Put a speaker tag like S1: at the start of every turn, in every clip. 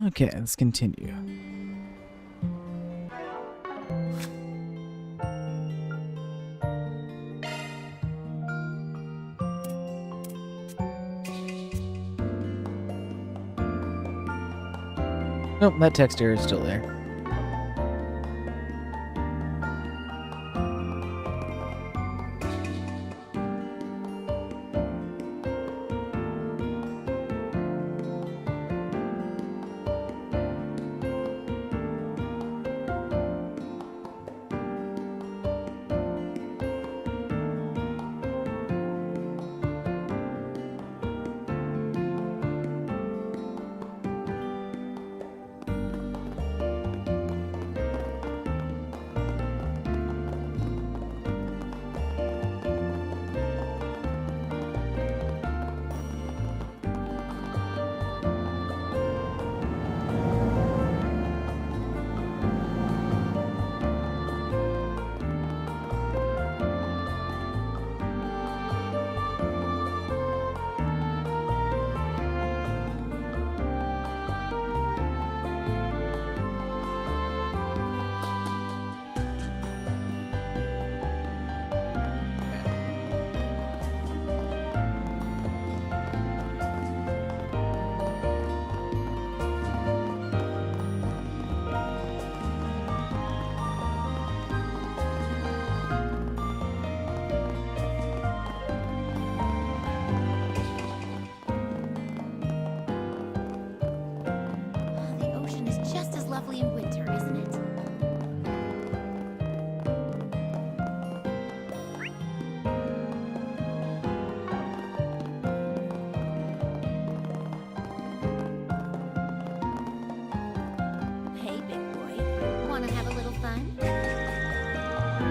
S1: Okay, let's continue. Nope, that text error is still there.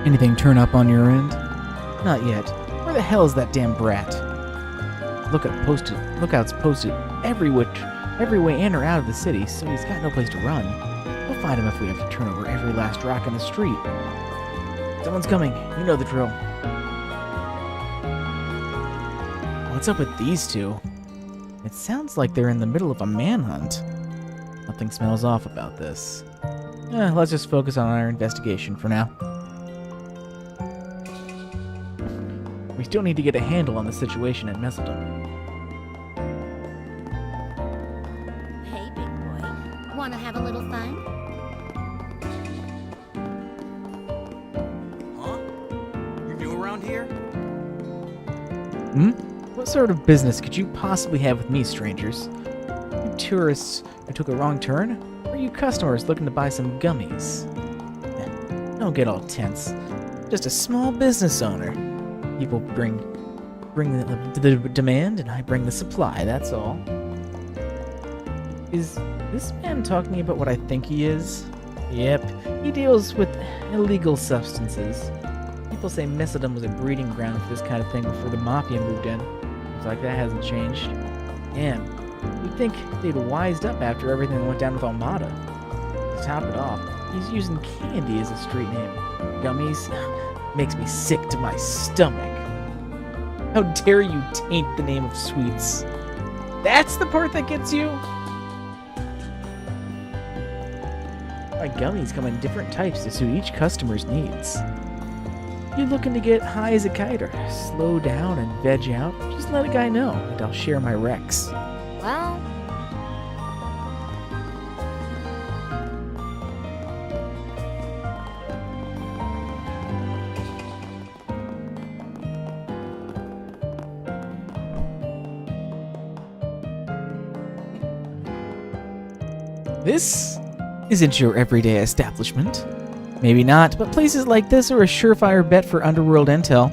S1: Anything turn up on your end? Not yet. Where the hell is that damn brat? Lookouts posted every way in or out of the city, so he's got no place to run. We'll find him if we have to turn over every last rock in the street. Someone's coming. You know the drill. What's up with these two? It sounds like they're in the middle of a manhunt. Nothing smells off about this. Let's just focus on our investigation for now. We still need to get a handle on the situation at Messeldom.
S2: Hey, big boy. Wanna have a little fun?
S3: Huh? You're new around here?
S1: What sort of business could you possibly have with me, strangers? You tourists who took a wrong turn? Or you customers looking to buy some gummies? Don't get all tense. Just a small business owner. People bring the demand, and I bring the supply, that's all. Is this man talking about what I think he is? Yep, he deals with illegal substances. People say Messeldom was a breeding ground for this kind of thing before the Mafia moved in. Looks like that hasn't changed. Damn, you'd think they'd wised up after everything that went down with Almada. To top it off, he's using candy as a street name. Gummies? Makes me sick to my stomach. How dare you taint the name of sweets? That's the part that gets you? My gummies come in different types to suit each customer's needs. You looking to get high as a kite or slow down and veg out? Just let a guy know, and I'll share my Rex.
S2: Well,
S1: This isn't your everyday establishment. Maybe not, but places like this are a surefire bet for underworld intel.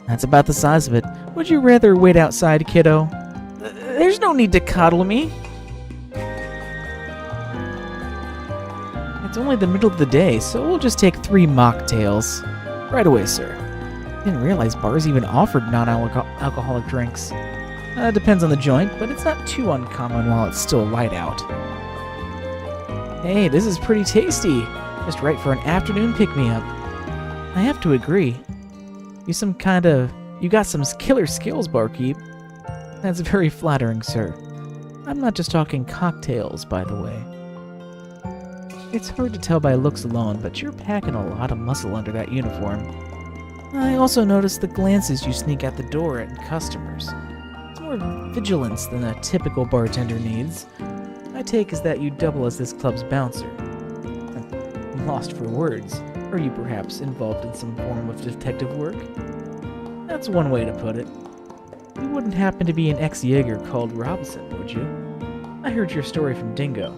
S1: That's about the size of it. Would you rather wait outside, kiddo? There's no need to coddle me. It's only the middle of the day, so we'll just take 3 mocktails. Right away, sir. Didn't realize bars even offered non-alcoholic drinks. Depends on the joint, but it's not too uncommon while it's still light out. Hey, this is pretty tasty. Just right for an afternoon pick-me-up. I have to agree. You got some killer skills, barkeep. That's very flattering, sir. I'm not just talking cocktails, by the way. It's hard to tell by looks alone, but you're packing a lot of muscle under that uniform. I also noticed the glances you sneak out the door at customers. It's more vigilance than a typical bartender needs. My take is that you double as this club's bouncer. I'm lost for words. Are you perhaps involved in some form of detective work? That's one way to put it. You wouldn't happen to be an ex-Jaeger called Robinson, would you? I heard your story from Dingo.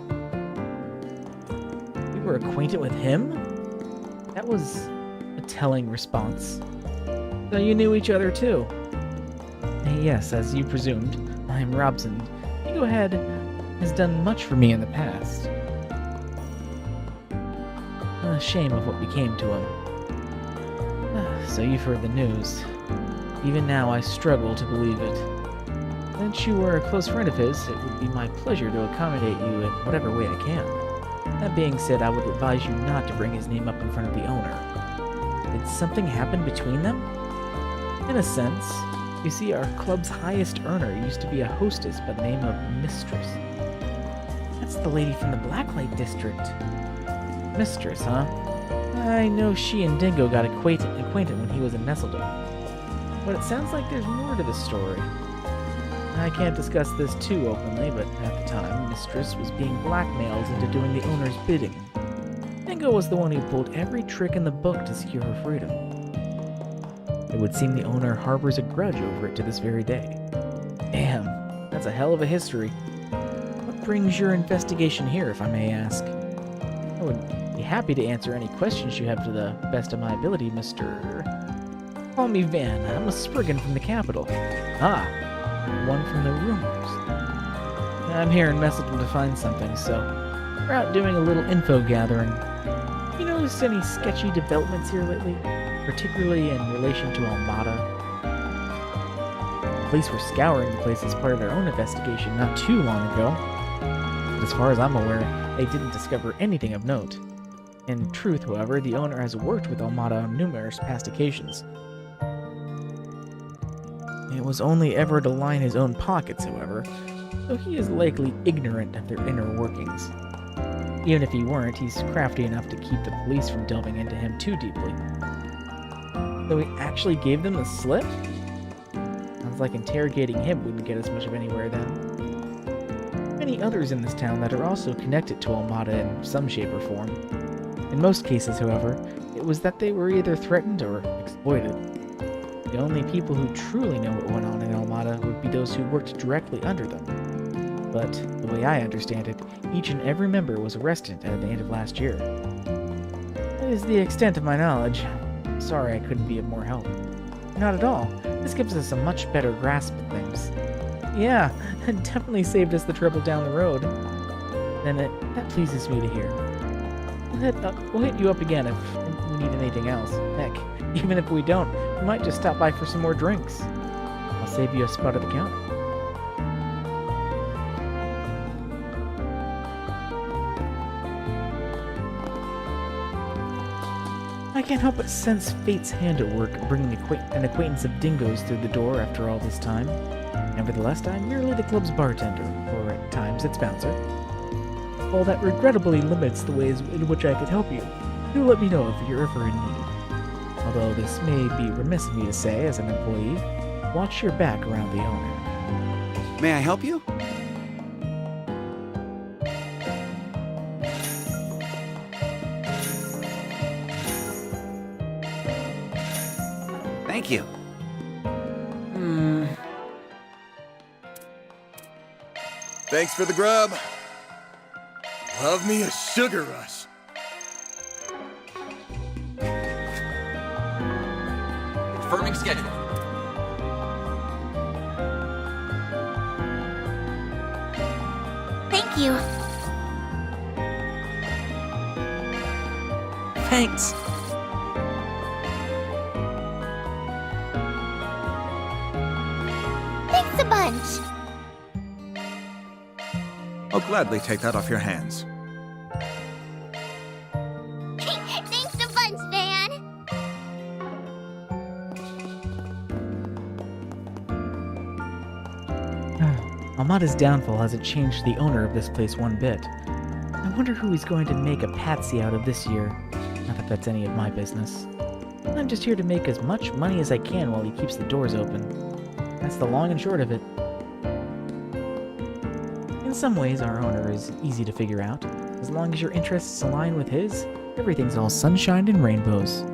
S1: You were acquainted with him? That was a telling response. So you knew each other too? Yes, as you presumed. I am Robson. Dingo has done much for me in the past. A shame of what became to him. So you've heard the news. Even now I struggle to believe it. Since you were a close friend of his, it would be my pleasure to accommodate you in whatever way I can. That being said, I would advise you not to bring his name up in front of the owner. Did something happen between them? In a sense. You see, our club's highest earner used to be a hostess by the name of Mistress. That's the lady from the Blacklight District. Mistress, huh? I know she and Dingo got acquainted when he was in Messeldom. But it sounds like there's more to the story. I can't discuss this too openly, but at the time, Mistress was being blackmailed into doing the owner's bidding. Dingo was the one who pulled every trick in the book to secure her freedom. It would seem the owner harbors a grudge over it to this very day. Damn, that's a hell of a history. What brings your investigation here, if I may ask? I would be happy to answer any questions you have to the best of my ability, Mr. Call me Van. I'm a Spriggan from the capital. Ah, one from the rumors. I'm here in Messeldom to find something, so we're out doing a little info gathering. You know noticed any sketchy developments here lately? Particularly in relation to Almada? The police were scouring the place as part of their own investigation not too long ago. But as far as I'm aware, they didn't discover anything of note. In truth, however, the owner has worked with Almada on numerous past occasions. It was only ever to line his own pockets, however, so he is likely ignorant of their inner workings. Even if he weren't, he's crafty enough to keep the police from delving into him too deeply. Though he actually gave them the slip? Sounds like interrogating him wouldn't get us much of anywhere then. Many others in this town that are also connected to Almada in some shape or form. In most cases, however, it was that they were either threatened or exploited. The only people who truly know what went on in Almada would be those who worked directly under them. But, the way I understand it, each and every member was arrested at the end of last year. That is the extent of my knowledge. Sorry I couldn't be of more help. Not at all. This gives us a much better grasp of things. Yeah, it definitely saved us the trouble down the road. Then that pleases me to hear. We'll hit you up again if we need anything else. Heck, even if we don't, we might just stop by for some more drinks. I'll save you a spot at the counter. I can't help but sense fate's hand at work, bringing an acquaintance of Dingo's through the door after all this time. Nevertheless, I'm merely the club's bartender, or at times its bouncer. While that regrettably limits the ways in which I could help you, do let me know if you're ever in need. Although this may be remiss of me to say as an employee, watch your back around the owner.
S3: May I help you? Thank you.
S4: Thanks for the grub. Love me a sugar rush.
S3: Confirming schedule.
S2: Thank you.
S5: Thanks.
S2: Thanks a bunch.
S3: I'll gladly take that off your hands.
S2: Thanks a bunch, Dan.
S1: Almada's downfall hasn't changed the owner of this place one bit. I wonder who he's going to make a patsy out of this year. Not that that's any of my business. I'm just here to make as much money as I can while he keeps the doors open. That's the long and short of it. In some ways, our owner is easy to figure out. As long as your interests align with his, everything's all sunshine and rainbows.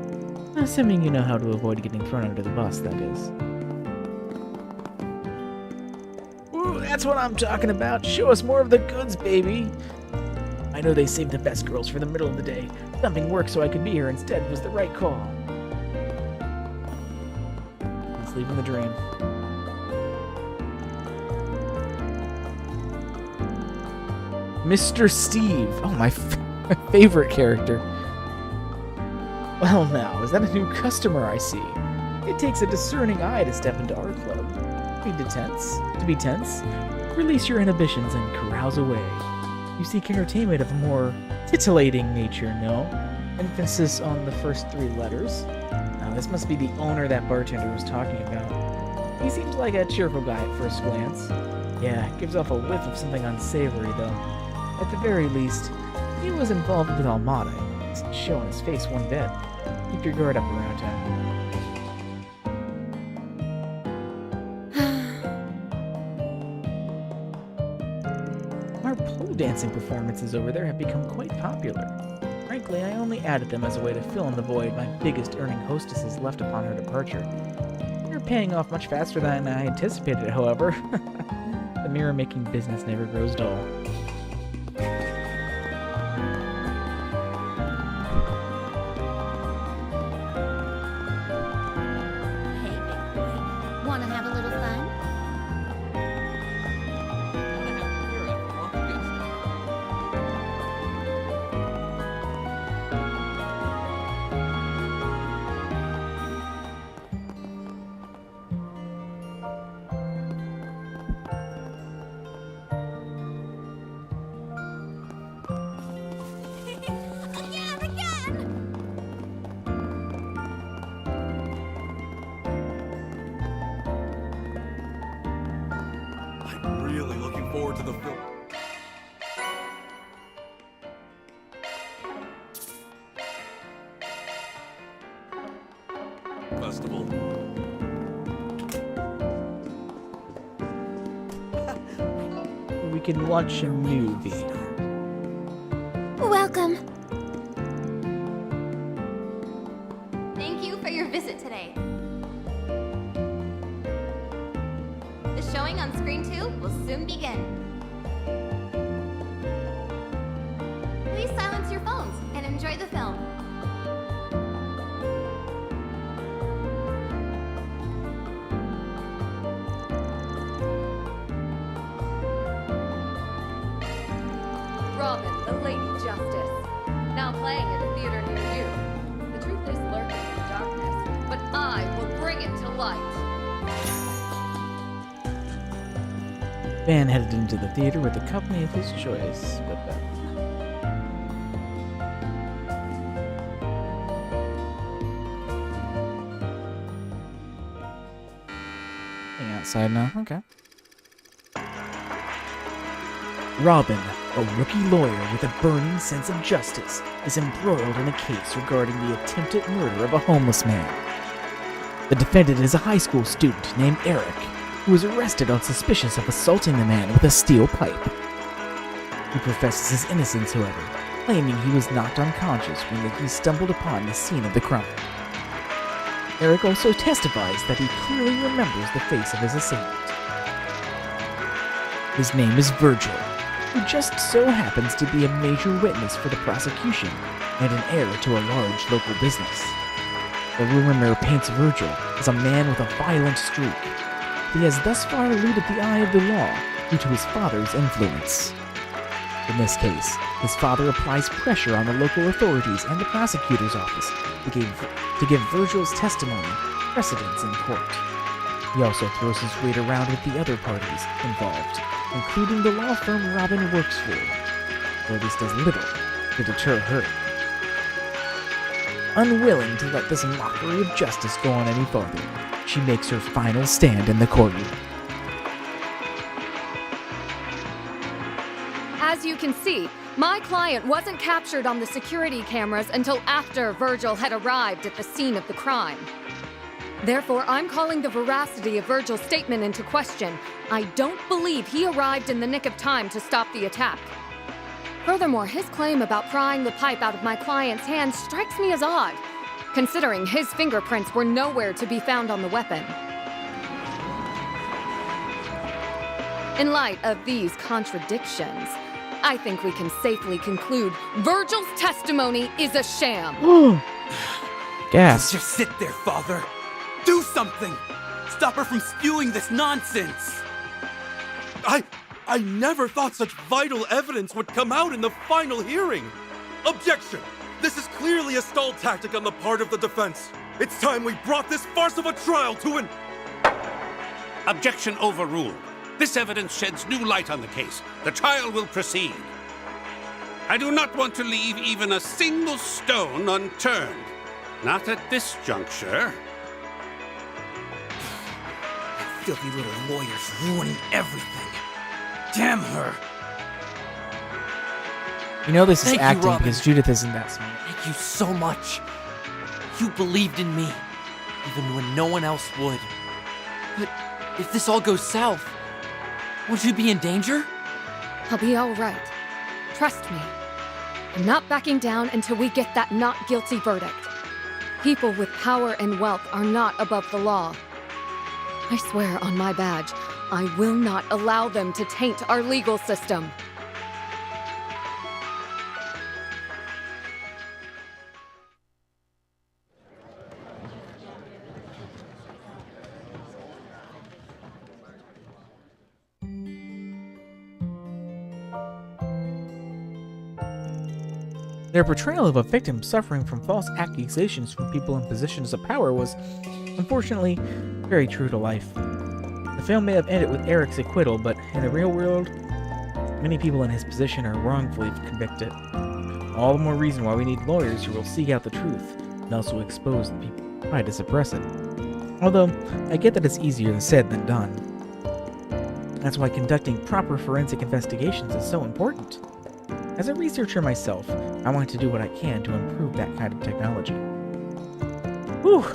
S1: Assuming you know how to avoid getting thrown under the bus, that is. Ooh, that's what I'm talking about. Show us more of the goods, baby. I know they saved the best girls for the middle of the day. Dumping work so I could be here instead was the right call. He's leaving the dream. Mr. Steve. Oh, my favorite character. Well now, is that a new customer I see? It takes a discerning eye to step into our club. To be tense, release your inhibitions and carouse away. You seek entertainment of a more titillating nature, no? Emphasis on the first three letters. Now, this must be the owner that bartender was talking about. He seems like a cheerful guy at first glance. Yeah, gives off a whiff of something unsavory, though. At the very least, he was involved with Almada. It's showing his face one bit. Keep your guard up around him. Our pole dancing performances over there have become quite popular. Frankly, I only added them as a way to fill in the void my biggest earning hostesses left upon her departure. They're paying off much faster than I anticipated, however. The mirror-making business never grows dull.
S2: Hey, big boy. Wanna have a little fun?
S4: forward to the film festival.
S1: We can watch a movie.
S2: Welcome. Thank you for your visit today. The showing on screen 2 will soon begin. Please silence your phones and enjoy the film.
S5: Robin, the Lady Justice. Now playing at a theater near you. The truth is lurking in the darkness, but I will bring it to light.
S1: Van headed into the theater with the company of his choice. Hang outside now. Okay. Robin, a rookie lawyer with a burning sense of justice, is embroiled in a case regarding the attempted murder of a homeless man. The defendant is a high school student named Eric, who was arrested on suspicion of assaulting the man with a steel pipe. He professes his innocence, however, claiming he was knocked unconscious when he stumbled upon the scene of the crime. Eric also testifies that he clearly remembers the face of his assailant. His name is Virgil, who just so happens to be a major witness for the prosecution and an heir to a large local business. The rumor mill paints Virgil as a man with a violent streak. He has thus far eluded the eye of the law due to his father's influence. In this case, his father applies pressure on the local authorities and the prosecutor's office to give Virgil's testimony precedence in court. He also throws his weight around with the other parties involved, including the law firm Robin works for, though this does little to deter her. Unwilling to let this mockery of justice go on any farther, she makes her final stand in the courtroom.
S5: As you can see, my client wasn't captured on the security cameras until after Virgil had arrived at the scene of the crime. Therefore, I'm calling the veracity of Virgil's statement into question. I don't believe he arrived in the nick of time to stop the attack. Furthermore, his claim about prying the pipe out of my client's hand strikes me as odd, considering his fingerprints were nowhere to be found on the weapon. In light of these contradictions, I think we can safely conclude Virgil's testimony is a sham.
S1: Gasp.
S3: Just sit there, Father. Do something! Stop her from spewing this nonsense!
S4: I never thought such vital evidence would come out in the final hearing! Objection! This is clearly a stall tactic on the part of the defense. It's time we brought this farce of a trial to an...
S6: Objection overruled. This evidence sheds new light on the case. The trial will proceed. I do not want to leave even a single stone unturned. Not at this juncture.
S3: Filthy little lawyer's ruining everything. Damn her!
S1: You know this is
S7: Thank you,
S1: acting
S7: Robin.
S1: because Judith isn't that smart.
S7: Thank you so much. You believed in me, even when no one else would. But if this all goes south, won't you be in danger?
S5: I'll be all right. Trust me. I'm not backing down until we get that not guilty verdict. People with power and wealth are not above the law. I swear on my badge, I will not allow them to taint our legal system.
S1: Their portrayal of a victim suffering from false accusations from people in positions of power was, unfortunately, very true to life. The film may have ended with Eric's acquittal, but in the real world, many people in his position are wrongfully convicted. All the more reason why we need lawyers who will seek out the truth and also expose the people who try to suppress it. Although, I get that it's easier said than done. That's why conducting proper forensic investigations is so important. As a researcher myself, I want to do what I can to improve that kind of technology. Whew!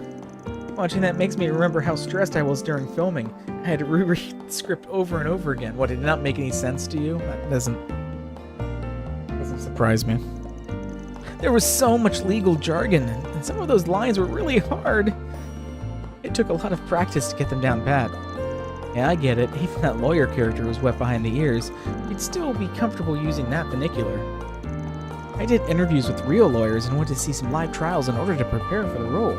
S1: Watching that makes me remember how stressed I was during filming. I had to reread the script over and over again. What, did it not make any sense to you? That doesn't surprise me. There was so much legal jargon, and some of those lines were really hard. It took a lot of practice to get them down pat. Yeah, I get it. Even that lawyer character was wet behind the ears. You'd still be comfortable using that vernacular. I did interviews with real lawyers and went to see some live trials in order to prepare for the role.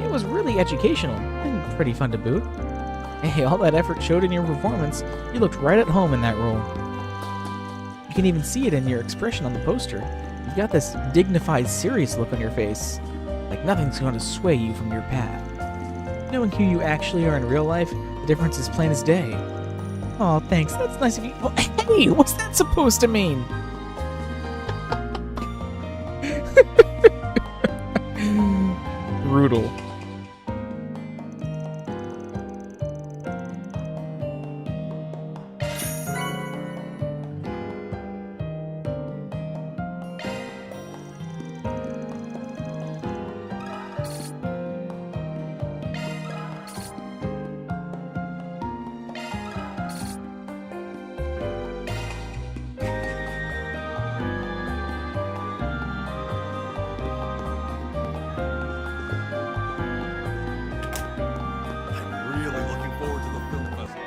S1: It was really educational, and pretty fun to boot. Hey, all that effort showed in your performance. You looked right at home in that role. You can even see it in your expression on the poster. You've got this dignified, serious look on your face, like nothing's going to sway you from your path. Knowing who you actually are in real life, the difference is plain as day. Aw, thanks, that's nice of you. Oh, hey, what's that supposed to mean? Brutal.
S4: I'm really looking forward to the film festival.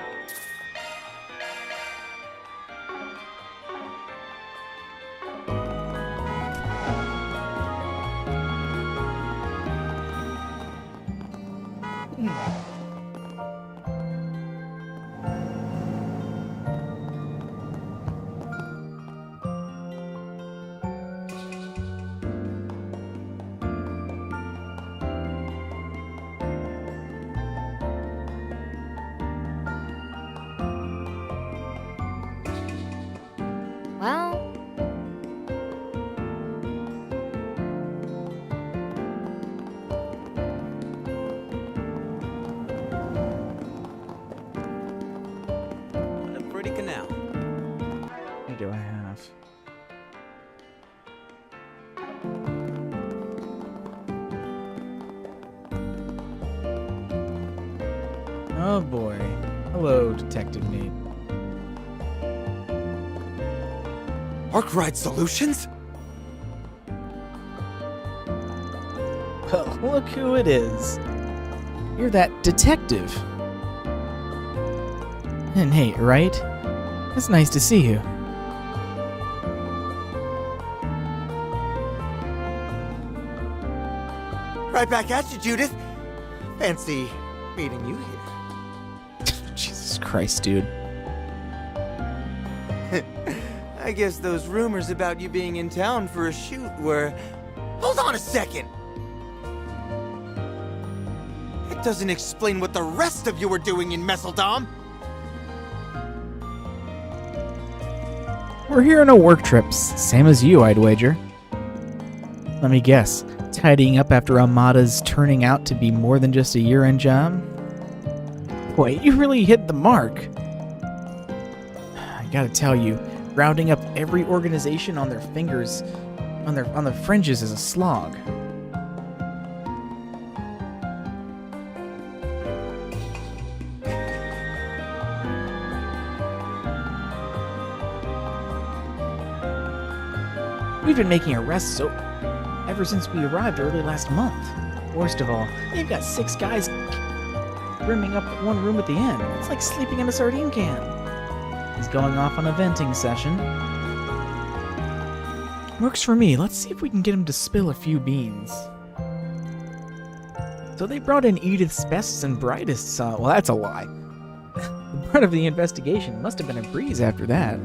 S5: Well,
S3: A pretty canal.
S1: What do I have? Oh boy. Hello, Detective Nate.
S3: Arkwright Solutions?
S1: Well, look who it is. You're that detective. And Nate, right? It's nice to see you.
S8: Right back at you, Judith. Fancy meeting you here.
S1: Jesus Christ, dude.
S8: I guess those rumors about you being in town for a shoot were... Hold on a second! It doesn't explain what the rest of you were doing in Messeldom.
S1: We're here on a work trip, same as you, I'd wager. Let me guess, tidying up after Amada's turning out to be more than just a year-end job? Boy, you really hit the mark. I gotta tell you, rounding up every organization on their fingers, on their fringes is a slog. We've been making arrests ever since we arrived early last month. Worst of all, they've got 6 guys rimming up one room at the inn. It's like sleeping in a sardine can. He's going off on a venting session. Works for me. Let's see if we can get him to spill a few beans. So they brought in Edith's best and brightest. Well, that's a lie. The part of the investigation must have been a breeze after that.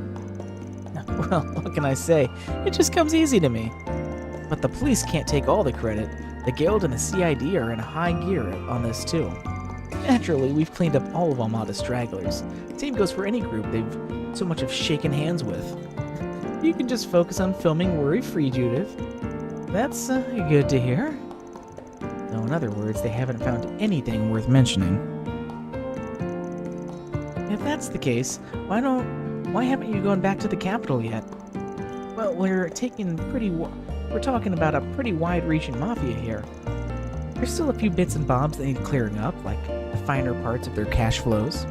S1: Well, what can I say? It just comes easy to me. But the police can't take all the credit. The Guild and the CID are in high gear on this too. Naturally, we've cleaned up all of Amada's stragglers. Same goes for any group they've so much of shaken hands with. You can just focus on filming worry-free, Judith. That's good to hear. Though in other words, they haven't found anything worth mentioning. If that's the case, why haven't you gone back to the capital yet? Well, we're talking about a pretty wide-reaching mafia here. There's still a few bits and bobs that need clearing up, like the finer parts of their cash flows.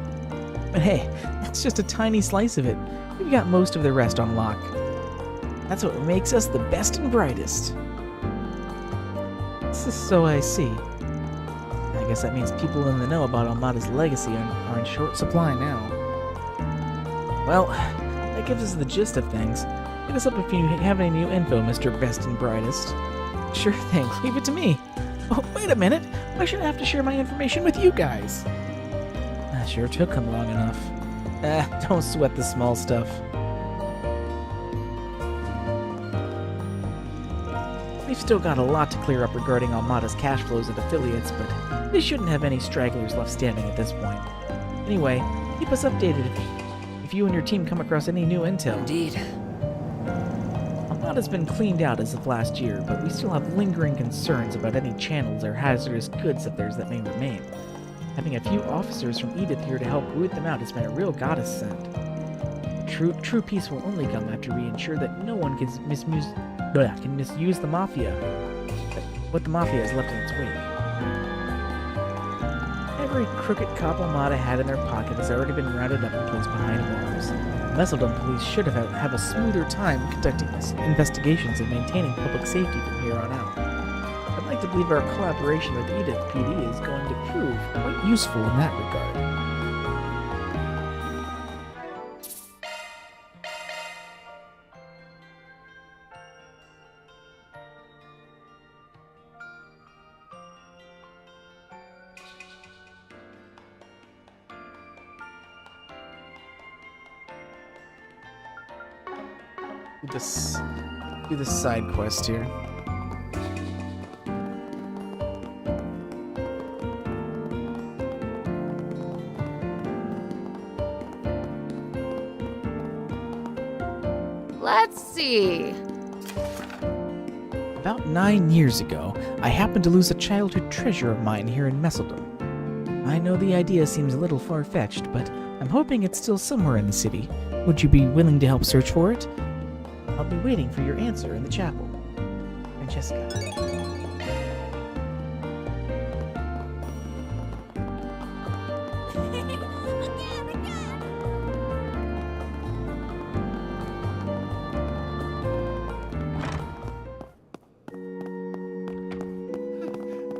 S1: But hey, that's just a tiny slice of it. We've got most of the rest on lock. That's what makes us the best and brightest. So I see. I guess that means people in the know about Almada's legacy are in short supply now. Well, that gives us the gist of things. Hit us up if you have any new info, Mr. Best and Brightest. Sure thing, leave it to me. Oh, wait a minute! Why should I have to share my information with you guys? That sure took him long enough. Don't sweat the small stuff. We've still got a lot to clear up regarding Almada's cash flows and affiliates, but we shouldn't have any stragglers left standing at this point. Anyway, keep us updated if you and your team come across any new intel.
S7: Indeed.
S1: Almada's been cleaned out as of last year, but we still have lingering concerns about any channels or hazardous goods of theirs that may remain. Having a few officers from Edith here to help root them out has been a real godsend. True peace will only come after we ensure that no one can misuse the mafia, what the mafia has left in its wake. Every crooked cop Almada had in their pocket has already been rounded up and placed behind bars. Messeldom police should have a smoother time conducting investigations and maintaining public safety from here on out. I'd like to believe our collaboration with Edith PD is going to prove quite useful in that regard. Do this side quest here.
S5: Let's see.
S1: About 9 years ago, I happened to lose a childhood treasure of mine here in Messeldom. I know the idea seems a little far-fetched, but I'm hoping it's still somewhere in the city. Would you be willing to help search for it? I'll be waiting for your answer in the chapel. Francesca.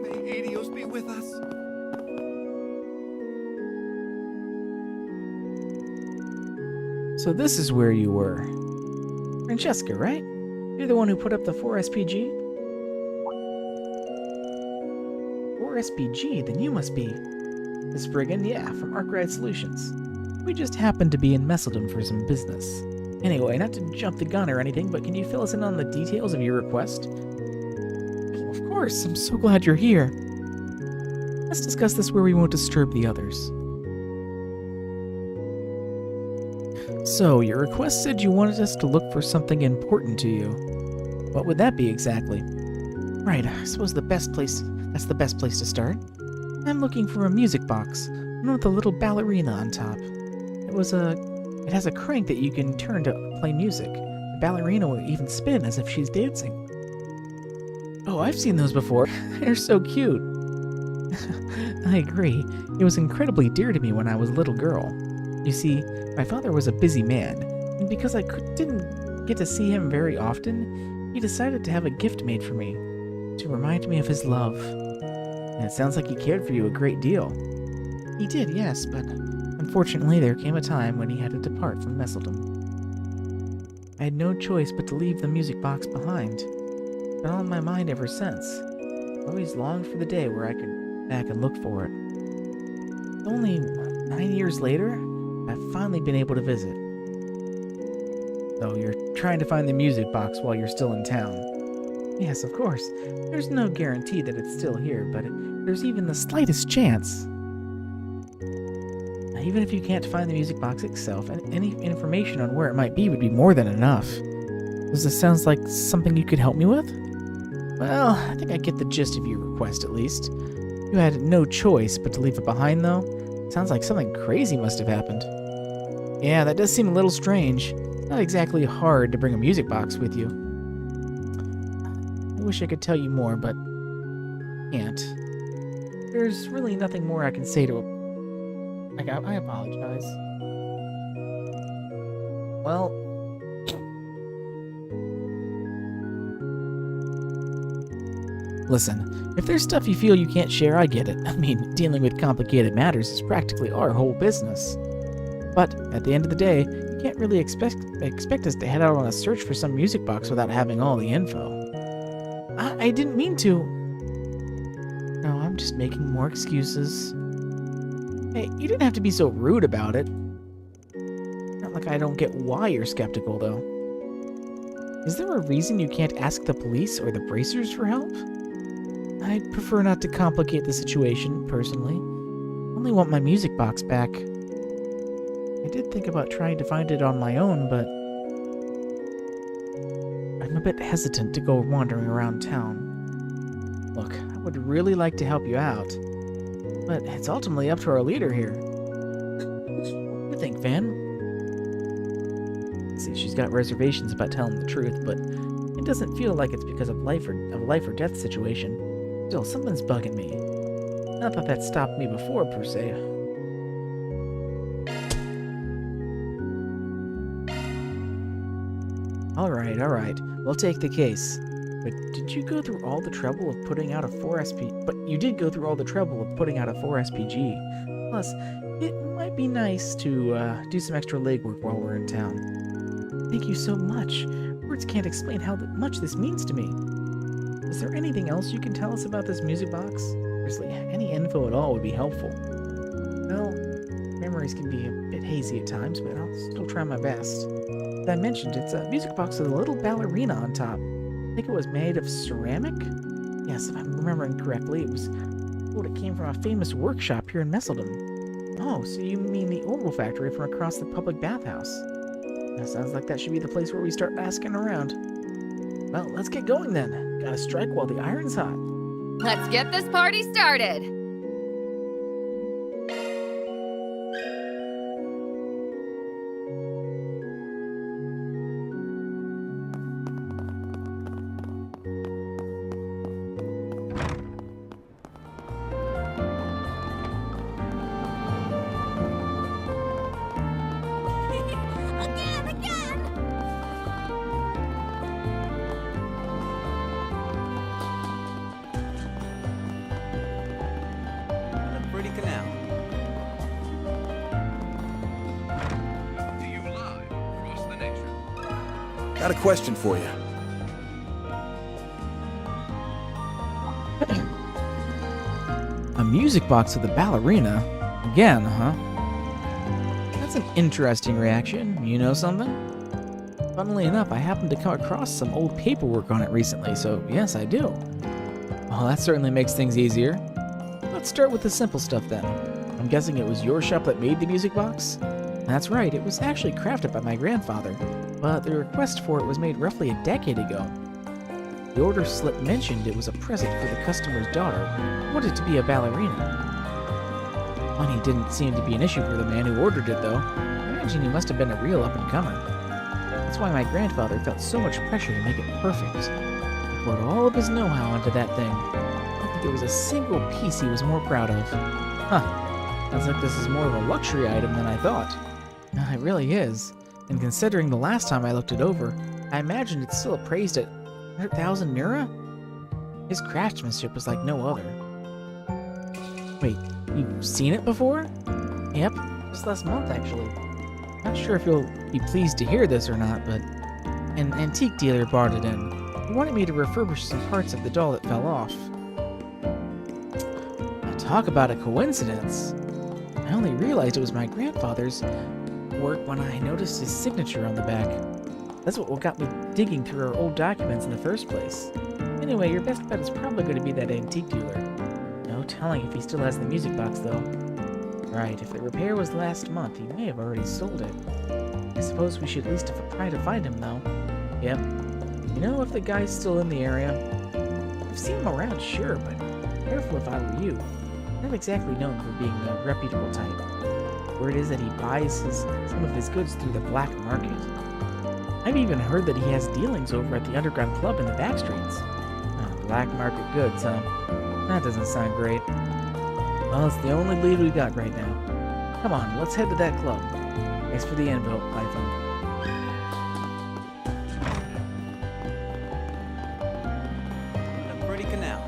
S4: May Adios be with us.
S1: So this is where you were. Francesca, right? You're the one who put up the 4SPG? 4SPG? Then you must be... Miss Brigand? Yeah, from Arkwright Solutions. We just happened to be in Messeldom for some business. Anyway, not to jump the gun or anything, but can you fill us in on the details of your request? Of course, I'm so glad you're here. Let's discuss this where we won't disturb the others. So, your request said you wanted us to look for something important to you. What would that be exactly? Right, I suppose that's the best place to start. I'm looking for a music box, one with a little ballerina on top. It has a crank that you can turn to play music. The ballerina will even spin as if she's dancing. Oh, I've seen those before. They're so cute. I agree. It was incredibly dear to me when I was a little girl. You see, my father was a busy man, and because I didn't get to see him very often, he decided to have a gift made for me, to remind me of his love. And it sounds like he cared for you a great deal. He did, yes, but unfortunately there came a time when he had to depart from Messeldom. I had no choice but to leave the music box behind. It's been on my mind ever since. I always longed for the day where I could back and look for it. Only 9 years later, I've finally been able to visit. So you're trying to find the music box while you're still in town. Yes, of course. There's no guarantee that it's still here, but there's even the slightest chance. Now, even if you can't find the music box itself, any information on where it might be would be more than enough. Does this sound like something you could help me with? Well, I think I get the gist of your request at least. You had no choice but to leave it behind, though. Sounds like something crazy must have happened. Yeah, that does seem a little strange. Not exactly hard to bring a music box with you. I wish I could tell you more, but can't. There's really nothing more I can say to him. I apologize. Well, listen, if there's stuff you feel you can't share, I get it. I mean, dealing with complicated matters is practically our whole business. But at the end of the day, you can't really expect us to head out on a search for some music box without having all the info. I didn't mean to. No, I'm just making more excuses. Hey, you didn't have to be so rude about it. Not like I don't get why you're skeptical, though. Is there a reason you can't ask the police or the bracers for help? I'd prefer not to complicate the situation, personally. Only want my music box back. I did think about trying to find it on my own, but I'm a bit hesitant to go wandering around town. Look, I would really like to help you out, but it's ultimately up to our leader here. What do you think, Van? See, she's got reservations about telling the truth, but it doesn't feel like it's because of a life or death situation. Still, something's bugging me. Not that that stopped me before, per se. Alright. We'll take the case. But did you go through all the trouble of putting out a 4SP... But you did go through all the trouble of putting out a 4SPG. Plus, it might be nice to do some extra legwork while we're in town. Thank you so much. Words can't explain how much this means to me. Is there anything else you can tell us about this music box? Seriously, any info at all would be helpful. Well, memories can be a bit hazy at times, but I'll still try my best. As I mentioned, it's a music box with a little ballerina on top. I think it was made of ceramic? Yes, if I'm remembering correctly, it came from a famous workshop here in Messeldom. Oh, so you mean the oil factory from across the public bathhouse. That sounds like that should be the place where we start asking around. Well, let's get going then. Gotta strike while the iron's hot.
S5: Let's get this party started!
S4: Got a question for you.
S1: A music box with a ballerina? Again, huh? That's an interesting reaction. You know something? Funnily enough, I happened to come across some old paperwork on it recently, so yes, I do. Well, that certainly makes things easier. Let's start with the simple stuff then. I'm guessing it was your shop that made the music box? That's right, it was actually crafted by my grandfather, but the request for it was made roughly a decade ago. The order slip mentioned it was a present for the customer's daughter, who wanted to be a ballerina. Money didn't seem to be an issue for the man who ordered it, though. I imagine he must have been a real up-and-comer. That's why my grandfather felt so much pressure to make it perfect. He poured all of his know-how into that thing. I don't think there was a single piece he was more proud of. Huh. Sounds like this is more of a luxury item than I thought. It really is. And considering the last time I looked it over, I imagine it's still appraised at 100,000 Nira? His craftsmanship was like no other. Wait, you've seen it before? Yep, just last month actually. Not sure if you'll be pleased to hear this or not, but an antique dealer brought it in. He wanted me to refurbish some parts of the doll that fell off. Talk about a coincidence. I only realized it was my grandfather's work when I noticed his signature on the back. That's what got me digging through our old documents in the first place. Anyway, your best bet is probably going to be that antique dealer. No telling if he still has the music box, though. Right, if the repair was last month, he may have already sold it. I suppose we should at least try to find him, though. Yep. You know, if the guy's still in the area, I've seen him around, sure, but careful if I were you. Not exactly known for being a reputable type. Word is that he buys some of his goods through the black market. I've even heard that he has dealings over at the underground club in the back streets. Black market goods, huh? That doesn't sound great. Well, it's the only lead we got right now. Come on, let's head to that club. Thanks for the info, Python.
S8: A pretty canal.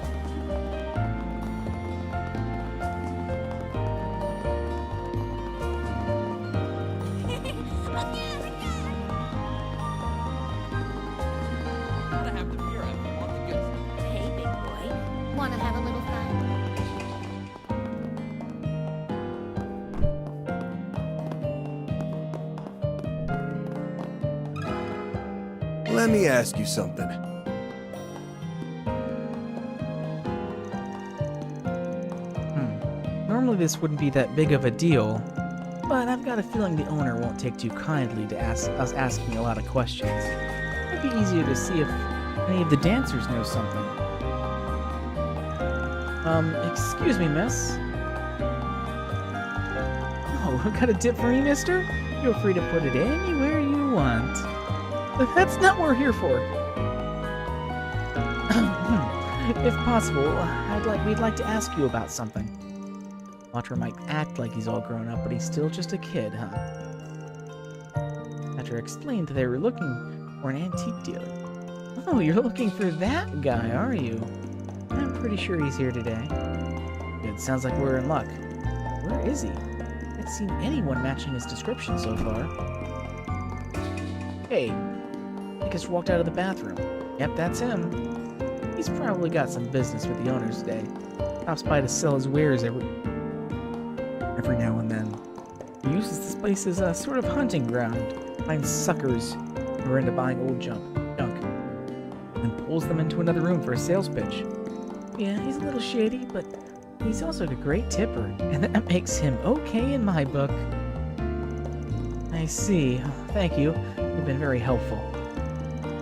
S7: Gotta have the beer if you want the good stuff.
S2: Hey, big boy. Want to have a little fun?
S4: Let me ask you something.
S1: Normally this wouldn't be that big of a deal, but I've got a feeling the owner won't take too kindly to us asking a lot of questions. It'd be easier to see if any of the dancers know something. Excuse me, miss? Oh, I've got a tip for you, mister? Feel free to put it anywhere you want. But that's not what we're here for. If possible, we'd like to ask you about something. Walter might act like he's all grown up, but he's still just a kid, huh? After explained that they were looking for an antique dealer. Oh, you're looking for that guy, are you? I'm pretty sure he's here today. Good, sounds like we're in luck. Where is he? I haven't seen anyone matching his description so far. Hey, I just walked out of the bathroom. Yep, that's him. He's probably got some business with the owners today. Stops by to sell his wares every now and then. He uses this place as a sort of hunting ground. Finds suckers who are into buying old junk, and pulls them into another room for a sales pitch. Yeah, he's a little shady, but he's also a great tipper, and that makes him okay in my book. I see. Thank you. You've been very helpful.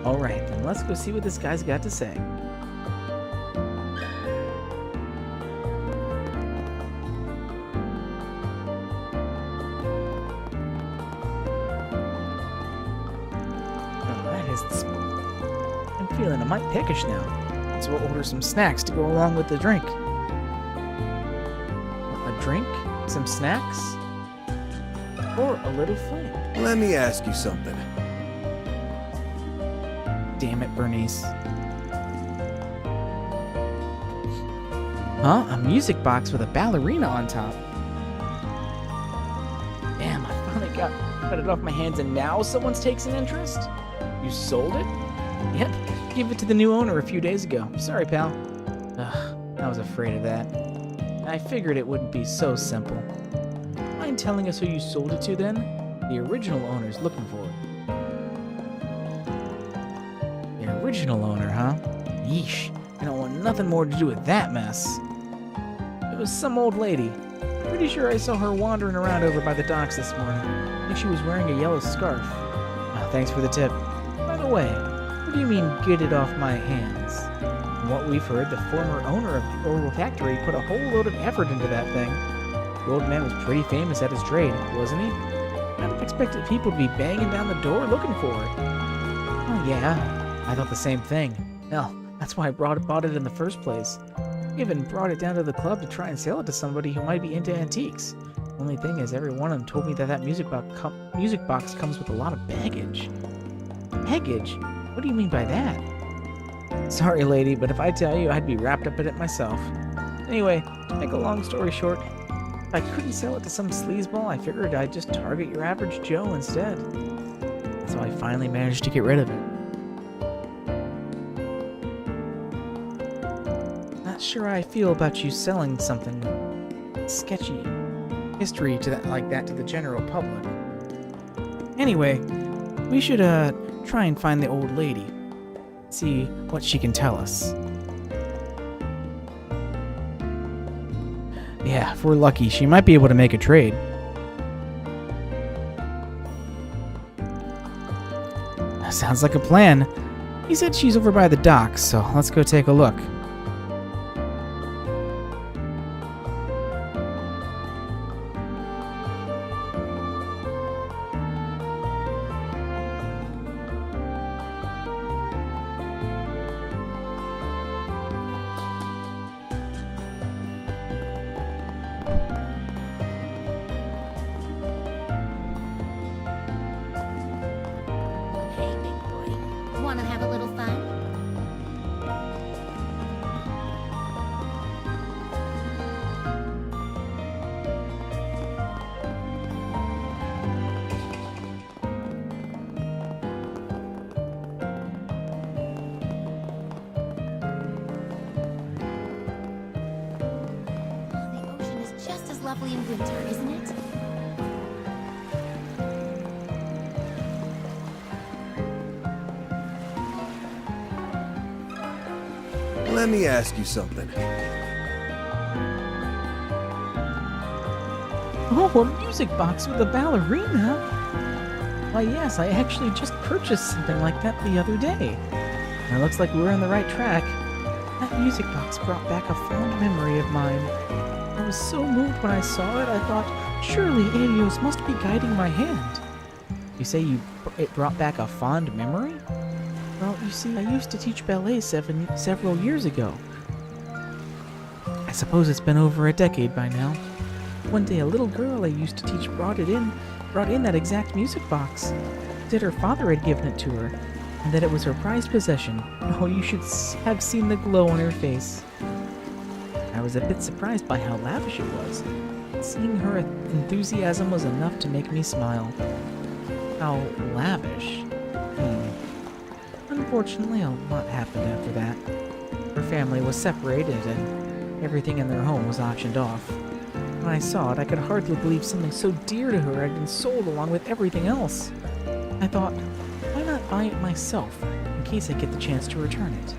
S1: Alright, then let's go see what this guy's got to say. I'm feeling a mite peckish now, so we'll order some snacks to go along with the drink. A drink? Some snacks? Or a little fling?
S4: Let me ask you something.
S1: Damn it, Bernice. Huh? A music box with a ballerina on top. Damn, I finally got it off my hands and now someone's takes an interest? You sold it? Yep, gave it to the new owner a few days ago. Sorry, pal. Ugh, I was afraid of that. I figured it wouldn't be so simple. Mind telling us who you sold it to then? The original owner's looking for it. The original owner, huh? Yeesh, I don't want nothing more to do with that mess. It was some old lady. Pretty sure I saw her wandering around over by the docks this morning. I think she was wearing a yellow scarf. Thanks for the tip. By the way, what do you mean, get it off my hands? From what we've heard, the former owner of the Oral Factory put a whole load of effort into that thing. The old man was pretty famous at his trade, wasn't he? I'd have expected people to be banging down the door looking for it. Oh yeah, I thought the same thing. Hell, that's why I bought it in the first place. I even brought it down to the club to try and sell it to somebody who might be into antiques. Only thing is, every one of them told me that music box comes with a lot of baggage. Baggage? What do you mean by that? Sorry, lady, but if I tell you, I'd be wrapped up in it myself. Anyway, to make a long story short, if I couldn't sell it to some sleazeball, I figured I'd just target your average Joe instead. So I finally managed to get rid of it. Not sure how I feel about you selling something sketchy history to that to the general public. Anyway, we should try and find the old lady. See what she can tell us. Yeah, if we're lucky, she might be able to make a trade. Sounds like a plan. He said she's over by the docks, so let's go take a look.
S2: lovely in winter, isn't it?
S9: Let me ask you something.
S1: Oh, a music box with a ballerina? Why, yes, I actually just purchased something like that the other day. And it looks like we're on the right track. That music box brought back a fond memory of mine. I was so moved when I saw it, I thought, surely Adios must be guiding my hand. You say it brought back a fond memory? Well, you see, I used to teach ballet several years ago. I suppose it's been over a decade by now. One day, a little girl I used to teach brought in that exact music box. Said her father had given it to her, and that it was her prized possession. Oh, you should have seen the glow on her face. I was a bit surprised by how lavish it was. Seeing her enthusiasm was enough to make me smile. How lavish? Unfortunately, a lot happened after that. Her family was separated, and everything in their home was auctioned off. When I saw it, I could hardly believe something so dear to her had been sold along with everything else. I thought, why not buy it myself, in case I get the chance to return it?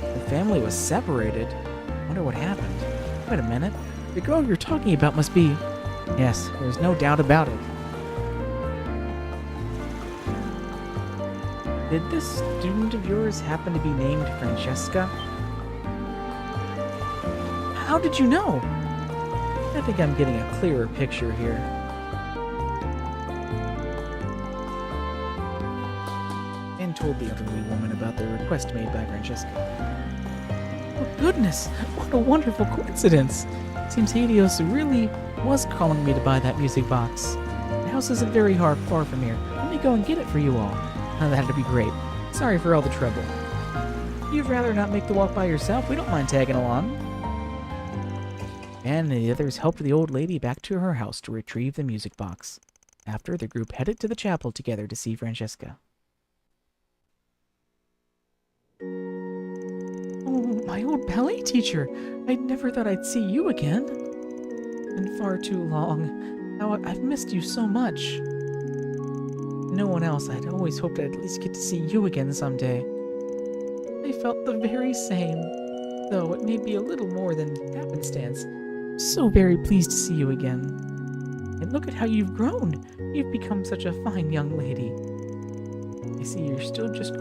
S1: The family was separated. Wonder what happened. Wait a minute. The girl you're talking about must be... Yes, there's no doubt about it. Did this student of yours happen to be named Francesca? How did you know? I think I'm getting a clearer picture here. And told the elderly woman about the request made by Francesca. Oh goodness, what a wonderful coincidence. Seems Helios really was calling me to buy that music box. The house isn't very far from here. Let me go and get it for you all. Oh, that'd be great. Sorry for all the trouble. You'd rather not make the walk by yourself? We don't mind tagging along. And the others helped the old lady back to her house to retrieve the music box. After, the group headed to the chapel together to see Francesca. Oh, my old ballet teacher! I never thought I'd see you again. Been far too long. Now I've missed you so much. No one else, I'd always hoped I'd at least get to see you again someday. I felt the very same, though it may be a little more than happenstance. I'm so very pleased to see you again. And look at how you've grown. You've become such a fine young lady. I see you're still just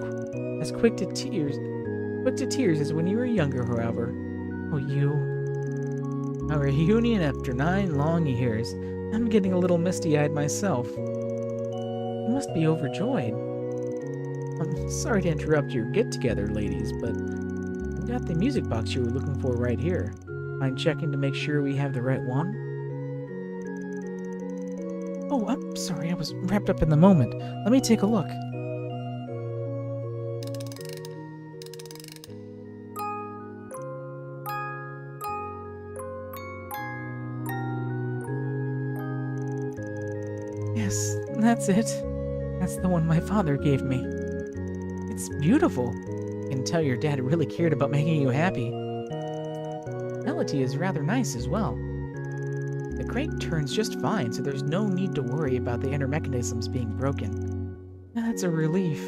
S1: as quick to tears as when you were younger, however. Oh, you. Our reunion after 9 long years. I'm getting a little misty-eyed myself. You must be overjoyed. I'm sorry to interrupt your get-together, ladies, but I've got the music box you were looking for right here. Mind checking to make sure we have the right one? Oh, I'm sorry, I was wrapped up in the moment. Let me take a look. Yes, that's it. That's the one my father gave me. It's beautiful. You can tell your dad really cared about making you happy. Melody is rather nice as well. The crank turns just fine, so there's no need to worry about the inner mechanisms being broken. That's a relief.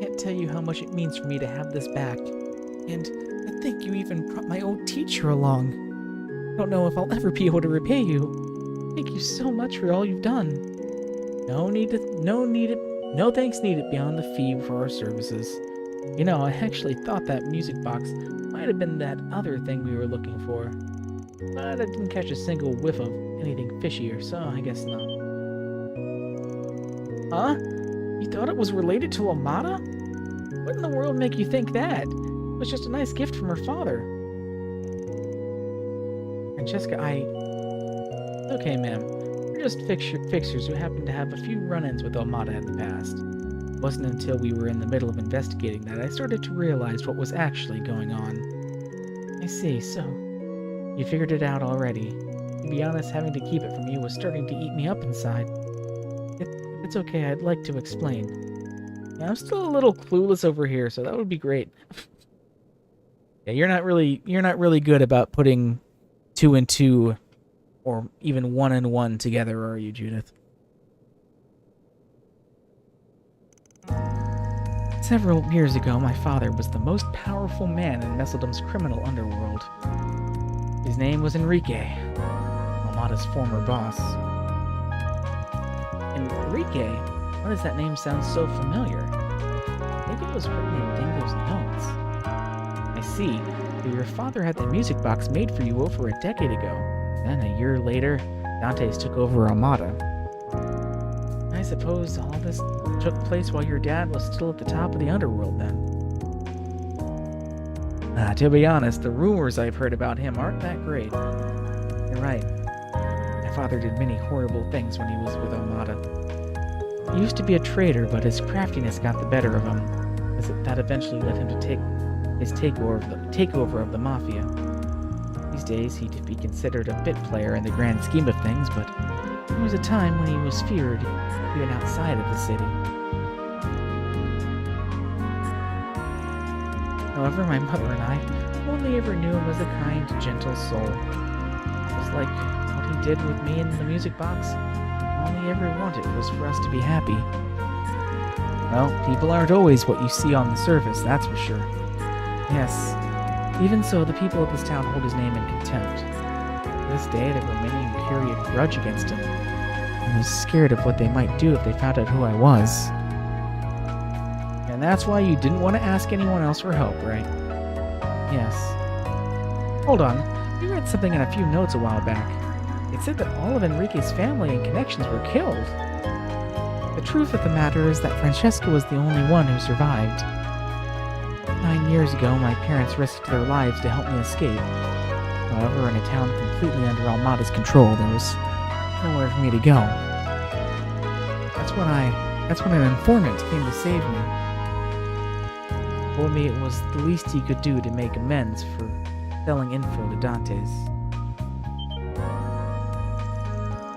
S1: Can't tell you how much it means for me to have this back. And I think you even brought my old teacher along. I don't know if I'll ever be able to repay you. Thank you so much for all you've done. No thanks needed beyond the fee for our services. You know, I actually thought that music box might have been that other thing we were looking for. But I didn't catch a single whiff of anything fishier, so I guess not. Huh? You thought it was related to Amata? What in the world make you think that? It was just a nice gift from her father. Francesca, Okay, ma'am. We're just fixers who happen to have a few run-ins with Amata in the past. It wasn't until we were in the middle of investigating that I started to realize what was actually going on. I see, so you figured it out already. To be honest, having to keep it from you was starting to eat me up inside. It's okay, I'd like to explain. Yeah, I'm still a little clueless over here, so that would be great. Yeah, you're not really good about putting 2 and 2 or even 1 and 1 together, are you, Judith? Several years ago, my father was the most powerful man in Messeldom's criminal underworld. His name was Enrique, Almada's former boss. Enrique? Why does that name sound so familiar? Maybe it was written in Dingo's notes. I see. Your father had the music box made for you over a decade ago. Then, a year later, Dantes took over Almada. I suppose all this took place while your dad was still at the top of the underworld, then. To be honest, the rumors I've heard about him aren't that great. You're right. My father did many horrible things when he was with Almada. He used to be a traitor, but his craftiness got the better of him, as that eventually led him to take his takeover of the Mafia. These days, he'd be considered a bit player in the grand scheme of things, but there was a time when he was feared even outside of the city. However, my mother and I only ever knew him as a kind, gentle soul. Just like what he did with me in the music box, all he ever wanted was for us to be happy. Well, people aren't always what you see on the surface, that's for sure. Yes, even so, the people of this town hold his name in contempt. To this day, there were many who carry a grudge against him. I was scared of what they might do if they found out who I was. And that's why you didn't want to ask anyone else for help, right? Yes. Hold on, we read something in a few notes a while back. It said that all of Enrique's family and connections were killed. The truth of the matter is that Francesca was the only one who survived. 9 years ago, my parents risked their lives to help me escape. However, in a town completely under Almada's control, there was nowhere for me to go. That's when an informant came to save me. He told me it was the least he could do to make amends for selling info to Dantes.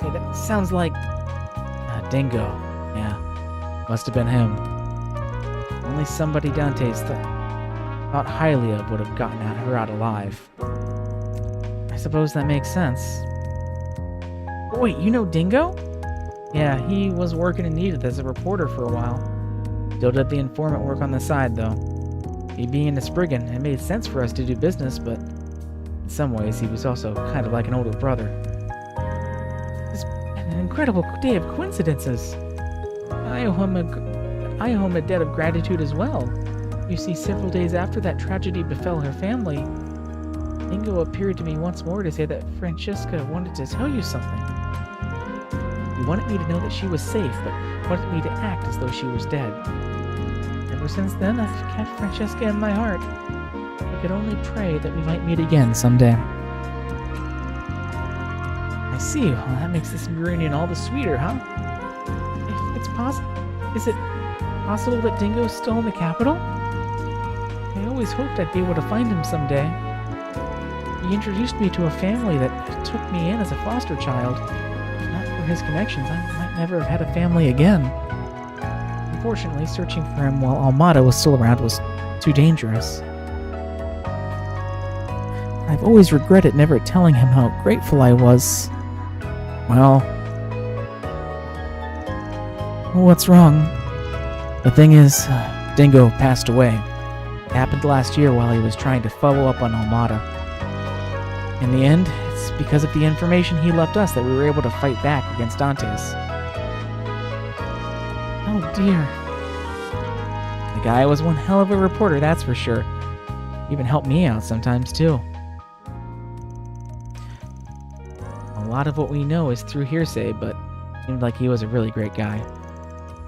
S1: Hey, that sounds like... Dingo. Yeah, must have been him. Only somebody Dantes thought highly of would have gotten her out alive. I suppose that makes sense. Oh, wait, you know Dingo? Yeah, he was working in Edith as a reporter for a while. Still did the informant work on the side, though. He being a Spriggan, it made sense for us to do business, but in some ways he was also kind of like an older brother. It's an incredible day of coincidences. I owe him a debt of gratitude as well. You see, several days after that tragedy befell her family, Dingo appeared to me once more to say that Francesca wanted to tell you something. He wanted me to know that she was safe, but wanted me to act as though she was dead. Ever since then, I've kept Francesca in my heart. I could only pray that we might meet again someday. I see. Well, that makes this reunion all the sweeter, huh? Is it possible that Dingo's still in the capital? I always hoped I'd be able to find him someday. He introduced me to a family that took me in as a foster child. If not for his connections, I might never have had a family again. Unfortunately, searching for him while Almada was still around was too dangerous. I've always regretted never telling him how grateful I was. Well, what's wrong? The thing is, Dingo passed away. It happened last year while he was trying to follow up on Almada. In the end, it's because of the information he left us that we were able to fight back against Dantes. Oh dear. The guy was one hell of a reporter, that's for sure. He even helped me out sometimes, too. A lot of what we know is through hearsay, but it seemed like he was a really great guy.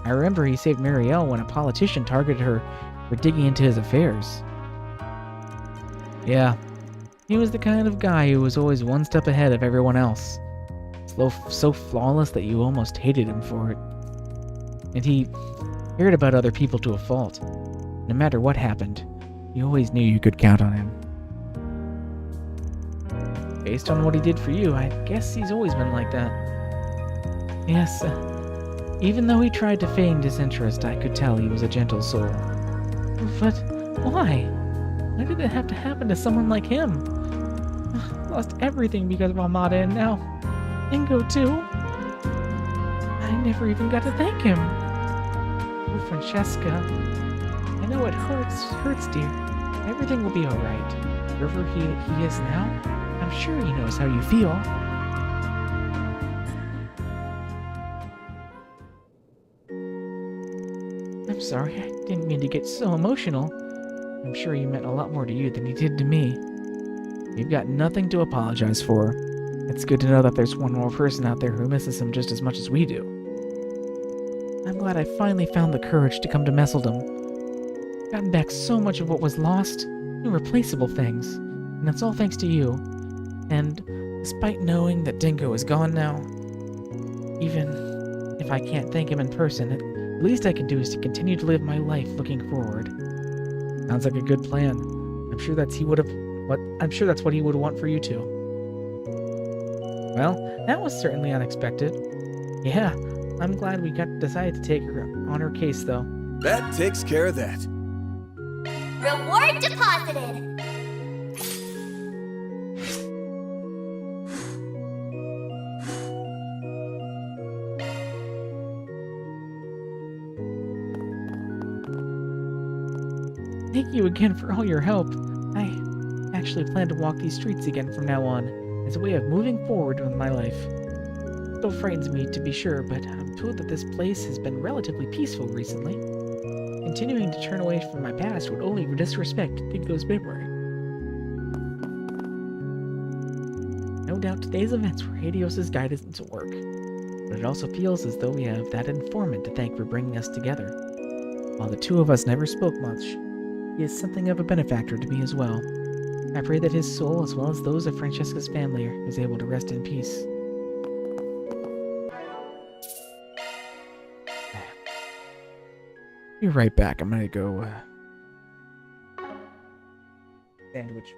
S1: I remember he saved Marielle when a politician targeted her for digging into his affairs. Yeah, he was the kind of guy who was always one step ahead of everyone else. So flawless that you almost hated him for it. And he cared about other people to a fault. No matter what happened, you always knew you could count on him. Based on what he did for you, I guess he's always been like that. Yes, even though he tried to feign disinterest, I could tell he was a gentle soul. But why? Why did it have to happen to someone like him? Lost everything because of Amada, and now Dingo too. I never even got to thank him. Oh, Francesca. I know it hurts, dear. Everything will be alright. Wherever he is now, I'm sure he knows how you feel. I'm sorry, I didn't mean to get so emotional. I'm sure he meant a lot more to you than he did to me. You've got nothing to apologize for. It's good to know that there's one more person out there who misses him just as much as we do. I'm glad I finally found the courage to come to Messeldom. Gotten back so much of what was lost, irreplaceable things, and that's all thanks to you. And despite knowing that Dingo is gone now, even if I can't thank him in person, the least I can do is to continue to live my life looking forward. Sounds like a good plan. I'm sure that's what he would want for you too. Well, that was certainly unexpected. Yeah, I'm glad we decided to take her on her case though.
S9: That takes care of that.
S2: Reward deposited!
S1: Thank you again for all your help. I actually plan to walk these streets again from now on, as a way of moving forward with my life. It still frightens me to be sure, but I'm told that this place has been relatively peaceful recently. Continuing to turn away from my past would only disrespect Dingo's memory. No doubt today's events were Helios' guidance to work, but it also feels as though we have that informant to thank for bringing us together. While the two of us never spoke much, he is something of a benefactor to me as well. I pray that his soul, as well as those of Francesca's family, is able to rest in peace. Be right back. I'm gonna go sandwich.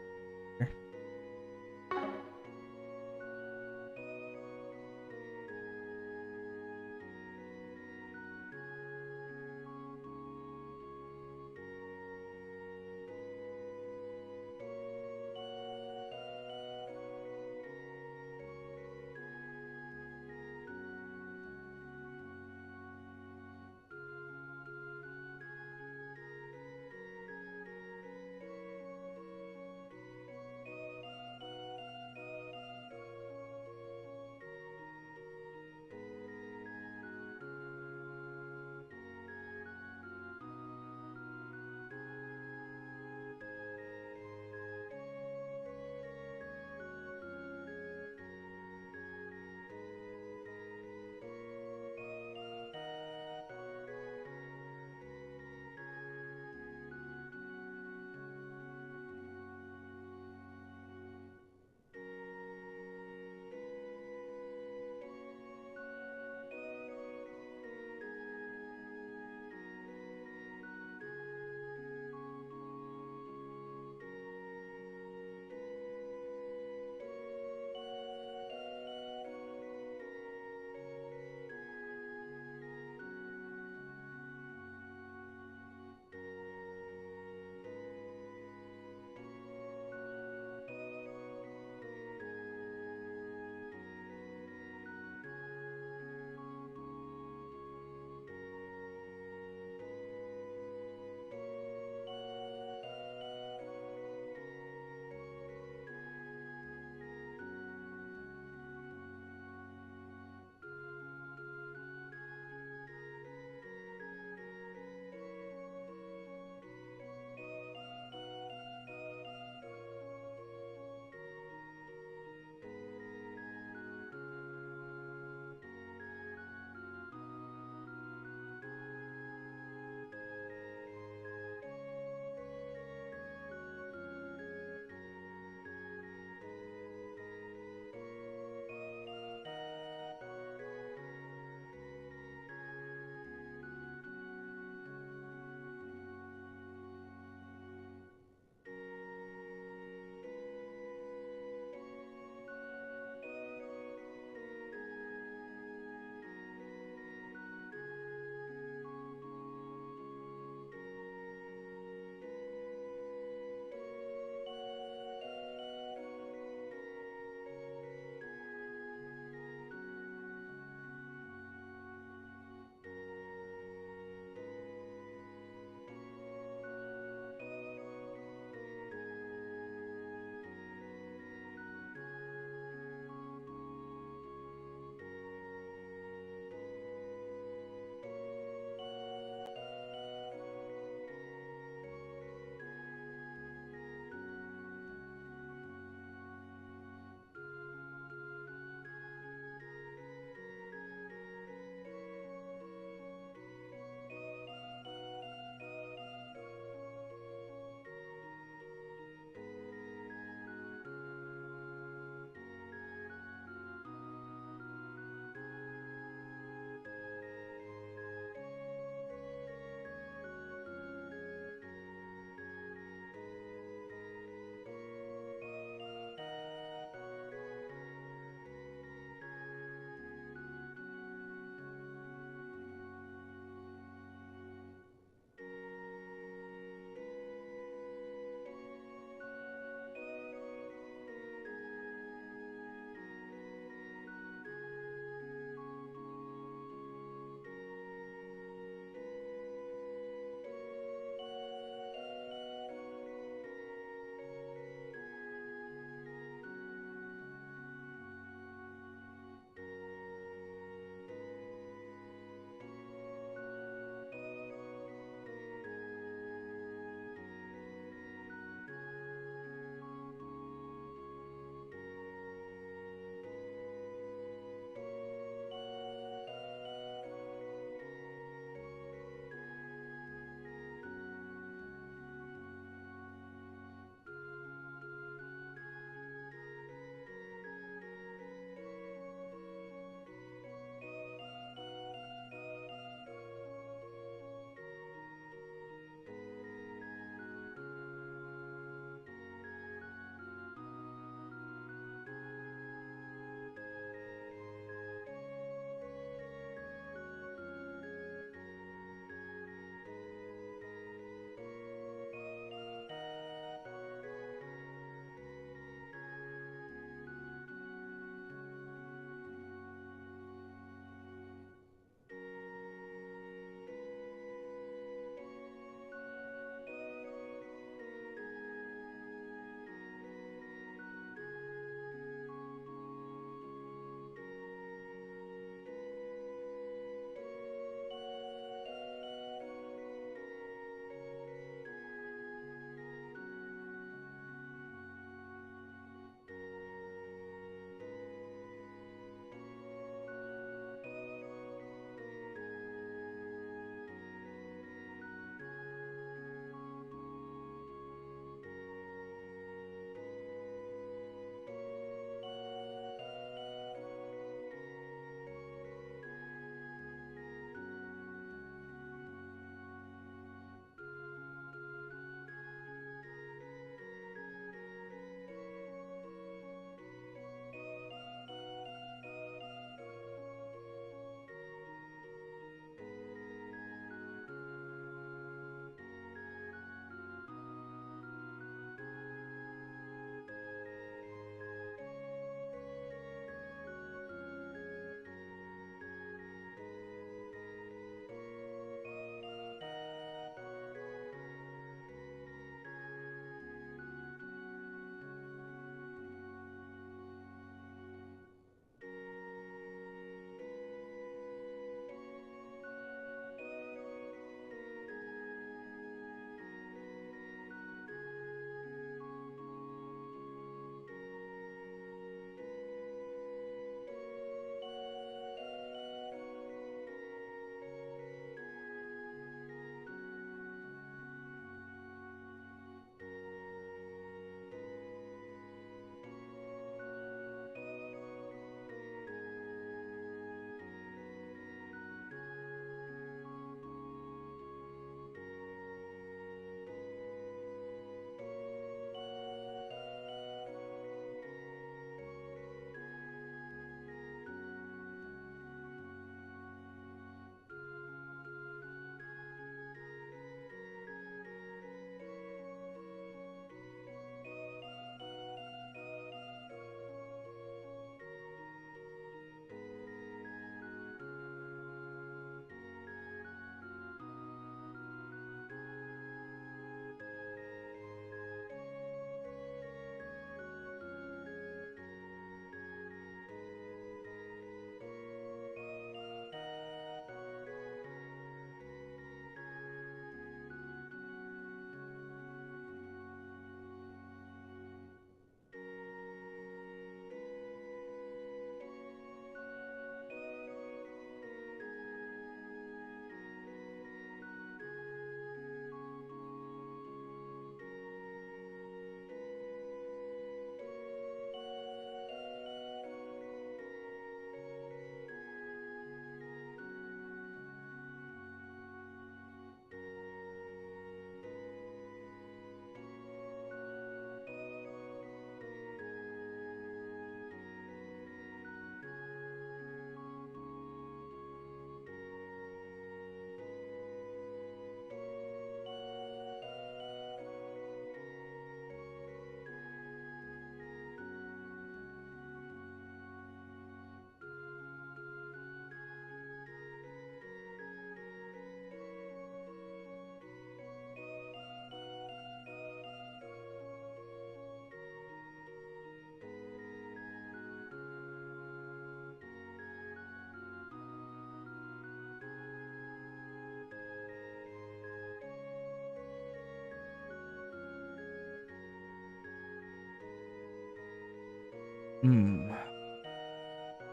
S1: Mmm.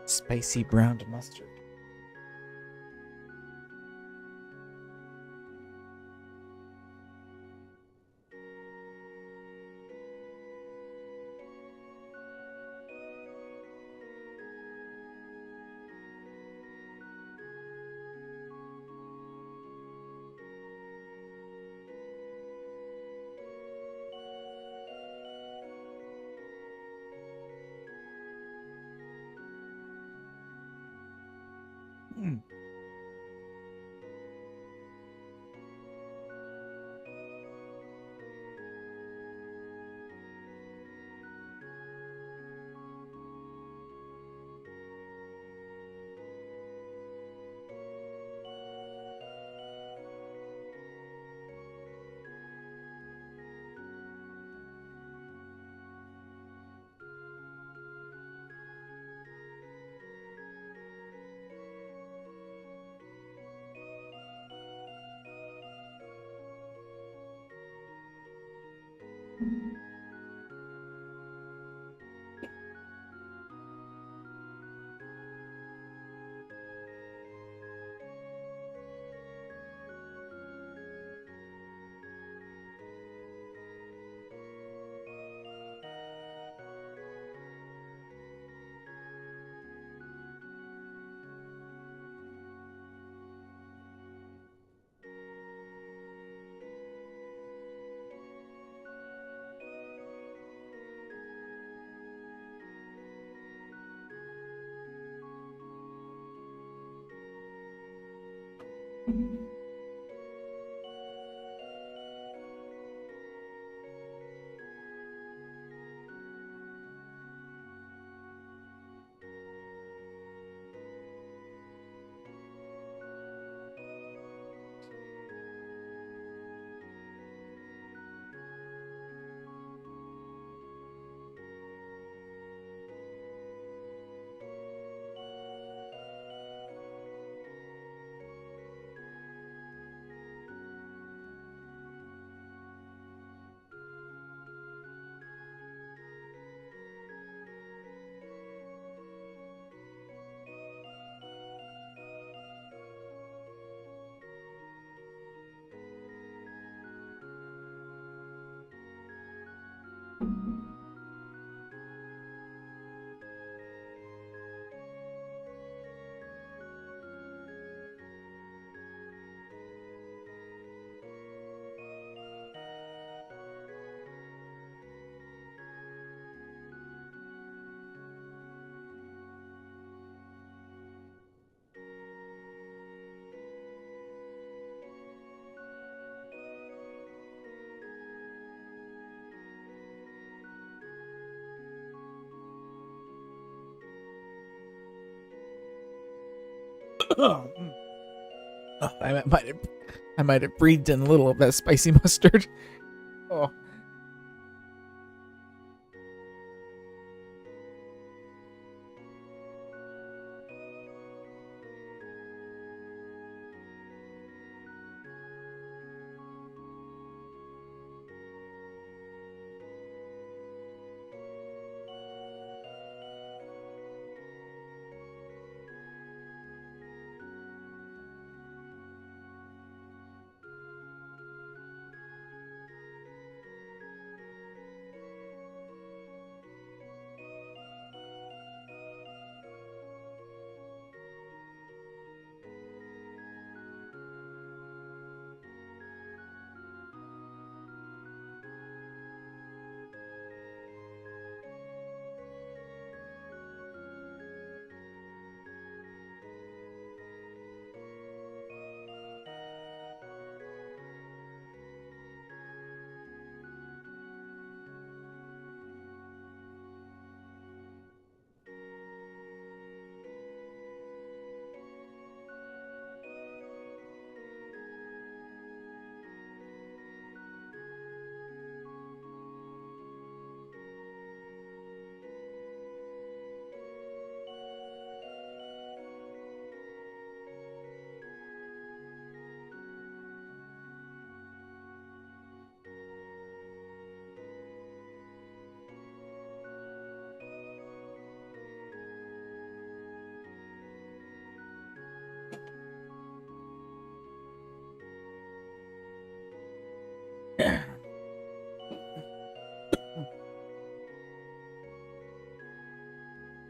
S1: Spicy browned mustard. Mm. Oh, I might have breathed in a little of that spicy mustard. Oh.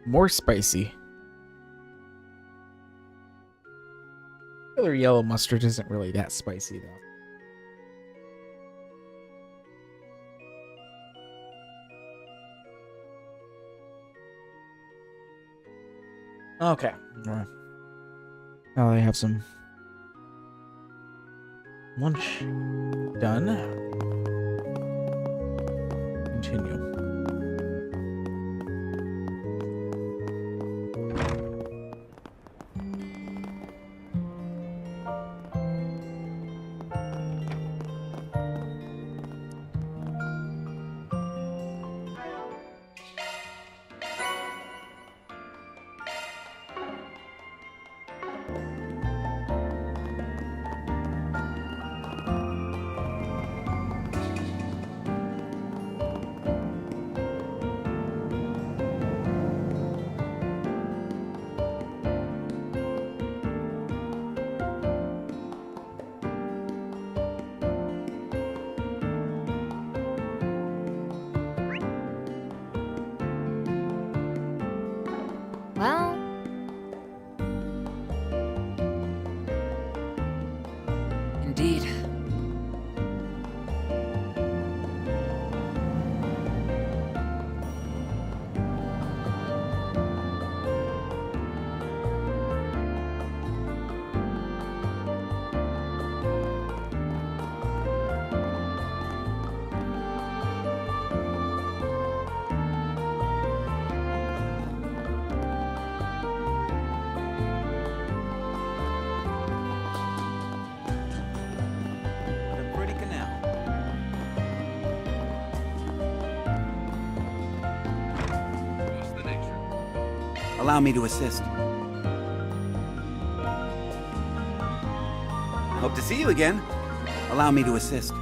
S1: More spicy. Regular yellow mustard isn't really that spicy, though. Okay. Now I have some lunch done. Continue.
S5: Well,
S7: Indeed.
S8: What a pretty canal.
S6: What's the nature?
S3: Allow me to assist. Hope to see you again. Allow me to assist.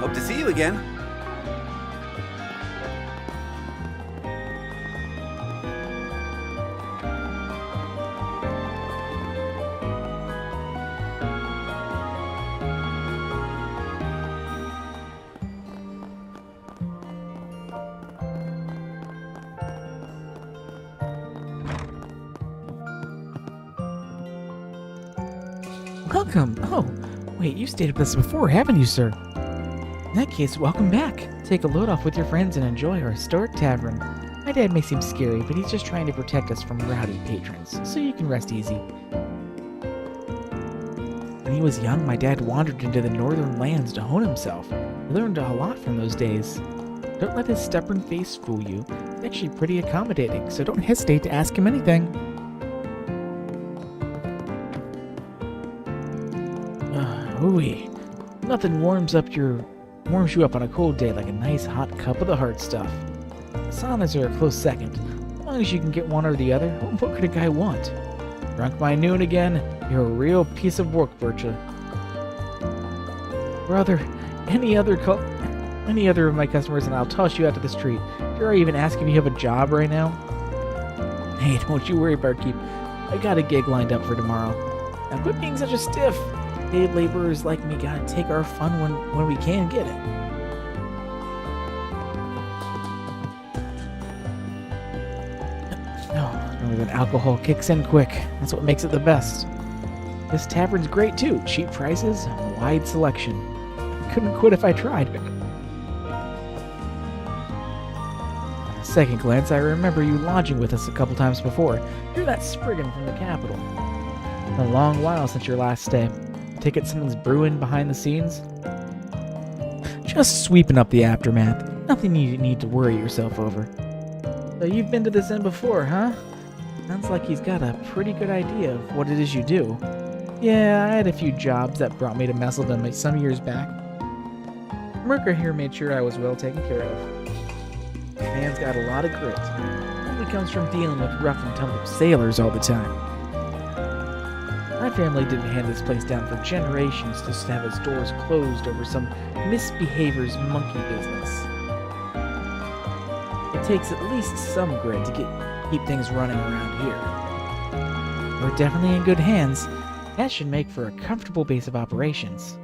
S3: Hope to see you again.
S1: Welcome. Oh, wait, you stayed with us before, haven't you, sir? In that case, welcome back. Take a load off with your friends and enjoy our historic tavern. My dad may seem scary, but he's just trying to protect us from rowdy patrons, so you can rest easy. When he was young, my dad wandered into the northern lands to hone himself. He learned a lot from those days. Don't let his stubborn face fool you. He's actually pretty accommodating, so don't hesitate to ask him anything. Ooh-wee. Nothing warms you up on a cold day like a nice hot cup of the heart stuff. Saunas are a close second. As long as you can get one or the other, what could a guy want? Drunk by noon again? You're a real piece of work, Bertha. Brother, any other of my customers and I'll toss you out to the street. Dare I even ask if you have a job right now? Hey, don't you worry, barkeep. I got a gig lined up for tomorrow. Now quit being such a stiff. Day laborers like me gotta take our fun when we can get it. Northern alcohol kicks in quick. That's what makes it the best. This tavern's great too. Cheap prices, wide selection. Couldn't quit if I tried. On a second glance, I remember you lodging with us a couple times before. You're that Spriggan from the capital. It's been a long while since your last stay. Take it someone's brewing behind the scenes? Just sweeping up the aftermath. Nothing you need to worry yourself over. So you've been to this inn before, huh? Sounds like he's got a pretty good idea of what it is you do. Yeah, I had a few jobs that brought me to Messeldom some years back. Merker here made sure I was well taken care of. man's got a lot of grit. Only comes from dealing with rough and tumble sailors all the time. My family didn't hand this place down for generations just to have its doors closed over some misbehavior's monkey business. It takes at least some grit to keep things running around here. We're definitely in good hands. That should make for a comfortable base of operations.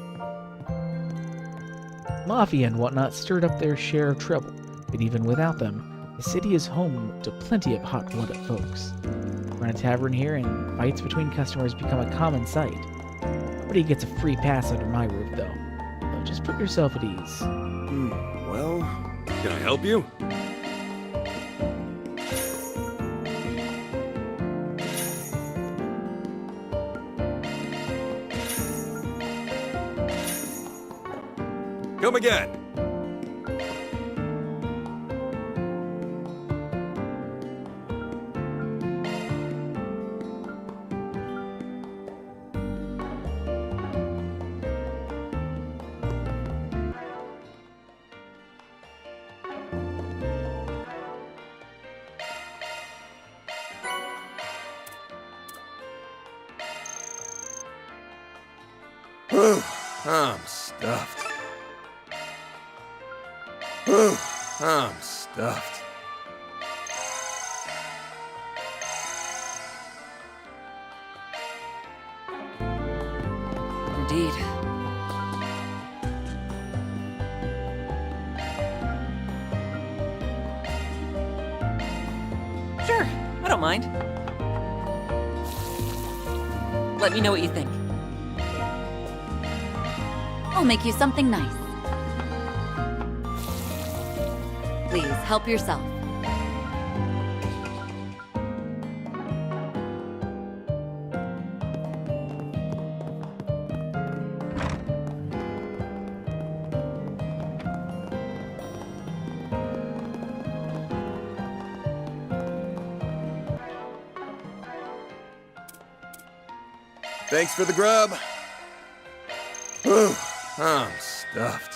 S1: Mafia and whatnot stirred up their share of trouble, but even without them, the city is home to plenty of hot-blooded folks. Run a tavern here, and fights between customers become a common sight. Nobody gets a free pass under my roof, though. So just put yourself at ease.
S4: Well, can I help you? Come again. Whew, I'm stuffed. Whew, I'm stuffed.
S10: Indeed. Sure, I don't mind. Let me know what you think.
S2: I'll make you something nice. Please, help yourself.
S9: Thanks for the grub.
S4: Whew, I'm stuffed.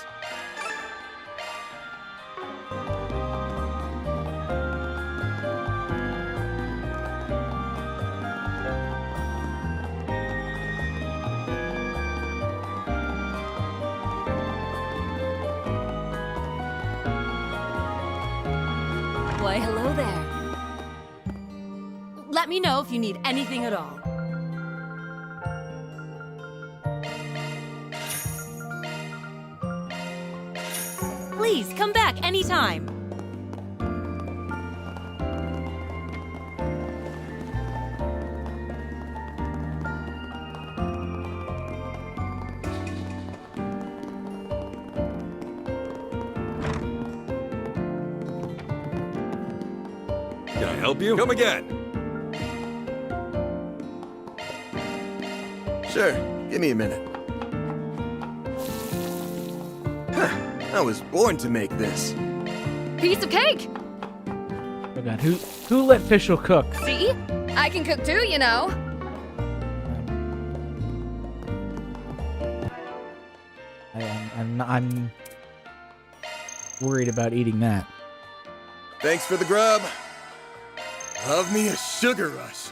S2: Why, hello there. Let me know if you need anything at all. Please, come back anytime.
S4: Can I help you? Come again.
S9: Sure, give me a minute. I was born to make this.
S5: Piece of cake!
S1: Oh god, who let Fischl cook?
S5: See? I can cook too, you know.
S1: I'm worried about eating that.
S9: Thanks for the grub. Love me a sugar rush.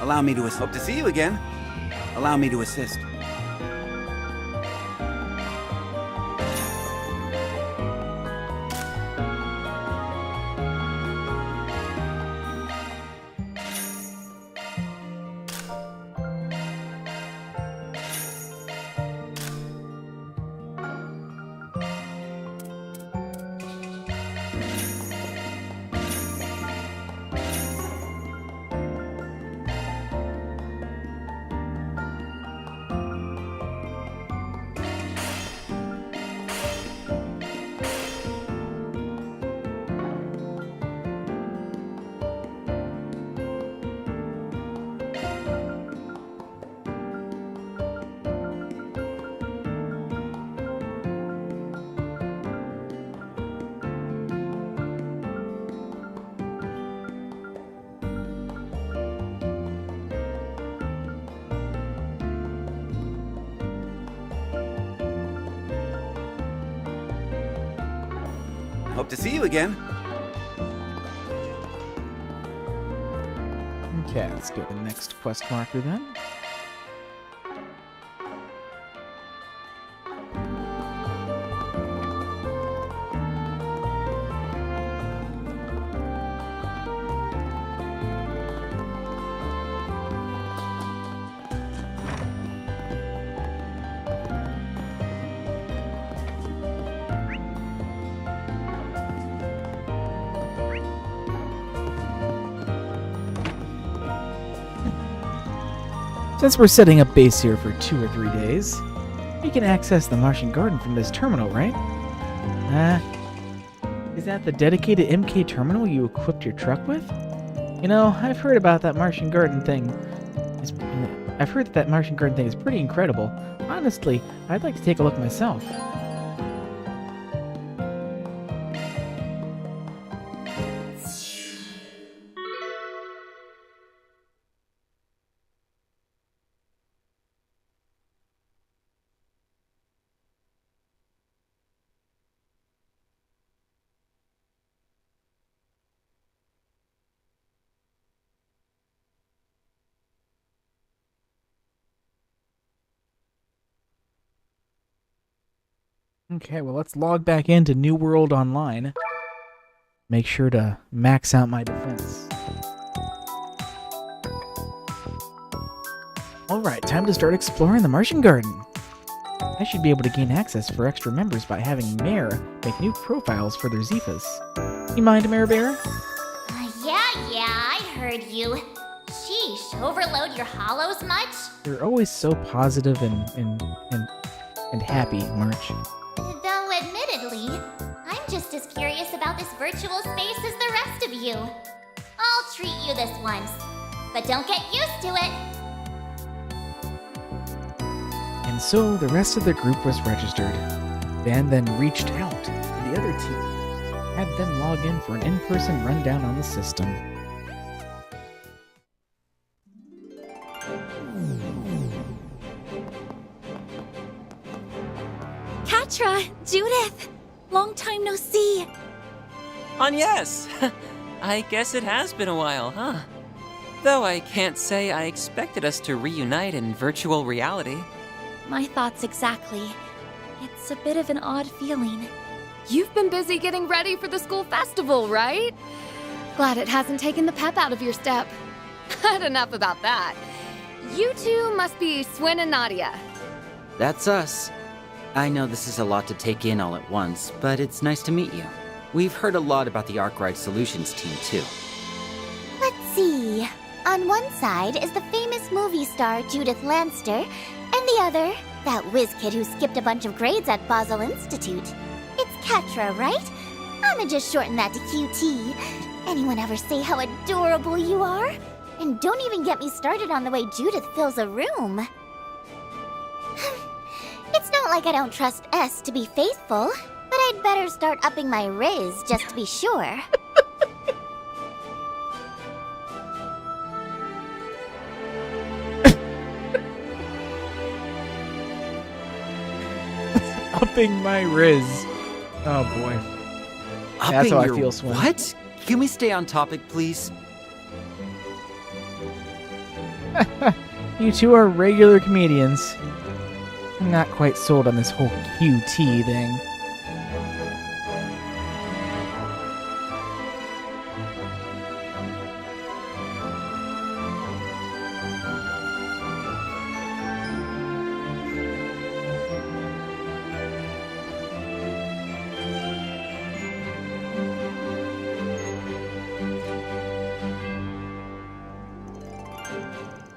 S3: Allow me to assist. Hope to see you again. Allow me to assist. Hope to see you again.
S1: Okay, let's get the next quest marker then. Since we're setting up base here for 2 or 3 days, we can access the Martian Garden from this terminal, right? Is that the dedicated MK terminal you equipped your truck with? You know, I've heard about that Martian Garden thing. I've heard that Martian Garden thing is pretty incredible. Honestly, I'd like to take a look myself. Okay, well, let's log back into New World Online. Make sure to max out my defense. Alright, time to start exploring the Martian Garden. I should be able to gain access for extra members by having Mare make new profiles for their Zifas. You mind, Mare Bear?
S2: Yeah, I heard you. Sheesh, overload your hollows much?
S1: You're always so positive and happy, March.
S2: Though admittedly, I'm just as curious about this virtual space as the rest of you. I'll treat you this once, but don't get used to it.
S1: And so the rest of the group was registered. Van then reached out to the other team, had them log in for an in-person rundown on the system.
S11: Katra, Judith, long time no see.
S10: Yes. I guess it has been a while, huh? Though I can't say I expected us to reunite in virtual reality.
S11: My thoughts exactly. It's a bit of an odd feeling.
S5: You've been busy getting ready for the school festival, right? Glad it hasn't taken the pep out of your step. But enough about that. You two must be Swin and Nadia.
S12: That's us. I know this is a lot to take in all at once, but it's nice to meet you. We've heard a lot about the Arkwright Solutions team, too.
S2: Let's see. On one side is the famous movie star Judith Lanster, and the other, that whiz kid who skipped a bunch of grades at Basel Institute. It's Katra, right? I'ma just shorten that to QT. Anyone ever say how adorable you are? And don't even get me started on the way Judith fills a room. It's not like I don't trust S to be faithful, but I'd better start upping my riz just to be sure.
S1: Upping my riz. Oh boy. That's how I feel, Swin.
S12: What? Can we stay on topic, please?
S1: You two are regular comedians. I'm not quite sold on this whole QT thing.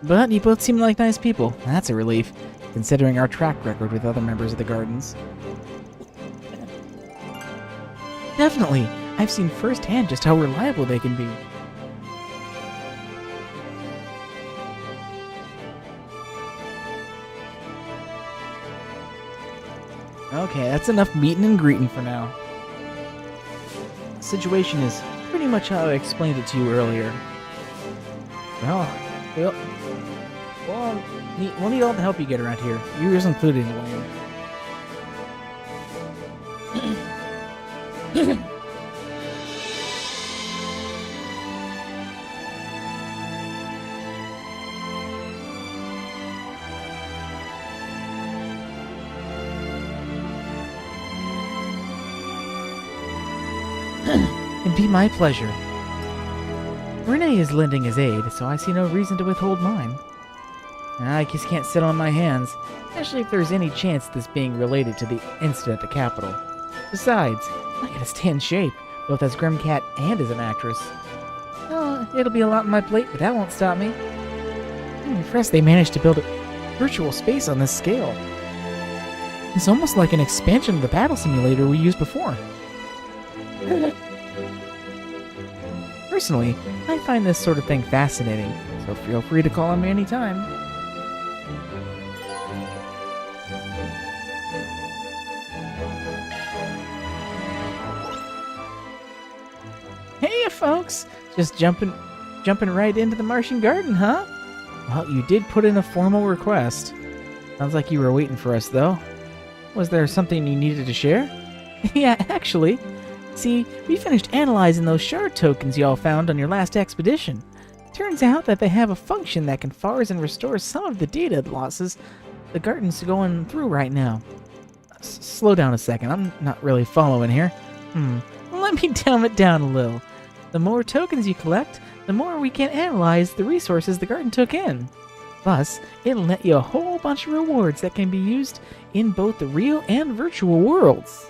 S1: But you both seem like nice people. That's a relief, considering our track record with other members of the Gardens. Definitely. I've seen firsthand just how reliable they can be. Okay, that's enough meeting and greeting for now. The situation is pretty much how I explained it to you earlier. We'll need all the help you get around here. Yours included, Elaine. It'd be my pleasure. Renee is lending his aid, so I see no reason to withhold mine. I just can't sit on my hands, especially if there's any chance of this being related to the incident at the Capitol. Besides, I gotta stay in shape, both as Grimcat and as an actress. It'll be a lot on my plate, but that won't stop me. I'm impressed they managed to build a virtual space on this scale. It's almost like an expansion of the battle simulator we used before. Personally, I find this sort of thing fascinating, so feel free to call on me anytime. Hey, folks! Just jumping right into the Martian Garden, huh? Well, you did put in a formal request. Sounds like you were waiting for us, though. Was there something you needed to share? Yeah, actually. See, we finished analyzing those shard tokens y'all found on your last expedition. Turns out that they have a function that confers and restores some of the data losses the Garden's going through right now. Slow down a second, I'm not really following here. Let me dumb it down a little. The more tokens you collect, the more we can analyze the resources the Garden took in. Plus, it'll net you a whole bunch of rewards that can be used in both the real and virtual worlds.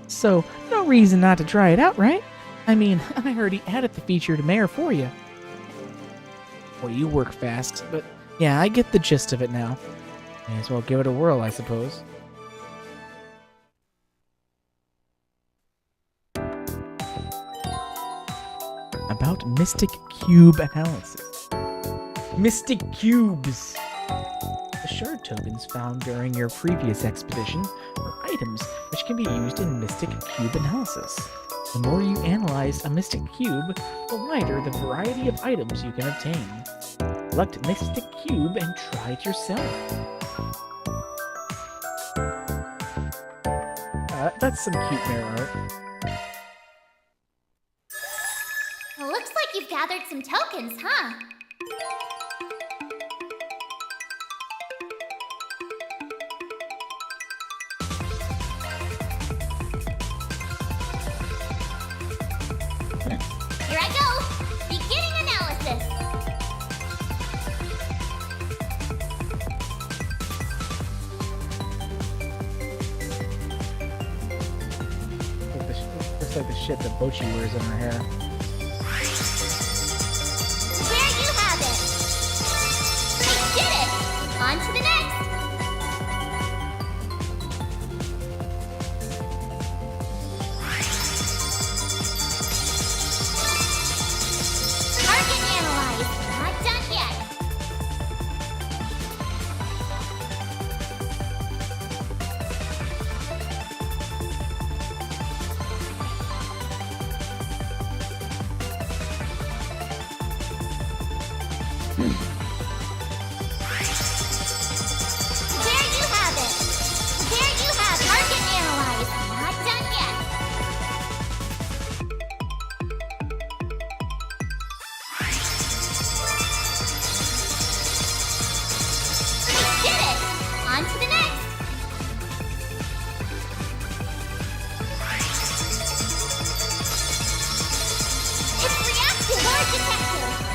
S1: So, no reason not to try it out, right? I mean, I already added the feature to Mayor for you. Well, you work fast, but yeah, I get the gist of it now. May as well give it a whirl, I suppose. About Mystic Cube analysis. Mystic Cubes! The shard tokens found during your previous expedition are items which can be used in Mystic Cube analysis. The more you analyze a Mystic Cube, the wider the variety of items you can obtain. Select Mystic Cube and try it yourself. That's some cute mirror art.
S2: Looks like you've gathered some tokens, huh? Here I go! Beginning analysis!
S1: Looks like the shit that Bochi wears in her hair.
S2: There you have it! We did it! On to the next! Target analyzed! Not done yet! There you have it! There you have it! Target analyzed! Not done yet!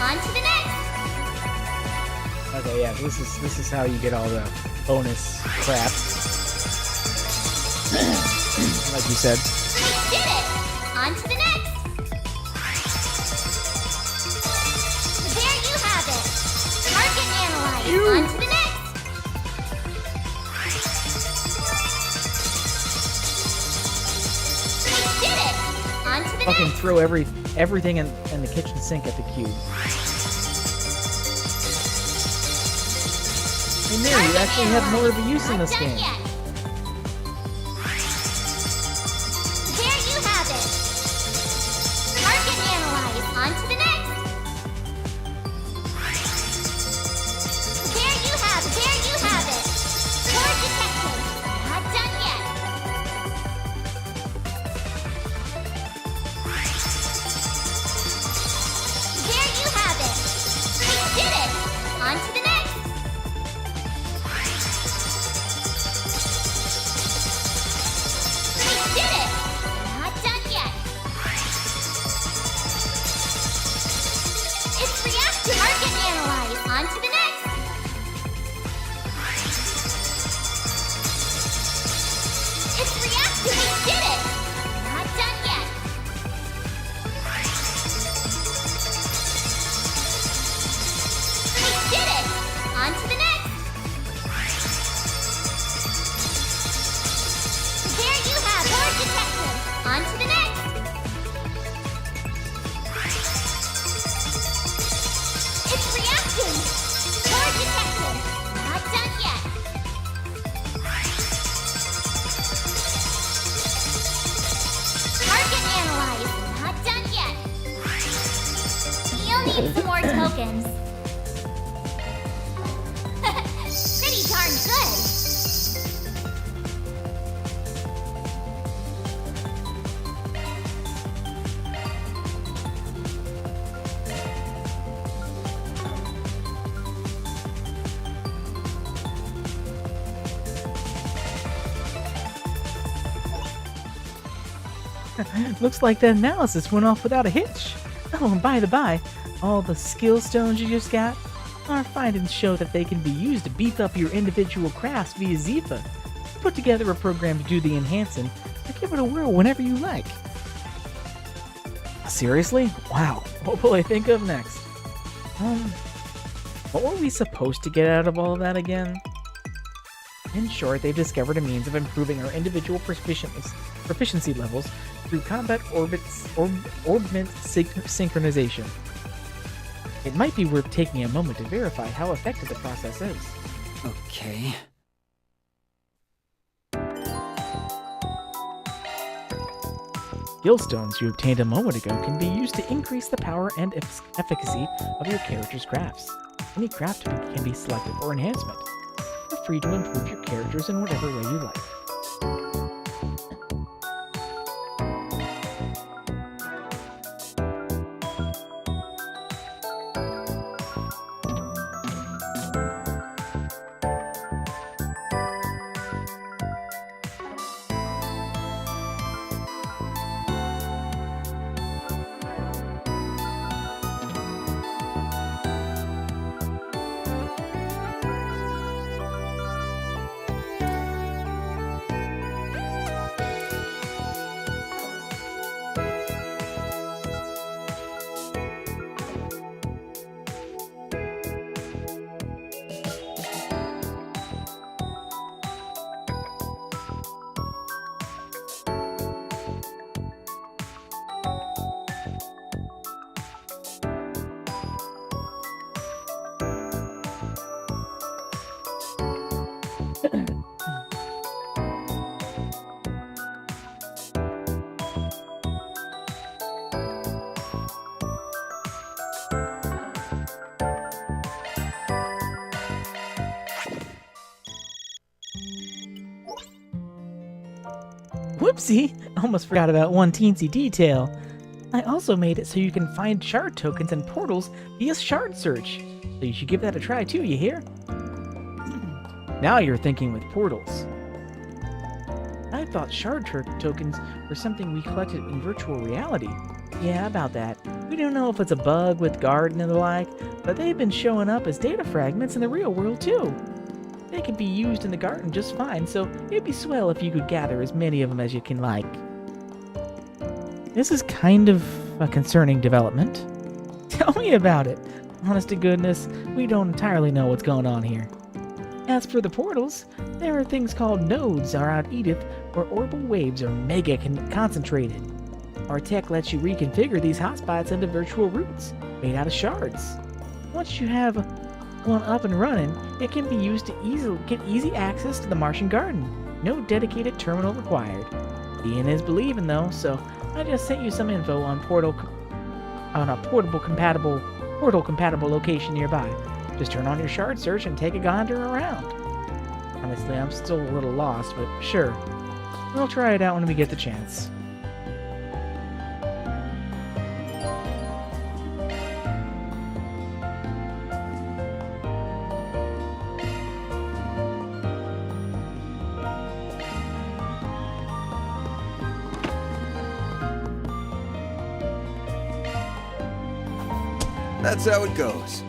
S2: On to the next.
S1: Okay, yeah, this is how you get all the bonus crap. Like you said.
S2: We did it. On to the next. There you have it. Target analyzed. On to the next. We did it. On to the
S1: Fucking
S2: next.
S1: throw everything in the kitchen sink at the cube. Hey, Mary, you actually have more of a use in this
S2: Not done
S1: game.
S2: yet. There you have it. Target analyzed. On to the next. There you have it. There you have it. Core detected. Not done yet. There you have it. We did it. On to the next. We did it. Not done yet. It's reactive. Target analyzed. On to the next. It's reactive. We did it. Not done yet. We did it. On to the next. There you have core detected. On to the next. It's reacting. Core detected. Not done yet. Target analyzed. Not done yet. You'll need some more tokens. Pretty darn good.
S1: Looks like the analysis went off without a hitch. Oh, and by the by, all the skill stones you just got, our findings show that they can be used to beef up your individual crafts via Zifa. Put together a program to do the enhancing, or give it a whirl whenever you like. Seriously? Wow, what will I think of next? What were we supposed to get out of all of that again? In short, they've discovered a means of improving our individual proficiency levels through combat orbit synchronization. It might be worth taking a moment to verify how effective the process is.
S12: Okay.
S1: Skill stones you obtained a moment ago can be used to increase the power and efficacy of your character's crafts. Any craft can be selected for enhancement. Feel free to improve your characters in whatever way you like. Whoopsie! Almost forgot about one teensy detail. I also made it so you can find shard tokens and portals via shard search. So you should give that a try too, you hear? Now you're thinking with portals. I thought shard tokens were something we collected in virtual reality. Yeah, about that. We don't know if it's a bug with Garden and the like, but they've been showing up as data fragments in the real world too. They could be used in the garden just fine, so it'd be swell if you could gather as many of them as you can like. This is kind of a concerning development. Tell me about it. Honest to goodness, we don't entirely know what's going on here. As for the portals, there are things called nodes around Edith where orbital waves are mega concentrated. Our tech lets you reconfigure these hotspots into virtual routes made out of shards. Once you have one up and running, it can be used to get easy access to the Martian Garden. No dedicated terminal required. Seeing is believing though, so I just sent you some info on a portal compatible location nearby. Just turn on your shard search and take a gander around. Honestly, I'm still a little lost, but sure. We'll try it out when we get the chance.
S9: That's how it goes.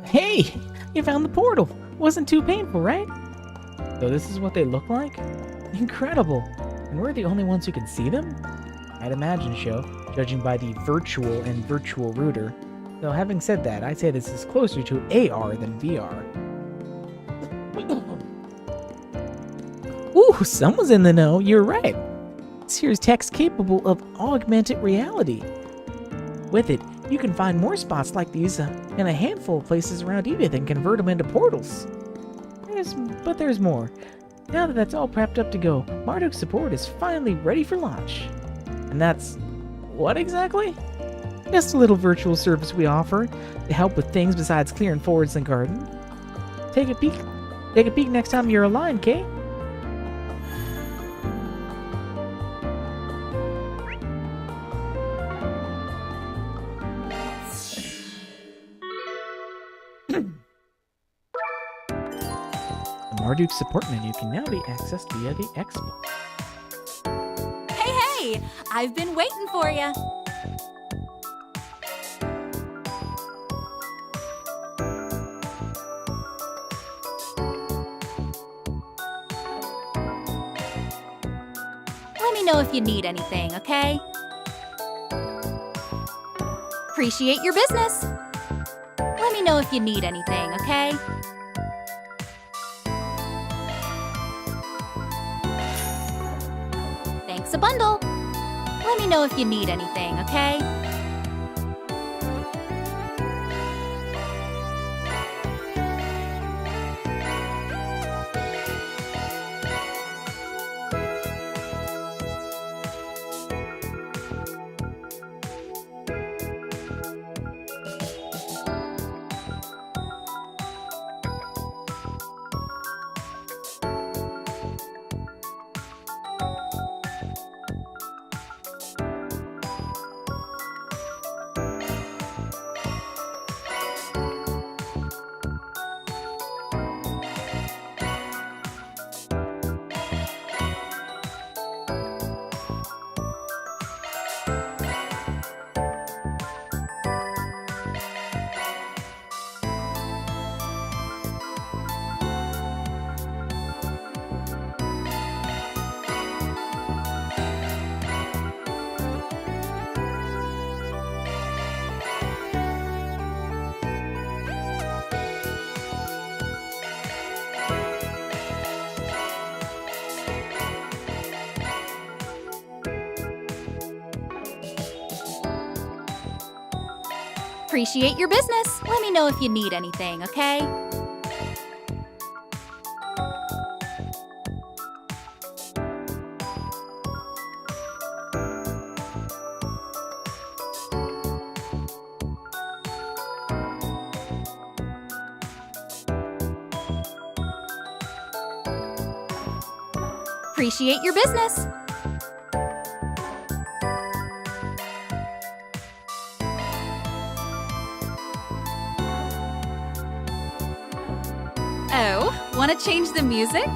S1: Hey! You found the portal! Wasn't too painful, right? So this is what they look like? Incredible! And we're the only ones who can see them? I'd imagine so, judging by the virtual and virtual router. Though having said that, I'd say this is closer to AR than VR. Ooh, someone's in the know, you're right! Here's tech's capable of augmented reality. With it, you can find more spots like these in a handful of places around Edith and convert them into portals. But there's more. Now that that's all prepped up to go, Marduk's support is finally ready for launch. And that's what exactly? Just a little virtual service we offer to help with things besides clearing forwards and garden. Take a peek next time you're aligned, Kay? Marduk's support menu can now be accessed via the Xbox.
S11: Hey! I've been waiting for you. Let me know if you need anything, okay? Appreciate your business. Let me know if you need anything, okay? A bundle. Let me know if you need anything, okay? Appreciate your business. Let me know if you need anything, okay? Appreciate your business. Oh, want to change the music?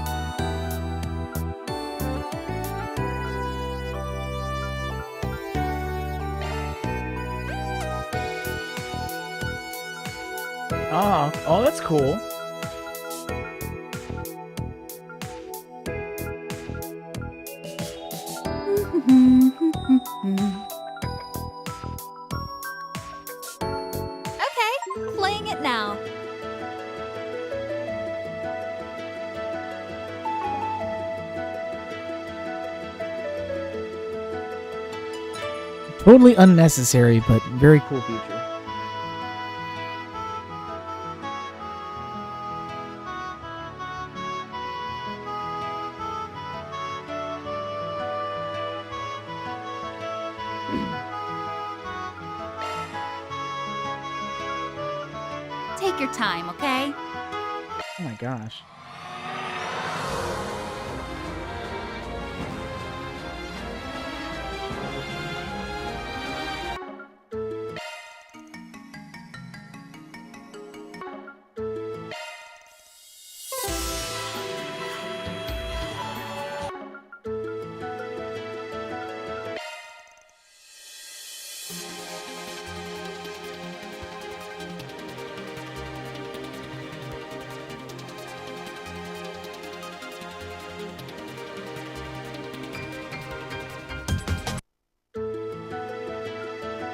S1: Oh, that's cool.
S11: Okay, playing it now.
S1: Totally unnecessary, but very cool feature.
S11: Take your time, okay?
S1: Oh my gosh.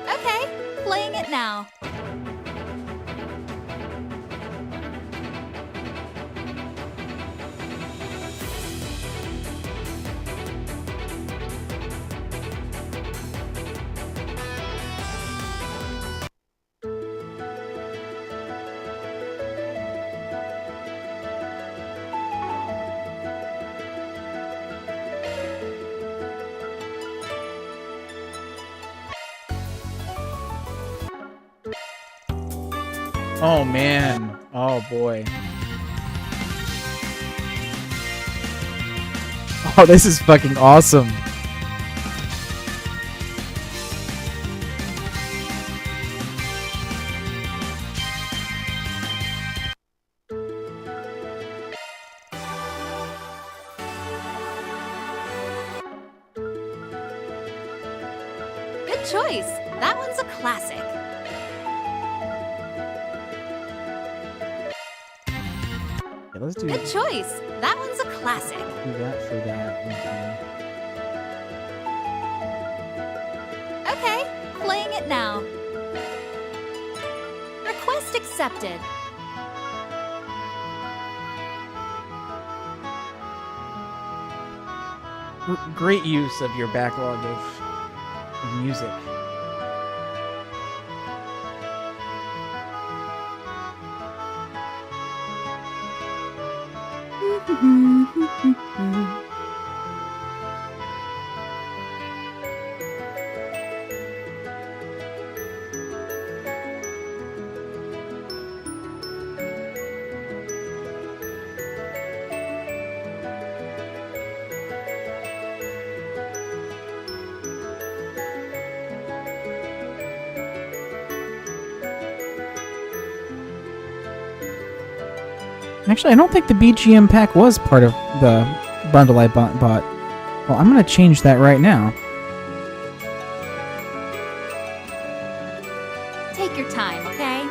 S11: Okay, playing it now.
S1: Oh man. Oh boy. Oh, this is fucking awesome.
S11: Good choice. That one's a classic.
S1: Yeah, let's do
S11: Good choice. That one's a classic.
S1: that for that.
S11: Okay, playing it now. Request accepted.
S1: Great use of your backlog of music. Actually, I don't think the BGM pack was part of the bundle I bought. Well, I'm going to change that right now.
S11: Take your time, okay?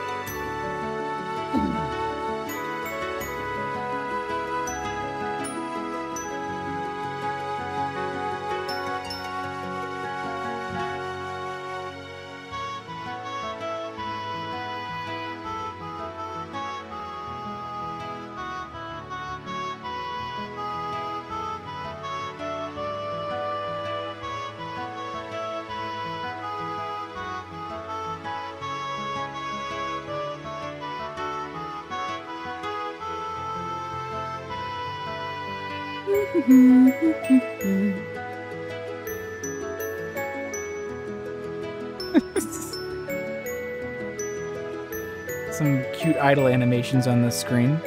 S13: Some cute idle animations on the screen.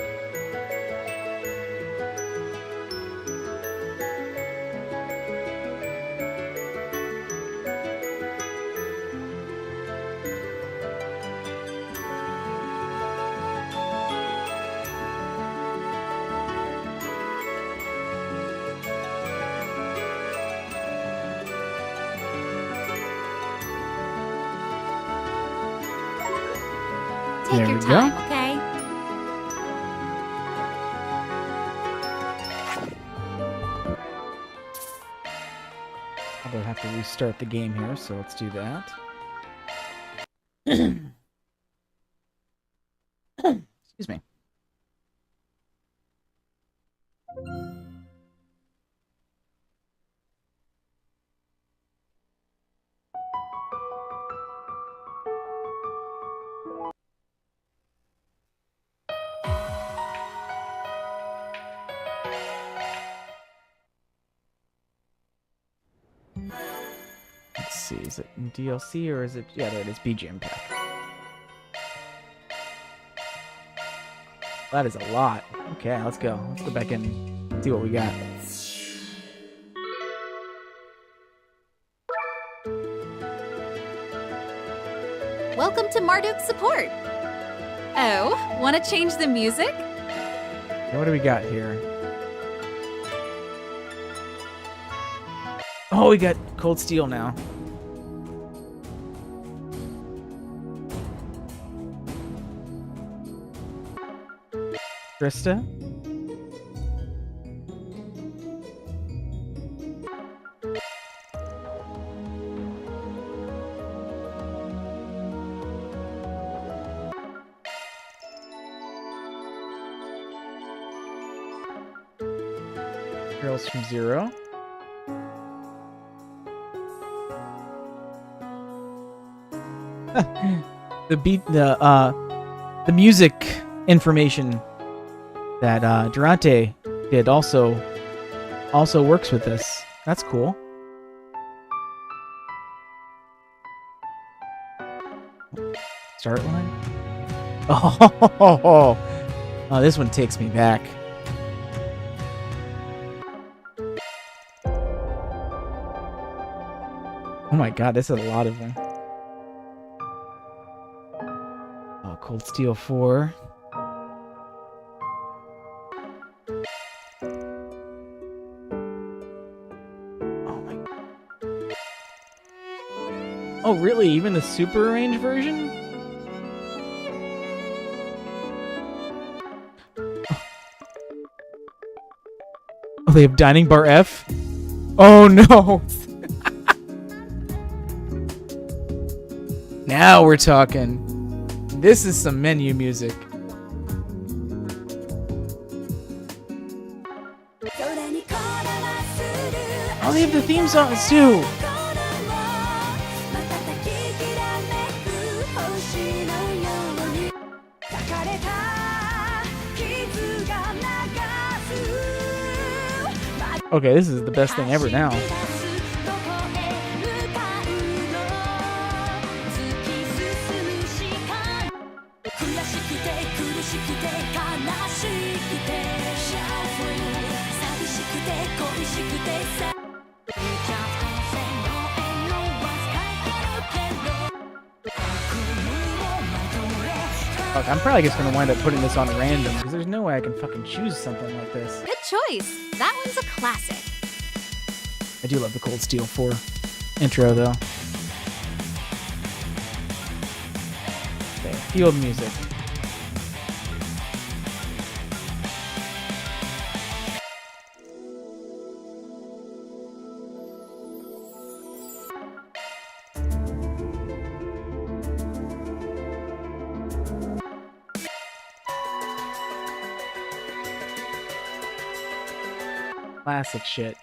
S11: Take
S13: There
S11: your
S13: we go.
S11: time, okay?
S13: I'll have to restart the game here, so let's do that. Excuse me. Let's see, is it in DLC or is it... Yeah, there it is, BGM pack. That is a lot. Okay, let's go. Let's go back in and see what we got.
S11: Welcome to Marduk's support. Oh, want to change the music?
S13: Okay, what do we got here? Oh, we got Cold Steel now. Krista? Girls from Zero. The music information that Durante did also works with this. That's cool. Start line. Oh, this one takes me back. Oh my god, this is a lot of them. Oh, Cold Steel 4. Oh my. Oh really? Even the super range version? Oh, they have Dining Bar F? Oh no! Now we're talking. This is some menu music. Oh, they have the theme songs too. Okay, this is the best thing ever now. Fuck, I'm probably just gonna wind up putting this on random because there's no way I can fucking choose something like this.
S11: Good choice. That one's a classic.
S13: I do love the Cold Steel 4 intro though. Okay, field music. Classic shit.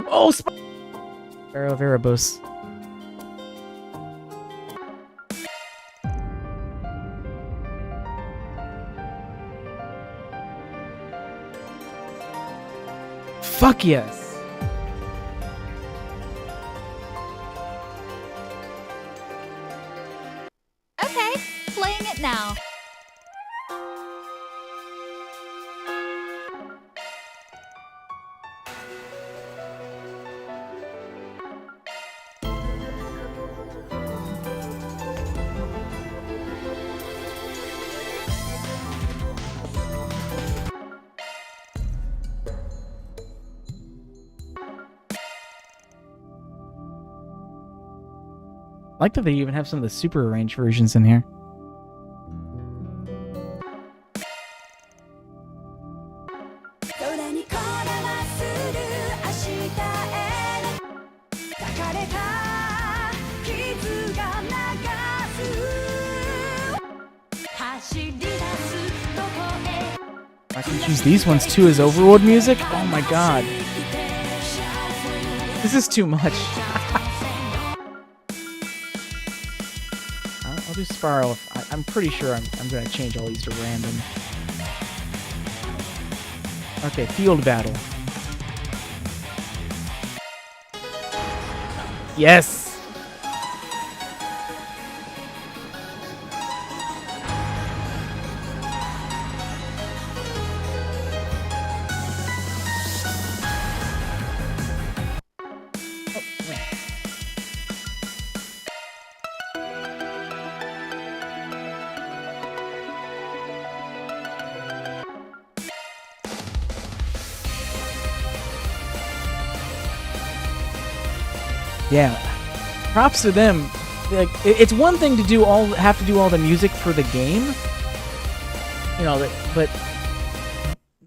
S13: Oh,
S1: Pharaoh Veribos. Fuck yes!
S11: Okay, playing it now.
S1: I like that they even have some of the super arranged versions in here. I can choose these ones too as overworld music? Oh my god. This is too much. I'll do Spiral. I'm pretty sure I'm going to change all these to random. Okay, Field Battle. Yes! Yeah, props to them. Like, it's one thing to have to do all the music for the game, you know, but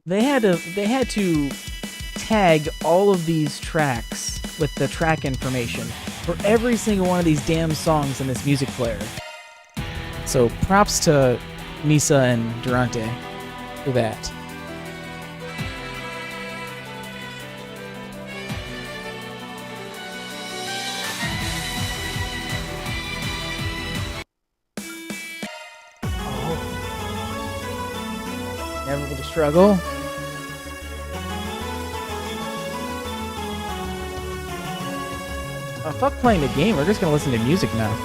S1: they had to tag all of these tracks with the track information for every single one of these damn songs in this music player. So props to Misa and Durante for that. Never going to struggle. Oh, fuck playing the game. We're just going to listen to music now.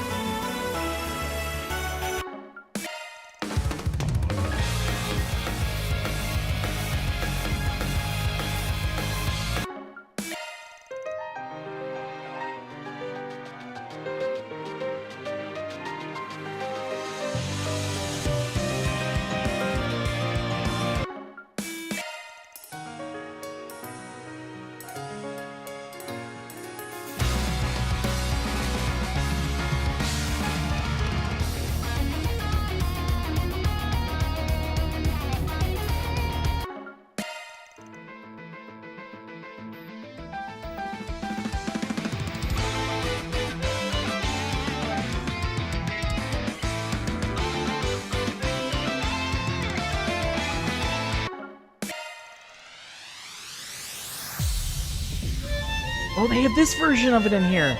S1: Oh, they have this version of it in here.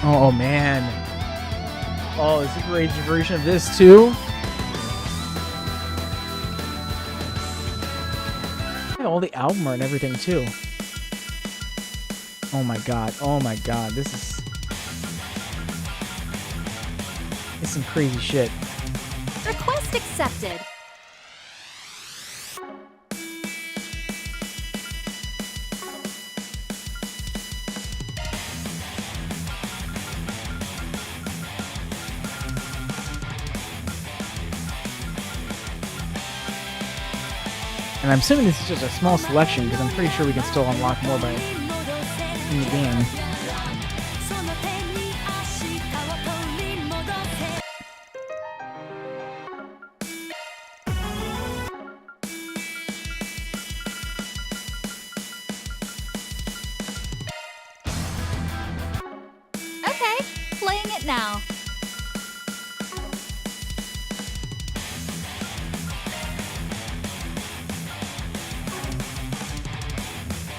S1: Oh, man. Oh, is it a great version of this, too? Yeah, all the album art and everything, too. Oh, my God. Oh, my God. This is some crazy shit.
S11: Request accepted.
S1: And I'm assuming this is just a small selection, because I'm pretty sure we can still unlock more by in the game.
S11: right now.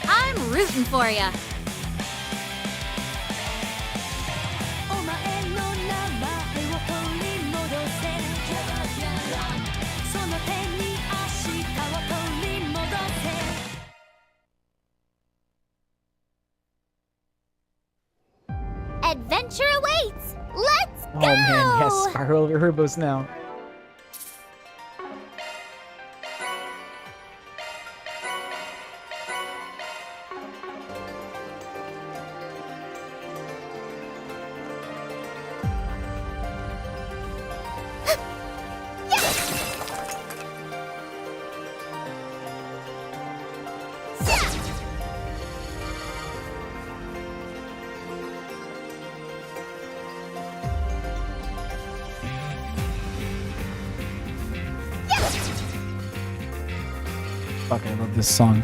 S11: I'm rooting for ya.
S2: Adventure awaits! Let's go!
S13: Oh man, yes, Spiral over Herbos now. Fuck, I love this song.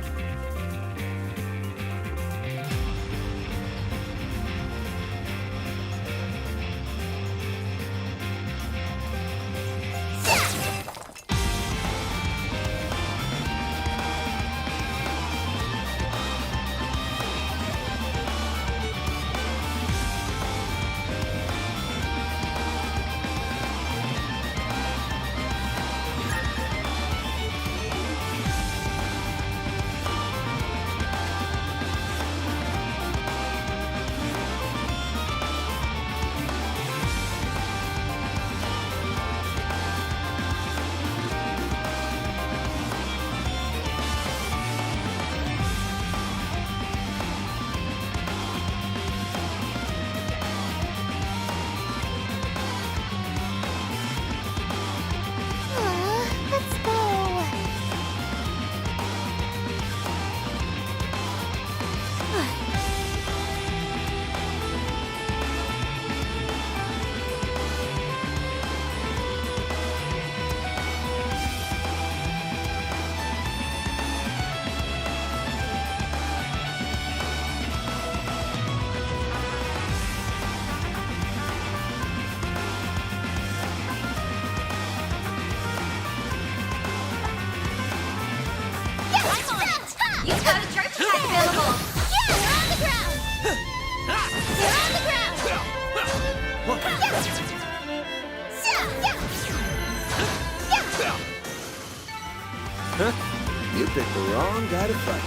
S2: Let's go.
S11: You've got a charge attack available.
S2: Yeah, we're on the ground. We're on the ground.
S9: You picked the wrong guy to fight.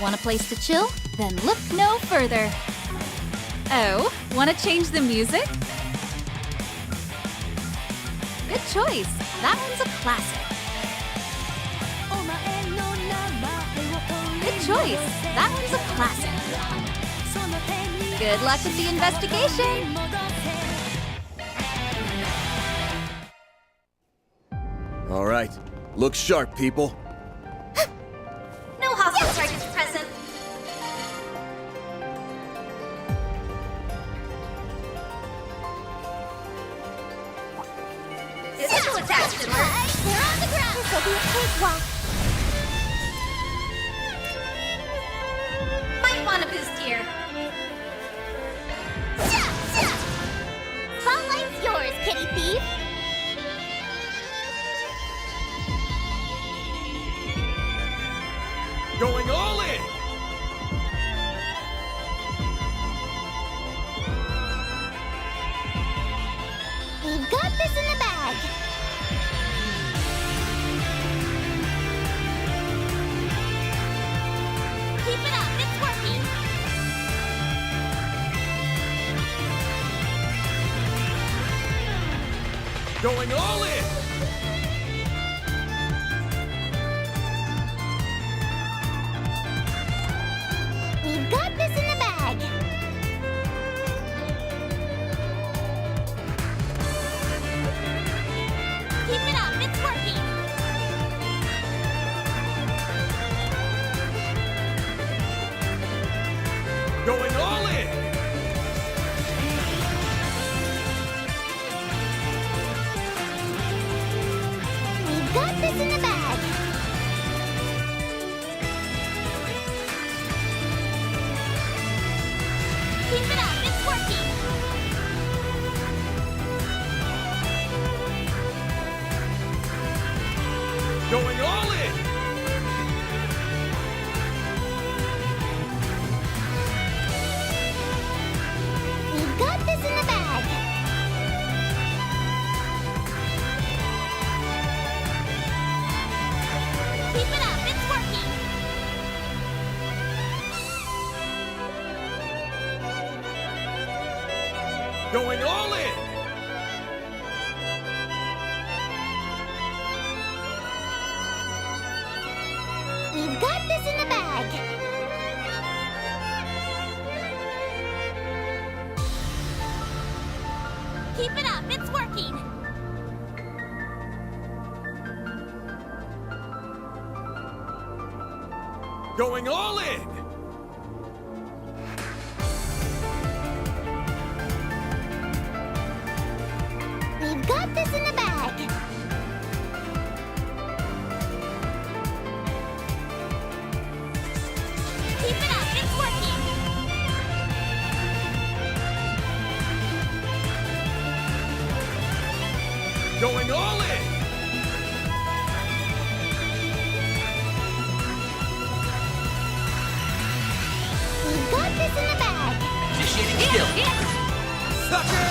S11: Want a place to chill? Then look no further. Oh, want to change the music? Good choice. That one's a classic. Good choice. That one's a classic. Good luck with the investigation.
S9: All right, look sharp, people.
S11: No hostile targets present. Physical attacks didn't work.
S2: They're on the ground. This'll be a cakewalk.
S11: Might want a boost here.
S2: Spotlight's yours, kitty thief.
S4: Going all in!
S2: We've got this in the bag. Keep it up, it's working.
S4: Going all in! Going all in!
S2: We've got this in the bag. Keep it up, it's working.
S4: Going all in!
S2: We've got this in the bag. Keep it up, it's working.
S4: Going all in!
S2: We've got this in the bag.
S7: Initiating skill.
S4: Sucker!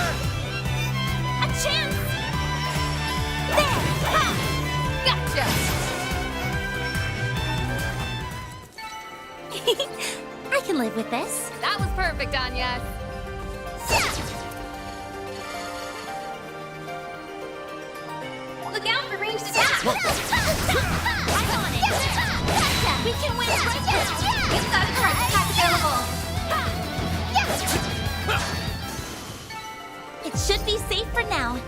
S2: A chance! There! Ha!
S5: Gotcha!
S2: I can live with this.
S5: That was perfect, Anya.
S11: Look out for ranged attacks!
S2: I'm on it! Gotcha! We can win right now!
S11: You've got a charge attack available!
S2: It should be safe for now.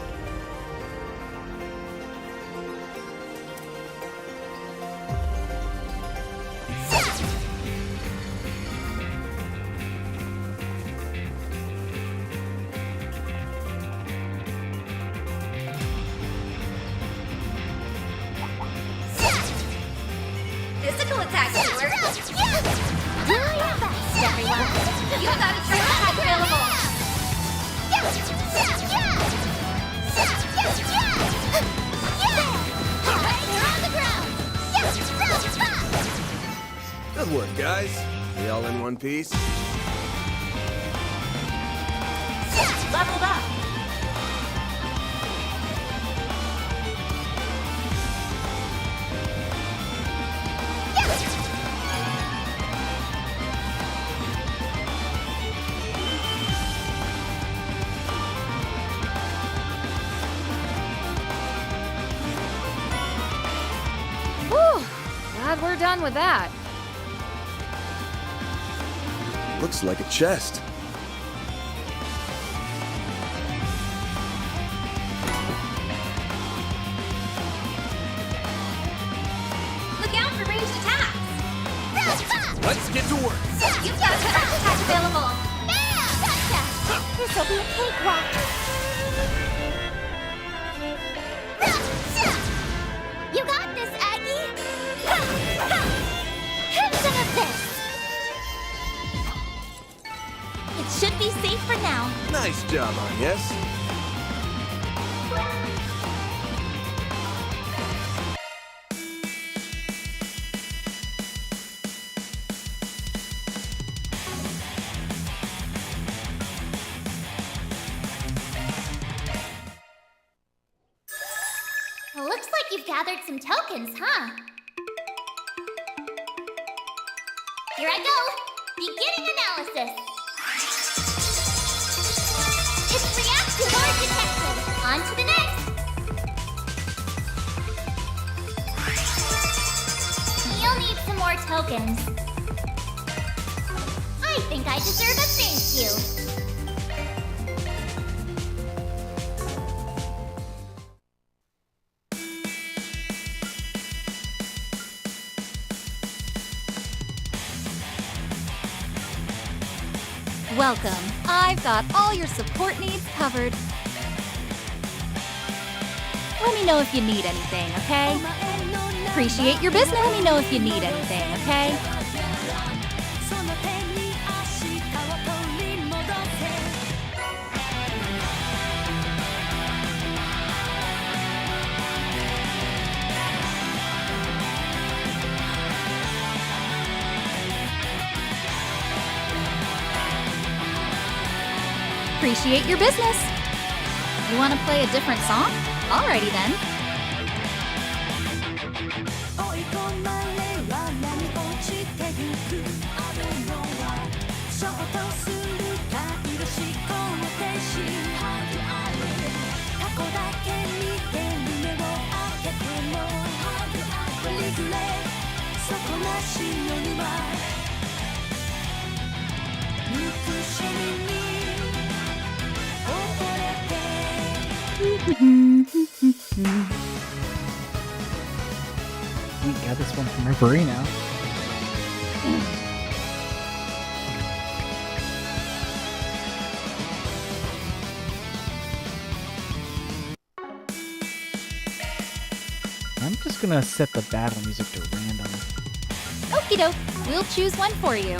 S11: Physical attack will work!
S2: Do your best, everyone!
S11: You've got a charge attack available!
S2: We're on the ground!
S9: Good work, guys. We all in one piece?
S11: Leveled up!
S5: Whew! Glad we're done with that.
S9: Looks like a chest.
S11: Look out for ranged attacks!
S4: Let's get to work!
S11: You've got a charge attack available!
S2: Gotcha! This'll be a cakewalk! You got this, Aggie! Have some of this! It should be safe for now.
S9: Nice job, Agnes.
S2: Looks like you've gathered some tokens, huh? Here I go! Beginning analysis! It's reactive or detected! On to the next! You'll need some more tokens. I think I deserve a thank you.
S11: Welcome. I've got all your support needs covered. Let me know if you need anything, okay? Appreciate your business. Let me know if you need anything, okay? Appreciate your business. You want to play a different song? Alrighty then.
S13: We got this one from Referee now. I'm just gonna set the battle music to random.
S11: Okie doke, we'll choose one for you.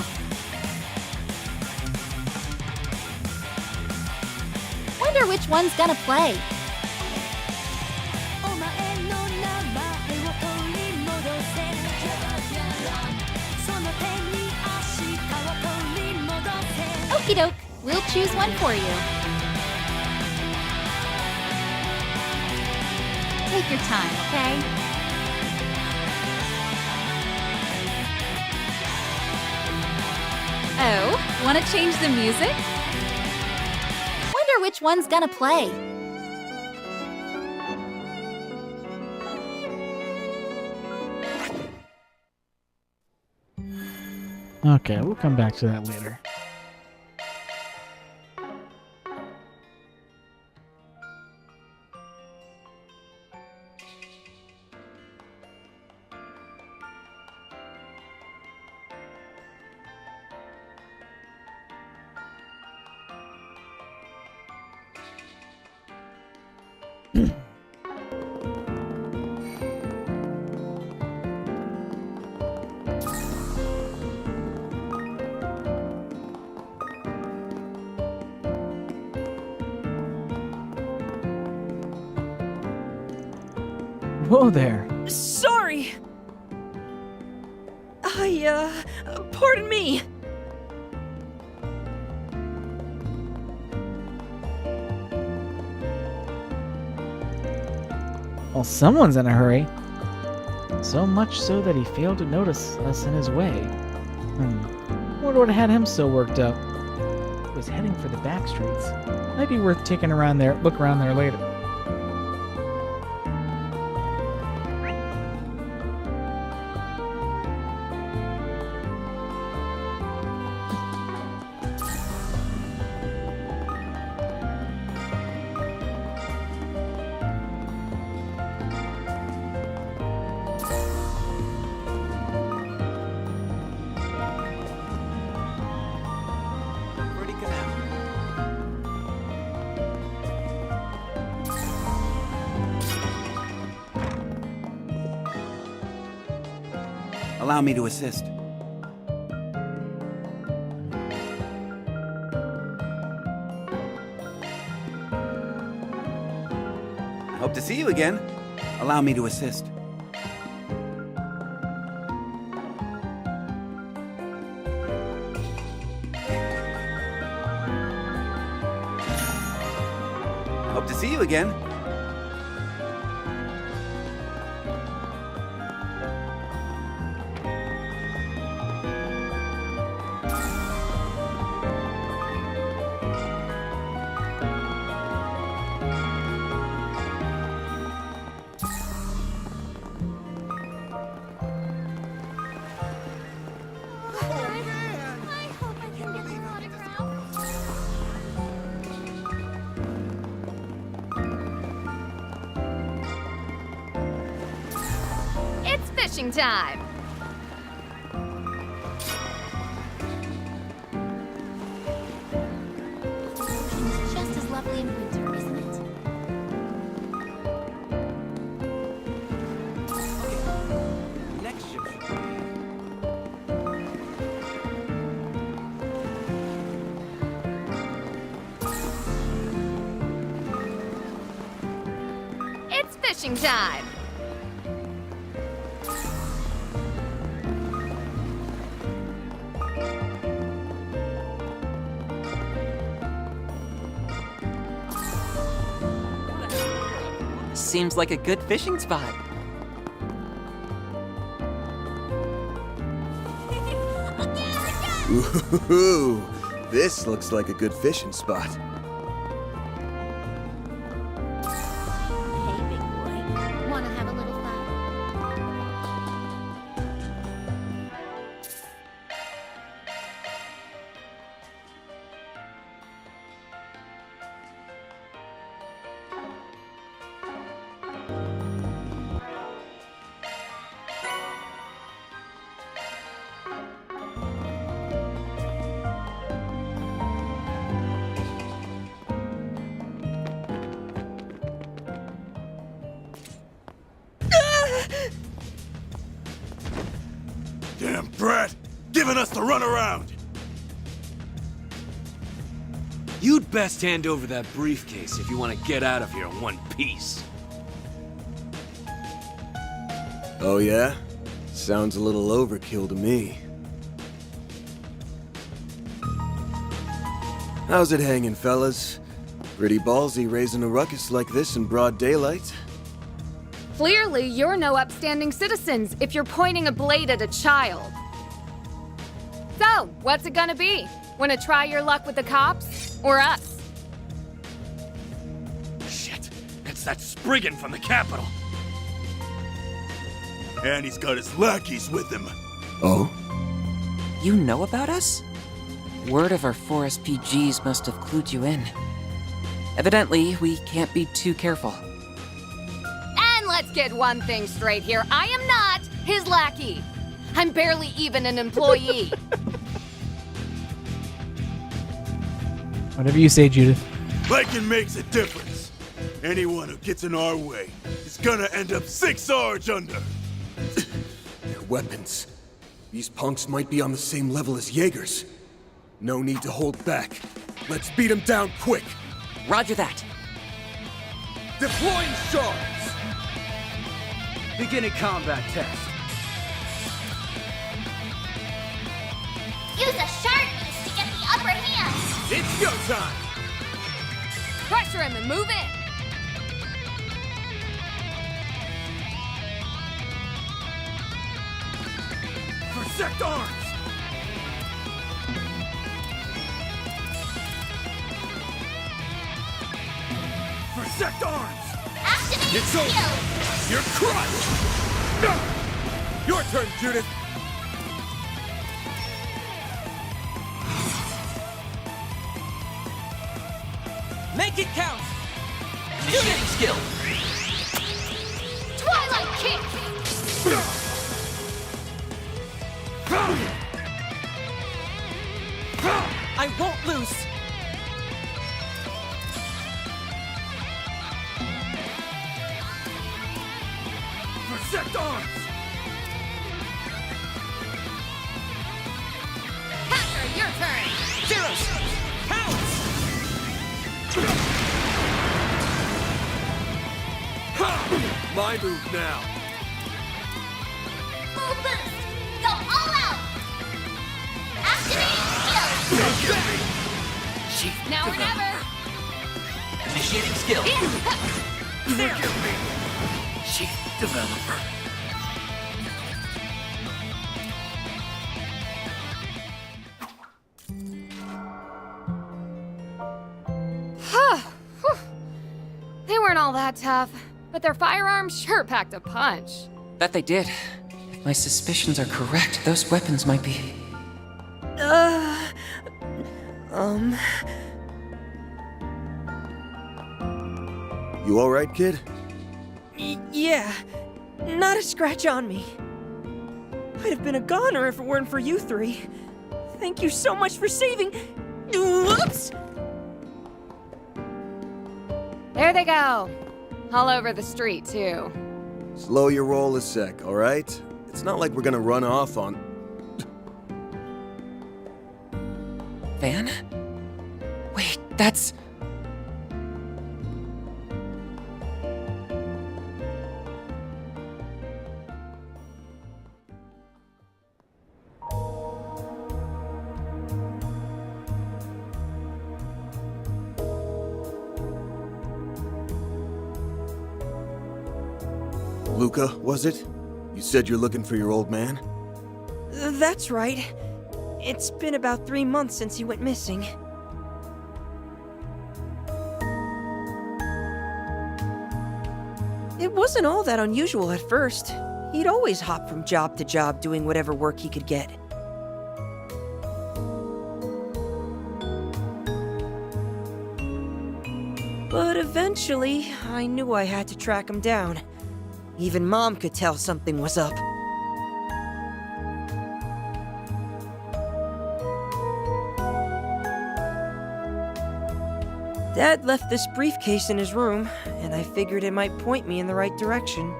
S11: Wonder which one's gonna play. Okie doke, we'll choose one for you. Take your time, okay? Oh, wanna change the music? Wonder which one's gonna play.
S13: Okay, we'll come back to that later. Whoa there.
S14: Sorry. Pardon me.
S13: Well, someone's in a hurry. So much so that he failed to notice us in his way. Wonder what had him so worked up. He was heading for the back streets. Might be worth taking around there, look around there later.
S3: Allow me to assist. Hope to see you again. Allow me to assist. Hope to see you again.
S5: Fishing time!
S2: It's just as lovely in winter, isn't it?
S3: Next ship should
S5: It's fishing time!
S10: Seems like a good fishing spot.
S9: Ooh, this looks like a good fishing spot.
S2: Hey, big boy. Wanna have a little fun?
S4: brat! Giving us the runaround!
S15: You'd best hand over that briefcase if you want to get out of here in one piece.
S9: Oh yeah? Sounds a little overkill to me. How's it hanging, fellas? Pretty ballsy raising a ruckus like this in broad daylight.
S5: Clearly, you're no upstanding citizens if you're pointing a blade at a child. So, what's it gonna be? Wanna try your luck with the cops? Or us?
S4: Shit, it's that Spriggan from the Capitol. And he's got his lackeys with him.
S9: Oh?
S10: You know about us? Word of our 4 SPGs must have clued you in. Evidently, we can't be too careful.
S5: And let's get one thing straight here. I am not his lackey. I'm barely even an employee.
S13: Whatever you say, Judith.
S4: Liking makes a difference. Anyone who gets in our way is gonna end up 6 Sarge under.
S9: Their weapons. These punks might be on the same level as Jaegers. No need to hold back. Let's beat them down quick.
S10: Roger that.
S15: Deploying shards! Beginning combat test.
S2: Use a shard beast to get the upper hand.
S15: It's go time!
S5: Pressure him and move in.
S15: Protect arms! Protect arms!
S2: Activate
S15: It's over!
S2: shield.
S15: You're crushed! No! Your turn, Judith! Make it count! Initiating skill!
S5: Twilight kick!
S14: I won't lose.
S15: Protect arms!
S5: Catcher, your turn!
S15: Zeros! Pounce! Ha! My move now!
S2: Full boost. Go all out. Activate shield.
S5: Now or never!
S15: Initiating skill! Forgive me! Chief Developer.
S5: They weren't all that tough, but their firearms sure packed a punch.
S10: That they did. If my suspicions are correct, those weapons might be...
S9: You alright, kid?
S14: Yeah, not a scratch on me. I'd have been a goner if it weren't for you three. Thank you so much for saving... Whoops!
S5: There they go. All over the street, too.
S9: Slow your roll a sec, alright? It's not like we're gonna run off on...
S10: Van? Wait, that's...
S9: Luca, was it? You said you're looking for your old man?
S14: That's right. It's been about 3 months since he went missing. It wasn't all that unusual at first. He'd always hop from job to job doing whatever work he could get. But eventually, I knew I had to track him down. Even Mom could tell something was up. Dad left this briefcase in his room, and I figured it might point me in the right direction.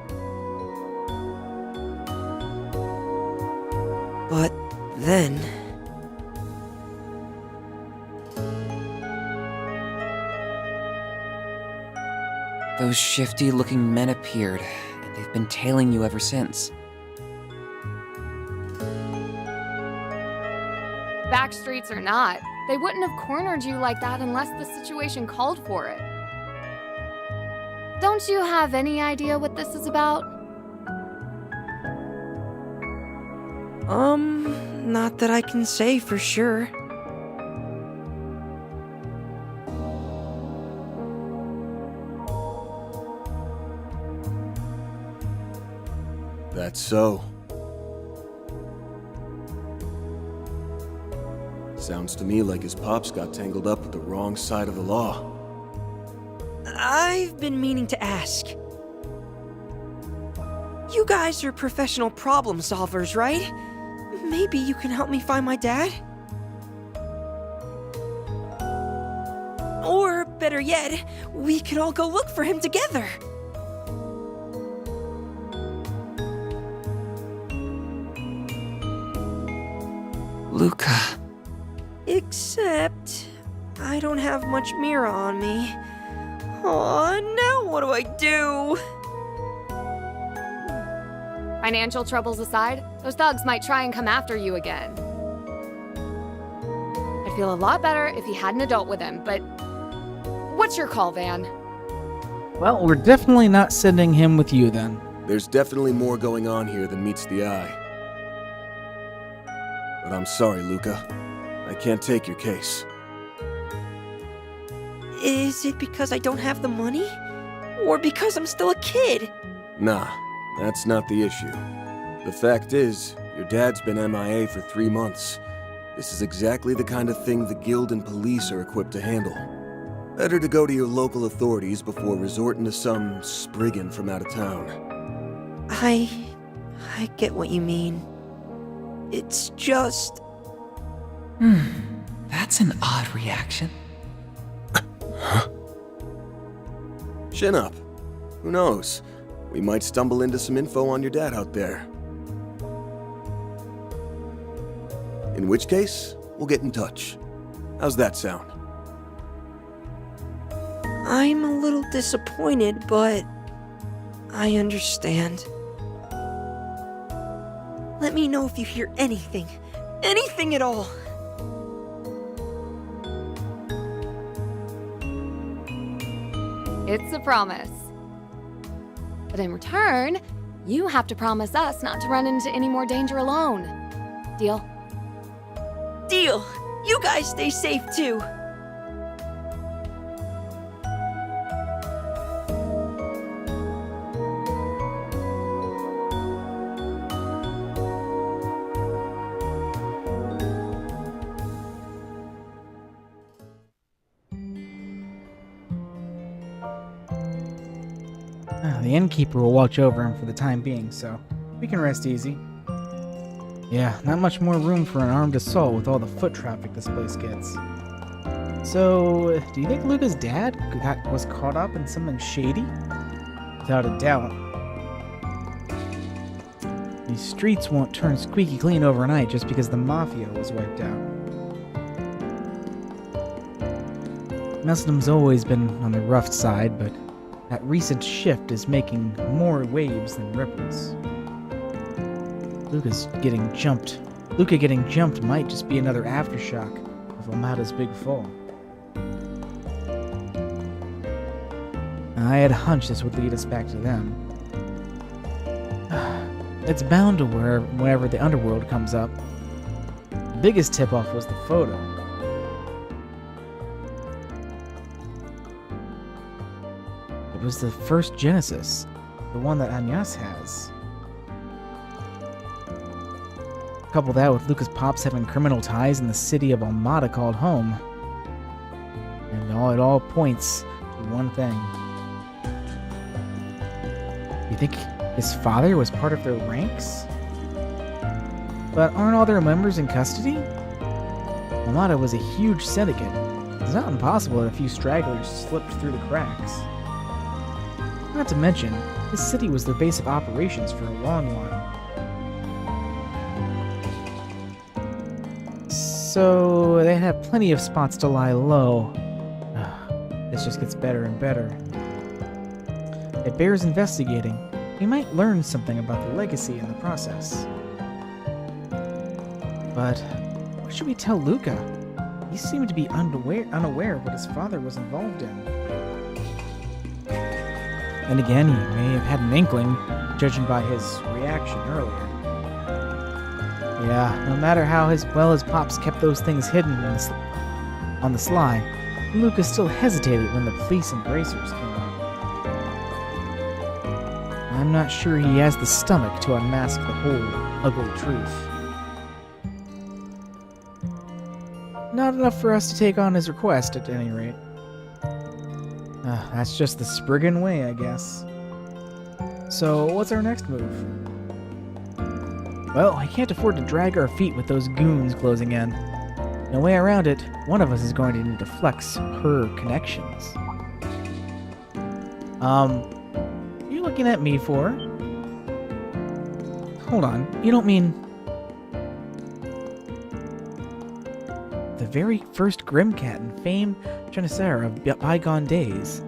S14: But then...
S10: Those shifty-looking men appeared, and they've been tailing you ever since.
S5: Backstreets or not, they wouldn't have cornered you like that unless the situation called for it. Don't you have any idea what this is about?
S14: Not that I can say for sure.
S9: That's so. Sounds to me like his pops got tangled up with the wrong side of the law.
S14: I've been meaning to ask. You guys are professional problem solvers, right? Maybe you can help me find my dad? Or, better yet, we could all go look for him together.
S10: Luca.
S14: Except, I don't have much Mira on me. Aw, now what do I do?
S5: Financial troubles aside, those thugs might try and come after you again. I'd feel a lot better if he had an adult with him, but... What's your call, Van?
S13: Well, we're definitely not sending him with you then.
S9: There's definitely more going on here than meets the eye. But I'm sorry, Luca. I can't take your case.
S14: Is it because I don't have the money? Or because I'm still a kid?
S9: Nah, that's not the issue. The fact is, your dad's been MIA for 3 months. This is exactly the kind of thing the guild and police are equipped to handle. Better to go to your local authorities before resorting to some spriggan from out of town.
S14: I get what you mean. It's just...
S10: That's an odd reaction.
S9: Chin up. Who knows? We might stumble into some info on your dad out there. In which case, we'll get in touch. How's that sound?
S14: I'm a little disappointed, but I understand. Let me know if you hear anything. Anything at all.
S5: It's a promise. But in return, you have to promise us not to run into any more danger alone. Deal?
S14: Deal! You guys stay safe too.
S13: The innkeeper will watch over him for the time being, so we can rest easy. Yeah, not much more room for an armed assault with all the foot traffic this place gets. So, do you think Luca's dad was caught up in something shady? Without a doubt. These streets won't turn squeaky clean overnight just because the Mafia was wiped out. Muslim's always been on the rough side, but that recent shift is making more waves than ripples. Luca getting jumped might just be another aftershock of Omada's big fall. I had a hunch this would lead us back to them. It's bound to wherever the underworld comes up. The biggest tip-off was the photo. It was the first Genesis, the one that Agnes has. Couple that with Luca's pops having criminal ties in the city of Almada called home. And it all points to one thing. You think his father was part of their ranks? But aren't all their members in custody? Almada was a huge syndicate. It's not impossible that a few stragglers slipped through the cracks. Not to mention, this city was their base of operations for a long while. So they have plenty of spots to lie low. This just gets better and better. It bears investigating. We might learn something about the legacy in the process. But what should we tell Luca? He seemed to be unaware of what his father was involved in. And again, he may have had an inkling, judging by his reaction earlier. Yeah, no matter how well his pops kept those things hidden on the sly, Luca still hesitated when the police and bracers came out. I'm not sure he has the stomach to unmask the whole ugly truth. Not enough for us to take on his request, at any rate. That's just the Spriggan way, I guess. So, what's our next move? Well, I can't afford to drag our feet with those goons closing in. No way around it, one of us is going to need to flex her connections. You looking at me for? Hold on, you don't mean... the very first Grimcat and famed Janissera of bygone days.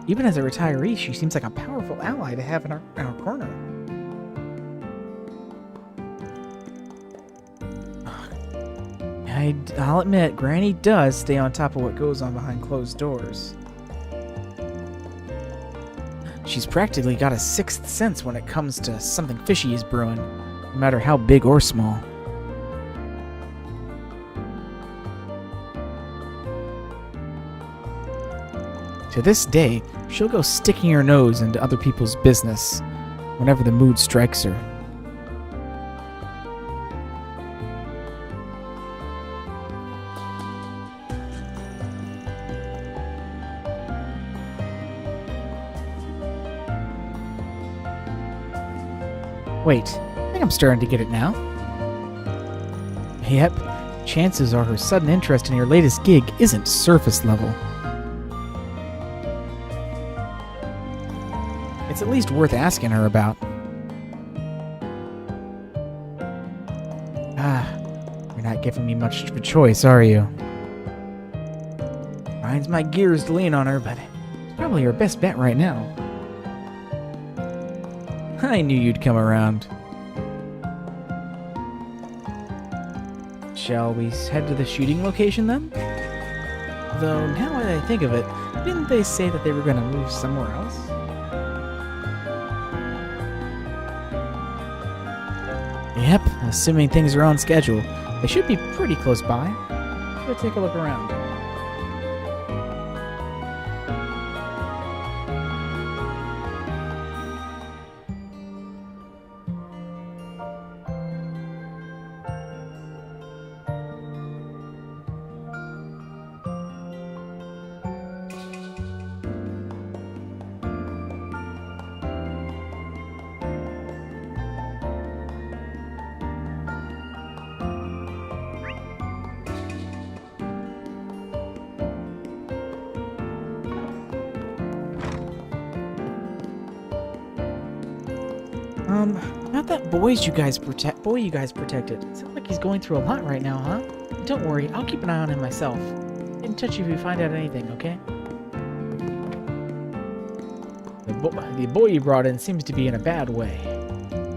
S13: Even as a retiree, she seems like a powerful ally to have in our corner. I'll admit, Granny does stay on top of what goes on behind closed doors. She's practically got a sixth sense when it comes to something fishy is brewing, no matter how big or small. To this day, she'll go sticking her nose into other people's business whenever the mood strikes her. Wait, I think I'm starting to get it now. Yep, chances are her sudden interest in your latest gig isn't surface level. It's at least worth asking her about. You're not giving me much of a choice, are you? Grinds my gears to lean on her, but it's probably her best bet right now. I knew you'd come around. Shall we head to the shooting location then? Though, now that I think of it, didn't they say that they were going to move somewhere else? Yep, assuming things are on schedule. They should be pretty close by. Let's take a look around. Not that boy you guys protected. Sounds like he's going through a lot right now, huh? Don't worry, I'll keep an eye on him myself. Get in touch if you find out anything, okay? The boy you brought in seems to be in a bad way. I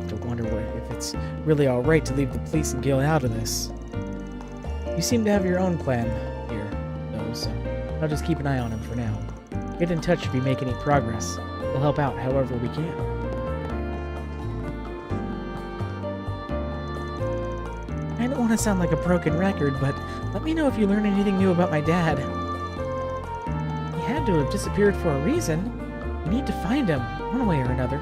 S13: have to wonder if it's really alright to leave the police and Gil out of this. You seem to have your own plan here, though, so I'll just keep an eye on him for now. Get in touch if you make any progress. We'll help out however we can. I don't want to sound like a broken record, but let me know if you learn anything new about my dad. He had to have disappeared for a reason. We need to find him, one way or another.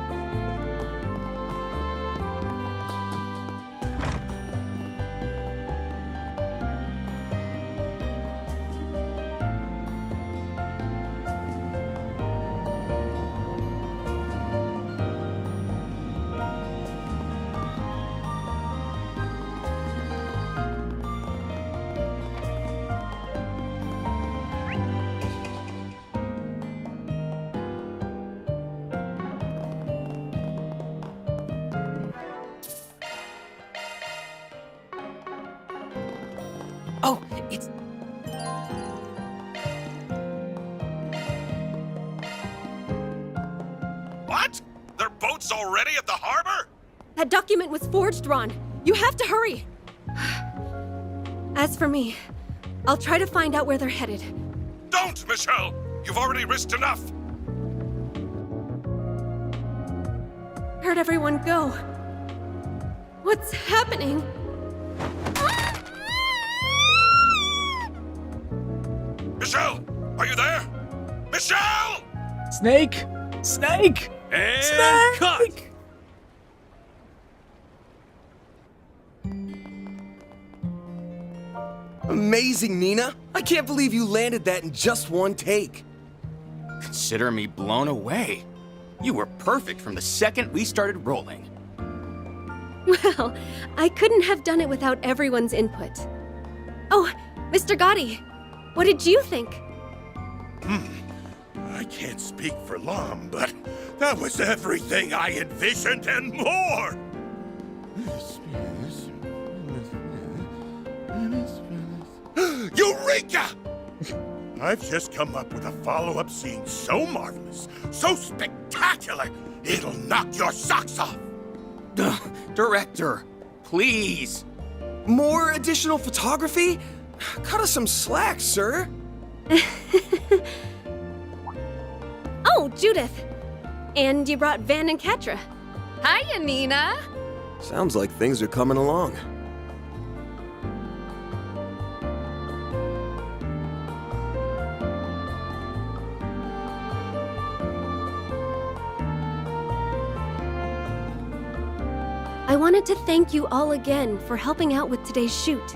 S10: Oh, it's...
S16: What? Their boat's already at the harbor?
S17: That document was forged, Ron. You have to hurry. As for me, I'll try to find out where they're headed.
S16: Don't, Michelle! You've already risked enough!
S17: Where'd everyone go? What's happening?
S16: Michelle! Are you there? Michelle!
S13: Snake! Snake!
S4: And
S13: Snake!
S4: cut!
S9: Amazing, Nina! I can't believe you landed that in just one take.
S18: Consider me blown away. You were perfect from the second we started rolling.
S17: Well, I couldn't have done it without everyone's input. Oh, Mr. Gotti, what did you think?
S16: I can't speak for Lom, but that was everything I envisioned and more! Eureka! I've just come up with a follow-up scene so marvelous, so spectacular, it'll knock your socks off!
S18: Director, please.
S9: More additional photography? Cut us some slack, sir.
S17: Oh, Judith! And you brought Van and Katra.
S5: Hiya, Nina!
S9: Sounds like things are coming along.
S17: I wanted to thank you all again for helping out with today's shoot.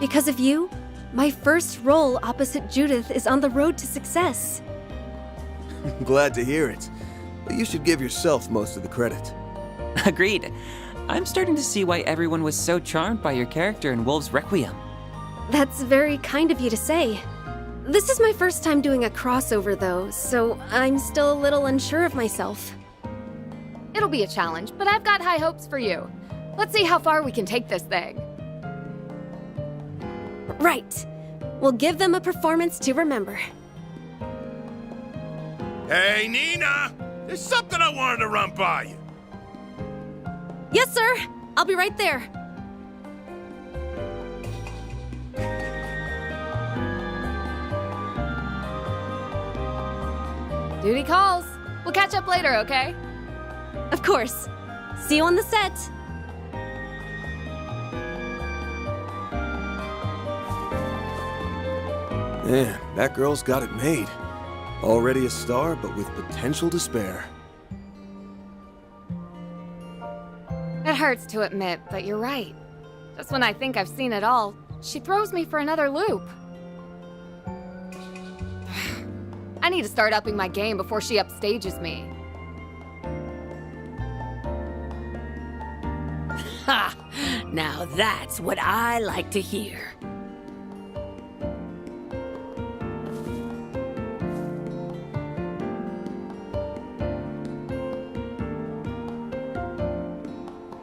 S17: Because of you, my first role opposite Judith is on the road to success.
S9: Glad to hear it. But you should give yourself most of the credit.
S10: Agreed. I'm starting to see why everyone was so charmed by your character in Wolves Requiem.
S17: That's very kind of you to say. This is my first time doing a crossover, though, so I'm still a little unsure of myself.
S5: It'll be a challenge, but I've got high hopes for you. Let's see how far we can take this thing.
S17: Right. We'll give them a performance to remember.
S16: Hey, Nina! There's something I wanted to run by you.
S17: Yes, sir! I'll be right there.
S5: Duty calls. We'll catch up later, okay?
S17: Of course. See you on the set.
S9: Man, that girl's got it made. Already a star, but with potential to spare.
S5: It hurts to admit, but you're right. Just when I think I've seen it all, she throws me for another loop. I need to start upping my game before she upstages me.
S19: Ha! Now that's what I like to hear.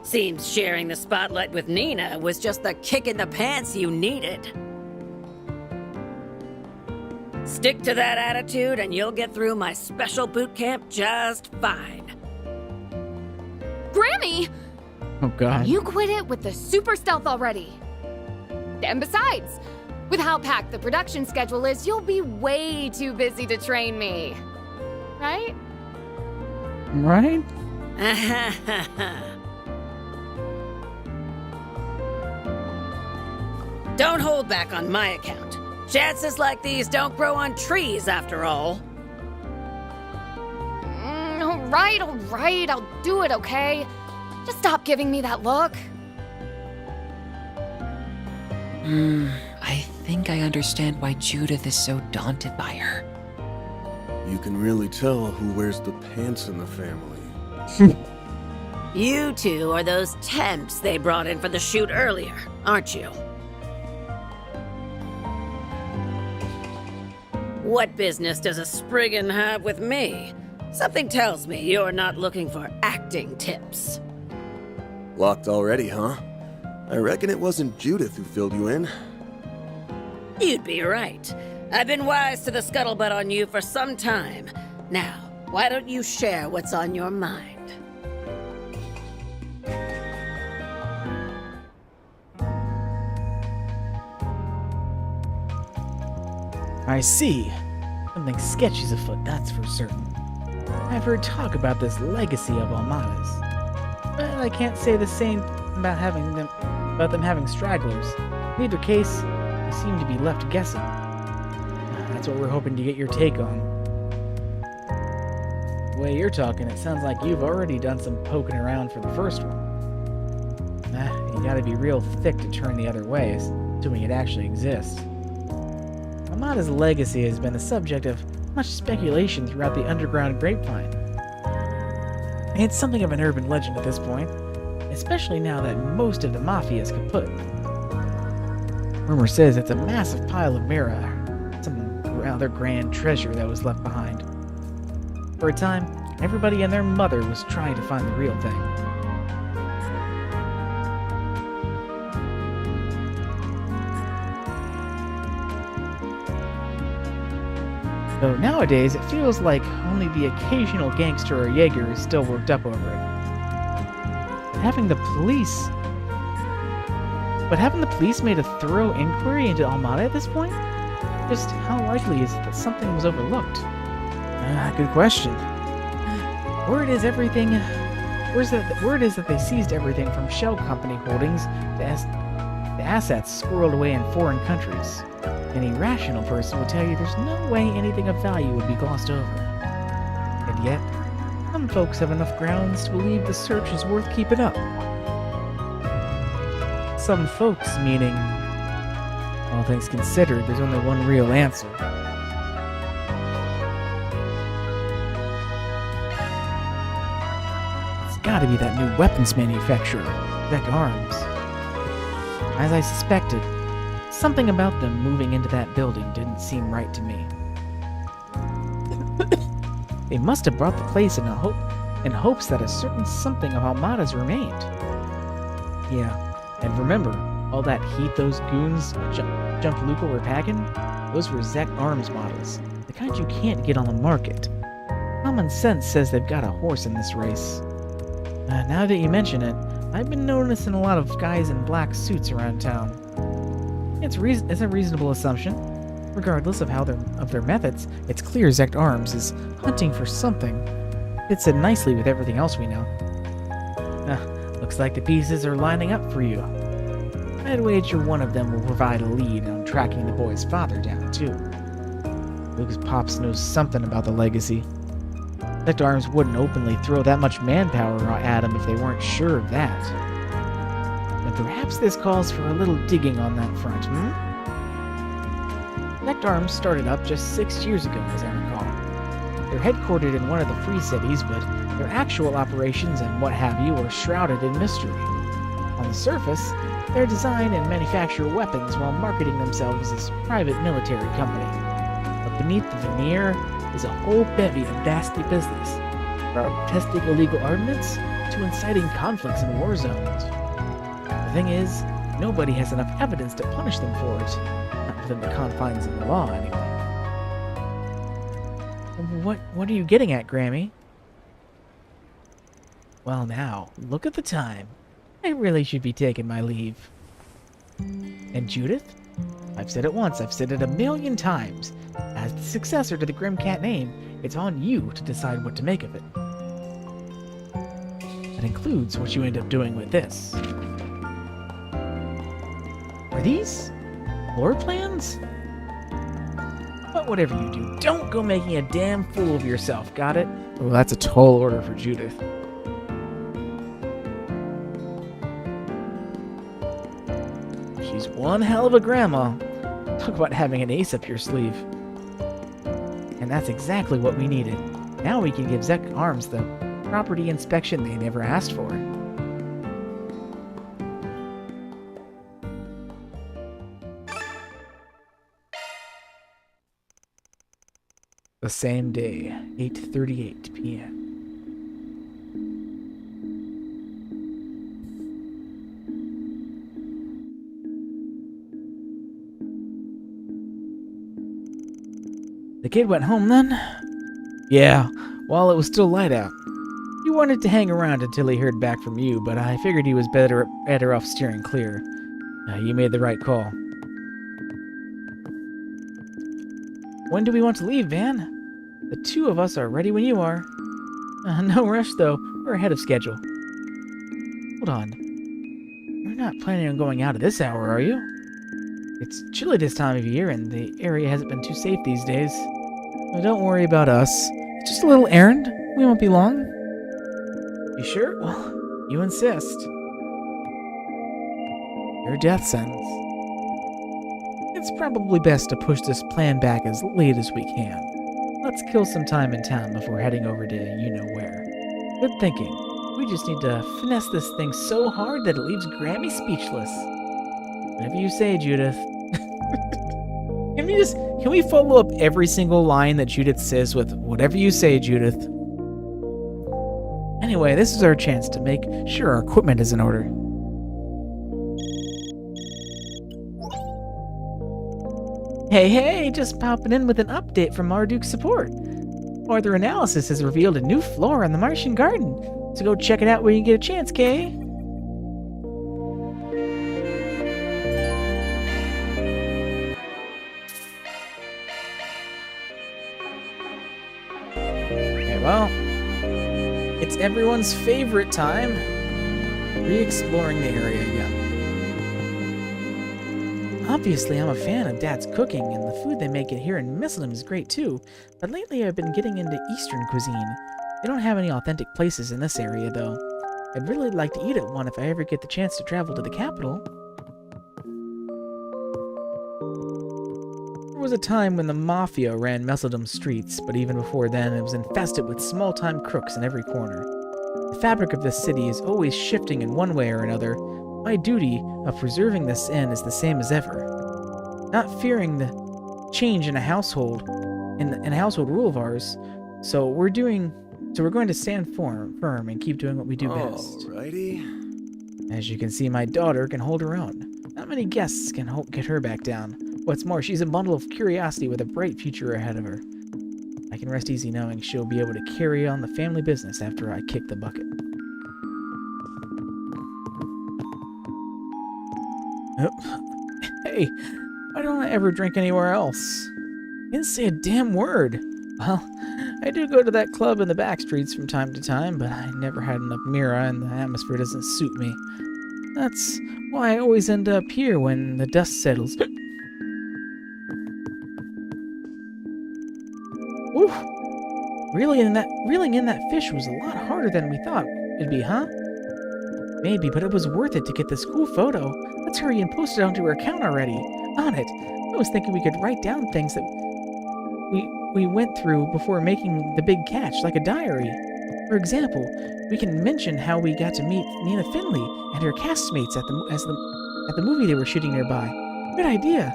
S19: Seems sharing the spotlight with Nina was just the kick in the pants you needed. Stick to that attitude and you'll get through my special boot camp just fine.
S5: Grammy!
S13: Oh god.
S5: You quit it with the super stealth already. And besides, with how packed the production schedule is, you'll be way too busy to train me. Right?
S13: Right?
S19: Don't hold back on my account. Chances like these don't grow on trees, after all.
S5: All right, I'll do it, okay? Just stop giving me that look.
S10: I think I understand why Judith is so daunted by her.
S9: You can really tell who wears the pants in the family.
S19: You two are those temps they brought in for the shoot earlier, aren't you? What business does a Spriggan have with me? Something tells me you're not looking for acting tips.
S9: Locked already, huh? I reckon it wasn't Judith who filled you in.
S19: You'd be right. I've been wise to the scuttlebutt on you for some time. Now, why don't you share what's on your mind?
S13: I see. Something sketchy's afoot, that's for certain. I've heard talk about this legacy of Almada's, but I can't say the same about them having stragglers. In either case, they seem to be left guessing. That's what we're hoping to get your take on. The way you're talking, it sounds like you've already done some poking around for the first one. You gotta be real thick to turn the other way, assuming it actually exists. Almada's legacy has been the subject of much speculation throughout the underground grapevine. It's something of an urban legend at this point, especially now that most of the mafia is kaput. Rumor says it's a massive pile of mirror, some rather grand treasure that was left behind. For a time, everybody and their mother was trying to find the real thing. Though nowadays, it feels like only the occasional gangster or Jaeger is still worked up over it. Haven't the police made a thorough inquiry into Almada at this point? Just how likely is it that something was overlooked? Good question. Word is that they seized everything from shell company holdings to assets squirreled away in foreign countries. Any rational person would tell you there's no way anything of value would be glossed over. And yet, some folks have enough grounds to believe the search is worth keeping up. Some folks, meaning, all things considered, there's only one real answer. It's gotta be that new weapons manufacturer, Vec Arms. As I suspected, something about them moving into that building didn't seem right to me. They must have bought the place in hopes that a certain something of Almada's remained. Yeah, and remember, all that heat those goons Jump Luca were packing? Those were Zek Arms models, the kind you can't get on the market. Common sense says they've got a horse in this race. Now that you mention it, I've been noticing a lot of guys in black suits around town. It's a reasonable assumption. Regardless of their methods, it's clear Zect Arms is hunting for something. Fits in nicely with everything else we know. Looks like the pieces are lining up for you. I'd wager one of them will provide a lead on tracking the boy's father down, too. Luke's pops knows something about the legacy. Zect Arms wouldn't openly throw that much manpower at him if they weren't sure of that. And perhaps this calls for a little digging on that front, Zect Arms started up just 6 years ago, as I recall. They're headquartered in one of the Free Cities, but their actual operations and what have you are shrouded in mystery. On the surface, they design and manufacture weapons while marketing themselves as a private military company. But beneath the veneer is a whole bevy of nasty business, from testing illegal armaments to inciting conflicts in war zones. The thing is, nobody has enough evidence to punish them for it. Not within the confines of the law, anyway. What are you getting at, Grammy? Well now, look at the time. I really should be taking my leave. And Judith? I've said it once, I've said it 1,000,000 times. As the successor to the Grimcat name, it's on you to decide what to make of it. That includes what you end up doing with this. Are these floor plans? But whatever you do, don't go making a damn fool of yourself, got it? Oh, that's a tall order for Judith. She's one hell of a grandma. Talk about having an ace up your sleeve. And that's exactly what we needed. Now we can give Zek Arms the property inspection they never asked for. The same day, 8:38 p.m. The kid went home then? Yeah, while it was still light out. He wanted to hang around until he heard back from you, but I figured he was better off steering clear. You made the right call. When do we want to leave, Van? The two of us are ready when you are. No rush, though. We're ahead of schedule. Hold on. You're not planning on going out at this hour, are you? It's chilly this time of year, and the area hasn't been too safe these days. Well, don't worry about us. It's just a little errand. We won't be long. You sure? Well, you insist. Your death sentence. It's probably best to push this plan back as late as we can. Let's kill some time in town before heading over to you-know-where. Good thinking. We just need to finesse this thing so hard that it leaves Grammy speechless. Whatever you say, Judith. Can we follow up every single line that Judith says with whatever you say, Judith? Anyway, this is our chance to make sure our equipment is in order. Hey, just popping in with an update from Marduk's support. Further analysis has revealed a new floor on the Martian Garden, so go check it out when you get a chance, Kay. Okay, well, it's everyone's favorite time, re-exploring the area again. Obviously, I'm a fan of Dad's cooking, and the food they make it here in Misselum is great too, but lately I've been getting into Eastern cuisine. They don't have any authentic places in this area, though. I'd really like to eat at one if I ever get the chance to travel to the capital. There was a time when the Mafia ran Messeldom streets, but even before then it was infested with small-time crooks in every corner. The fabric of this city is always shifting in one way or another. My duty of preserving this inn is the same as ever. Not fearing the change in a household rule of ours, so we're going to stand firm and keep doing what we do best.
S9: Alrighty.
S13: As you can see, my daughter can hold her own. Not many guests can get her back down. What's more, she's a bundle of curiosity with a bright future ahead of her. I can rest easy knowing she'll be able to carry on the family business after I kick the bucket. Hey, why don't I ever drink anywhere else? I didn't say a damn word. Well, I do go to that club in the back streets from time to time, but I never had enough Mira and the atmosphere doesn't suit me. That's why I always end up here when the dust settles. Oof! Reeling in that fish was a lot harder than we thought it'd be, huh? Maybe, but it was worth it to get this cool photo. Let's hurry and post it onto her account already. On it. I was thinking we could write down things that we went through before making the big catch, like a diary. For example, we can mention how we got to meet Nina Finley and her castmates at the movie they were shooting nearby. Good idea.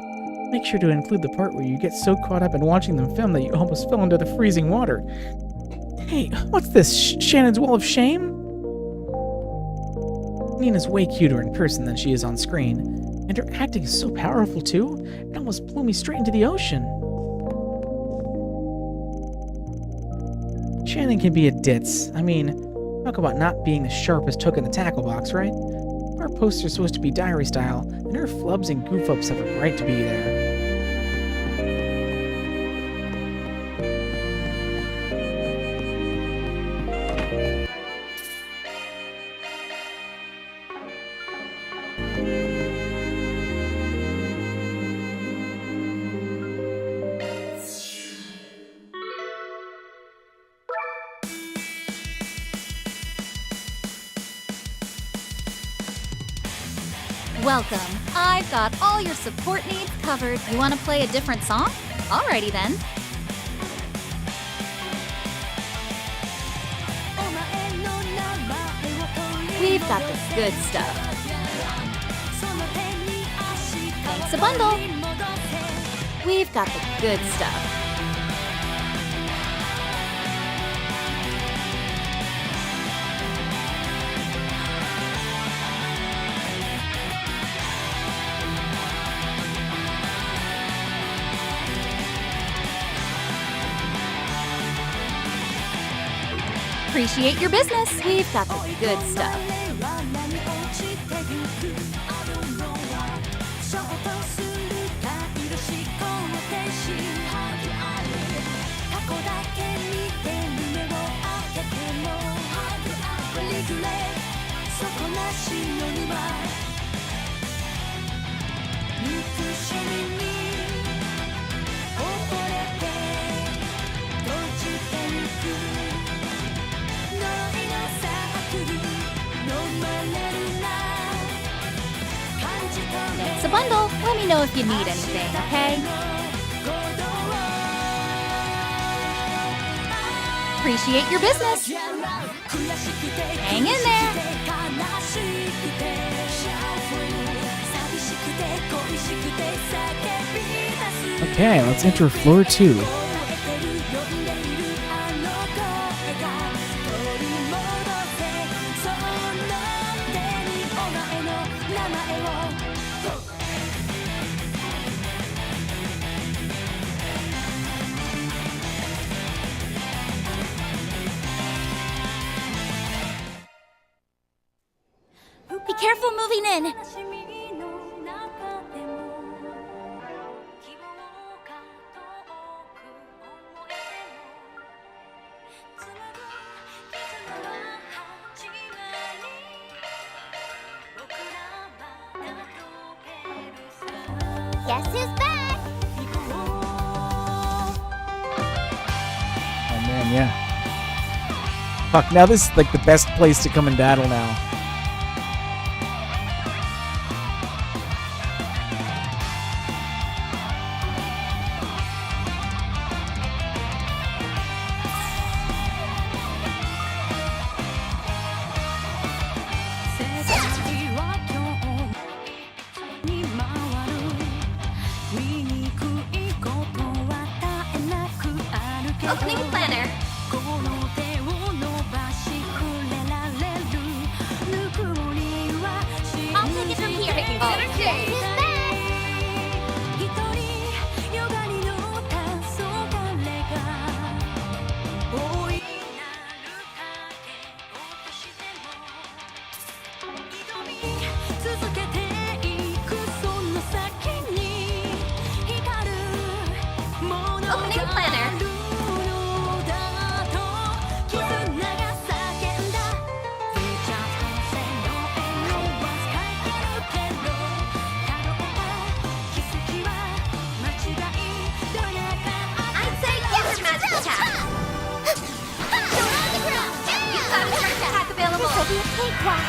S13: Make sure to include the part where you get so caught up in watching them film that you almost fell into the freezing water. Hey, what's this? Shannon's Wall of Shame? Nina's way cuter in person than she is on screen, and her acting is so powerful too, it almost blew me straight into the ocean. Shannon can be a ditz. I mean, talk about not being the sharpest hook in the tackle box, right? Our poster's supposed to be diary style, and her flubs and goof-ups have a right to be there.
S11: Welcome. I've got all your support needs covered. You want to play a different song? Alrighty then. We've got the good stuff. Thanks a bundle. We've got the good stuff. Appreciate your business. We've got the good stuff. It's a bundle. Let me know if you need anything, okay? Appreciate your business. Hang in there.
S13: Okay, let's enter floor 2.
S2: Be careful moving in. Guess who's back?
S13: Oh man, yeah. Fuck, now this is like the best place to come and battle now.
S2: Opening planner. I'll take it from here. Guess who's back? Opening planner. I'd say yes, magic attack. You have first attack available. This will be a cakewalk.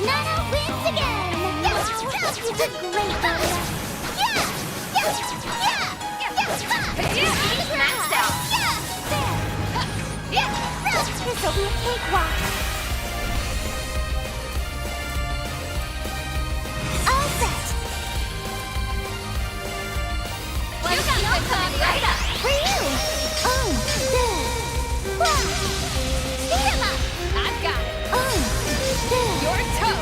S2: Nana wins again! Yes! You did great, Nana! Yeah! Yeah! Yeah! Yeah! Maxed out! Yeah! There! Yeah! This'll be a cakewalk! All set! You got my coming right up! For you! Oh, there! Wow! Speed him up! I've got it! Oh, there! Your toe!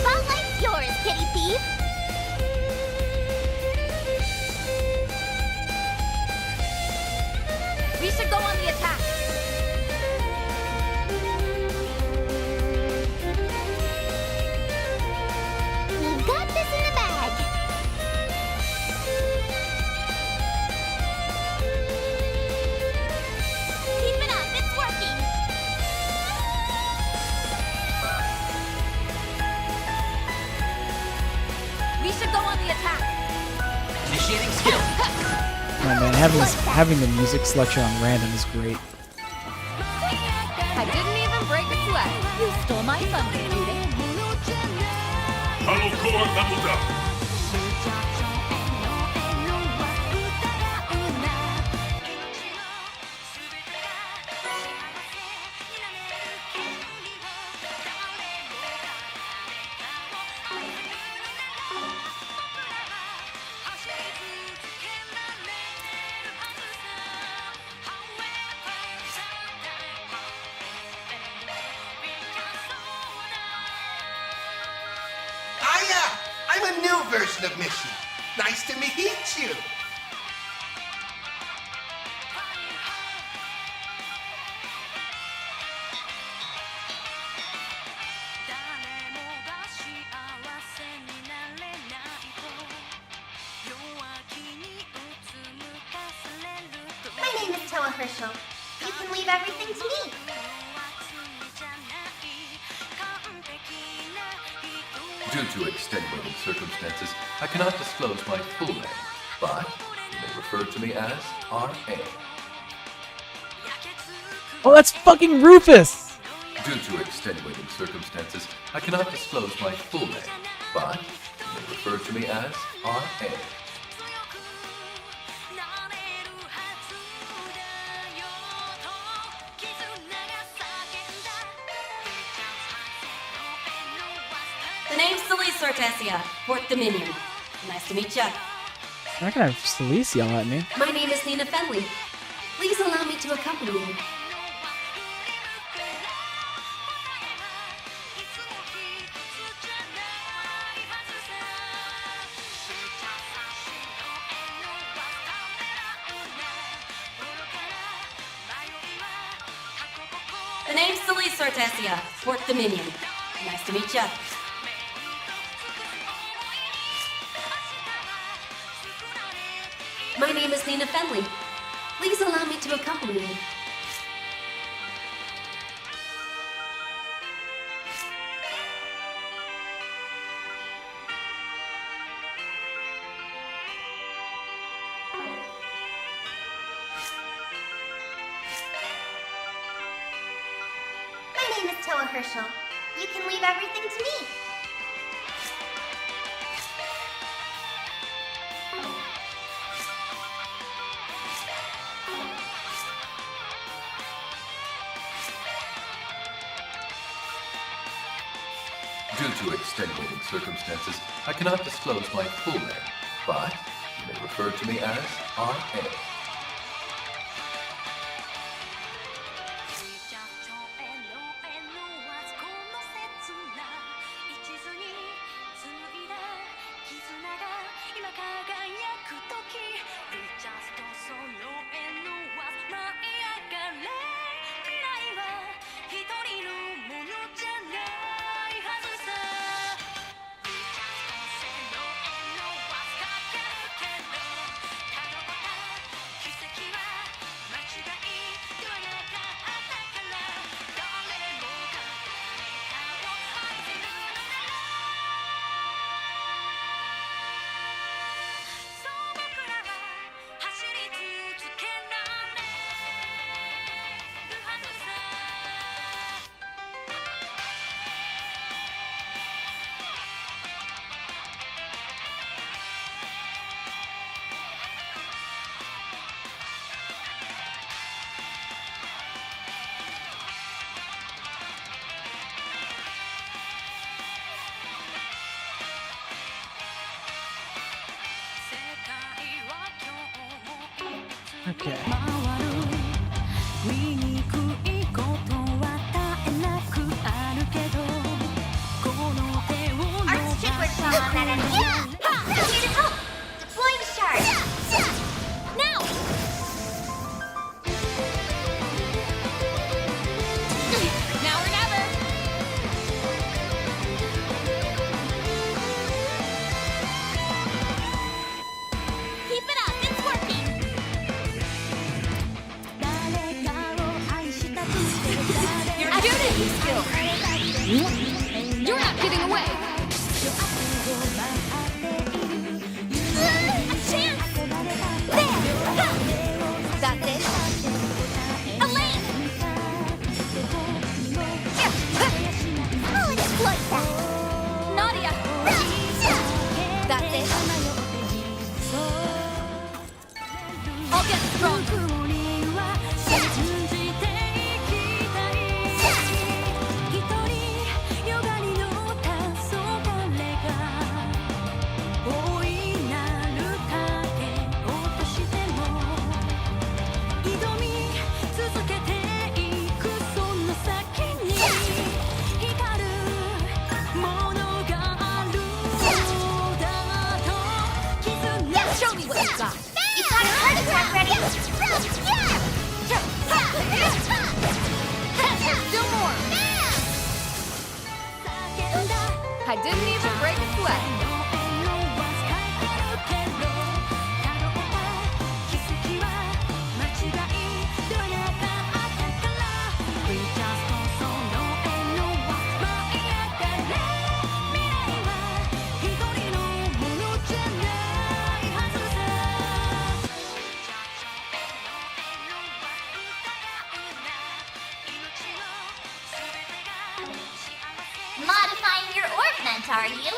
S2: Spotlight's yours, kitty thief! We should go on the attack! We've got this in the bag! Keep it up, it's working! We should go on the attack!
S7: Initiating skill.
S13: Oh man, having the music selection on random is great.
S5: I didn't even break a sweat.
S11: You stole my thunder, Judith.
S16: Tunnel core leveled up.
S20: I'm a new version of Mishy. Nice to meet you.
S2: My name is Toa Herschel. You can leave everything to me.
S21: Due to extenuating circumstances, I cannot disclose my full name, but you may refer to me as R.A.
S13: Oh, that's fucking Rufus!
S21: Due to extenuating circumstances, I cannot disclose my full name, but you may refer to me as R.A.
S17: The name's Celise Sortesia, 4th Dominion. Nice to meet ya.
S13: I'm not gonna have Celise yell at me.
S17: My name is Nina Fenley. Please allow me to accompany you. The name's Celise Sortesia, 4th Dominion. Nice to meet ya. My name is Nina Fenley. Please allow me to accompany you.
S2: My name is Toa Herschel. You can leave everything to me.
S21: Due to extenuating circumstances, I cannot disclose my full name, but you may refer to me as R.A.
S13: Okay.
S2: Art's chick workshop on that end. Yeah! Ha! I'm here to help! Deploying the shard! Now! Now or never! Keep it up, it's working!
S5: You're shooting! You're not getting away!
S2: A chance! There! Ha! That's it! Elaine! I'll exploit that! Nadia! That's it!
S5: I'll get stronger! I didn't even break a sweat.
S2: Modifying your ornament, are you?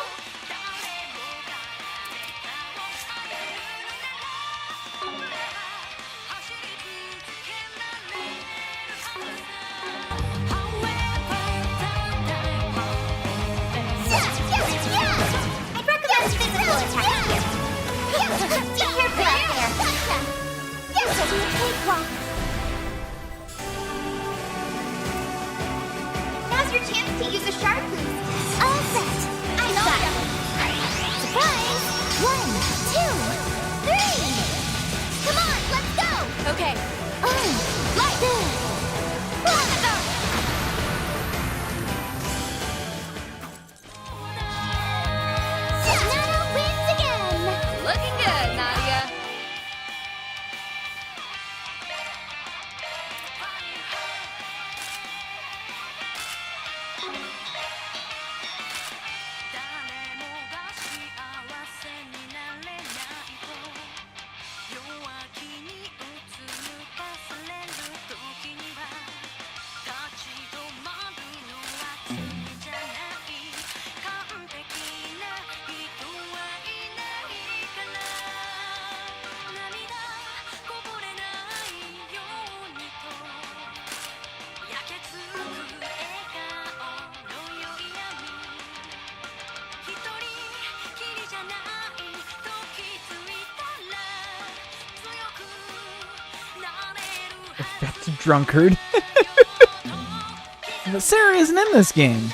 S2: I'd recommend physical attack here. Be careful out there. This will be a cakewalk. Now's your chance to use a sharp boost. All set. I got it. Surprise! 1, 2, 3. Come on, let's go.
S5: Okay.
S2: Like this. Nana wins again.
S5: Looking good, Nadia.
S13: That's a drunkard. But Sarah isn't in this game.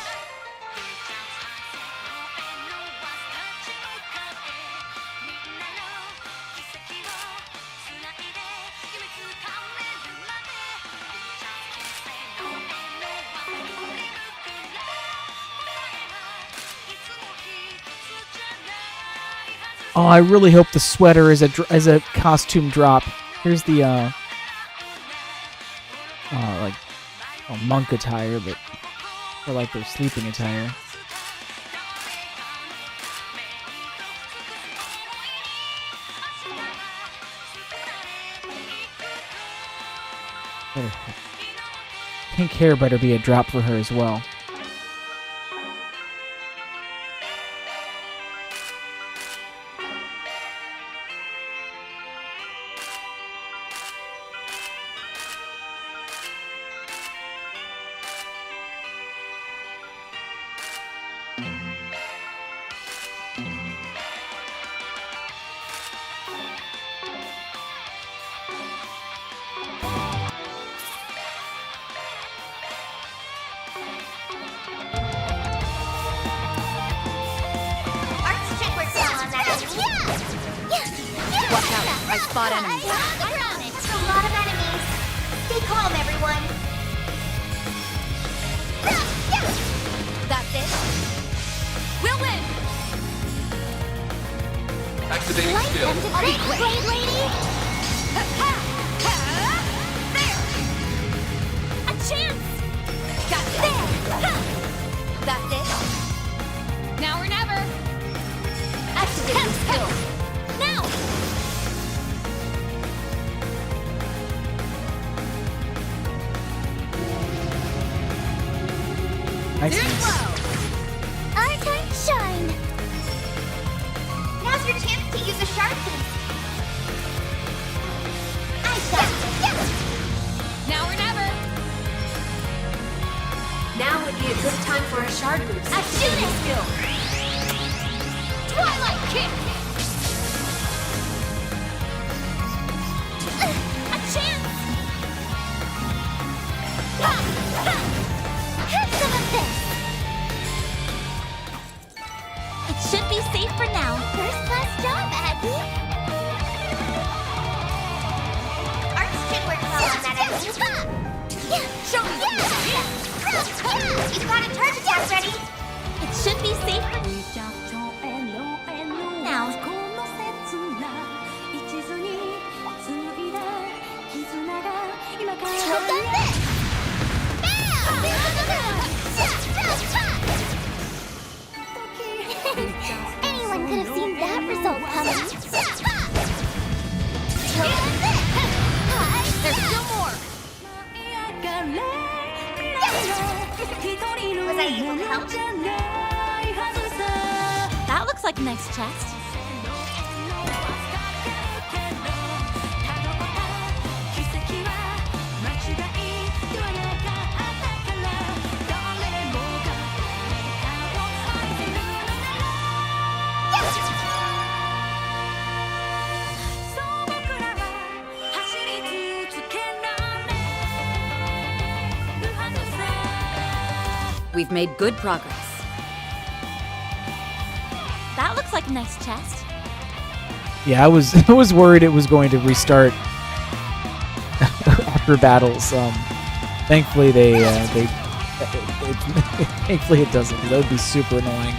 S13: Oh, I really hope the sweater is a costume drop. Here's the like monk attire, but or like their sleeping attire. Pink hair better be a drop for her as well.
S5: I spot enemies.
S2: That's a lot of enemies. Stay calm, everyone.
S5: That's it. We'll win.
S21: Activating
S2: Light
S21: skill.
S2: them to Blade Lady.
S5: There. A chance. Got
S2: There.
S5: That's it. Now or never.
S2: Activating skill.
S5: Now.
S13: Nice.
S2: Our time to shine. Now's your chance to use a sharp boost. I got it.
S5: Now or never.
S17: Now would be a good time for a shard boost.
S2: A shooting skill.
S5: Twilight kick.
S2: A chance. Have some of this. It should be safe for now. First class job, Aggie. Arts should work well on that, Aggie. Show me. You've got a charge attack ready. It should be safe for Was I able to help?
S11: That looks like a nice chest.
S5: We've made good progress.
S11: That looks like a nice chest.
S13: Yeah, I was worried it was going to restart after battles. Thankfully thankfully it doesn't, because that would be super annoying.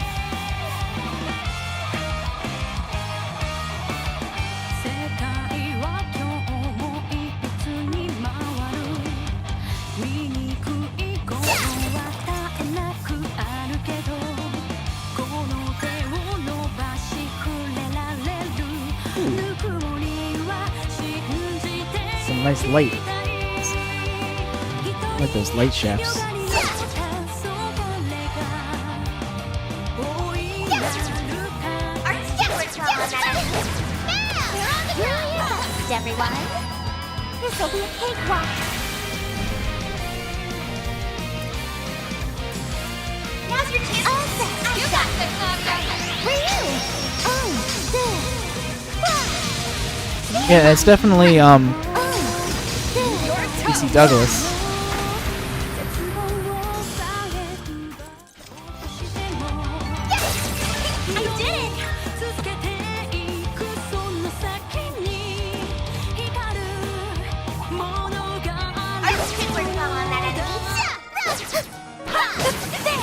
S13: Some nice light. I like those light shafts.
S2: Everyone, this will be a cakewalk. Now's your chance. Awesome. You got this, Where are you?
S13: Yeah, it's definitely PC Douglas.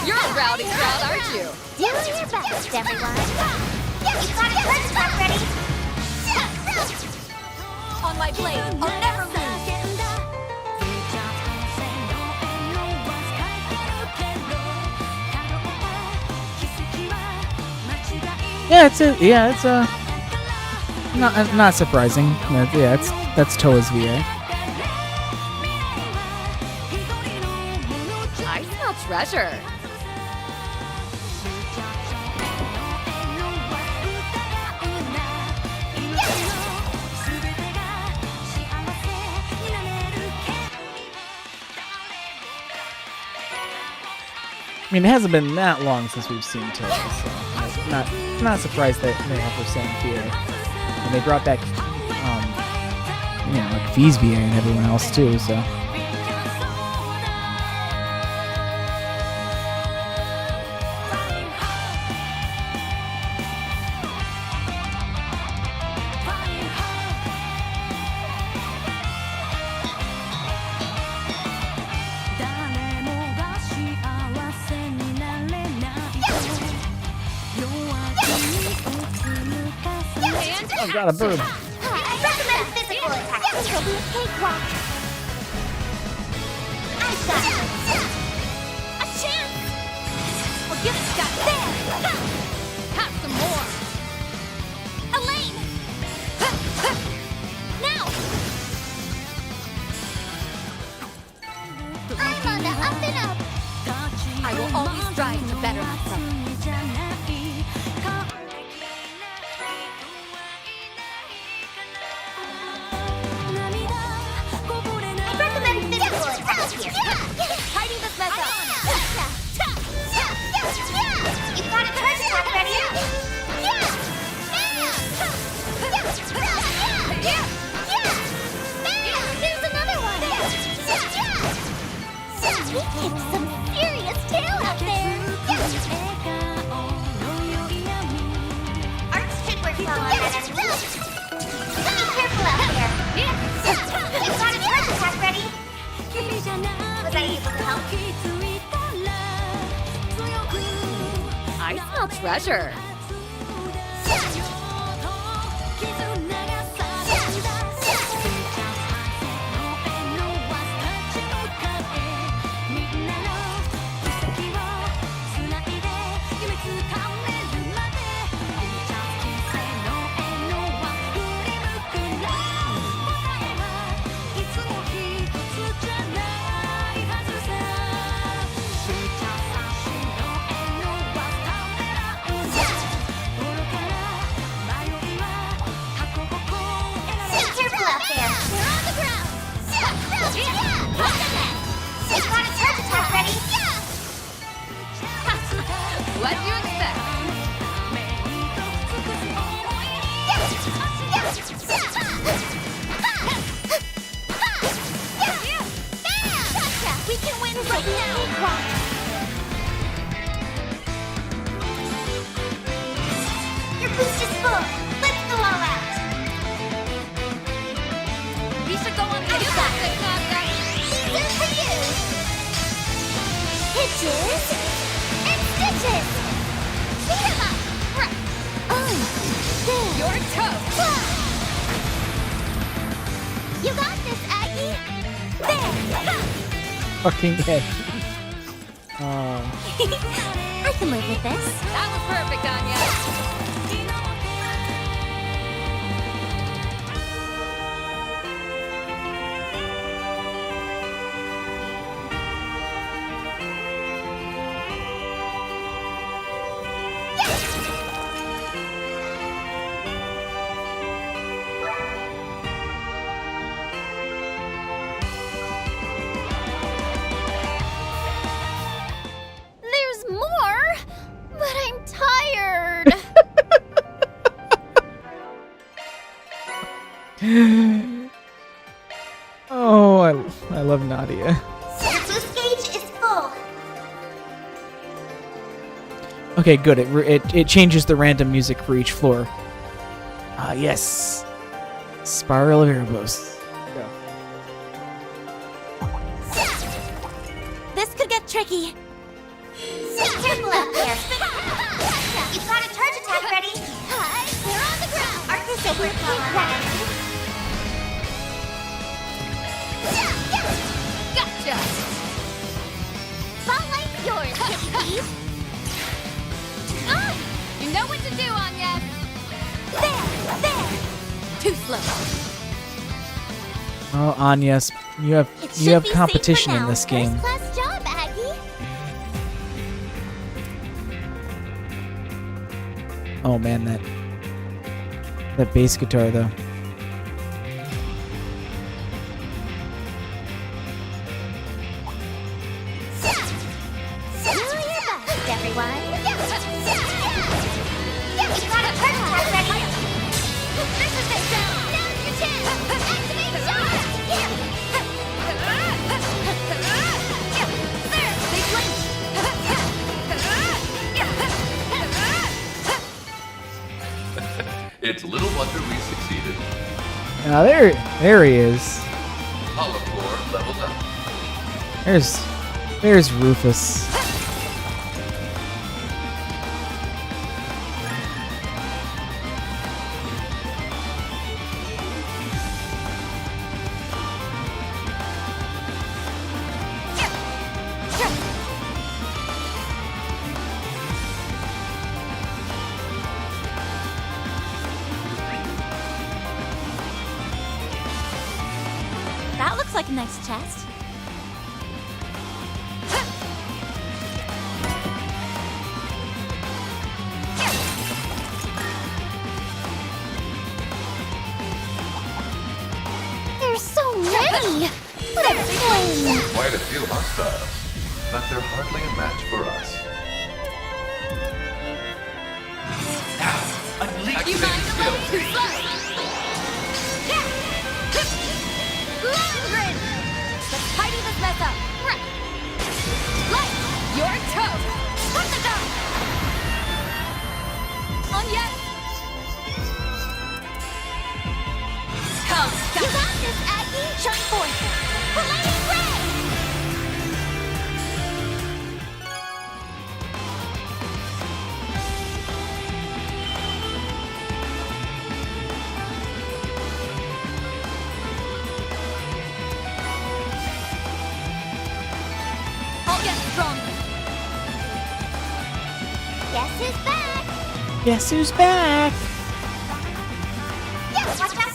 S5: You're a rowdy crowd, aren't you?
S2: Do your best, everyone. You've got a first stop ready.
S5: On my blade, I'll never lose.
S13: Yeah, it's not surprising. Yeah, that's Toa's VA.
S5: I smell treasure.
S13: I mean, it hasn't been that long since we've seen Toa, so I'm not surprised that they have her same VA. And they brought back, like V's VA and everyone else too, so. I've got a bird.
S2: I recommend physical attack. This will be a cakewalk. I've got a chance.
S5: Well, give it a shot. There. Have some more.
S2: Elaine. Now. I'm on the up and up.
S5: I will always strive to better myself.
S2: Hiding this mess up. You've got a first attack ready. Here's another one. We kicked some serious tail out there. Arts should work well on that enemy. Be careful out there. You've got a first attack ready. Was I able to help?
S5: I smell treasure.
S2: right now! Your boost is full! Let's go all out!
S5: We should go on the inside, Nadia.
S2: Easier for you! Hitches and stitches! Beat 'em up! Right! There!
S5: You're toast!
S2: You got this, Aggie! There! Ha!
S13: Fucking head.
S2: I can live with this.
S5: That was perfect, Anya.
S2: There's more, but I'm tired.
S13: Oh, I love Nadia.
S2: Your boost gauge is full.
S13: Okay, good. It changes the random music for each floor. Ah, yes. Spiral of Erebos. Go.
S2: This could get tricky. Careful out there. You've got a charge attack ready. They're on the ground. Arcus over
S5: Gotcha!
S2: Spotlight's yours, Kitty.
S5: You know what to do, Anya.
S2: There!
S5: Too slow.
S13: Oh, Anya, you have competition in this game.
S2: First class job, Aggie.
S13: Oh man, that bass guitar though.
S2: Everyone. You've got a charge attack ready. This is it. Now's your chance. Activate charge. There. They flinched.
S21: It's little wonder we succeeded.
S13: Now there he is.
S21: Hollow core leveled up.
S13: There's Rufus.
S2: That looks like a nice chest. There's so many! What a pain!
S21: Quite a few hostiles, but they're hardly a match for us.
S5: You mind a little too slow? Longren! Let's tidy this mess up. Right. Light, your toe. Put the dog. On yet. Come,
S2: You got this, Aggie! Shine forth! Flaming ray!
S5: I'll get stronger.
S2: Guess who's back?
S13: Guess who's back?
S2: Yeah, watch out for the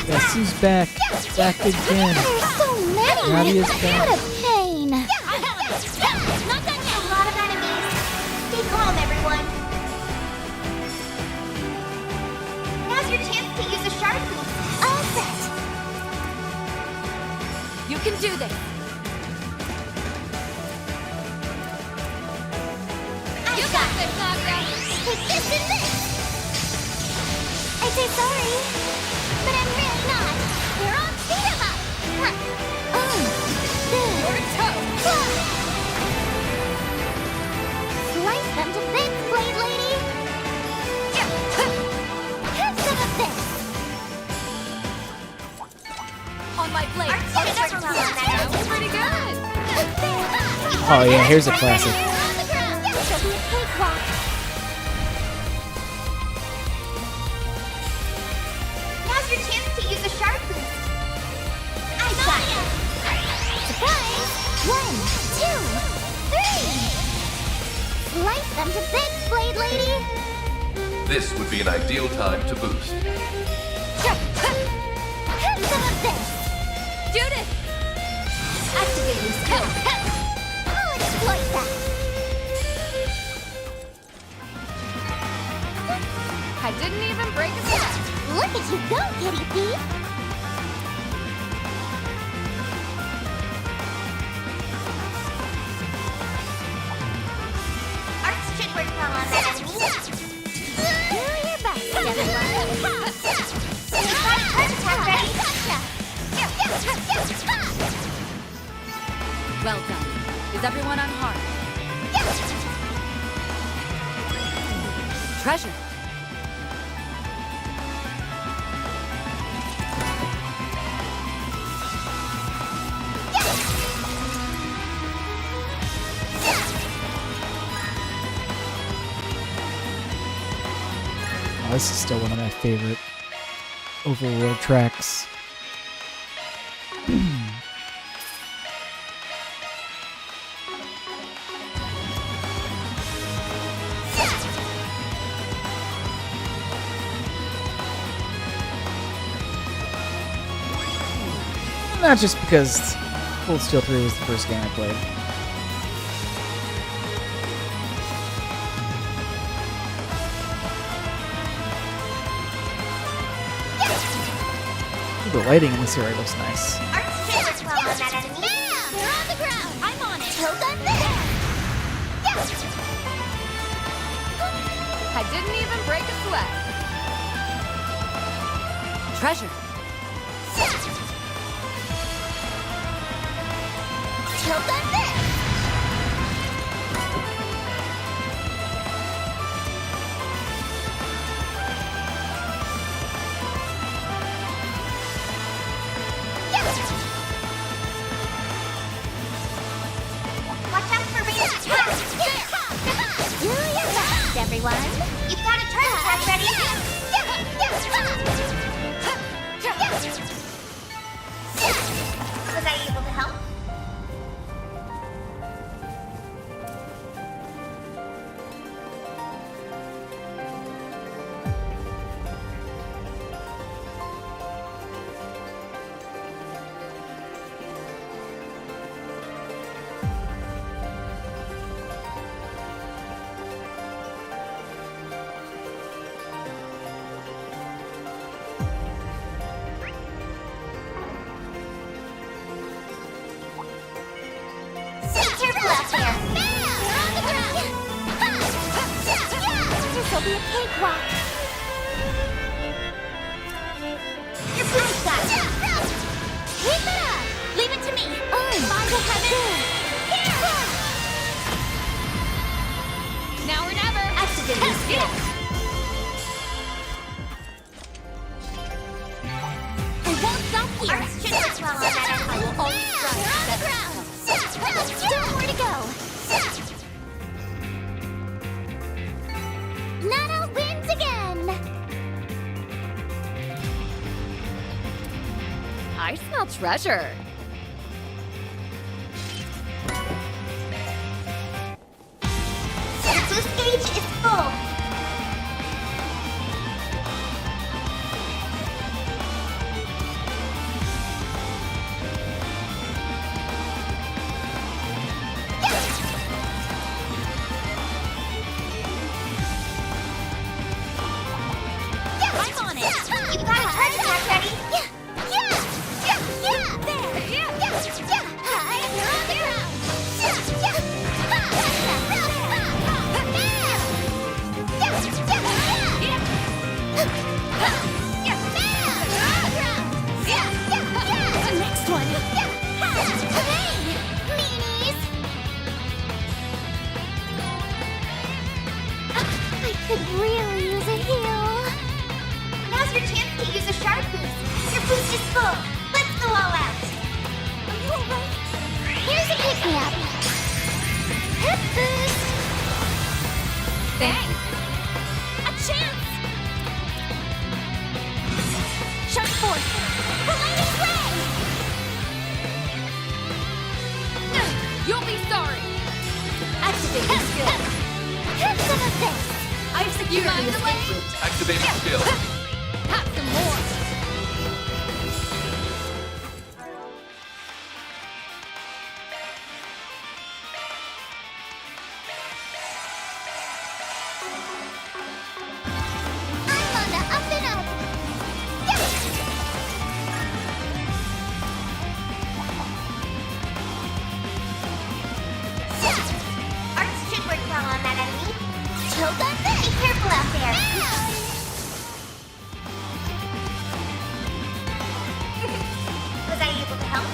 S13: Guess who's back? Back again.
S2: There's so many!
S13: Nadia's back.
S2: What a pain! Not done yet! A lot of enemies. Stay calm, everyone. Now's your chance to use a shark boost. All set.
S5: You can do this. You got this, Nadia.
S2: Take this and this. I'd say sorry, but I'm really not. We're on beat 'em up. There.
S5: Your toe.
S1: Oh yeah, here's a classic.
S2: Now's your chance to use a sharp boost. I got it. Surprise! 1, 2, 3. Slice them to bits, Blade Lady.
S21: This would be an ideal time to boost.
S2: Have some of this.
S5: Judith!
S2: Activating skill. I'll exploit that.
S5: I didn't even break a sweat.
S2: Look at you go, kitty thief. Arts should work well on that enemy. Do your best, everyone. Heart attack ready.
S5: Well done. Is everyone unharmed? Treasure.
S1: Oh, this is still one of my favorite overworld tracks. Not just because Cold Steel 3 was the first game I played. The lighting in this area looks nice.
S2: Arts should work well on that enemy. Bam! They're on the ground. I'm on it. Shogun there.
S5: I didn't even break a sweat. Treasure.
S2: Shogun there. Watch out for Rainshadow. Do your best, everyone. You've got a turn attack ready. Was I able to help? Careful out there. You're on the ground. This'll be a cakewalk. Your boost got it. Keep it up. Leave it to me. Find a heaven.
S5: Now or never.
S2: Activating skill. I won't stop here. Arts should work well on that enemy. I will always strive. You're on the ground. Still more to go. Nana wins again.
S5: I smell treasure.
S2: Your boost gauge is full. I'm on it. You've got a turn attack ready. There. Hi, you're on the ground. Next one. Hey, meanies. I could really use a heal. Now's your chance to use a sharp boost. Your boost is full. Let's go all out. Are you alright? Here's a pick-me-up.
S11: Thank you.
S2: A chance! Sharp Force! Relating Ray!
S5: You'll be sorry.
S11: Activate your skill.
S2: Have some of this!
S11: I've secured
S5: mind
S11: this
S5: the way?
S11: route.
S21: Activating skill.
S5: Have some more.
S2: I'm on the up and up! Arts should work well on that enemy. Choke on this! Be careful out there! Was I able to help?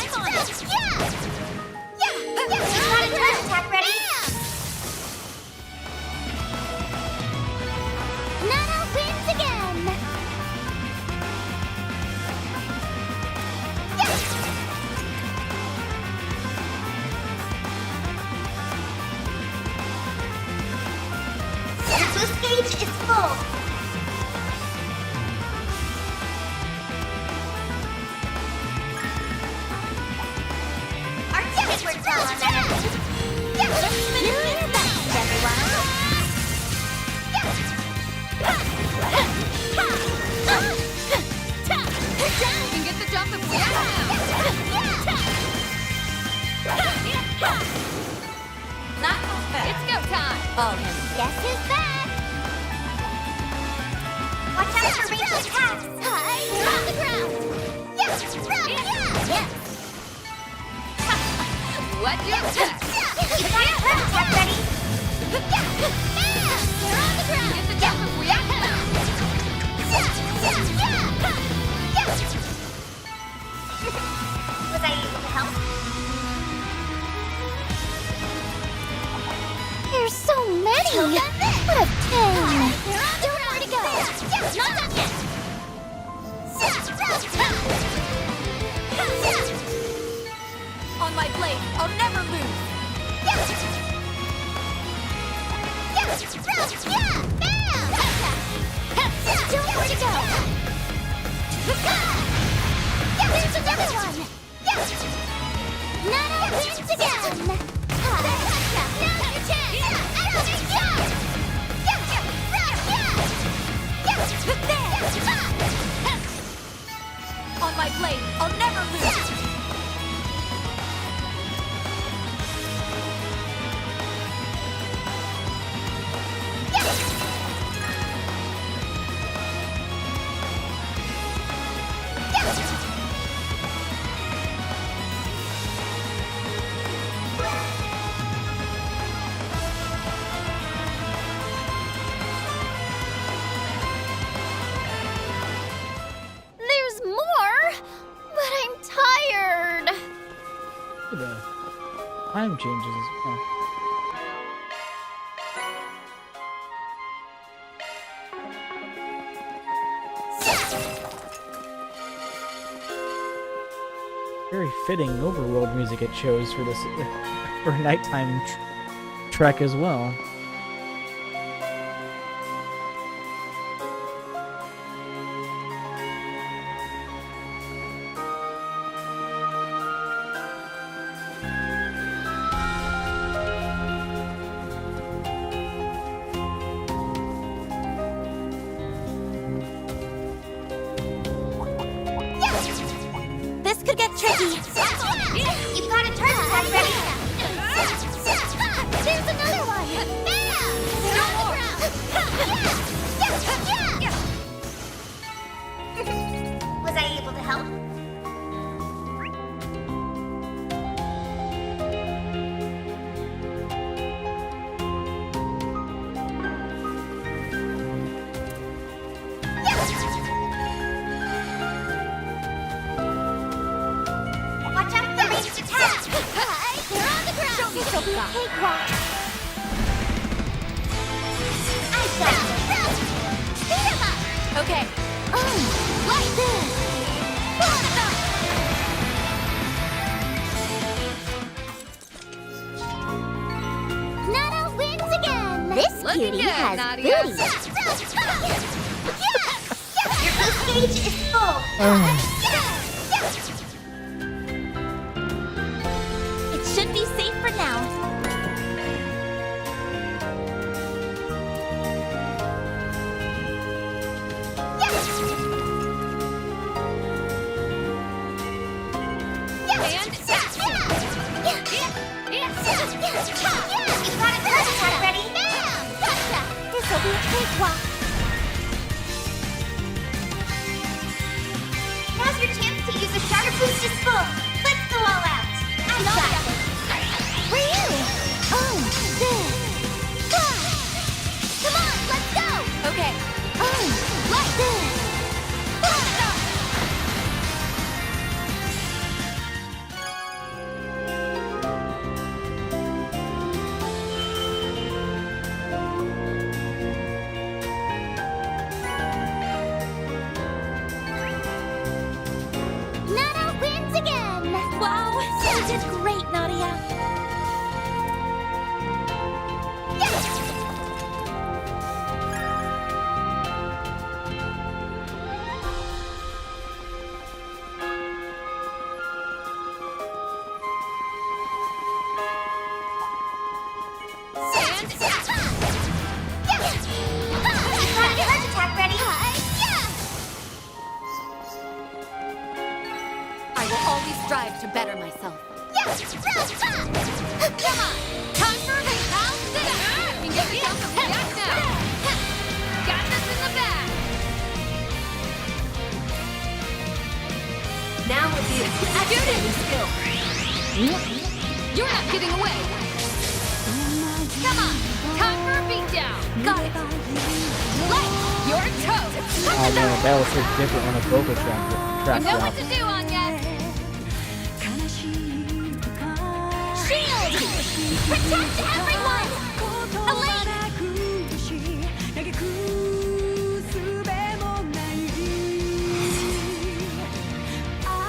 S2: I'm on it! Got a turn attack ready? Nana wins again! Your boost gauge is full! Our ticket worked well on that enemy. You're best, everyone!
S5: You can get the jump if we act now. It's go time.
S11: All hands.
S2: Guess who's back? Watch out for Rachel attacks! High on the ground! Yes! Yes!
S5: What do you expect?
S2: You got a turn attack ready? Bam! They're on the ground!
S5: Get the jump if we act now.
S2: Was I able to help? There's so many! What a pain! Don't know where to go! Not done yet!
S11: On my blade, I'll never lose.
S2: Don't know where to go! There's another one! Nana wins again! Now's your chance!
S11: On my blade, I'll never lose.
S2: There's more, but I'm tired.
S13: The time changes as well. Very fitting overworld music it chose for this for a nighttime trek as well.
S2: This could get tricky. You've got a turn attack ready. There's another one. cutie
S5: good,
S2: has
S5: Nadia.
S2: booty. Your boost gauge is full. It should be safe for now. This'll be a cakewalk. Now's your chance to use a shatter boost is full. Let's go all out. I got it. For you. Oh, this. Come on, let's go.
S11: Okay.
S2: Like this. Nana wins again! Wow, you did great, Nadia! Yes!
S11: I will always strive to better myself.
S2: Come on!
S5: Time for a house dinner! You can get yourself a react now! Got this in the bag!
S11: Now would be a activating skill.
S5: You're not getting away! Come on! Time for a beatdown!
S11: Got it.
S5: Light your toes!
S13: Oh man, that was so different on a vocal track
S5: You know what
S13: drop.
S5: to do, Anya!
S2: Shield! Protect everyone! Elaine!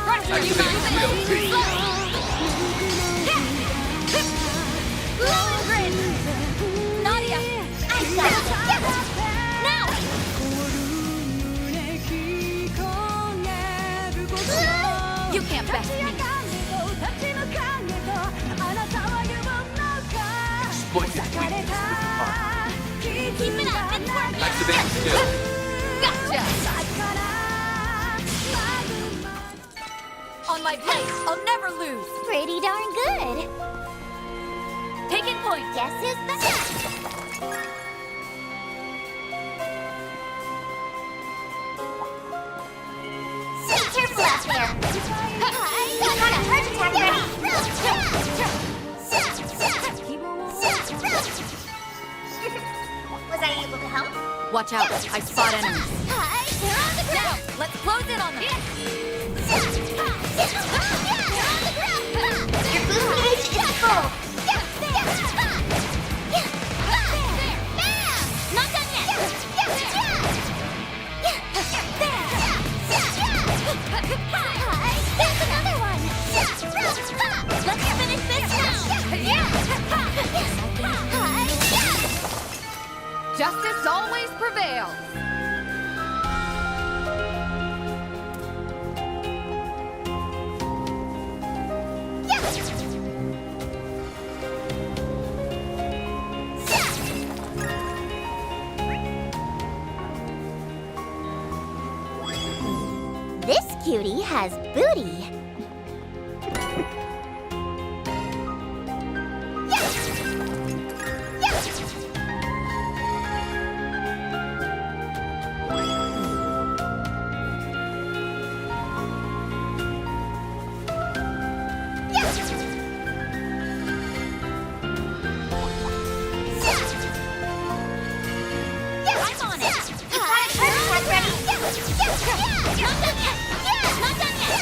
S5: Roger, you mind?
S2: Blow and grin! Nadia! I got it! Now!
S11: You can't best me.
S21: Exploit your weakness.
S2: Keep it up, it's working!
S21: Activating skill.
S5: Gotcha!
S11: On my place, I'll never lose.
S2: Pretty darn good!
S11: Taking point.
S2: Guess who's back? Be careful out there! Got a heart attack ready! Was I able to help?
S11: Watch out, I spot enemies.
S2: They're on the ground!
S11: Now, let's close in on them.
S2: Your boost gauge is full! Not done yet! There's another one! Let's finish this now!
S5: Justice always prevails!
S2: This cutie has booty. I'm on it. Not done yet.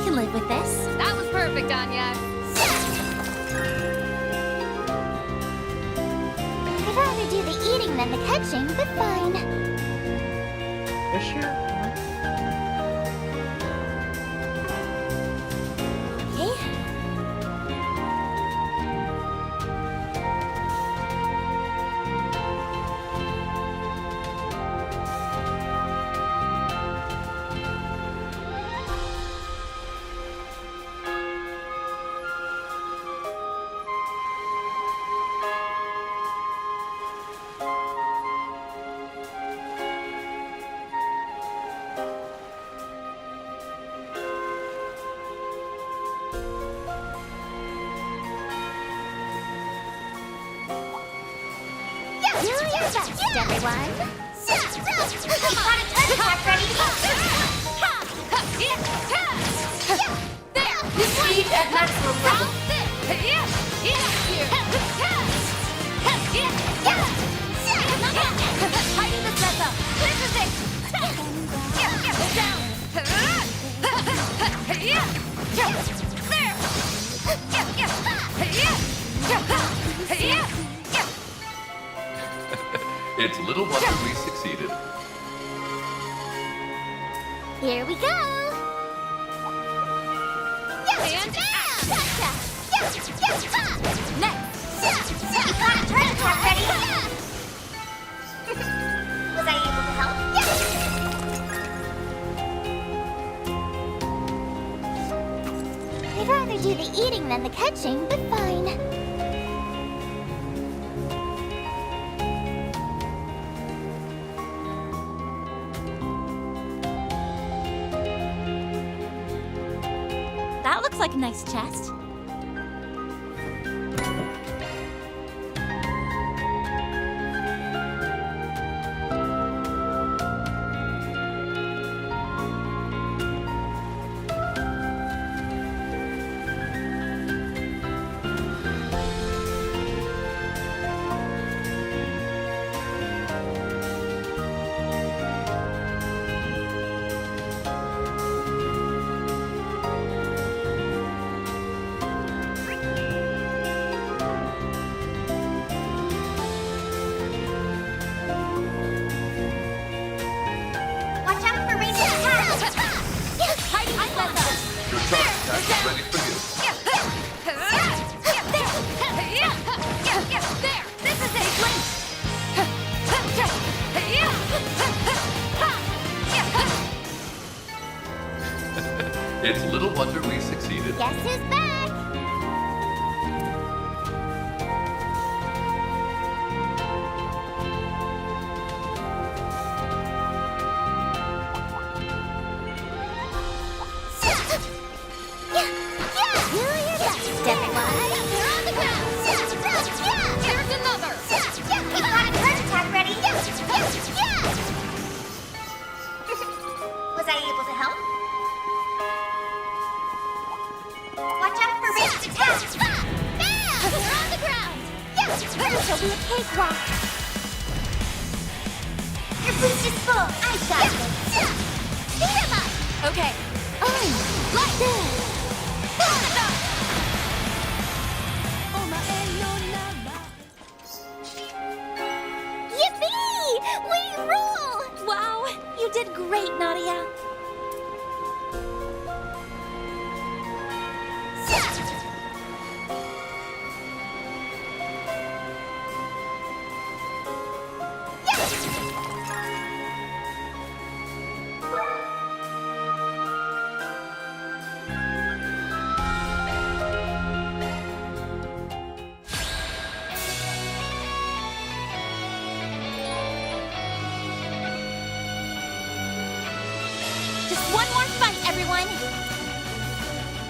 S2: can live with this.
S5: That was perfect, Anya.
S2: I'd rather do the eating than the catching, but fine.
S13: Sure.
S2: Okay. Do your best, everyone. Come on, attack ready.
S5: There! Speed at maximum level. Hiding the threat though. This is it! Down! There!
S21: It's little wonder we succeeded.
S2: Here we go.
S5: And
S2: Gotcha.
S5: next!
S2: You got a turn attack ready. Was I able to help? I'd rather do the eating than the catching, but fine.
S11: That looks like a nice chest.
S2: Watch out for Rainshadow.
S5: Hiding the threat though.
S21: Your charge attack is ready for you.
S5: There! This is it!
S21: It's little wonder we succeeded.
S2: Guess who's back? Do your best, everyone.
S5: You're on the ground! Here's another!
S2: You got a turn attack ready. Was I able to help? Watch out for ranged attacks! Bam! You're on the ground! This will be a cakewalk. Your boost is full. I got it. Beat him up!
S5: Okay.
S2: Like this. Yippee! We rule!
S11: Wow, you did great, Nadia.
S2: Just one more fight, everyone.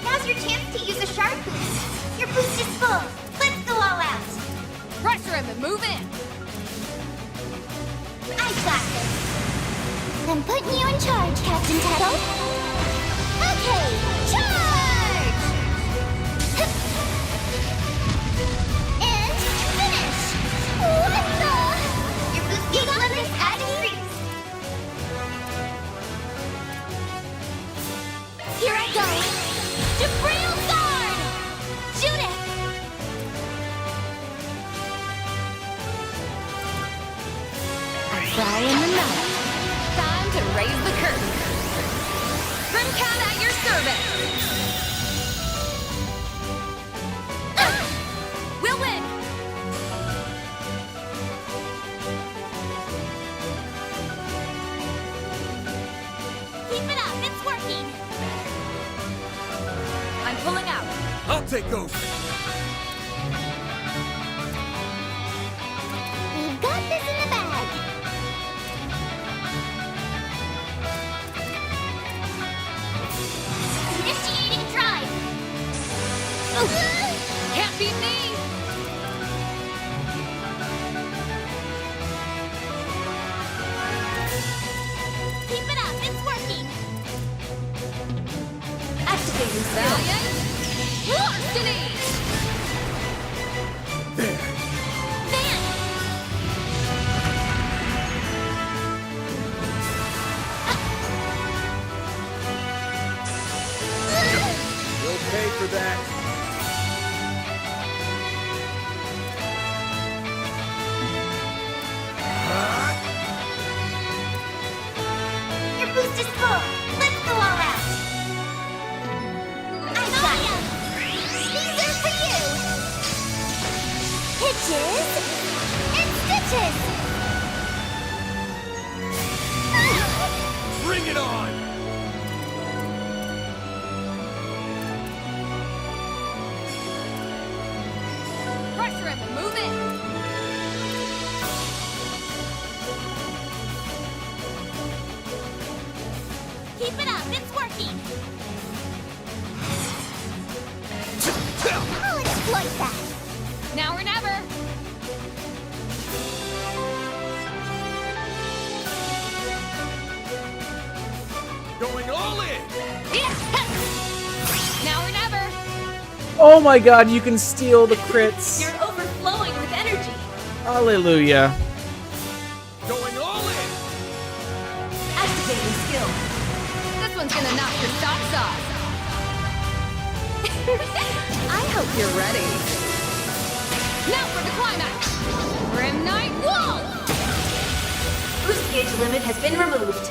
S2: Now's your chance to use a sharp boost. Your boost is full. Let's go all out.
S5: Pressure him and move in!
S2: I got this. I'm putting you in charge, Captain Tattle. Okay, charge! And finish! What the? Your boost gauge limit is at increase. Here I go.
S11: Fry in the night.
S5: Time to raise the curtain. Grimcat at your service. We'll win.
S2: Keep it up, it's working.
S5: I'm pulling out.
S4: I'll take over.
S2: We've got this in the bag. Initiating drive.
S5: Can't beat me.
S2: Keep it up, it's working.
S11: Activating skill.
S5: Valiant. Destiny.
S4: You'll pay for that.
S2: Your boost is full. Let's go all out. I got ya. These are for you. Hitches and stitches.
S4: Bring it on!
S5: Pressure him and move in.
S2: Keep it up, it's working. I'll exploit that.
S5: Now or never.
S4: Going all in!
S5: Now or never.
S13: Oh my god, you can steal the crits.
S17: You're overflowing with energy.
S13: Hallelujah.
S4: Going all in!
S17: Activating skill.
S5: This one's gonna knock your socks off. I hope you're ready. Now for the climax. Grim Knight Wall.
S17: Boost gauge limit has been removed.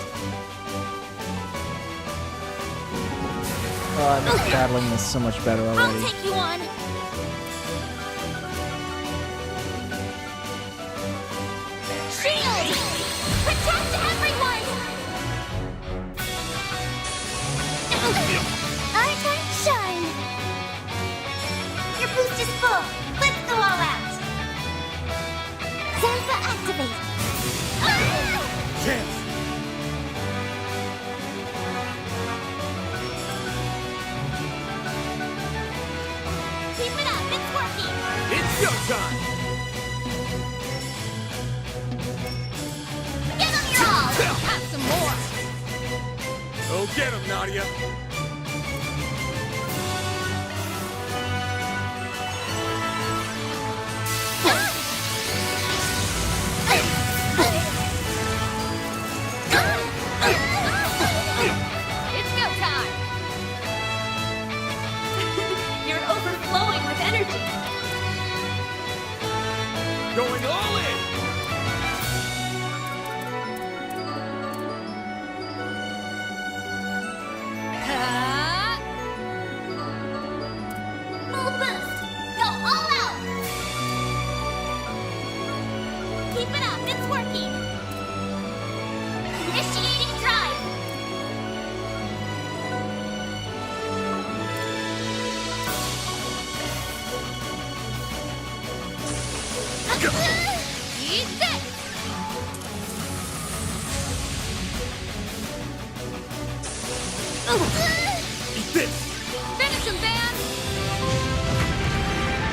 S13: Oh, that makes battling this so much better
S2: I'll
S13: already.
S2: take you on. Shield! Protect everyone! Our time to shine. Your boost is full. Let's go all out. Zanza activate.
S4: Chance!
S2: Keep it up, it's working.
S4: It's showtime!
S2: Give them your all.
S5: Have some more.
S4: Go get him, Nadia!
S5: It's go time.
S17: You're overflowing with energy.
S4: Going all in!
S2: Full boost. Go all out. Keep it up, it's working. Initiating drive.
S5: Eat this.
S4: Eat this!
S5: Finish him, Van.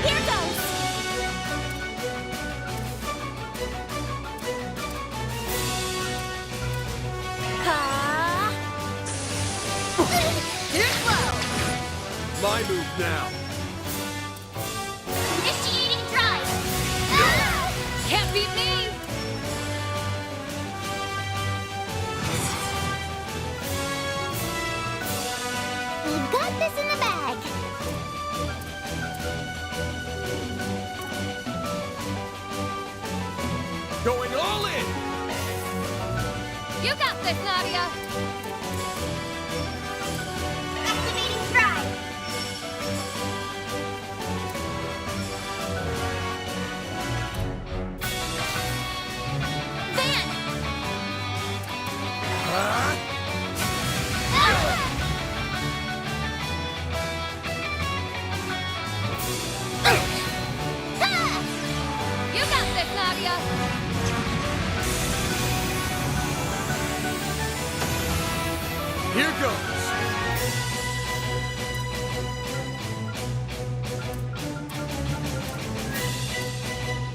S2: Here goes. Ha!
S5: Too slow.
S4: My move now!
S2: Initiating drive.
S5: Can't beat me.
S2: We've got this in the bag.
S4: Going all in!
S5: You got this, Nadia!
S2: Activating drive! Van!
S5: You got this, Nadia!
S4: Here goes.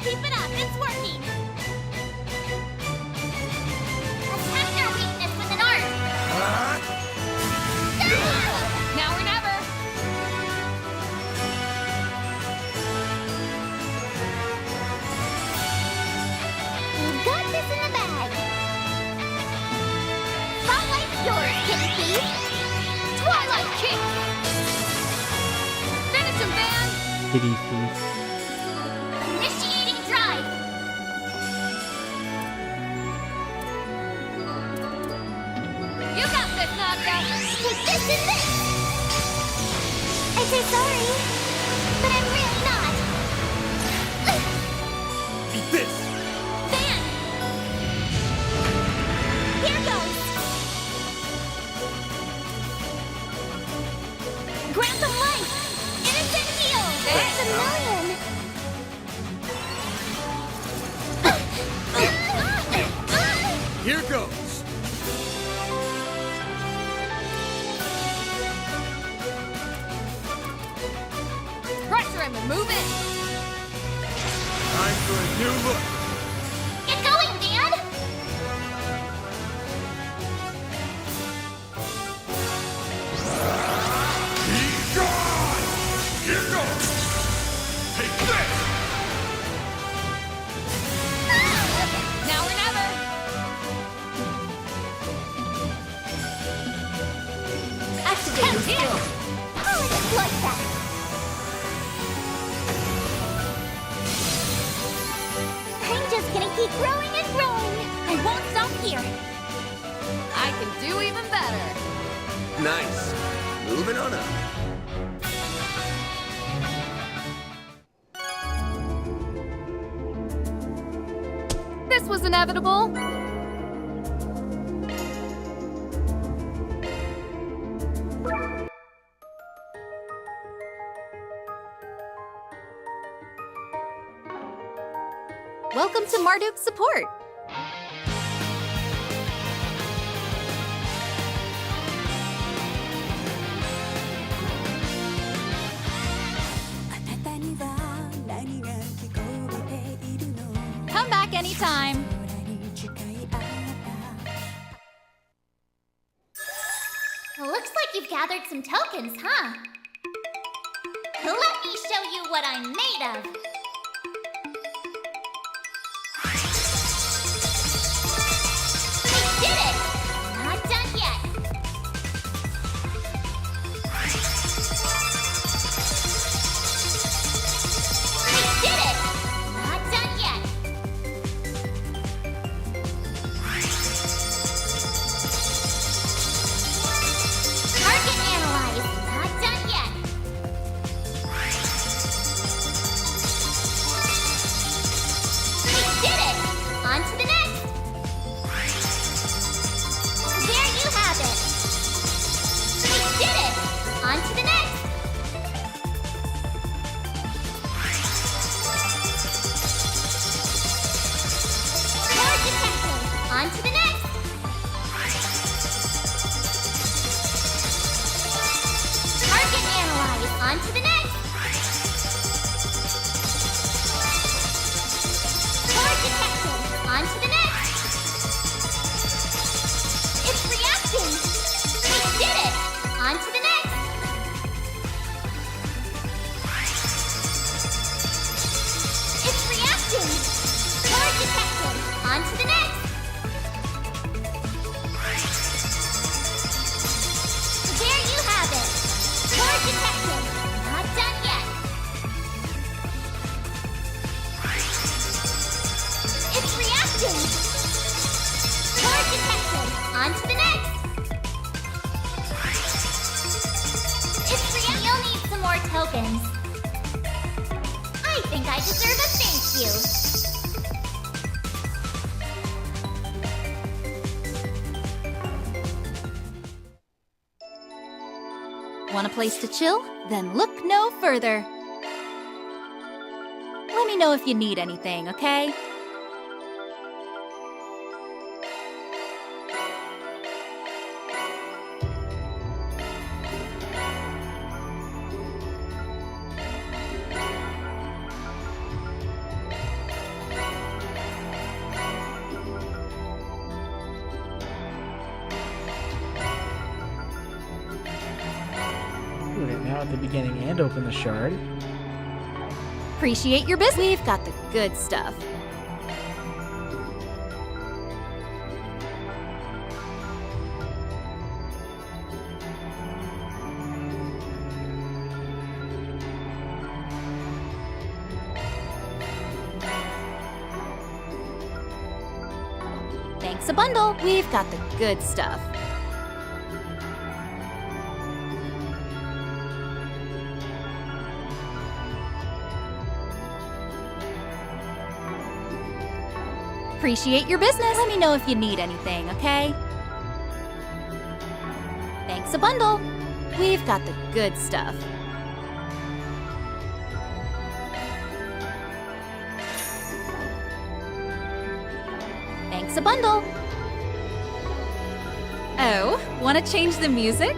S2: Keep it up, it's working! Attack their weakness with an art!
S5: Now or never!
S2: You got this in the bag! Spotlight's yours, Kitten Thief!
S5: Twilight Kick! Finish him, Van!
S13: Kitty thief.
S2: Initiating drive!
S5: You got this, Nadia!
S2: Take this and this! I say sorry, but I'm really not.
S4: Eat this.
S2: Van! Here goes! Grant them life! Innocent heal! That's a million!
S4: Here goes.
S5: Pressure him and move in!
S4: Time for a new look.
S2: Get going, Van!
S16: Be gone! Here goes! Take this!
S5: Now or never!
S2: Activating skill! How would it like that? I'm just gonna keep growing and growing! I won't stop here!
S5: I can do even better!
S9: Nice. Moving on up.
S5: This was inevitable!
S11: Welcome to Marduk's support. Come back anytime.
S2: Looks like you've gathered some tokens, huh? Let me show you what I'm made of! We did it! Not done yet! We did it! Not done yet! Target analyzed! Not done yet! We did it! On to the next! There you have it! We did it! On to the next! Core detected! On to the next! Target analyzed! On to the next! Core detected! On to the next! It's reacting! We did it! On to the next! It's reacting! Core detected! On to the next! tokens. I think I deserve a thank you.
S11: Want a place to chill? Then look no further. Let me know if you need anything, okay?
S1: Do it now at the beginning and open the shard.
S11: Appreciate your business. We've got the good stuff. Thanks a bundle. We've got the good stuff. Appreciate your business. Let me know if you need anything, okay? Thanks a bundle. We've got the good stuff. Thanks a bundle. Oh, want to change the music?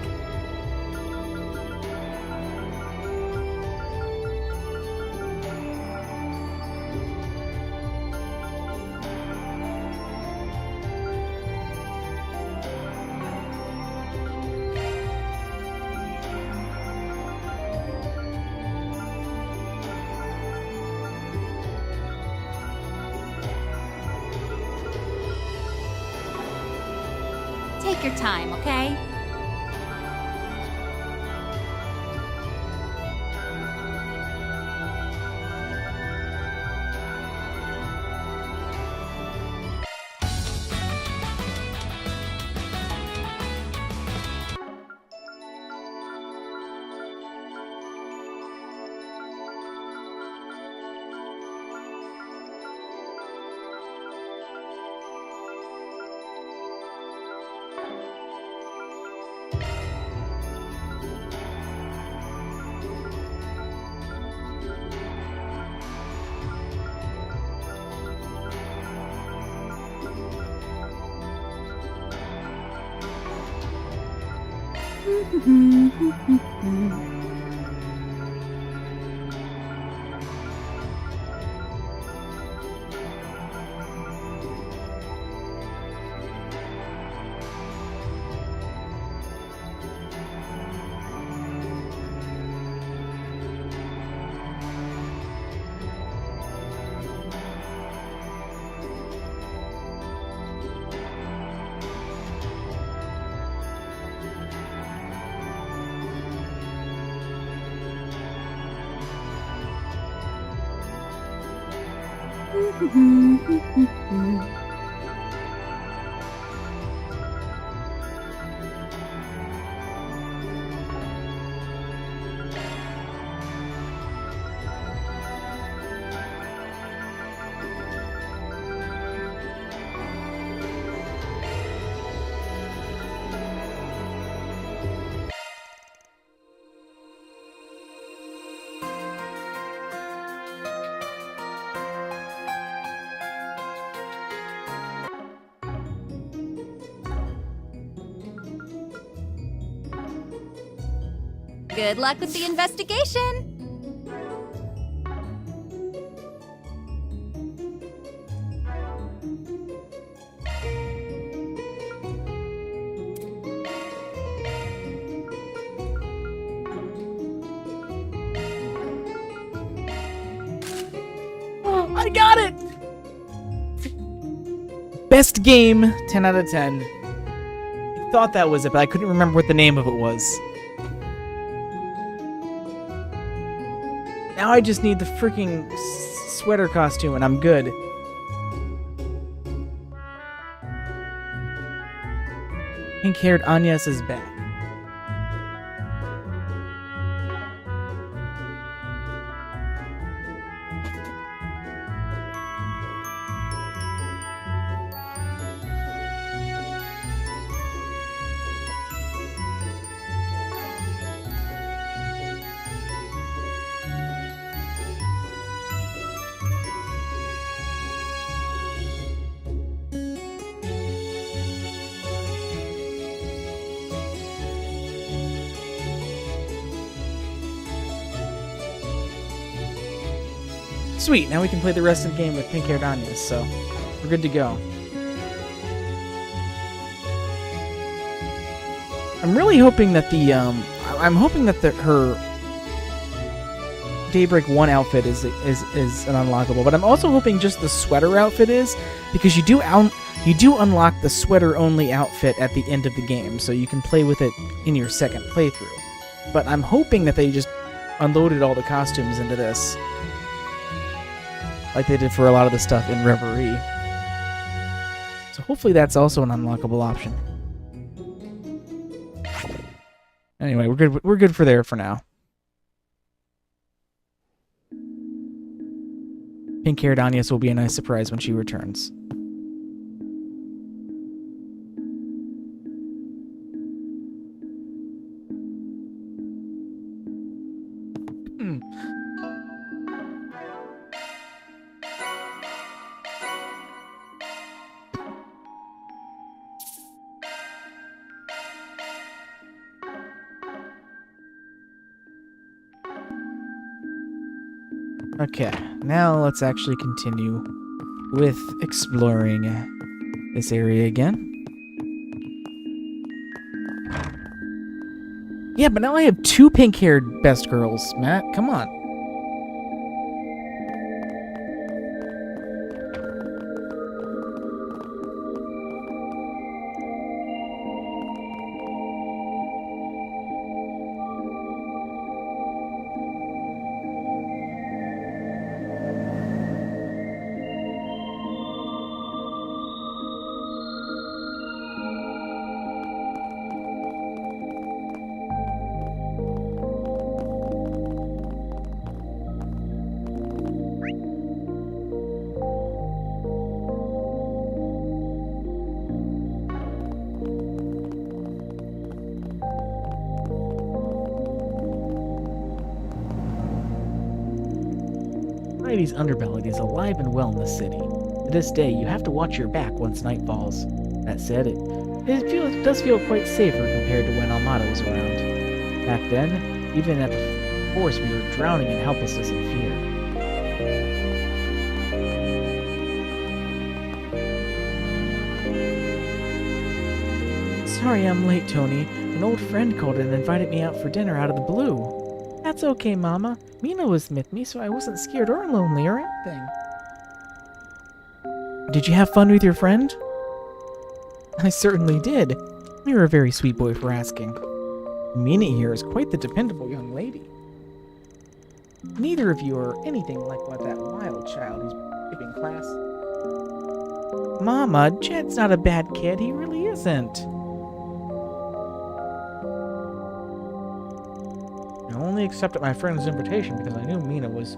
S11: Take your time, okay? Good luck with the investigation!
S1: Oh, I got it! Best game, 10 out of 10. I thought that was it, but I couldn't remember what the name of it was. Now I just need the freaking sweater costume and I'm good. Pink-haired Agnes is back.
S13: Sweet, now we can play the rest of the game with pink-haired Anya, so we're good to go. I'm really hoping that her Daybreak 1 outfit is an unlockable, but I'm also hoping just the sweater outfit is, because you do unlock the sweater-only outfit at the end of the game, so you can play with it in your second playthrough. But I'm hoping that they just unloaded all the costumes into this, like they did for a lot of the stuff in Reverie. So hopefully that's also an unlockable option. Anyway, we're good for there for now. Pink-haired Agnes will be a nice surprise when she returns. Okay, now let's actually continue with exploring this area again. Yeah, but now I have 2 pink-haired best girls, Matt. Come on. Society's underbelly is alive and well in the city. To this day, you have to watch your back once night falls. That said, it does feel quite safer compared to when Almada was around. Back then, even at the force, we were drowning in helplessness and fear. Sorry I'm late, Tony. An old friend called and invited me out for dinner out of the blue. That's okay, Mama. Mina was with me, so I wasn't scared or lonely or anything. Did you have fun with your friend? I certainly did. You're a very sweet boy for asking. Mina here is quite the dependable young lady. Neither of you are anything like what that wild child who's skipping class. Mama, Jed's not a bad kid. He really isn't. I only accepted my friend's invitation because I knew Mina was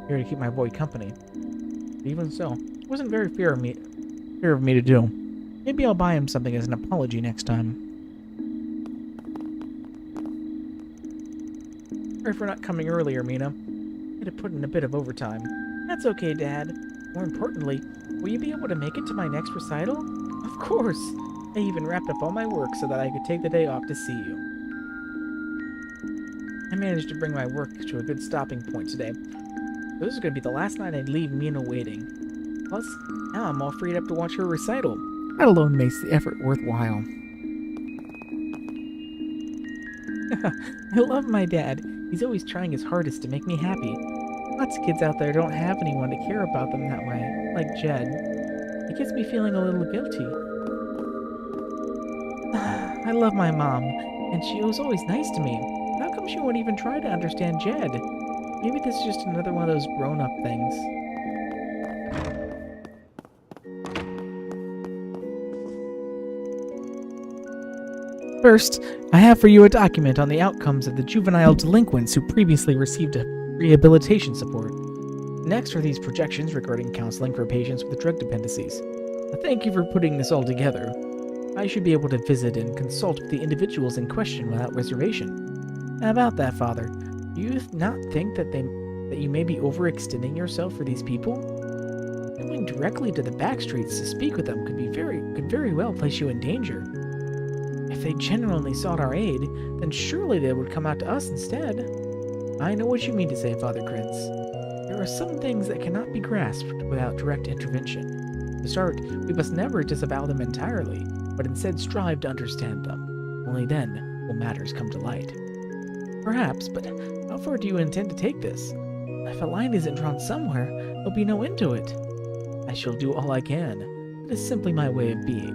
S13: here to keep my boy company. But even so, it wasn't very fair of me to do. Maybe I'll buy him something as an apology next time. Sorry for not coming earlier, Mina. I had to put in a bit of overtime. That's okay, Dad. More importantly, will you be able to make it to my next recital? Of course! I even wrapped up all my work so that I could take the day off to see you. I managed to bring my work to a good stopping point today. This is going to be the last night I'd leave Mina waiting. Plus, now I'm all freed up to watch her recital. That alone makes the effort worthwhile. I love my dad. He's always trying his hardest to make me happy. Lots of kids out there don't have anyone to care about them that way, like Jed. It gets me feeling a little guilty. I love my mom, and she was always nice to me. How come she won't even try to understand Jed? Maybe this is just another one of those grown-up things. First, I have for you a document on the outcomes of the juvenile delinquents who previously received rehabilitation support. Next are these projections regarding counseling for patients with drug dependencies. Thank you for putting this all together. I should be able to visit and consult with the individuals in question without reservation. About that, Father, do you not think that you may be overextending yourself for these people? Going directly to the back streets to speak with them could very well place you in danger. If they genuinely sought our aid, then surely they would come out to us instead. I know what you mean to say, Father Prince. There there are some things that cannot be grasped without direct intervention. To start, we must never disavow them entirely, but instead strive to understand them. Only then will matters come to light. Perhaps, but how far do you intend to take this? If a line isn't drawn somewhere, there'll be no end to it. I shall do all I can. It is simply my way of being.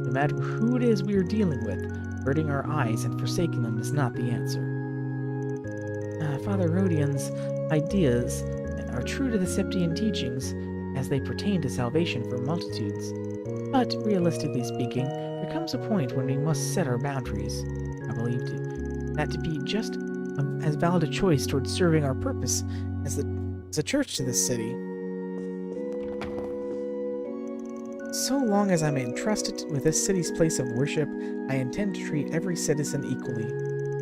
S13: No matter who it is we are dealing with, averting our eyes and forsaking them is not the answer. Father Rodian's ideas are true to the Septian teachings as they pertain to salvation for multitudes. But, realistically speaking, there comes a point when we must set our boundaries. I believe that to be just as valid a choice towards serving our purpose as a church to this city. So long as I'm entrusted with this city's place of worship, I intend to treat every citizen equally.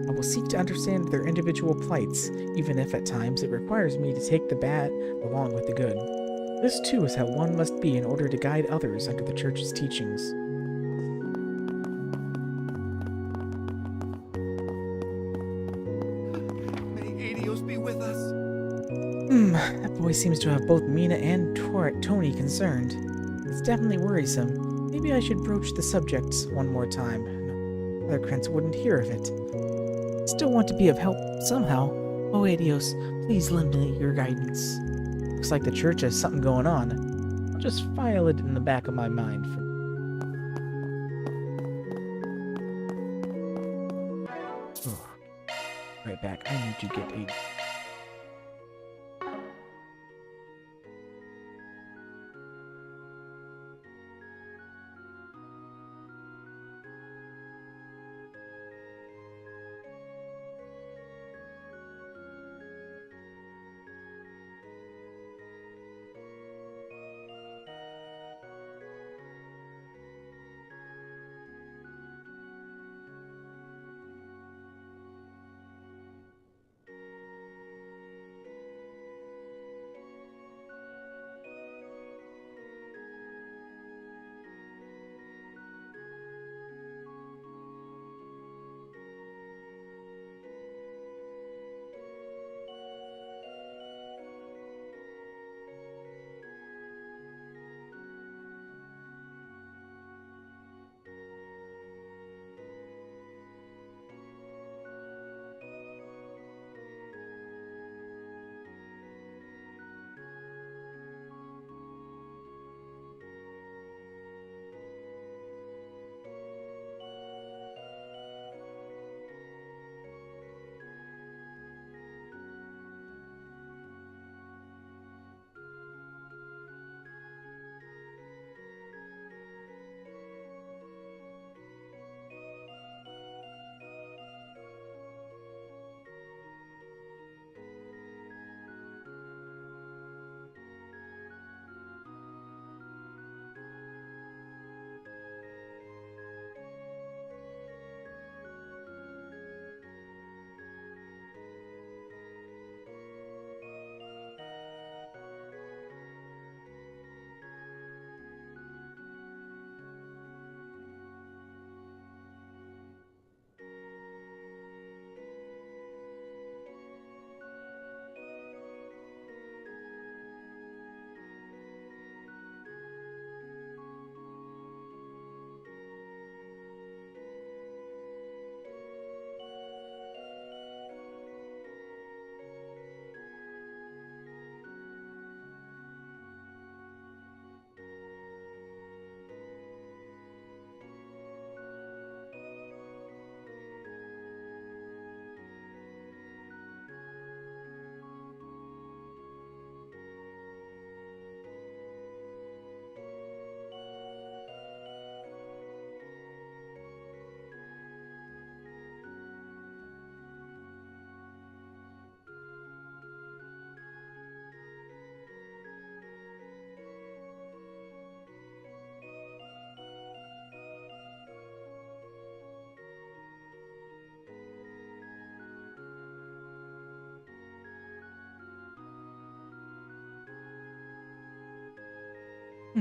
S13: I will seek to understand their individual plights, even if at times it requires me to take the bad along with the good. This too is how one must be in order to guide others under the church's teachings.
S4: May Adios be with us.
S13: That boy seems to have both Mina and Tony concerned. It's definitely worrisome. Maybe I should broach the subject one more time. Other Krents wouldn't hear of it. Still want to be of help somehow. Oh, Adios, please lend me your guidance. Looks like the church has something going on. I'll just file it in the back of my mind for... Oh. Right back. I need to get a...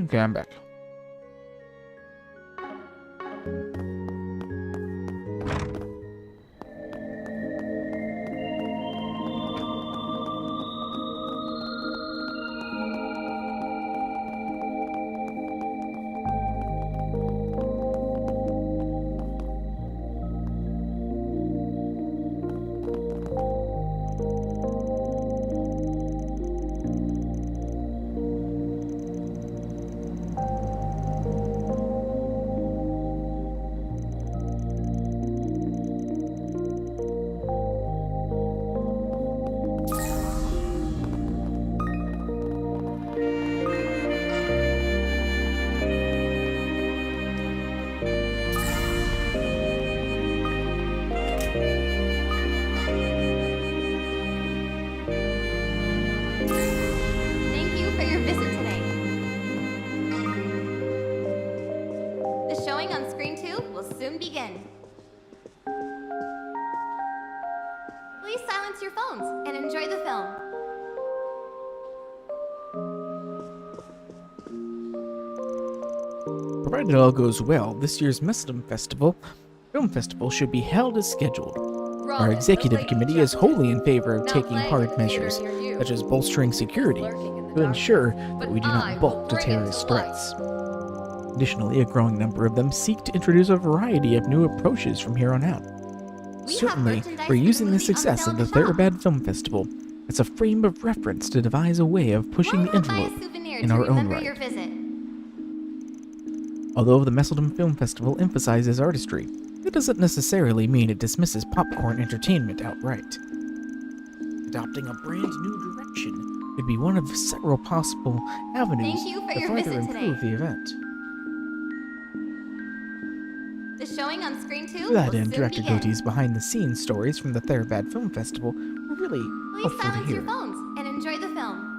S13: Okay, I'm back.
S2: showing on screen 2 will soon begin. Please silence your phones and enjoy the film.
S1: Provided all goes well, this year's Film Festival should be held as scheduled. Our executive committee is wholly in favor of taking hard measures, such as bolstering security, to ensure that we do not bulk to terrorist threats. Additionally, a growing number of them seek to introduce a variety of new approaches from here on out. Certainly, we're using the success of the Therabad Film Festival as a frame of reference to devise a way of pushing the envelope in our own right. Although the Messeldom Film Festival emphasizes artistry, it doesn't necessarily mean it dismisses popcorn entertainment outright. Adopting a brand new direction could be one of several possible avenues to further improve the event.
S2: The showing on screen 2
S1: That
S2: will
S1: and
S2: soon
S1: Director
S2: begin.
S1: Goatee's behind-the-scenes stories from the Therabad Film Festival were really
S2: Please
S1: helpful to
S2: silence your
S1: hear.
S2: phones and enjoy the film.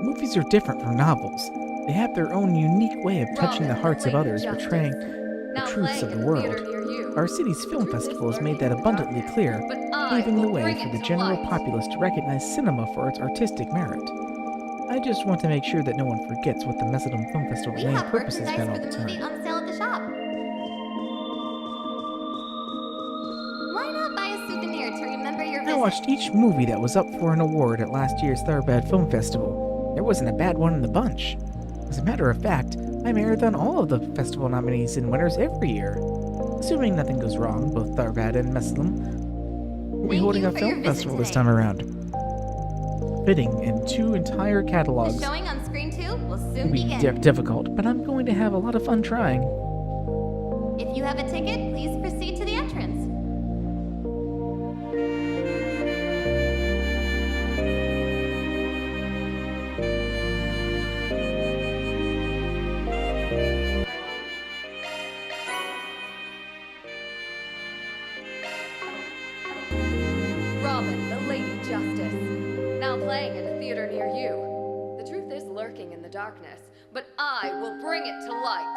S1: Movies are different from novels. They have their own unique way of touching the hearts of others, portraying the truths of the world. Our city's film festival has made that abundantly clear, paving the way for the general populace to recognize cinema for its artistic merit. I just want to make sure that no one forgets what the Messeldom Film Festival's
S2: We
S1: main
S2: have
S1: purpose has been all
S2: merchandise
S1: the
S2: for the movie
S1: time.
S2: on sale at the shop. Why not buy a souvenir to remember your
S1: I
S2: visit?
S1: watched each movie that was up for an award at last year's Therabad Film Festival. There wasn't a bad one in the bunch. As a matter of fact, I marathon all of the festival nominees and winners every year. Assuming nothing goes wrong, both Therabad and Messeldom will be holding a film festival this time around. Fitting in 2 entire
S2: The
S1: catalogs
S2: showing on screen 2 will
S1: will
S2: soon
S1: be
S2: begin.
S1: difficult, but I'm going to have a lot of fun trying.
S2: If you have a ticket, please proceed to the entrance.
S5: Robin, the Lady Justice. Now playing in a theater near you. The truth is lurking in the darkness, but I will bring it to light.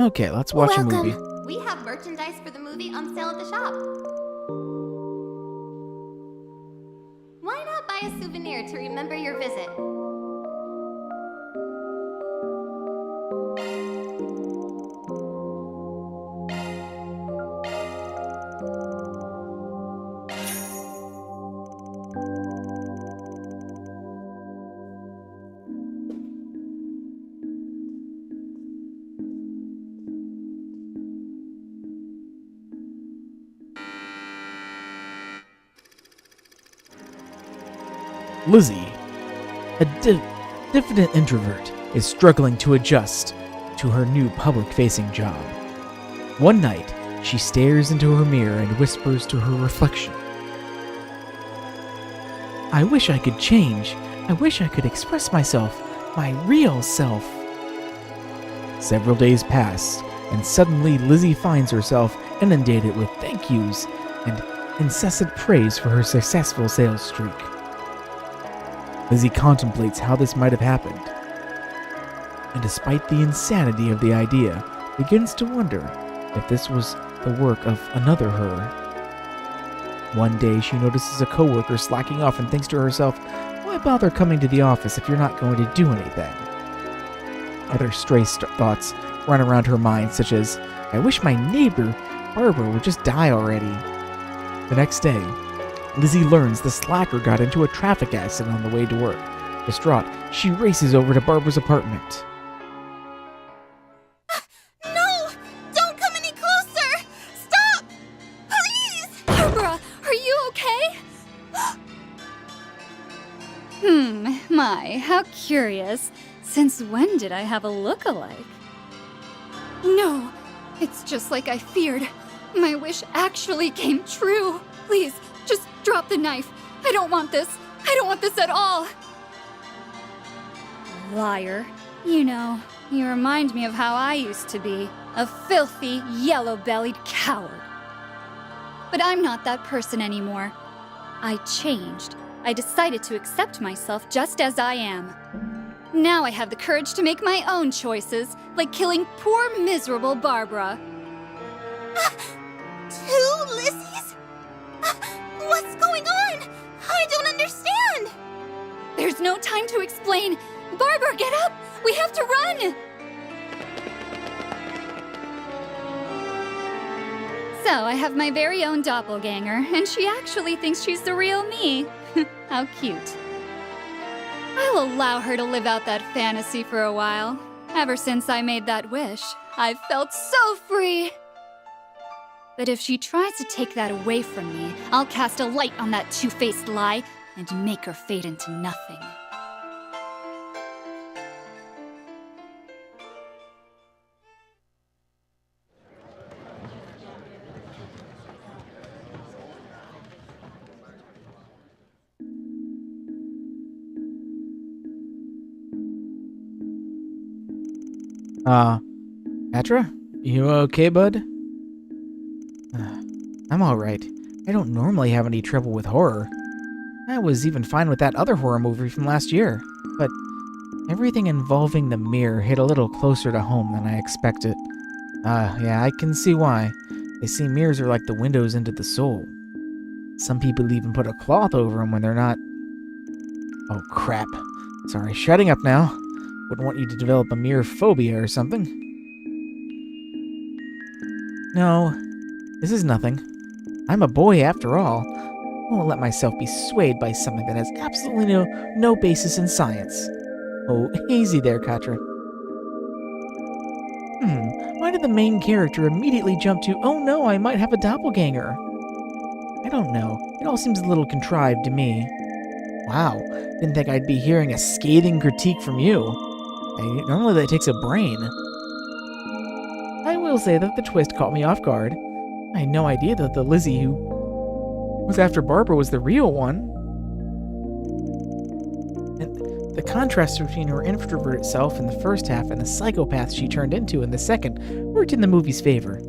S1: Okay, let's watch a
S2: Welcome.
S1: movie.
S2: We have merchandise for the movie on sale at the shop. Why not buy a souvenir to remember your visit?
S1: Lizzie, a diffident introvert, is struggling to adjust to her new public-facing job. One night, she stares into her mirror and whispers to her reflection, "I wish I could change. I wish I could express myself, my real self." Several days pass, and suddenly Lizzie finds herself inundated with thank yous and incessant praise for her successful sales streak. Lizzie contemplates how this might have happened, and despite the insanity of the idea, begins to wonder if this was the work of another her. One day, she notices a coworker slacking off and thinks to herself, "Why bother coming to the office if you're not going to do anything?" Other stray thoughts run around her mind, such as, "I wish my neighbor, Barbara, would just die already." The next day, Lizzie learns the slacker got into a traffic accident on the way to work. Distraught, she races over to Barbara's apartment.
S2: No! Don't come any closer! Stop! Please!
S11: Barbara, are you okay? My, how curious. Since when did I have a look-alike?
S5: No, it's just like I feared. My wish actually came true. Please, just drop the knife. I don't want this. I don't want this at all.
S11: Liar. You know, you remind me of how I used to be. A filthy, yellow-bellied coward. But I'm not that person anymore. I changed. I decided to accept myself just as I am. Now I have the courage to make my own choices, like killing poor, miserable Barbara.
S2: Two Lizzies? What's going on? I don't understand!
S11: There's no time to explain. Barbara, get up! We have to run! So, I have my very own doppelganger, and she actually thinks she's the real me. How cute. I'll allow her to live out that fantasy for a while. Ever since I made that wish, I've felt so free. But if she tries to take that away from me, I'll cast a light on that two-faced lie and make her fade into nothing.
S13: Petra? You okay, bud? I'm alright. I don't normally have any trouble with horror. I was even fine with that other horror movie from last year, but everything involving the mirror hit a little closer to home than I expected. Yeah, I can see why. They say mirrors are like the windows into the soul. Some people even put a cloth over them when they're not... Oh, crap. Sorry, shutting up now. Wouldn't want you to develop a mirror phobia or something. No, this is nothing. I'm a boy after all. I won't let myself be swayed by something that has absolutely no basis in science. Oh, easy there, Katra. Why did the main character immediately jump to, oh no, I might have a doppelganger? I don't know. It all seems a little contrived to me. Wow, didn't think I'd be hearing a scathing critique from you. Normally that takes a brain. I will say that the twist caught me off guard. I had no idea that the Lizzie who was after Barbara was the real one. And the contrast between her introverted self in the first half and the psychopath she turned into in the second worked in the movie's favor.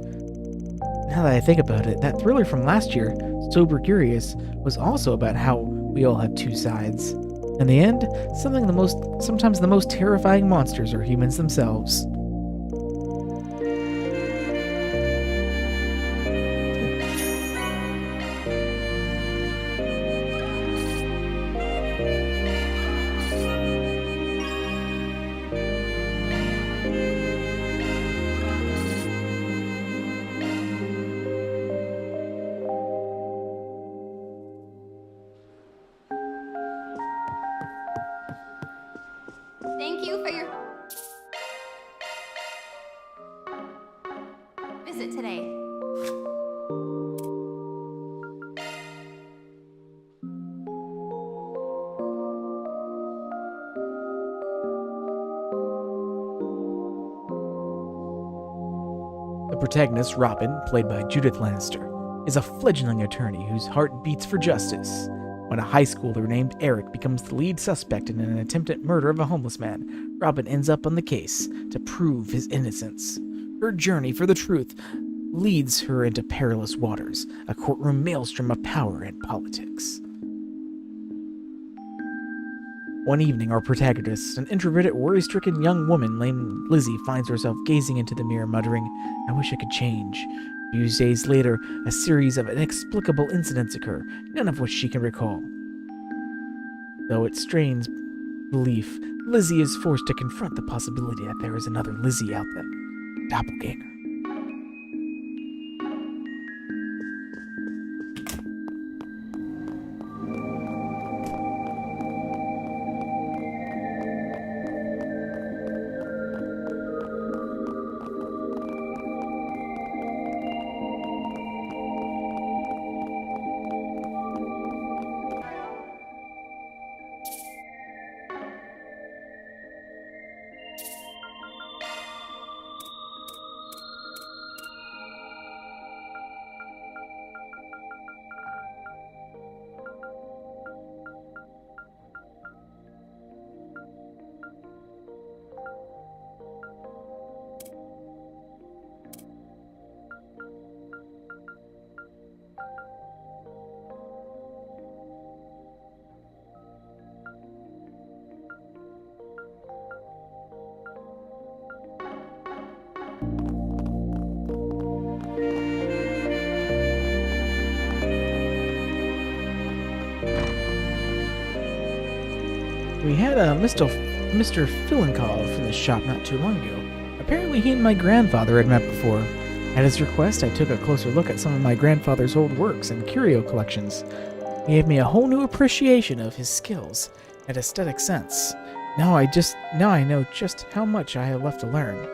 S13: Now that I think about it, that thriller from last year, Sober Curious, was also about how we all have two sides. In the end, sometimes the most terrifying monsters are humans themselves.
S11: Thank you for your visit today.
S13: The protagonist, Robin, played by Judith Lannister, is a fledgling attorney whose heart beats for justice. When a high schooler named Eric becomes the lead suspect in an attempted murder of a homeless man, Robin ends up on the case to prove his innocence. Her journey for the truth leads her into perilous waters, a courtroom maelstrom of power and politics. One evening, our protagonist, an introverted, worry-stricken young woman named Lizzie, finds herself gazing into the mirror, muttering, "I wish I could change." A few days later, a series of inexplicable incidents occur, none of which she can recall. Though it strains belief, Lizzie is forced to confront the possibility that there is another Lizzie out there, doppelganger. We had a Mr. Philenkov from the shop not too long ago. Apparently he and my grandfather had met before. At his request, I took a closer look at some of my grandfather's old works and curio collections. He gave me a whole new appreciation of his skills and aesthetic sense. Now I know just how much I have left to learn.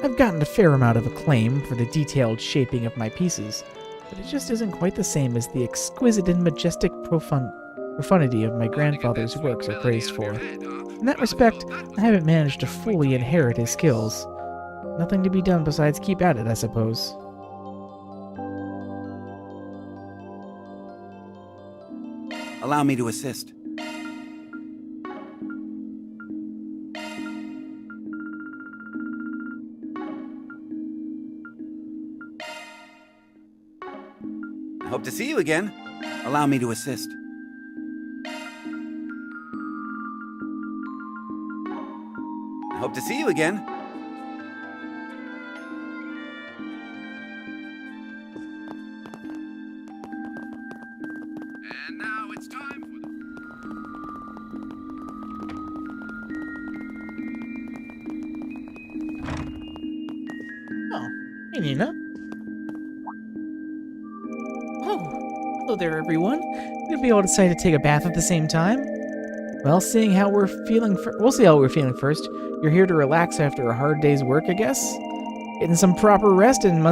S13: I've gotten a fair amount of acclaim for the detailed shaping of my pieces, but it just isn't quite the same as the exquisite and majestic profundity of my grandfather's works are praised for. In that respect, I haven't managed to fully inherit his skills. Nothing to be done besides keep at it, I suppose.
S3: Allow me to assist. Hope to see you again. Allow me to assist. Hope to see you again. And now it's time for
S13: Oh, hey Nina. Oh, hello there everyone. Did we all decide to take a bath at the same time? Well, seeing how we're feeling, we'll see how we're feeling first. You're here to relax after a hard day's work, I guess? Getting some proper rest and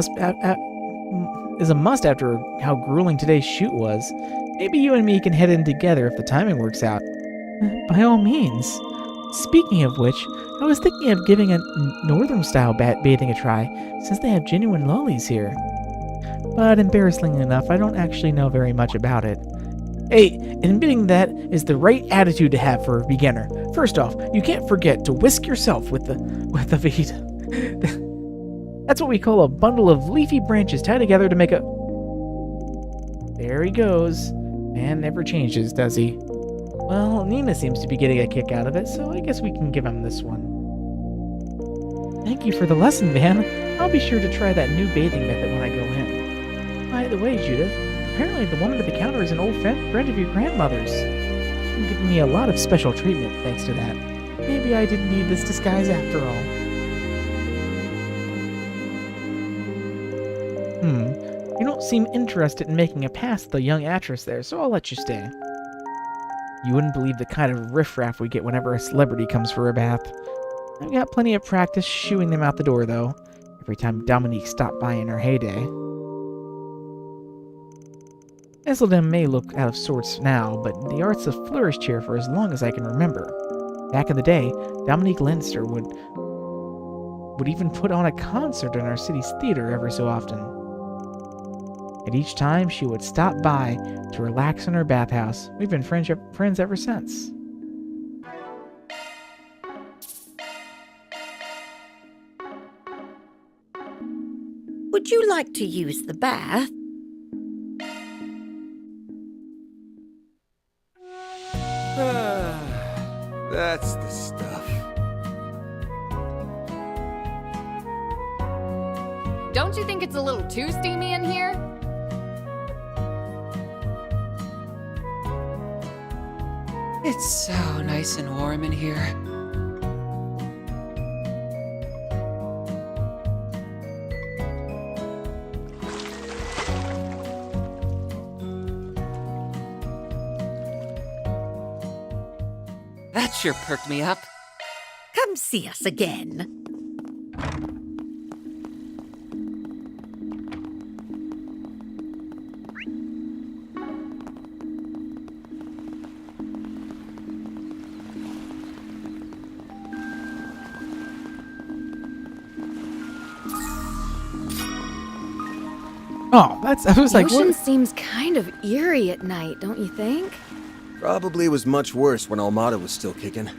S13: is a must after how grueling today's shoot was. Maybe you and me can head in together if the timing works out. By all means. Speaking of which, I was thinking of giving a northern-style bathing a try, since they have genuine lollies here. But embarrassingly enough, I don't actually know very much about it. Hey, admitting that is the right attitude to have for a beginner. First off, you can't forget to whisk yourself with the Vita. That's what we call a bundle of leafy branches tied together to make a... There he goes. Man never changes, does he? Well, Nina seems to be getting a kick out of it, so I guess we can give him this one. Thank you for the lesson, Van. I'll be sure to try that new bathing method when I go in. By the way, Judith, apparently the woman at the counter is an old friend of your grandmother's. She's been giving me a lot of special treatment thanks to that. Maybe I didn't need this disguise after all. You don't seem interested in making a pass at the young actress there, so I'll let you stay. You wouldn't believe the kind of riffraff we get whenever a celebrity comes for a bath. I've got plenty of practice shooing them out the door, though, every time Dominique stopped by in her heyday. Esseldam may look out of sorts now, but the arts have flourished here for as long as I can remember. Back in the day, Dominique Leinster would even put on a concert in our city's theater every so often. And each time she would stop by to relax in her bathhouse. We've been friends ever since.
S19: Would you like to use the bath?
S9: That's the stuff.
S5: Don't you think it's a little too steamy in here?
S10: It's so nice and warm in here. That sure perked me up.
S19: Come see us again.
S13: Oh, I was like,
S5: the ocean
S13: what?
S5: seems kind of eerie at night, don't you think?
S9: Probably was much worse when Almada was still kicking.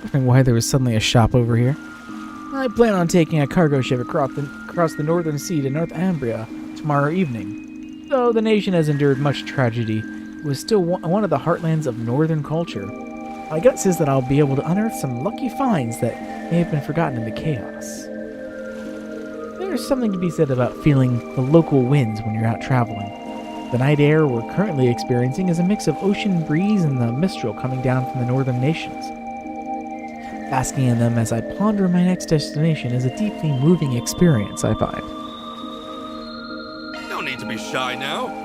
S13: Wondering why there was suddenly a shop over here. I plan on taking a cargo ship across the northern sea to Northumbria tomorrow evening. Though the nation has endured much tragedy, it was still one of the heartlands of northern culture. My gut says that I'll be able to unearth some lucky finds that may have been forgotten in the chaos.
S1: There's something to be said about feeling the local winds when you're out traveling. The night air we're currently experiencing is a mix of ocean breeze and the mistral coming down from the northern nations. Basking in them as I ponder my next destination is a deeply moving experience, I find.
S4: No need to be shy now.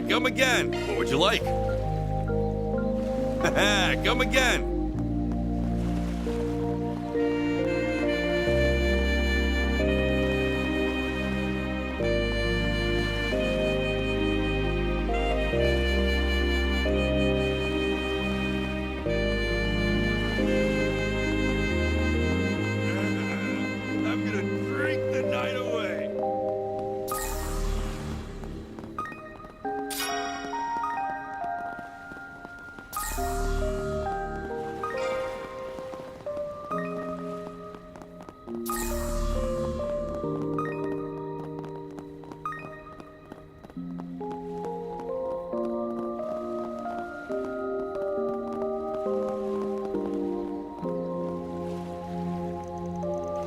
S4: Come again. What would you like? Come again. I'm gonna drink the night away.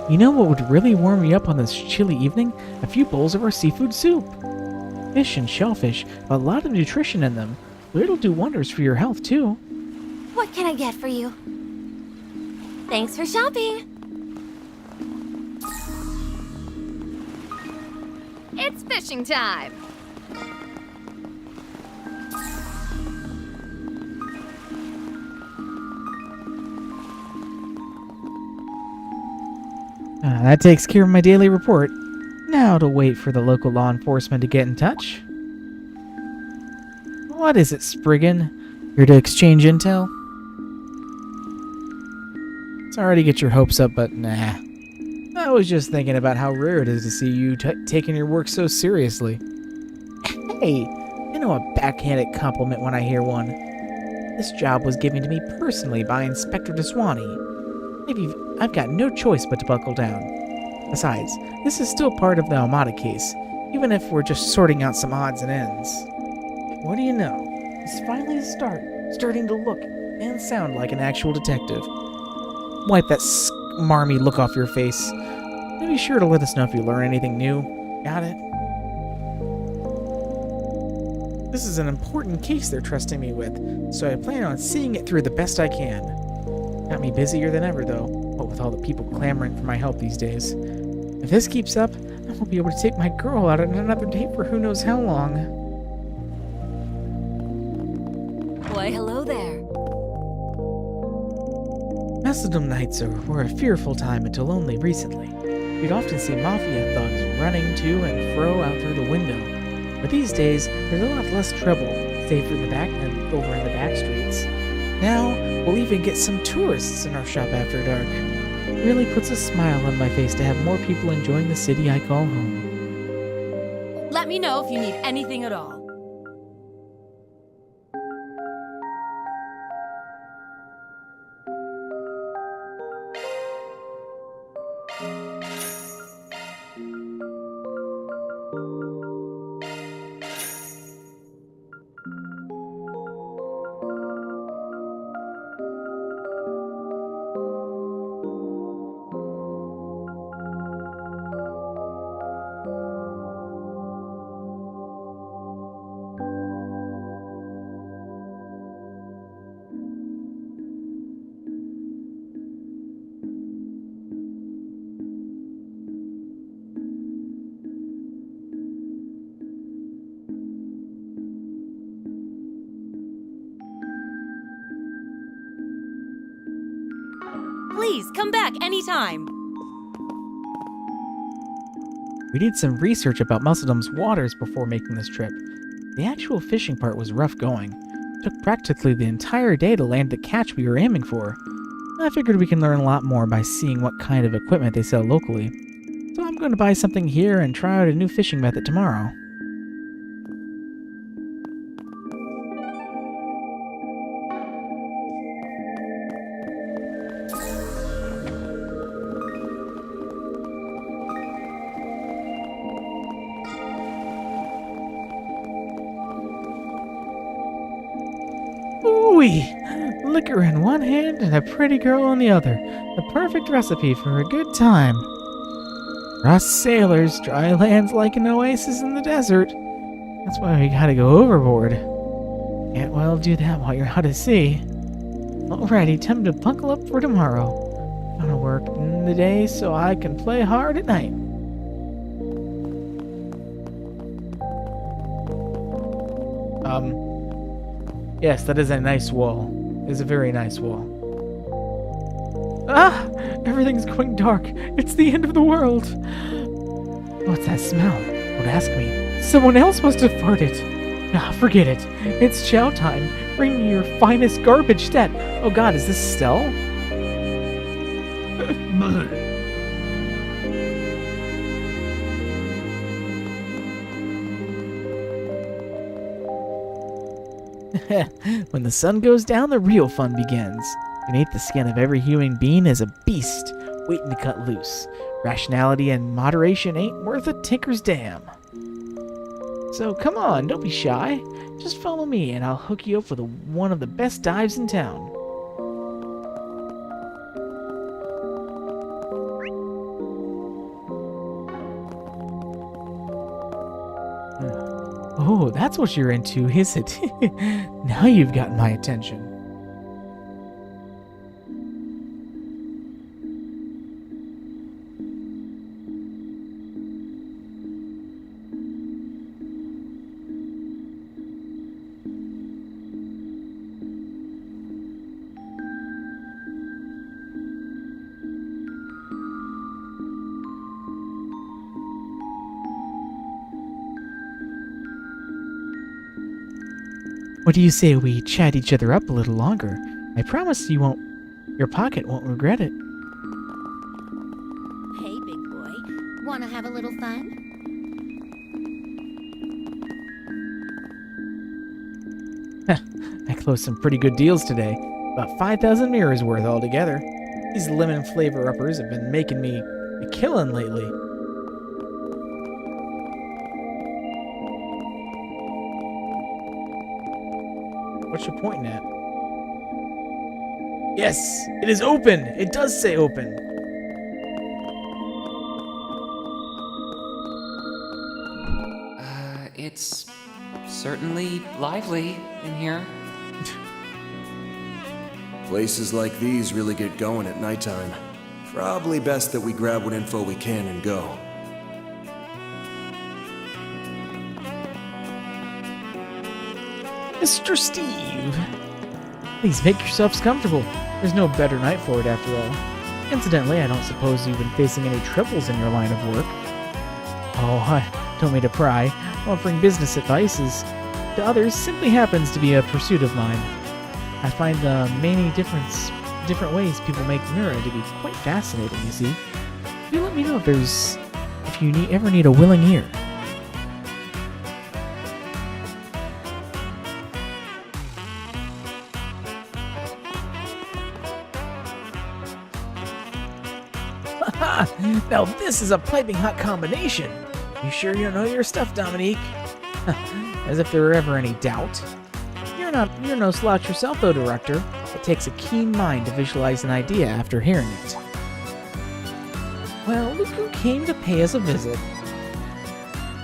S1: You know what would really warm me up on this chilly evening? A few bowls of our seafood soup. Fish and shellfish, a lot of nutrition in them. But it'll do wonders for your health, too.
S2: What can I get for you? Thanks for shopping.
S5: It's fishing time.
S1: That takes care of my daily report. Now to wait for the local law enforcement to get in touch. What is it, Spriggan? Here to exchange intel? Sorry to get your hopes up, but nah. I was just thinking about how rare it is to see you taking your work so seriously. Hey, I know a backhanded compliment when I hear one. This job was given to me personally by Inspector DeSwanee. Maybe I've got no choice but to buckle down. Besides, this is still part of the Almada case, even if we're just sorting out some odds and ends. What do you know? He's finally starting to look and sound like an actual detective. Wipe that smarmy look off your face. And be sure to let us know if you learn anything new. Got it? This is an important case they're trusting me with, so I plan on seeing it through the best I can. Got me busier than ever, though, what with all the people clamoring for my help these days. If this keeps up, I won't be able to take my girl out on another date for who knows how long.
S5: Why, hello there.
S1: Macedon nights were a fearful time until only recently. You'd often see mafia thugs running to and fro out through the window. But these days, there's a lot less trouble, safer in the back than over in the back streets. Now, we'll even get some tourists in our shop after dark. It really puts a smile on my face to have more people enjoying the city I call home.
S8: Let me know if you need anything at all. Please, come back anytime.
S1: We did some research about Musseldom's waters before making this trip. The actual fishing part was rough going. It took practically the entire day to land the catch we were aiming for. I figured we can learn a lot more by seeing what kind of equipment they sell locally. So I'm going to buy something here and try out a new fishing method tomorrow.
S13: Ooh-wee! Liquor in one hand and a pretty girl in the other. The perfect recipe for a good time. For us sailors, dry land's like an oasis in the desert. That's why we gotta go overboard. Can't well do that while you're out at sea. Alrighty, time to buckle up for tomorrow. Gonna work in the day so I can play hard at night. Yes, that is a nice wall. It is a very nice wall. Ah! Everything's going dark. It's the end of the world. What's that smell? Don't ask me. Someone else must have farted. Ah, forget it. It's chow time. Bring me your finest garbage stat. Oh god, is this Stell? When the sun goes down, the real fun begins. Beneath the skin of every human being is a beast waiting to cut loose. Rationality and moderation ain't worth a tinker's damn. So come on, don't be shy. Just follow me and I'll hook you up with one of the best dives in town. Oh, that's what you're into, is it? Now you've gotten my attention. What do you say we chat each other up a little longer? I promise your pocket won't regret it.
S2: Hey, big boy. Wanna have a little fun?
S13: I closed some pretty good deals today. About 5,000 mirrors worth altogether. These lemon flavor uppers have been making me a killin' lately. What you pointing at? Yes, it is open. It does say open.
S10: It's certainly lively in here.
S9: Places like these really get going at nighttime. Probably best that we grab what info we can and go.
S13: Mr. Steve! Please make yourselves comfortable. There's no better night for it after all. Incidentally, I don't suppose you've been facing any troubles in your line of work. Oh, I don't mean to pry. Offering business advice to others simply happens to be a pursuit of mine. I find the many different ways people make mirror to be quite fascinating, you see. Do let me know if you ever need a willing ear. Now this is a piping hot combination. You sure you know your stuff, Dominique? As if there were ever any doubt. You're no slouch yourself, though, Director. It takes a keen mind to visualize an idea after hearing it. Well, look who came to pay us a visit.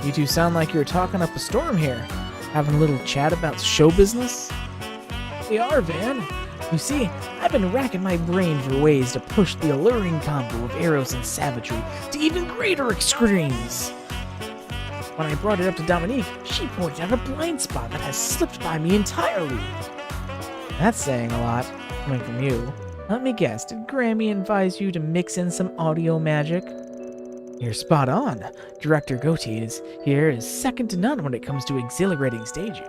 S13: You two sound like you're talking up a storm here. Having a little chat about show business? We are, Van. You see, I've been racking my brain for ways to push the alluring combo of Eros and savagery to even greater extremes. When I brought it up to Dominique, she pointed out a blind spot that has slipped by me entirely. That's saying a lot, coming from you. Let me guess, did Grammy advise you to mix in some audio magic? You're spot on. Director Gautier is second to none when it comes to exhilarating staging.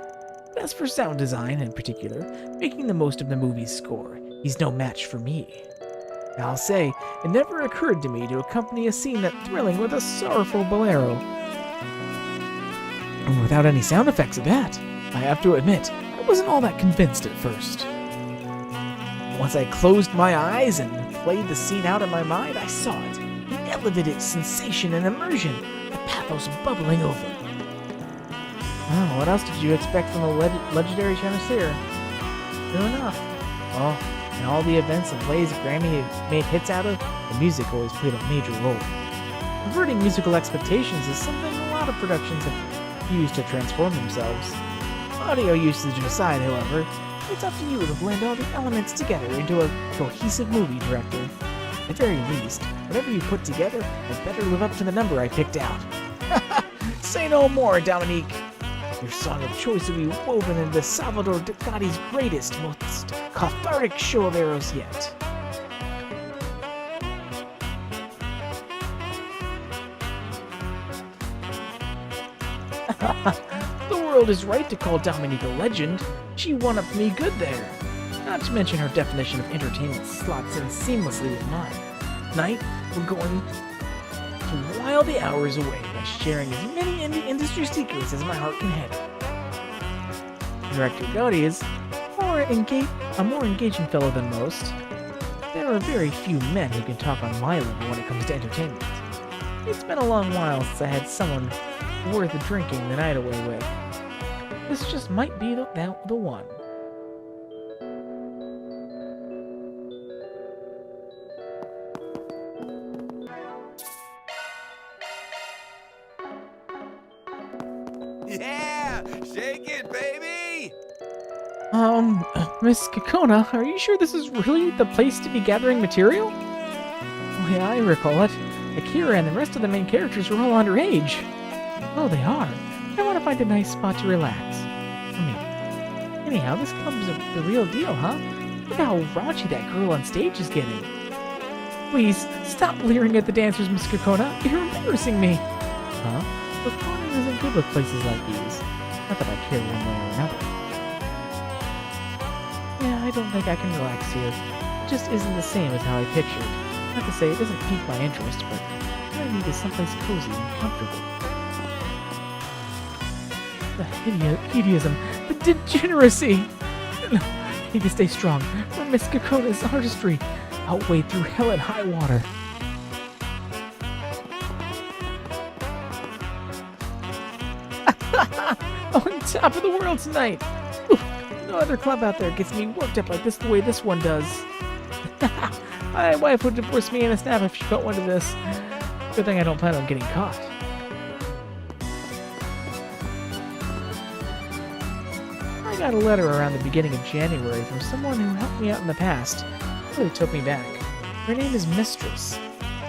S13: As for sound design in particular, making the most of the movie's score, he's no match for me. I'll say, it never occurred to me to accompany a scene that thrilling with a sorrowful bolero. And without any sound effects at that. I have to admit, I wasn't all that convinced at first. Once I closed my eyes and played the scene out in my mind, I saw it. An elevated sensation and immersion, the pathos bubbling over. Oh, what else did you expect from a legendary connoisseur? True enough. Well, in all the events and plays Grammy made hits out of, the music always played a major role. Converting musical expectations is something a lot of productions have used to transform themselves. Audio usage aside, however, it's up to you to blend all the elements together into a cohesive movie director. At the very least, whatever you put together had better live up to the number I picked out. Say no more, Dominique. Your song of choice will be woven into Salvador Dagotti's greatest, most cathartic show of arrows yet. The world is right to call Dominique a legend. She one-upped me good there. Not to mention her definition of entertainment slots in seamlessly with mine. Tonight, we're going to while the hours away by sharing as many indie industry secrets as my heart can handle. Director Gotti is a more engaging fellow than most. There are very few men who can talk on my level when it comes to entertainment. It's been a long while since I had someone worth drinking the night away with. This just might be the one.
S15: Yeah! Shake it, baby!
S13: Miss Kakona, are you sure this is really the place to be gathering material? Oh yeah, I recall it. Akira and the rest of the main characters are all underage. Oh, they are. I want to find a nice spot to relax. Anyhow, this club's the real deal, huh? Look how raunchy that girl on stage is getting. Please, stop leering at the dancers, Miss Kakona. You're embarrassing me. Huh? The corner isn't good with places like these. Not that I care one way or another. Yeah, I don't think I can relax here. It just isn't the same as how I pictured. Not to say it doesn't pique my interest, but what I need is someplace cozy and comfortable. The hideousm, the degeneracy! I need to stay strong, for Miss Kakona's artistry outweighed through hell and high water. On top of the world tonight! Oof, no other club out there gets me worked up like this the way this one does. My wife would divorce me in a snap if she caught one of this. Good thing I don't plan on getting caught. I got a letter around the beginning of January from someone who helped me out in the past. Really took me back. Her name is Mistress.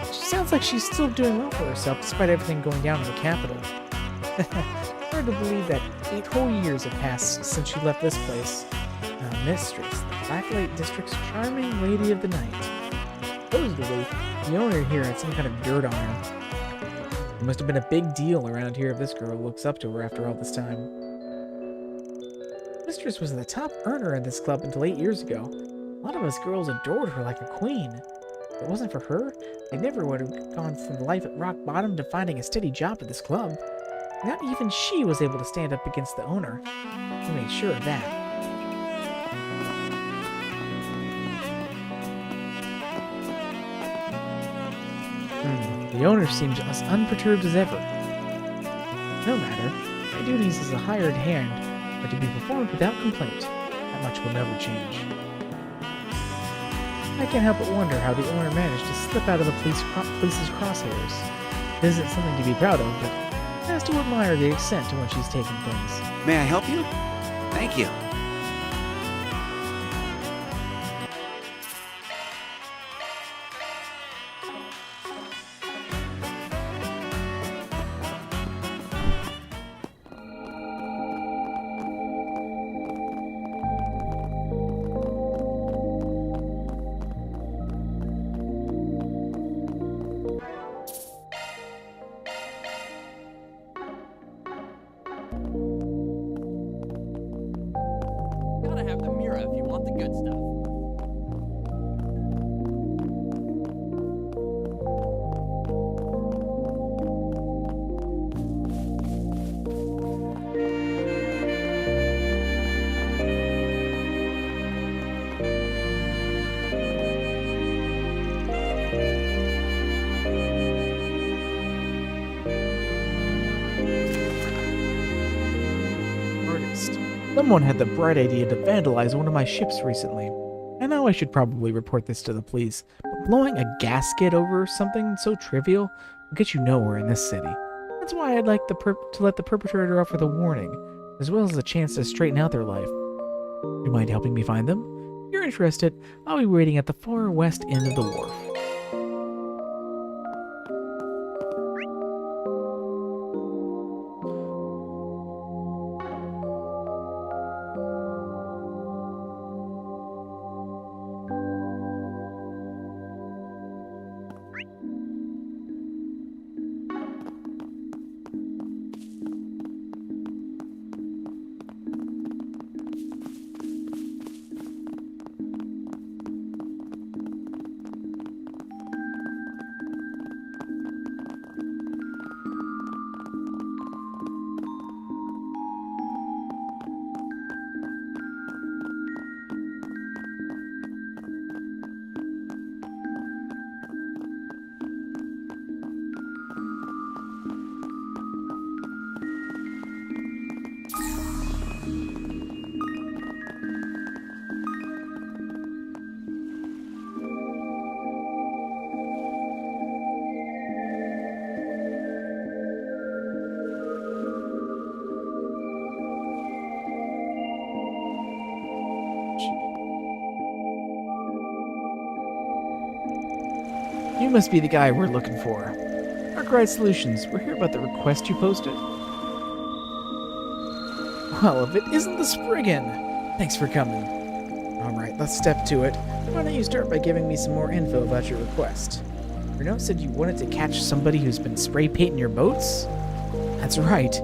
S13: She sounds like she's still doing well for herself despite everything going down in the capital. Hard to believe that 8 whole years have passed since she left this place. Mistress, the Blacklake District's charming lady of the night. Supposedly, the owner here had some kind of dirt on her. It must have been a big deal around here if this girl looks up to her after all this time. Mistress was the top earner in this club until 8 years ago. A lot of us girls adored her like a queen. If it wasn't for her, I never would have gone from life at rock bottom to finding a steady job at this club. Not even she was able to stand up against the owner. I made sure of that. The owner seemed as unperturbed as ever. No matter, my duties as a hired hand are to be performed without complaint. That much will never change. I can't help but wonder how the owner managed to slip out of the police's crosshairs. It isn't something to be proud of, but it has to admire the extent to which she's taken things.
S15: May I help you? Thank you.
S13: Someone had the bright idea to vandalize one of my ships recently. I know I should probably report this to the police, but blowing a gasket over something so trivial will get you nowhere in this city. That's why I'd like to let the perpetrator off with a warning, as well as a chance to straighten out their life. You mind helping me find them? If you're interested, I'll be waiting at the far west end of the wharf. You must be the guy we're looking for. Arkwright Solutions, we're here about the request you posted. Well, if it isn't the Spriggan! Thanks for coming. Alright, let's step to it. Why don't you start by giving me some more info about your request? Your note said you wanted to catch somebody who's been spray painting your boats? That's right.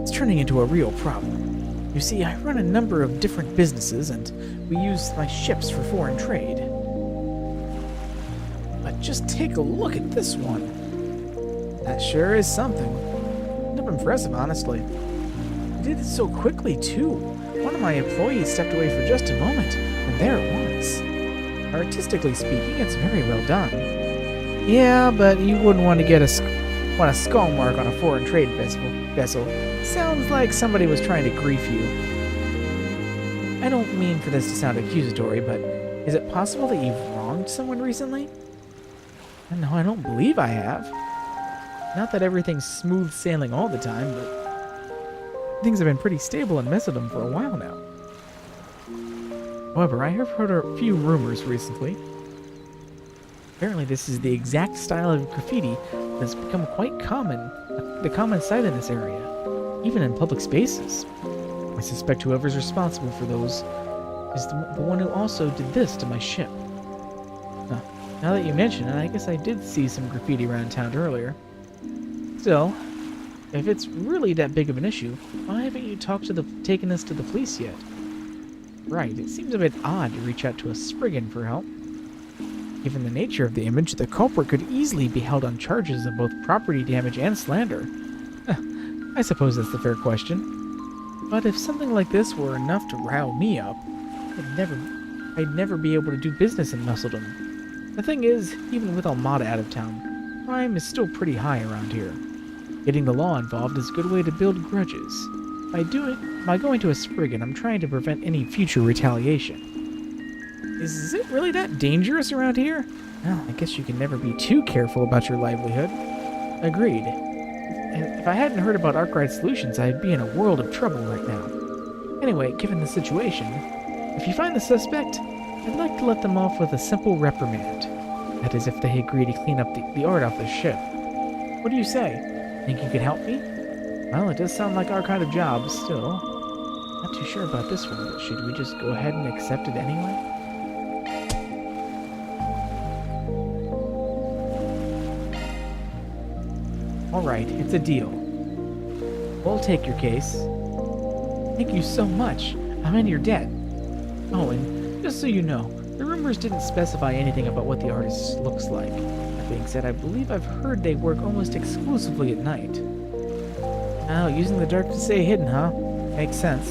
S13: It's turning into a real problem. You see, I run a number of different businesses, and we use my ships for foreign trade. But just take a look at this one. That sure is something. Kind of impressive, honestly. You did it so quickly, too. One of my employees stepped away for just a moment, and there it was. Artistically speaking, it's very well done. Yeah, but you wouldn't want to get a skull mark on a foreign trade vessel. Sounds like somebody was trying to grief you. I don't mean for this to sound accusatory, but is it possible that you've wronged someone recently? No, I don't believe I have. Not that everything's smooth sailing all the time, but things have been pretty stable in Mesodom for a while now. However, I have heard a few rumors recently. Apparently this is the exact style of graffiti that's become quite common, the common sight in this area, even in public spaces. I suspect whoever's responsible for those is the one who also did this to my ship. Now that you mention it, I guess I did see some graffiti around town earlier. Still, if it's really that big of an issue, why haven't you taken this to the police yet? Right, it seems a bit odd to reach out to a Spriggan for help. Given the nature of the image, the culprit could easily be held on charges of both property damage and slander. I suppose that's the fair question. But if something like this were enough to rile me up, I'd never be able to do business in Mesodom. The thing is, even with Almada out of town, crime is still pretty high around here. Getting the law involved is a good way to build grudges. By going to a Spriggan, I'm trying to prevent any future retaliation. Is it really that dangerous around here? Well, I guess you can never be too careful about your livelihood. Agreed. And if I hadn't heard about Arkwright Solutions, I'd be in a world of trouble right now. Anyway, given the situation, if you find the suspect, I'd like to let them off with a simple reprimand. That is, if they agree to clean up the art off the ship. What do you say? Think you could help me? Well, it does sound like our kind of job, still. Not too sure about this one, but should we just go ahead and accept it anyway? Alright, it's a deal. We'll take your case. Thank you so much. I'm in your debt. Oh, and just so you know, the rumors didn't specify anything about what the artist looks like. That being said, I believe I've heard they work almost exclusively at night. Oh, using the dark to stay hidden, huh? Makes sense.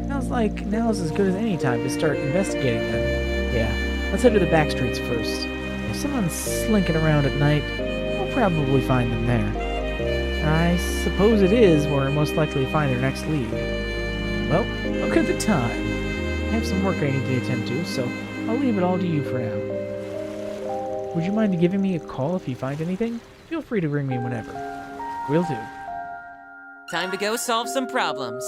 S13: Sounds like now's as good as any time to start investigating then. Yeah, let's head to the back streets first. If someone's slinking around at night, we'll probably find them there. I suppose it is where we'll most likely find their next lead. Well, look at the time. I have some work I need to attend to, so I'll leave it all to you for now. Would you mind giving me a call if you find anything? Feel free to ring me whenever. Will do.
S10: Time to go solve some problems.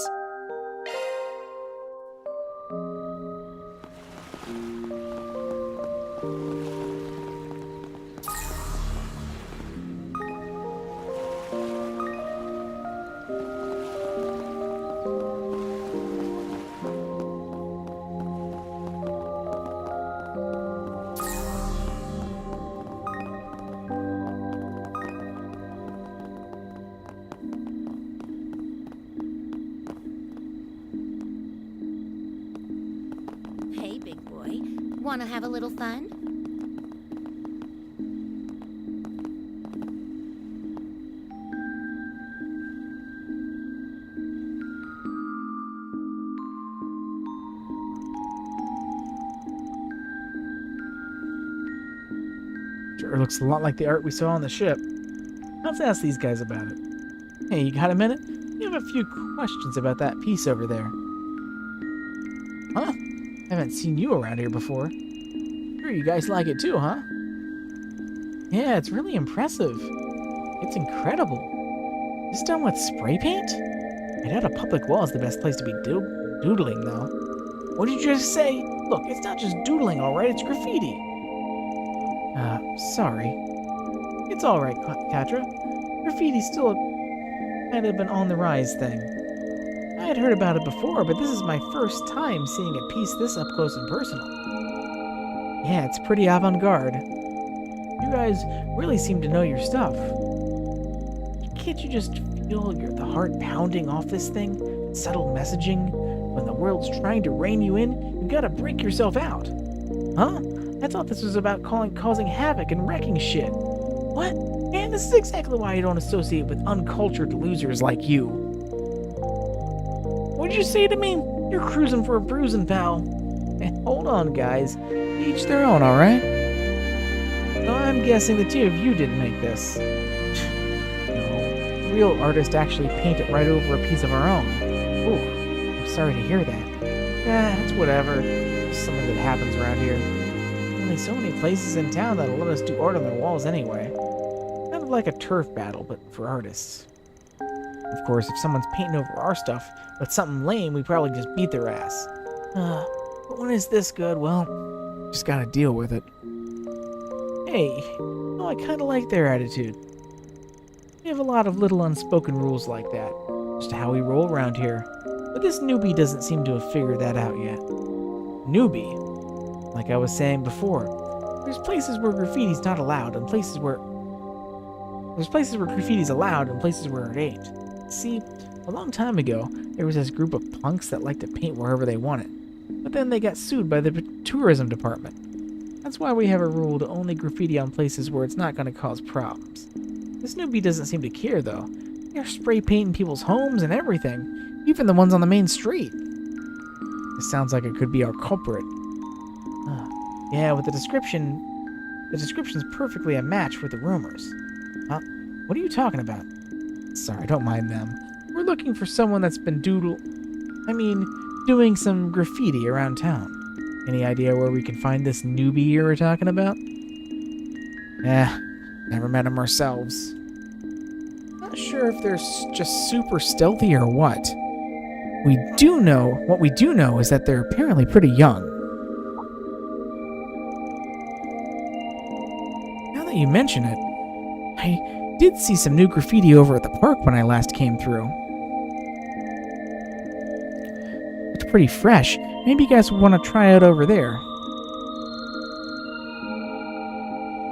S2: Hey, big boy. Wanna have a little fun?
S13: Sure looks a lot like the art we saw on the ship. Let's ask these guys about it. Hey, you got a minute? We have a few questions about that piece over there. Huh? Haven't seen you around here before. Sure, you guys like it too, huh? Yeah, it's really impressive. It's incredible. This done with spray paint? I doubt a public wall is the best place to be doodling, though. What did you just say? Look, it's not just doodling, alright? It's graffiti. Sorry. It's alright, Katra. Graffiti's still kind of an on-the-rise thing. I had heard about it before, but this is my first time seeing a piece this up close and personal. Yeah, it's pretty avant-garde. You guys really seem to know your stuff. Can't you just feel the heart pounding off this thing? Subtle messaging? When the world's trying to rein you in, you gotta break yourself out. Huh? I thought this was about causing havoc and wrecking shit. What? Man, this is exactly why I don't associate with uncultured losers like you. What'd you say to me? You're cruising for a bruising, pal. Hey, hold on, guys. Each their own, alright? So I'm guessing the two of you didn't make this. No, the real artist actually painted right over a piece of our own. Ooh, I'm sorry to hear that. It's whatever. It's something that happens around here. Only so many places in town that'll let us do art on their walls anyway. Kind of like a turf battle, but for artists. Of course, if someone's painting over our stuff with something lame, we probably just beat their ass. But when is this good? Well, just gotta deal with it. Hey, I kinda like their attitude. We have a lot of little unspoken rules like that. Just how we roll around here. But this newbie doesn't seem to have figured that out yet. Newbie? Like I was saying before, there's places where graffiti's not allowed and places where... There's places where graffiti's allowed and places where it ain't. See, a long time ago, there was this group of punks that liked to paint wherever they wanted. But then they got sued by the tourism department. That's why we have a rule to only graffiti on places where it's not going to cause problems. This newbie doesn't seem to care, though. They're spray painting people's homes and everything, even the ones on the main street. This sounds like it could be our culprit. Yeah, with the description's perfectly a match with the rumors. Huh? What are you talking about? Sorry, don't mind them. We're looking for someone that's been doing some graffiti around town. Any idea where we can find this newbie you were talking about? Never met him ourselves. Not sure if they're just super stealthy or what. What we do know is that they're apparently pretty young. Now that you mention it, I did see some new graffiti over at the park when I last came through. It's pretty fresh. Maybe you guys would want to try out over there.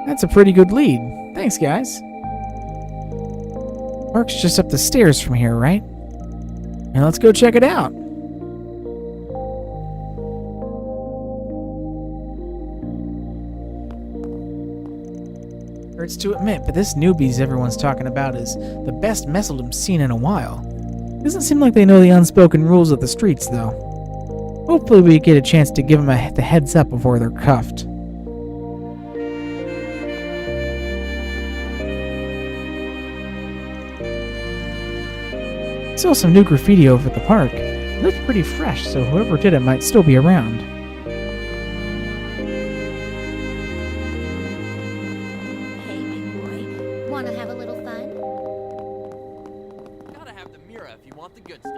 S13: That's a pretty good lead. Thanks, guys. Park's just up the stairs from here, right? And let's go check it out. Hurts to admit, but this newbies everyone's talking about is the best Messeldom seen in a while. Doesn't seem like they know the unspoken rules of the streets, though. Hopefully we get a chance to give them the heads up before they're cuffed. Saw some new graffiti over at the park. It looked pretty fresh, so whoever did it might still be around.
S2: Hey, big boy. Wanna have a little fun?
S7: Gotta have the mirror if you want the good stuff.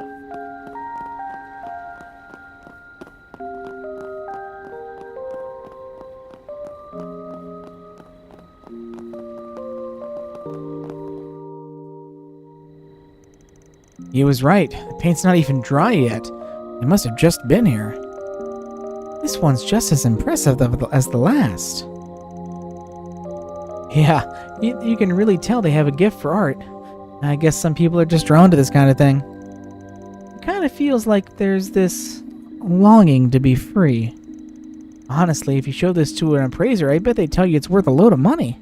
S13: He was right. The paint's not even dry yet. It must have just been here. This one's just as impressive as the last. Yeah, you can really tell they have a gift for art. I guess some people are just drawn to this kind of thing. It kind of feels like there's this longing to be free. Honestly, if you show this to an appraiser, I bet they'd tell you it's worth a load of money.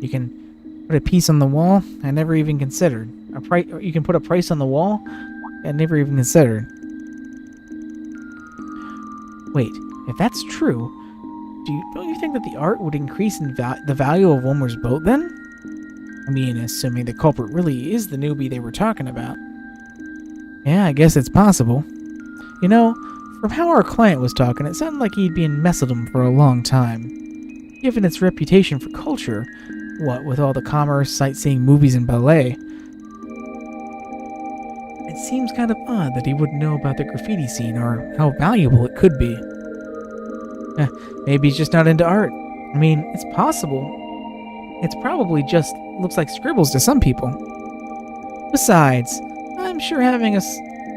S13: You can put a piece on the wall I never even considered. You can put a price on the wall I never even considered. Wait, if that's true, don't you think that the art would increase in the value of Wilmer's boat then? I mean, assuming the culprit really is the newbie they were talking about. Yeah, I guess it's possible. You know, from how our client was talking, it sounded like he'd been messing with them for a long time. Given its reputation for culture, what with all the commerce, sightseeing, movies, and ballet, it seems kind of odd that he wouldn't know about the graffiti scene or how valuable it could be. Maybe he's just not into art. I mean, it's possible. It's probably just looks like scribbles to some people. Besides, I'm sure having a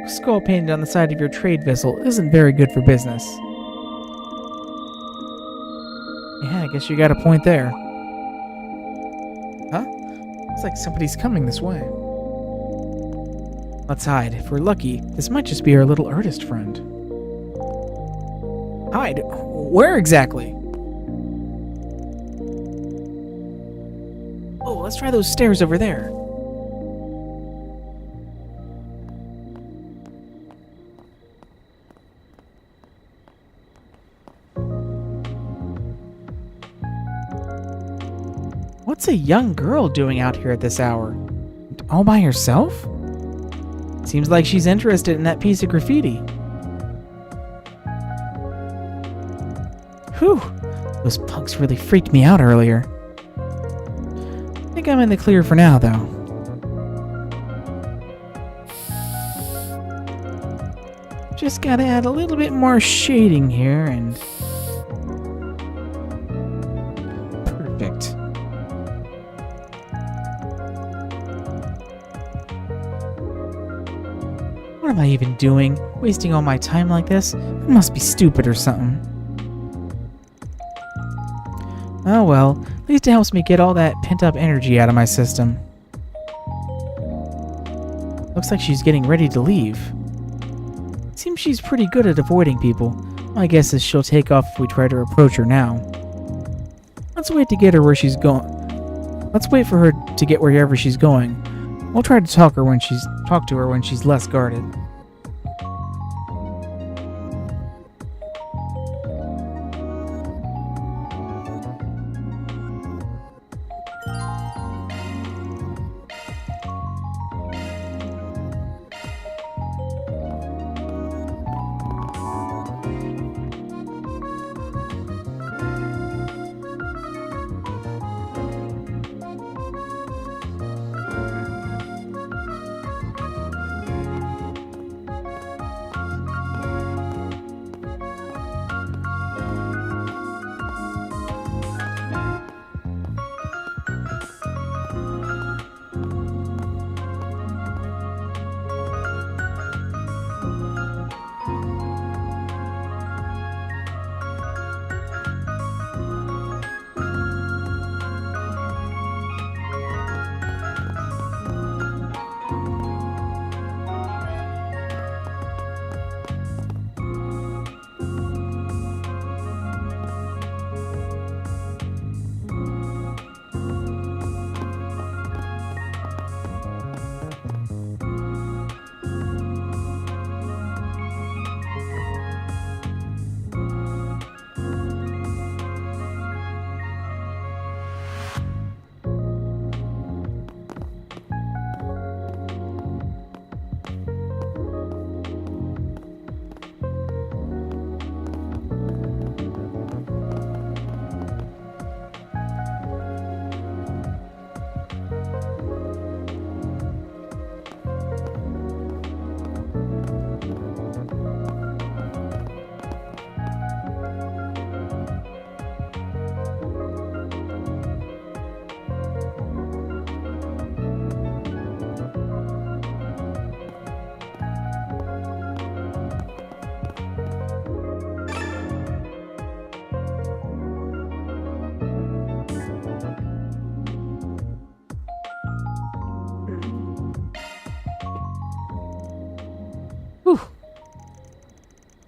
S13: skull painted on the side of your trade vessel isn't very good for business. Yeah, I guess you got a point there. Huh? Looks like somebody's coming this way. Let's hide. If we're lucky, this might just be our little artist friend. Hide? Where exactly? Oh, let's try those stairs over there. What's a young girl doing out here at this hour? All by herself? Seems like she's interested in that piece of graffiti. Whew, those punks really freaked me out earlier. I think I'm in the clear for now, though. Just gotta add a little bit more shading here and... Perfect. What am I even doing? Wasting all my time like this? I must be stupid or something. Oh well, at least it helps me get all that pent-up energy out of my system. Looks like she's getting ready to leave. Seems she's pretty good at avoiding people. My guess is she'll take off if we try to approach her now. Let's wait to get her where she's going. Let's wait for her to get wherever she's going. We'll try to talk to her when she's less guarded.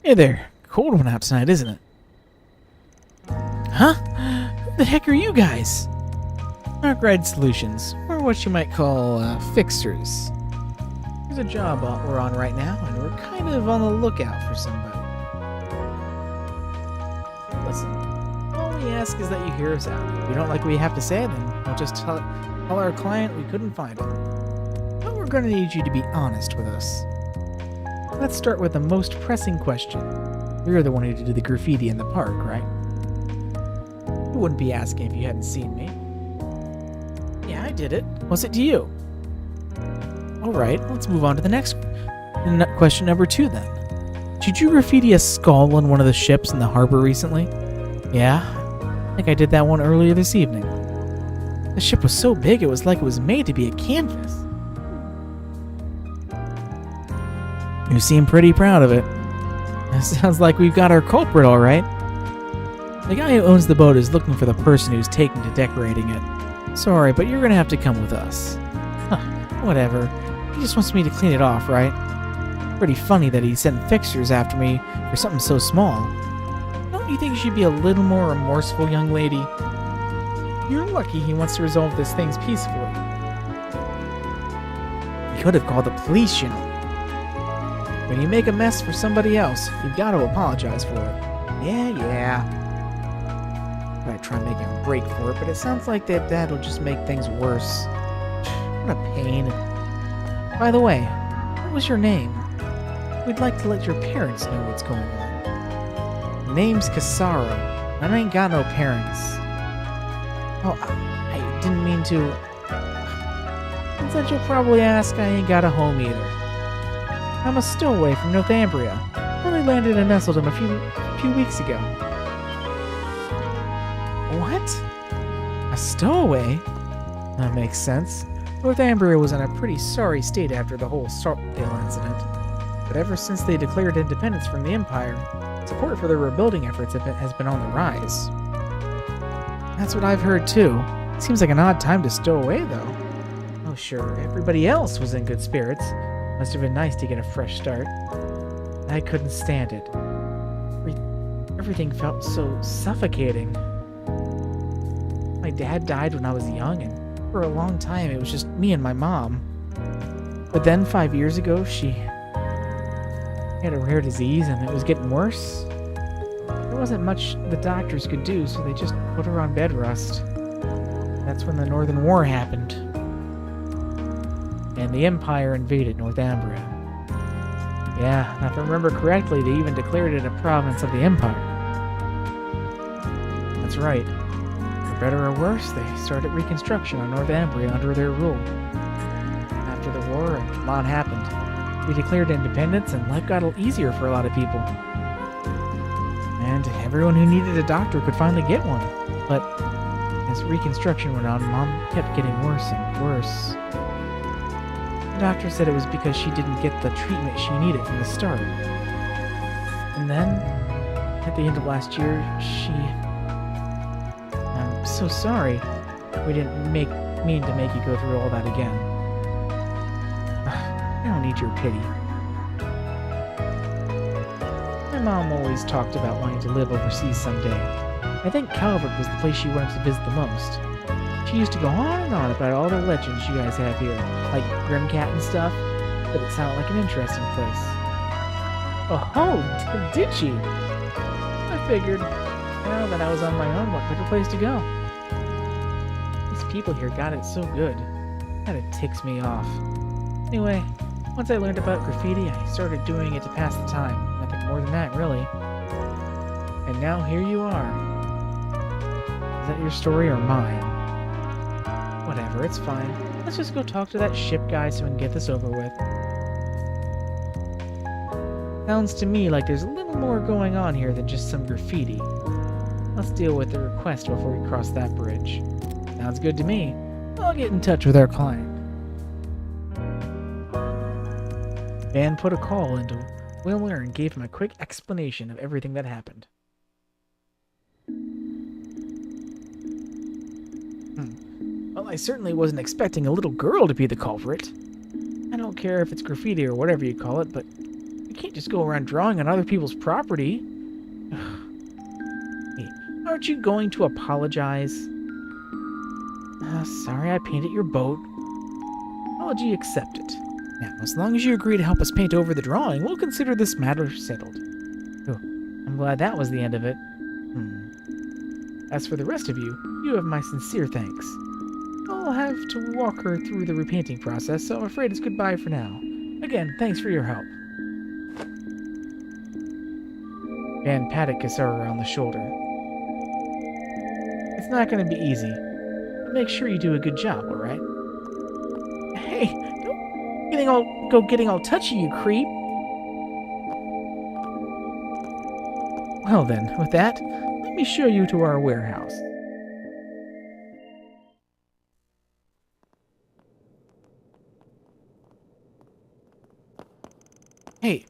S13: Hey there. Cold one out tonight, isn't it? Huh? Who the heck are you guys? Arkwright Solutions, or what you might call fixers. There's a job we're on right now, and we're kind of on the lookout for somebody. Listen, all we ask is that you hear us out. If you don't like what you have to say, then we'll just tell our client we couldn't find him. But we're going to need you to be honest with us. Let's start with the most pressing question. You're the one who did the graffiti in the park, right? You wouldn't be asking if you hadn't seen me. Yeah, I did it. Was it you? Alright, let's move on to the next question number 2 then. Did you graffiti a skull on one of the ships in the harbor recently? Yeah, I think I did that one earlier this evening. The ship was so big it was like it was made to be a canvas. You seem pretty proud of it. It sounds like we've got our culprit all right. The guy who owns the boat is looking for the person who's taken to decorating it. Sorry, but you're gonna have to come with us. Huh, whatever. He just wants me to clean it off, right? Pretty funny that he sent fixtures after me for something so small. Don't you think you should be a little more remorseful, young lady? You're lucky he wants to resolve these things peacefully. He could have called the police, you know. When you make a mess for somebody else, you've got to apologize for it. Yeah. I try making a break for it, but it sounds like that will just make things worse. What a pain. By the way, what was your name? We'd like to let your parents know what's going on. Name's Casaro, and I ain't got no parents. Oh, I didn't mean to. Since you'll probably ask, I ain't got a home either. I'm a stowaway from Northumbria. Only landed in Nesselton a few weeks ago. What? A stowaway? That makes sense. Northumbria was in a pretty sorry state after the whole Saltdale incident. But ever since they declared independence from the Empire, support for their rebuilding efforts has been on the rise. That's what I've heard too. Seems like an odd time to stow away though. Oh sure, everybody else was in good spirits. Must have been nice to get a fresh start. I couldn't stand it. Everything felt so suffocating. My dad died when I was young, and for a long time it was just me and my mom. But then 5 years ago, she had a rare disease and it was getting worse. There wasn't much the doctors could do, so they just put her on bed rest. That's when the Northern War happened. And the Empire invaded Northumbria. Yeah, and if I remember correctly, they even declared it a province of the Empire. That's right. For better or worse, they started Reconstruction on Northumbria under their rule. After the war, a lot happened. We declared independence, and life got a little easier for a lot of people. And everyone who needed a doctor could finally get one. But as Reconstruction went on, Mom kept getting worse and worse. The doctor said it was because she didn't get the treatment she needed from the start. And then, at the end of last year, I'm so sorry. We didn't mean to make you go through all that again. I don't need your pity. My mom always talked about wanting to live overseas someday. I think Calvert was the place she wanted to visit the most. She used to go on and on about all the legends you guys have here, like Grimcat and stuff, but it sounded like an interesting place. Oh, did she? I figured, now that I was on my own, what better place to go? These people here got it so good, that it ticks me off. Anyway, once I learned about graffiti, I started doing it to pass the time. Nothing more than that, really. And now here you are. Is that your story or mine? Whatever, it's fine. Let's just go talk to that ship guy so we can get this over with. Sounds to me like there's a little more going on here than just some graffiti. Let's deal with the request before we cross that bridge. Sounds good to me. I'll get in touch with our client. Dan put a call into Willer and gave him a quick explanation of everything that happened. Well, I certainly wasn't expecting a little girl to be the culprit. I don't care if it's graffiti or whatever you call it, but you can't just go around drawing on other people's property. Hey, aren't you going to apologize? Sorry I painted your boat. Apology accepted. Now, as long as you agree to help us paint over the drawing, we'll consider this matter settled. Oh, I'm glad that was the end of it. As for the rest of you, you have my sincere thanks. I'll have to walk her through the repainting process, so I'm afraid it's goodbye for now. Again, thanks for your help. Van patted Kisara on the shoulder. It's not going to be easy, but make sure you do a good job, alright? Hey, don't go getting all touchy, you creep! Well then, with that, let me show you to our warehouse. Hey,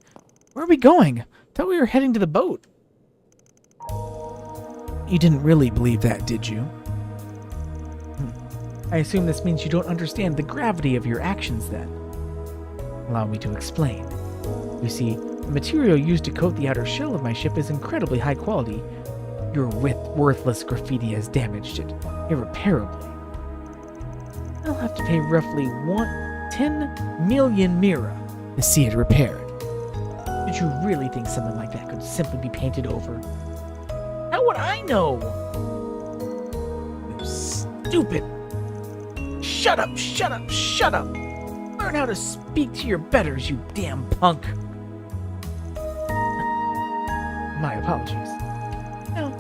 S13: where are we going? Thought we were heading to the boat. You didn't really believe that, did you? I assume this means you don't understand the gravity of your actions then. Allow me to explain. You see, the material used to coat the outer shell of my ship is incredibly high quality. Your worthless graffiti has damaged it, irreparably. I'll have to pay roughly 10 million mira to see it repaired. Did you really think something like that could simply be painted over? How would I know? You stupid! Shut up, shut up, shut up! Learn how to speak to your betters, you damn punk! My apologies. Now,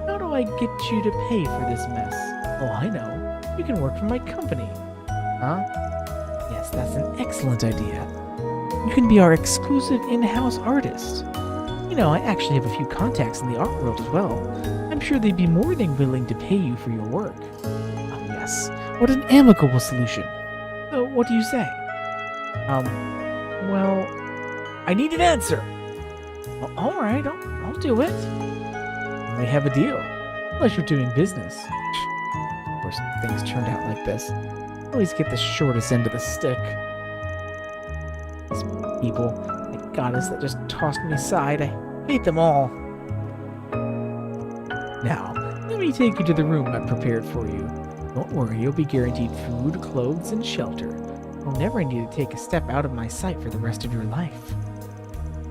S13: how do I get you to pay for this mess? Oh, I know. You can work for my company. Huh? Yes, that's an excellent idea. You can be our exclusive in-house artist. You know, I actually have a few contacts in the art world as well. I'm sure they'd be more than willing to pay you for your work. Oh, yes. What an amicable solution. So, what do you say? Well, I need an answer. All right, I'll do it. We have a deal. Unless you're doing business. Of course, things turned out like this. I always get the shortest end of the stick. These people, the goddess that just tossed me aside, I hate them all. Now, let me take you to the room I prepared for you. Don't worry, you'll be guaranteed food, clothes, and shelter. You'll never need to take a step out of my sight for the rest of your life.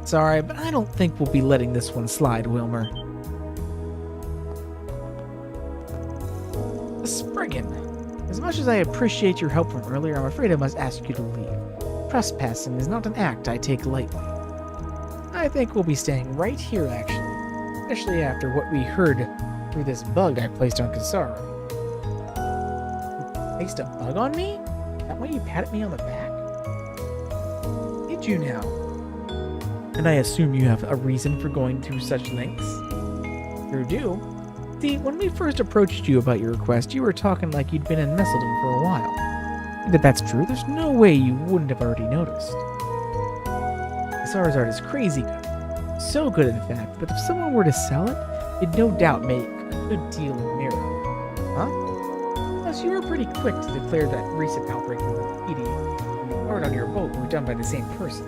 S13: Sorry, but I don't think we'll be letting this one slide, Wilmer. Spriggan, as much as I appreciate your help from earlier, I'm afraid I must ask you to leave. Trespassing is not an act I take lightly. I think we'll be staying right here, actually, especially after what we heard through this bug I placed on Kisara. You placed a bug on me? That why you patted me on the back? Did you now? And I assume you have a reason for going through such lengths? You do? See, when we first approached you about your request, you were talking like you'd been in Nesseldom for a while. If that's true, there's no way you wouldn't have already noticed. Kisara's art is crazy good. So good, in fact, that if someone were to sell it, it'd no doubt make a good deal in Mira. Huh? Plus, you were pretty quick to declare that recent outbreak of graffiti and the art on your boat were done by the same person.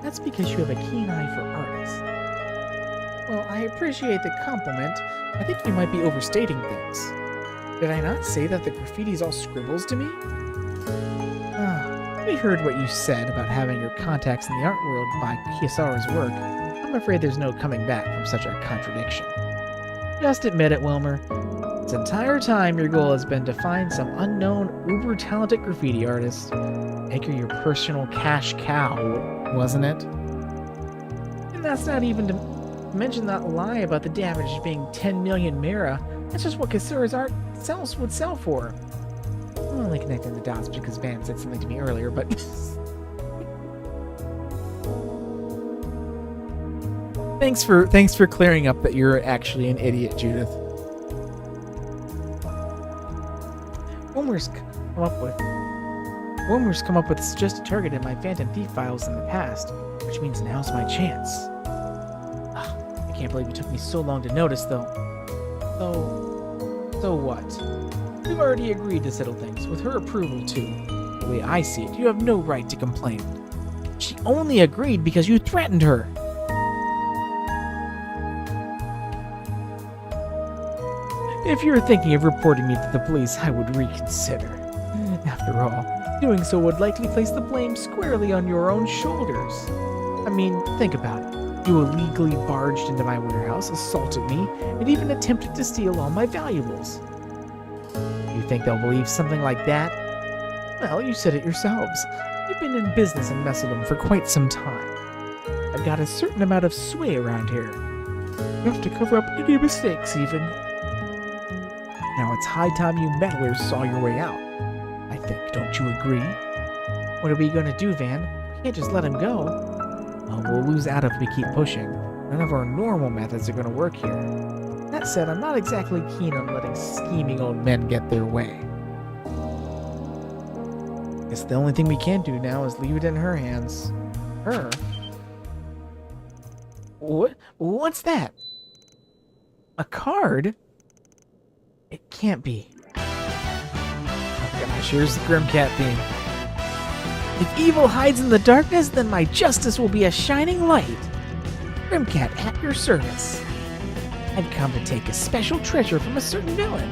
S13: That's because you have a keen eye for artists. Well, I appreciate the compliment. I think you might be overstating things. Did I not say that the graffiti's all scribbles to me? We heard what you said about having your contacts in the art world by Kisara's work. I'm afraid there's no coming back from such a contradiction. Just admit it, Wilmer. This entire time, your goal has been to find some unknown, uber-talented graffiti artist. Make her your personal cash cow, wasn't it? And that's not even to mention that lie about the damage being 10 million Mira. That's just what Kisara's art would sell for. I'm only connecting the dots because Van said something to me earlier, but... Thanks for clearing up that you're actually an idiot, Judith. Wilmer's come up with suggested target in my Phantom Thief files in the past, which means now's my chance. I can't believe it took me so long to notice, though. So what? We've already agreed to settle things, with her approval, too. The way I see it, you have no right to complain. She only agreed because you threatened her. If you were thinking of reporting me to the police, I would reconsider. After all, doing so would likely place the blame squarely on your own shoulders. I mean, think about it. You illegally barged into my warehouse, assaulted me, and even attempted to steal all my valuables. You think they'll believe something like that? Well, you said it yourselves. You've been in business in Messeldom for quite some time. I've got a certain amount of sway around here. Enough to cover up any mistakes, even. Now it's high time you meddlers saw your way out. I think, don't you agree? What are we gonna do, Van? We can't just let him go. Well, we'll lose out if we keep pushing. None of our normal methods are gonna work here. That said, I'm not exactly keen on letting scheming old men get their way. Guess the only thing we can do now is leave it in her hands. Her? What's that? A card? It can't be. Oh gosh, here's the Grimcat theme. If evil hides in the darkness, then my justice will be a shining light. Grimcat at your service. I've come to take a special treasure from a certain villain.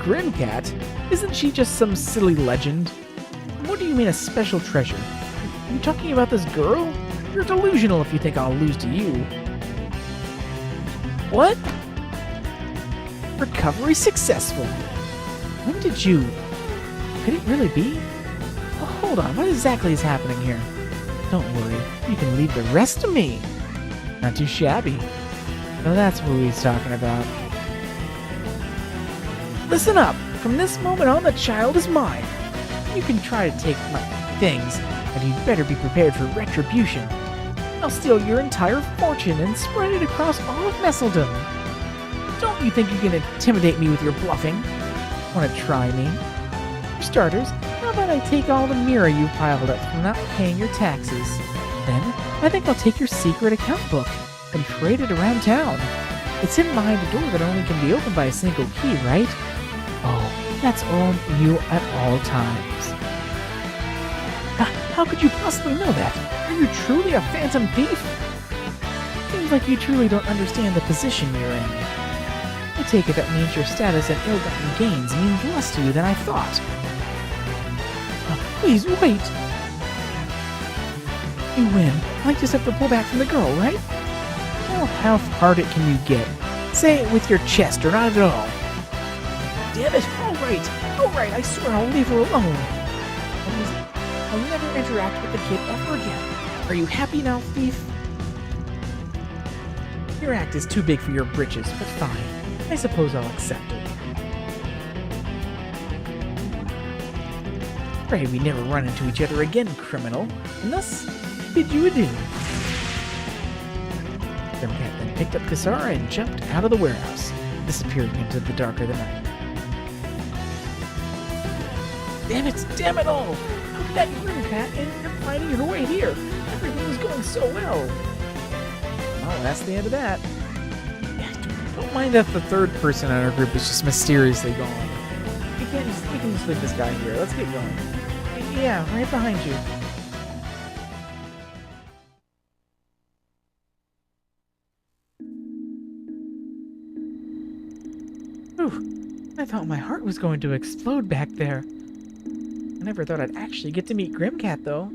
S13: Grimcat? Isn't she just some silly legend? What do you mean a special treasure? Are you talking about this girl? You're delusional if you think I'll lose to you. What? Recovery successful. When did you... Could it really be? Oh, hold on, what exactly is happening here? Don't worry, you can leave the rest to me. Not too shabby. Oh, that's what he's talking about. Listen up! From this moment on, the child is mine. You can try to take my things, but you'd better be prepared for retribution. I'll steal your entire fortune and spread it across all of Messeldom. Don't you think you can intimidate me with your bluffing? Want to try me? For starters, how about I take all the mirror you piled up from not paying your taxes? Then, I think I'll take your secret account book and trade it around town. It's hidden behind a door that only can be opened by a single key, right? Oh, that's all you at all times. How could you possibly know that? Are you truly a phantom thief? Seems like you truly don't understand the position you're in. I take it that means your status and ill-gotten gains means less to you than I thought. Oh, please, wait! You win. I just have to pull back from the girl, right? Well, how hard it can you get? Say it with your chest or not at all. Damn it! Alright, I swear I'll leave her alone. I'll never interact with the kid ever again. Are you happy now, thief? Your act is too big for your britches, but fine. I suppose I'll accept it. Pray we never run into each other again, criminal. And thus, bid you adieu. Grimcat then picked up Kisara and jumped out of the warehouse, disappearing into the dark of the night. Damn it all! How did that Grimcat end up finding her way here? Everything was going so well. Well, that's the end of that. Don't mind if the third person in our group is just mysteriously gone. We can just leave this guy here. Let's get going. Yeah, right behind you. Whew. I thought my heart was going to explode back there. I never thought I'd actually get to meet Grimcat, though.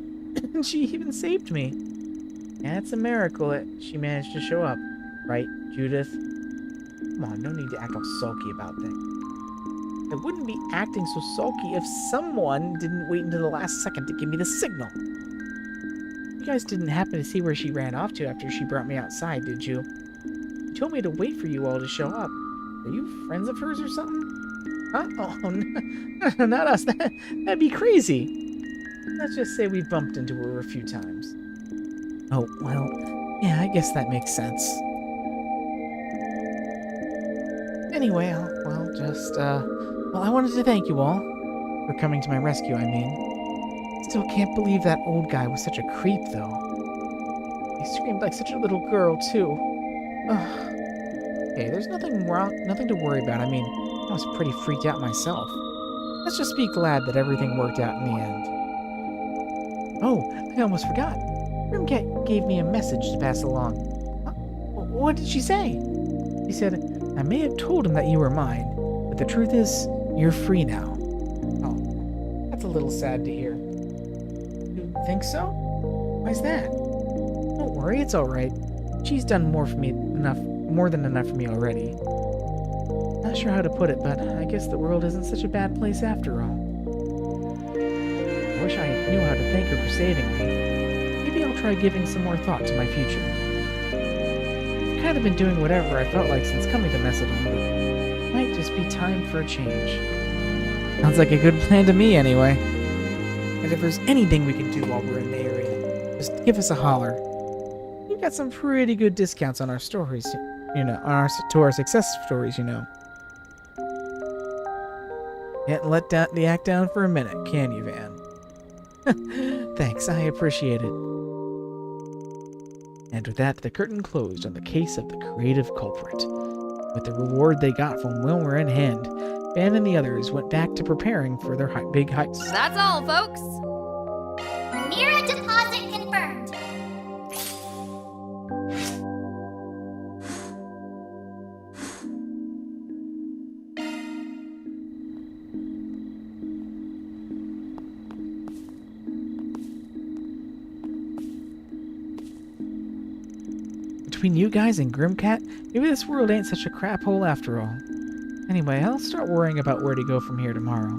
S13: And she even saved me. Yeah, it's a miracle that she managed to show up. Right, Judith? Come on, no need to act all sulky about things. I wouldn't be acting so sulky if someone didn't wait until the last second to give me the signal. You guys didn't happen to see where she ran off to after she brought me outside, did you? You told me to wait for you all to show up. Are you friends of hers or something? Huh? Oh, no, not us. That'd be crazy. Let's just say we bumped into her a few times. Oh, well, yeah, I guess that makes sense. Anyway, I wanted to thank you all for coming to my rescue, I mean. Still can't believe that old guy was such a creep, though. He screamed like such a little girl, too. Ugh. Hey, there's nothing to worry about. I mean, I was pretty freaked out myself. Let's just be glad that everything worked out in the end. Oh, I almost forgot. Grimcat gave me a message to pass along. What did she say? She said, I may have told him that you were mine, but the truth is, you're free now. Oh, that's a little sad to hear. You think so? Why's that? Don't worry, it's alright. She's done more than enough for me already. Not sure how to put it, but I guess the world isn't such a bad place after all. I wish I knew how to thank her for saving me. Maybe I'll try giving some more thought to my future. I've kind of been doing whatever I felt like since coming to Macedon, but it might just be time for a change. Sounds like a good plan to me, anyway. And if there's anything we can do while we're in the area, just give us a holler. We've got some pretty good discounts on our stories, to our success stories, Can't let the act down for a minute, can you, Van? Thanks, I appreciate it. And with that, the curtain closed on the case of the creative culprit. With the reward they got from Wilmer in hand, Van and the others went back to preparing for their big heist.
S5: That's all, folks.
S2: Mira deposit confirmed.
S13: Between you guys and Grimcat, maybe this world ain't such a crap hole after all. Anyway, I'll start worrying about where to go from here tomorrow.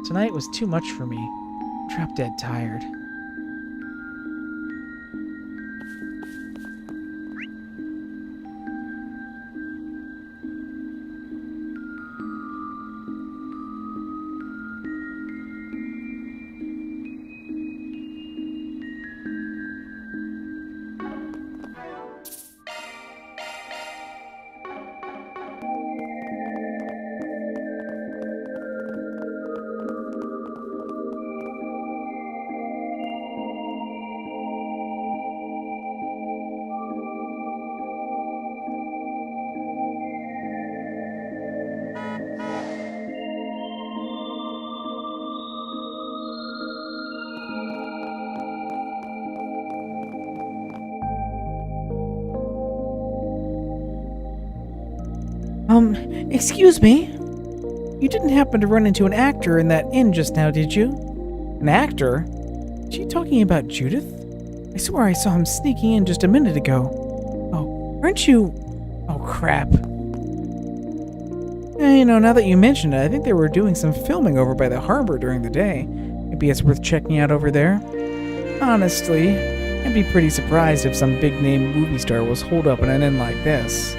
S13: Tonight was too much for me. I'm drop dead tired. Excuse me? You didn't happen to run into an actor in that inn just now, did you? An actor? Is she talking about Judith? I swear I saw him sneaking in just a minute ago. Oh, aren't you... Oh, crap. Now that you mention it, I think they were doing some filming over by the harbor during the day. Maybe it's worth checking out over there. Honestly, I'd be pretty surprised if some big-name movie star was holed up in an inn like this.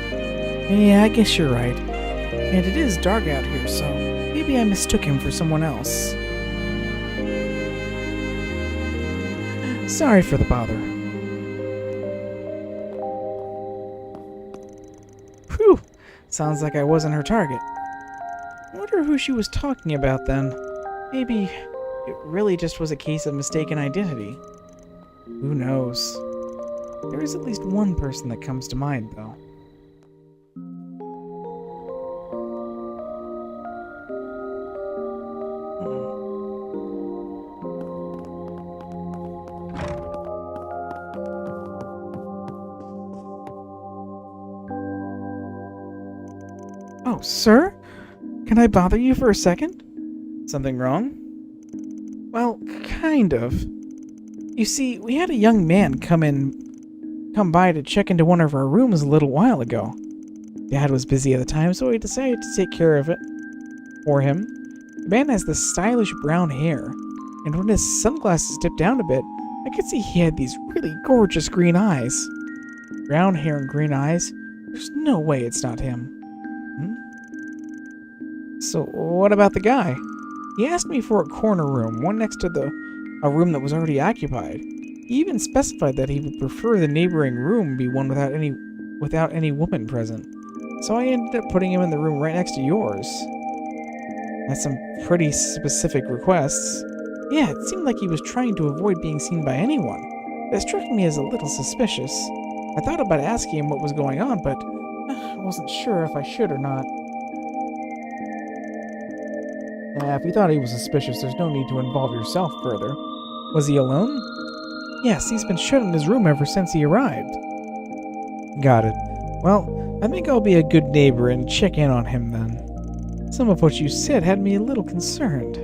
S13: Yeah, I guess you're right. And it is dark out here, so maybe I mistook him for someone else. Sorry for the bother. Whew! Sounds like I wasn't her target. I wonder who she was talking about then. Maybe it really just was a case of mistaken identity. Who knows? There is at least one person that comes to mind, though. Oh, sir? Can I bother you for a second? Something wrong? Well, kind of. You see, we had a young man come by to check into one of our rooms a little while ago. Dad was busy at the time, so I decided to take care of it for him. The man has this stylish brown hair, and when his sunglasses dipped down a bit, I could see he had these really gorgeous green eyes. Brown hair and green eyes? There's no way it's not him. So, what about the guy? He asked me for a corner room, one next to a room that was already occupied. He even specified that he would prefer the neighboring room be one without any woman present. So I ended up putting him in the room right next to yours. That's some pretty specific requests. Yeah, it seemed like he was trying to avoid being seen by anyone. That struck me as a little suspicious. I thought about asking him what was going on, but I wasn't sure if I should or not. If you thought he was suspicious, there's no need to involve yourself further. Was he alone? Yes, he's been shut in his room ever since he arrived. Got it. Well, I think I'll be a good neighbor and check in on him then. Some of what you said had me a little concerned.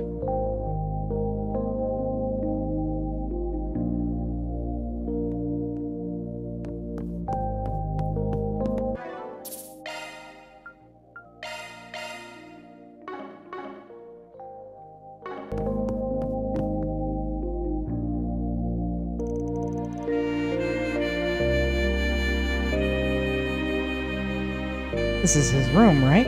S13: This is his room, right?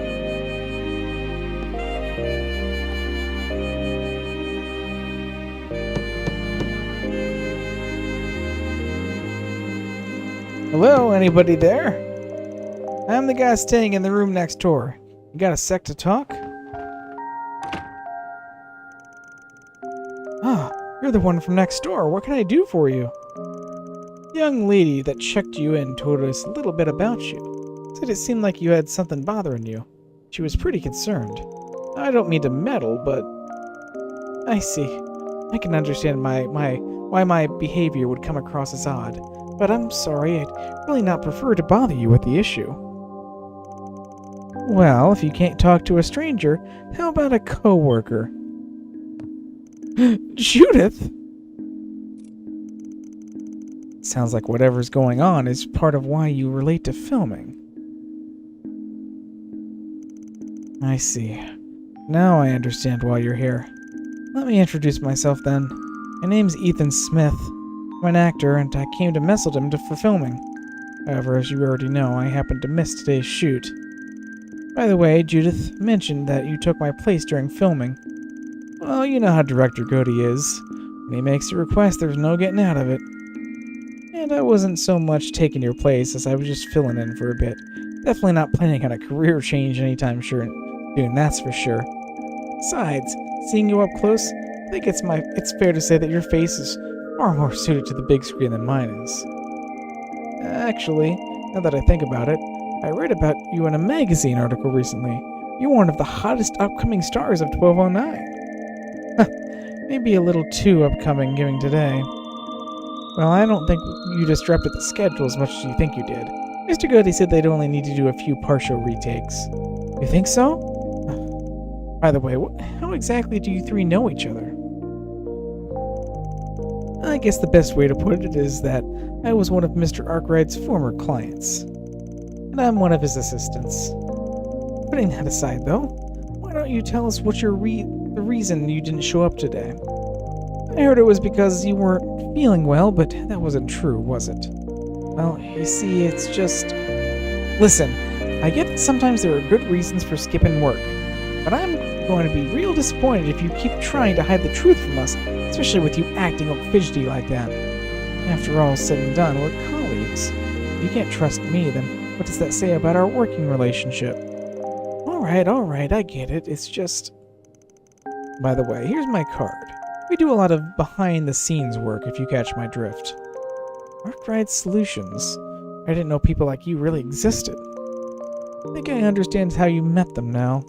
S13: Hello, anybody there? I'm the guy staying in the room next door. You got a sec to talk? Ah, you're the one from next door. What can I do for you? The young lady that checked you in told us a little bit about you. Said it seemed like you had something bothering you. She was pretty concerned. I don't mean to meddle, but I see. I can understand why my behavior would come across as odd, but I'm sorry, I'd really not prefer to bother you with the issue. Well, if you can't talk to a stranger, how about a coworker? Judith! Sounds like whatever's going on is part of why you were late to filming. I see. Now I understand why you're here. Let me introduce myself then. My name's Ethan Smith. I'm an actor, and I came to Messeldom for filming. However, as you already know, I happened to miss today's shoot. By the way, Judith mentioned that you took my place during filming. Well, you know how Director Cody is. When he makes a request, there's no getting out of it. And I wasn't so much taking your place as I was just filling in for a bit. Definitely not planning on a career change anytime soon, that's for sure. Besides, seeing you up close, I think it's fair to say that your face is far more suited to the big screen than mine is. Actually, now that I think about it, I read about you in a magazine article recently. You're one of the hottest upcoming stars of 1209. Maybe a little too upcoming given today. Well, I don't think you disrupted the schedule as much as you think you did. Mr. Goody said they'd only need to do a few partial retakes. You think so? By the way, how exactly do you three know each other? I guess the best way to put it is that I was one of Mr. Arkwright's former clients, and I'm one of his assistants. Putting that aside, though, why don't you tell us what's the reason you didn't show up today? I heard it was because you weren't feeling well, but that wasn't true, was it? Well, you see, it's just... Listen, I get that sometimes there are good reasons for skipping work, but I'm going to be real disappointed if you keep trying to hide the truth from us, especially with you acting all fidgety like that. After all said and done, we're colleagues. If you can't trust me, then what does that say about our working relationship? Alright, I get it. It's just... By the way, here's my card. We do a lot of behind-the-scenes work, if you catch my drift. Arkwright Solutions. I didn't know people like you really existed. I think I understand how you met them now.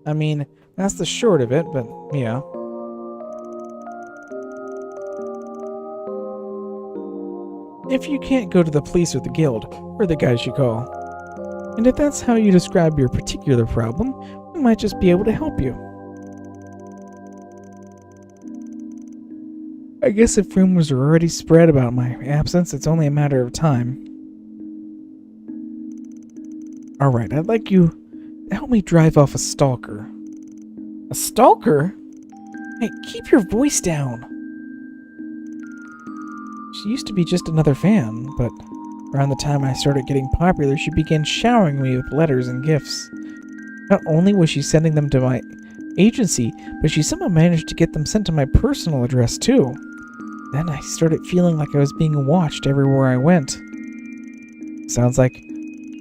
S13: I mean, that's the short of it, but yeah. If you can't go to the police or the guild, we're the guys you call. And if that's how you describe your particular problem, we might just be able to help you. I guess if rumors are already spread about my absence, it's only a matter of time. Alright, I'd like you to help me drive off a stalker. A stalker? Hey, keep your voice down. She used to be just another fan, but around the time I started getting popular, she began showering me with letters and gifts. Not only was she sending them to my agency, but she somehow managed to get them sent to my personal address too. Then I started feeling like I was being watched everywhere I went. Sounds like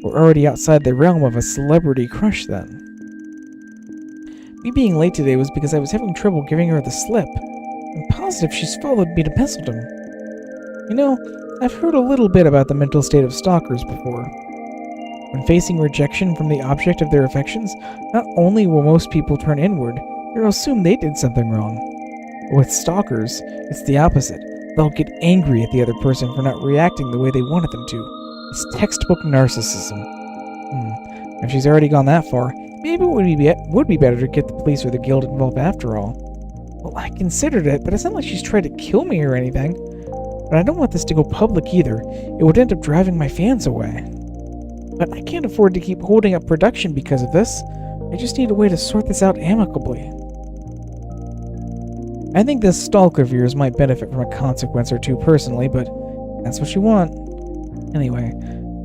S13: we're already outside the realm of a celebrity crush then. Me being late today was because I was having trouble giving her the slip. I'm positive she's followed me to Messeldom. You know, I've heard a little bit about the mental state of stalkers before. When facing rejection from the object of their affections, not only will most people turn inward, they'll assume they did something wrong. But with stalkers, it's the opposite. they'll get angry at the other person for not reacting the way they wanted them to. It's textbook narcissism. If she's already gone that far, maybe it would be better to get the police or the guild involved after all. Well, I considered it, but it's not like she's tried to kill me or anything. But I don't want this to go public either. It would end up driving my fans away. But I can't afford to keep holding up production because of this. I just need a way to sort this out amicably. I think this stalker of yours might benefit from a consequence or two personally, but that's what you want. Anyway,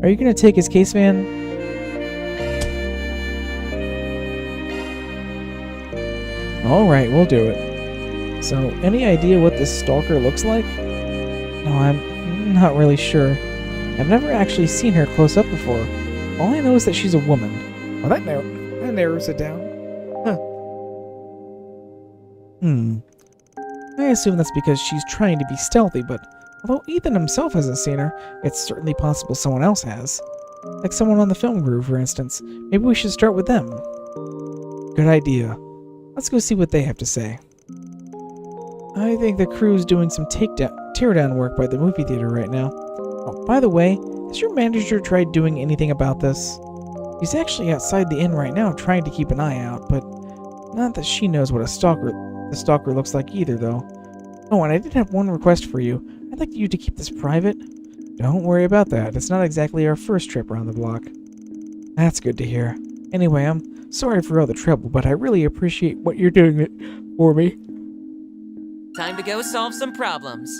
S13: are you going to take his case, man? Alright, we'll do it. So, any idea what this stalker looks like? No, I'm not really sure. I've never actually seen her close up before. All I know is that she's a woman. Well, that narrows it down. Huh. I assume that's because she's trying to be stealthy, but although Ethan himself hasn't seen her, it's certainly possible someone else has. Like someone on the film crew, for instance. Maybe we should start with them. Good idea. Let's go see what they have to say. I think the crew's doing some teardown work by the movie theater right now. Oh, by the way, has your manager tried doing anything about this? He's actually outside the inn right now trying to keep an eye out, but not that she knows what the stalker looks like either, though. Oh, and I did have one request for you. I'd like you to keep this private. Don't worry about that. It's not exactly our first trip around the block. That's good to hear. Anyway, I'm sorry for all the trouble, but I really appreciate what you're doing for me.
S10: Time to go solve some problems.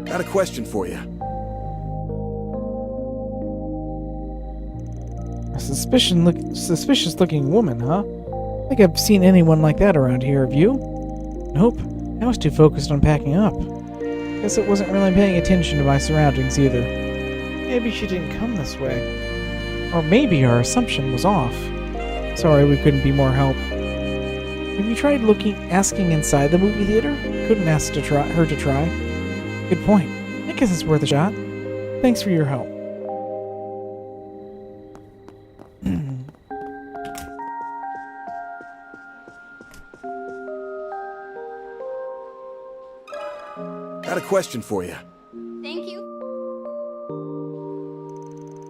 S9: Got a question for you.
S13: A suspicious-looking woman, huh? I think I've seen anyone like that around here. Have you? Nope. I was too focused on packing up. Guess it wasn't really paying attention to my surroundings either. Maybe she didn't come this way. Or maybe our assumption was off. Sorry we couldn't be more help. Have you tried asking inside the movie theater? Couldn't ask her to try. Good point. I guess it's worth a shot. Thanks for your help.
S9: Got a question for you.
S11: Thank you.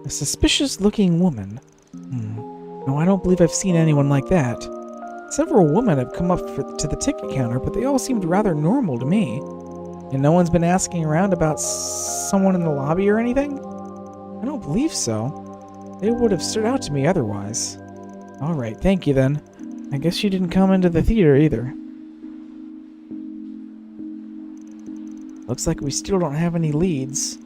S13: A suspicious-looking woman. No, I don't believe I've seen anyone like that. Several women have come up to the ticket counter, but they all seemed rather normal to me. And no one's been asking around about someone in the lobby or anything? I don't believe so. They would have stood out to me otherwise. Alright, thank you then. I guess she didn't come into the theater either. Looks like we still don't have any leads.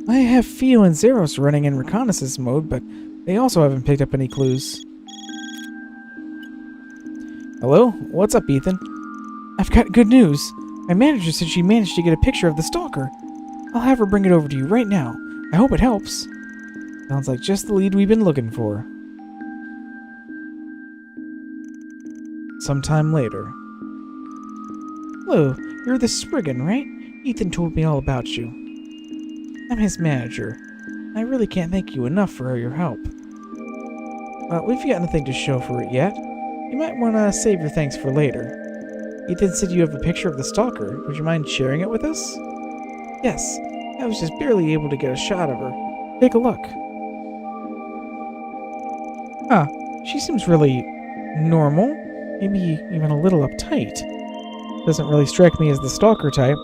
S13: I have Fio and Zeros running in reconnaissance mode, but they also haven't picked up any clues. Hello? What's up, Ethan? I've got good news. My manager said she managed to get a picture of the stalker. I'll have her bring it over to you right now. I hope it helps. Sounds like just the lead we've been looking for. Sometime later. Hello, you're the Spriggan, right? Ethan told me all about you. I'm his manager. I really can't thank you enough for your help. We've got nothing to show for it yet. You might want to save your thanks for later. Ethan said you have a picture of the stalker. Would you mind sharing it with us? Yes. I was just barely able to get a shot of her. Take a look. She seems really normal, maybe even a little uptight. Doesn't really strike me as the stalker type.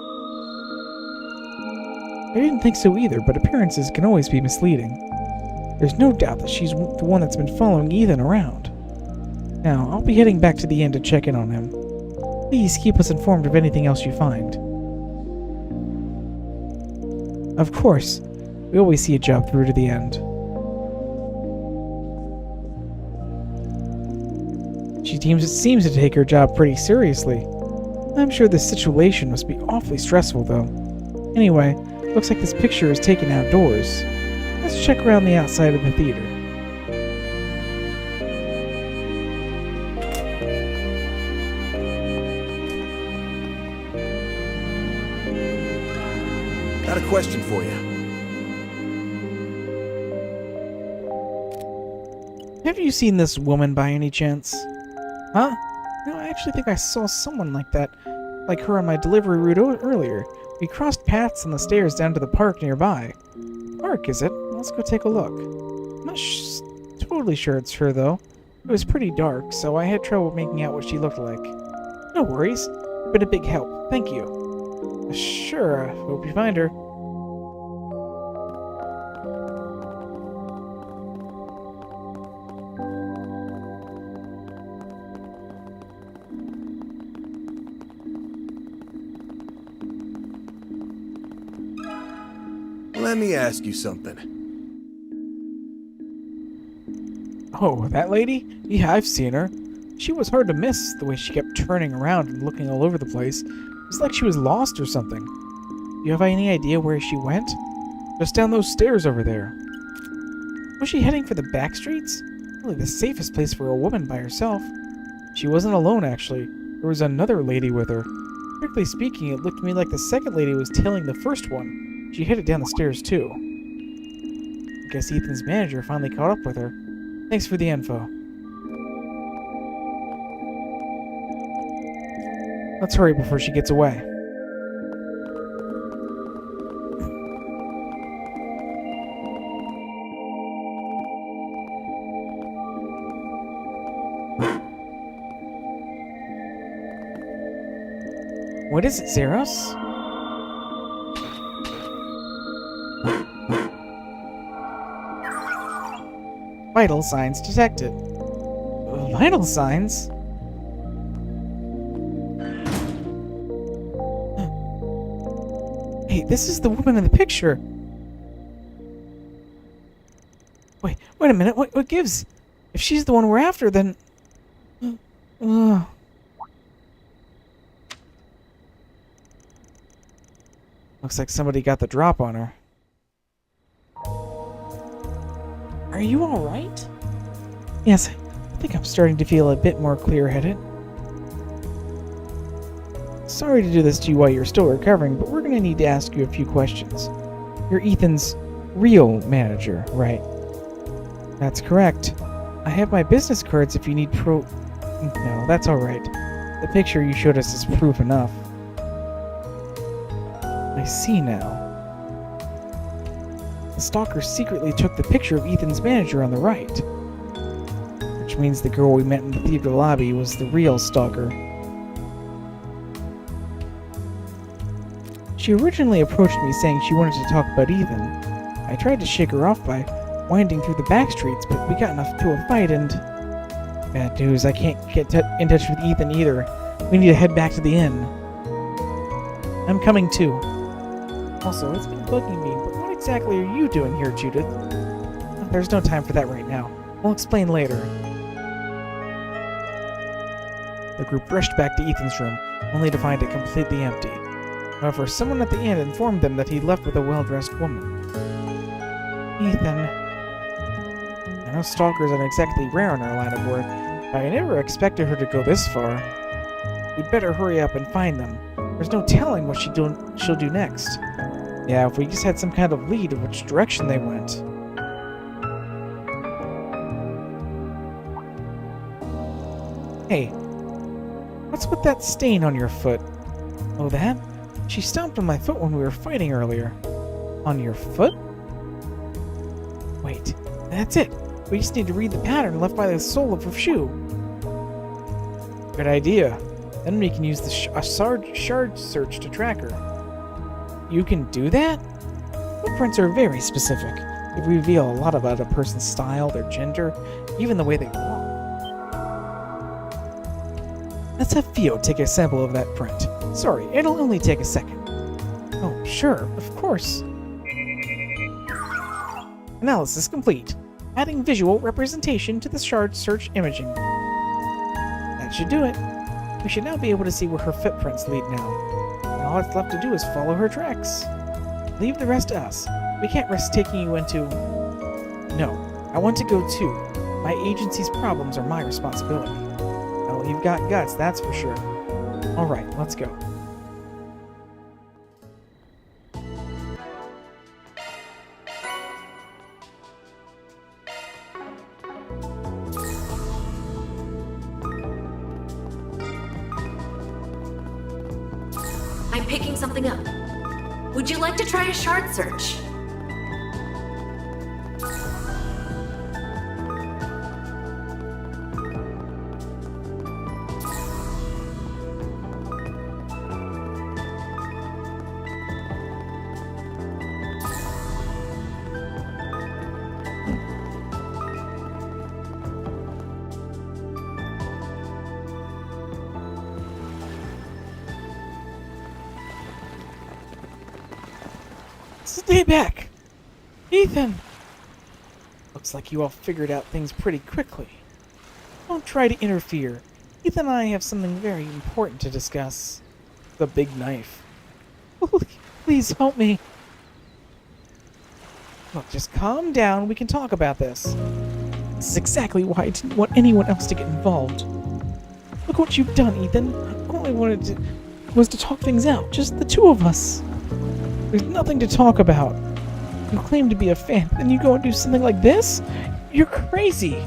S13: I didn't think so either, but appearances can always be misleading. There's no doubt that she's the one that's been following Ethan around. Now, I'll be heading back to the inn to check in on him. Please keep us informed of anything else you find. Of course, we always see a job through to the end. She seems to take her job pretty seriously. I'm sure this situation must be awfully stressful, though. Anyway, looks like this picture is taken outdoors. Let's check around the outside of the theater.
S9: Got a question for you.
S13: Have you seen this woman by any chance? Huh? No, I actually think I saw someone like that, like her on my delivery route earlier. We crossed paths on the stairs down to the park nearby. Park, is it? Let's go take a look. I'm not totally sure it's her, though. It was pretty dark, so I had trouble making out what she looked like. No worries. Been a big help. Thank you. Sure, I hope you find her.
S9: Let me ask you something.
S13: Oh, that lady? Yeah, I've seen her. She was hard to miss, the way she kept turning around and looking all over the place. It was like she was lost or something. Do you have any idea where she went? Just down those stairs over there. Was she heading for the back streets? Really the safest place for a woman by herself. She wasn't alone, actually. There was another lady with her. Strictly speaking, it looked to me like the second lady was tailing the first one. She headed down the stairs, too. I guess Ethan's manager finally caught up with her. Thanks for the info. Let's hurry before she gets away. What is it, Zeros? Vital signs detected. Vital signs? Hey, this is the woman in the picture. Wait a minute. What gives? If she's the one we're after, then... Looks like somebody got the drop on her. Are you alright? Yes, I think I'm starting to feel a bit more clear-headed. Sorry to do this to you while you're still recovering, but we're gonna need to ask you a few questions. You're Ethan's real manager, right? That's correct. I have my business cards if you need No, that's alright. The picture you showed us is proof enough. I see now. The stalker secretly took the picture of Ethan's manager on the right. Which means the girl we met in the theater lobby was the real stalker. She originally approached me saying she wanted to talk about Ethan. I tried to shake her off by winding through the back streets, but we got enough to a fight and... Bad news, I can't get in touch with Ethan either. We need to head back to the inn. I'm coming too. Also, it's been bugging me, but what exactly are you doing here, Judith? There's no time for that right now. We'll explain later. The group rushed back to Ethan's room, only to find it completely empty. However, someone at the inn informed them that he'd left with a well-dressed woman. Ethan. I know stalkers aren't exactly rare in our line of work, but I never expected her to go this far. We'd better hurry up and find them. There's no telling what she'll do next. Yeah, if we just had some kind of lead of which direction they went. Hey, what's with that stain on your foot? Oh, that? She stomped on my foot when we were fighting earlier. On your foot? Wait, that's it. We just need to read the pattern left by the sole of her shoe. Good idea. Then we can use the shard search to track her. You can do that? Footprints are very specific. They reveal a lot about a person's style, their gender, even the way they walk. Let's have Theo take a sample of that print. Sorry, it'll only take a second. Oh, sure, of course. Analysis complete. Adding visual representation to the shard search imaging. That should do it. We should now be able to see where her footprints lead now. And all that's left to do is follow her tracks. Leave the rest to us. We can't risk taking you into... No, I want to go too. My agency's problems are my responsibility. Well, you've got guts, that's for sure. Alright, let's go.
S17: I'm picking something up. Would you like to try a shard search?
S13: Stay back! Ethan! Looks like you all figured out things pretty quickly. Don't try to interfere. Ethan and I have something very important to discuss. The big knife. Please help me. Look, just calm down. We can talk about this. This is exactly why I didn't want anyone else to get involved. Look what you've done, Ethan. All I wanted was to talk things out. Just the two of us. There's nothing to talk about. You claim to be a fan, then you go and do something like this? You're crazy!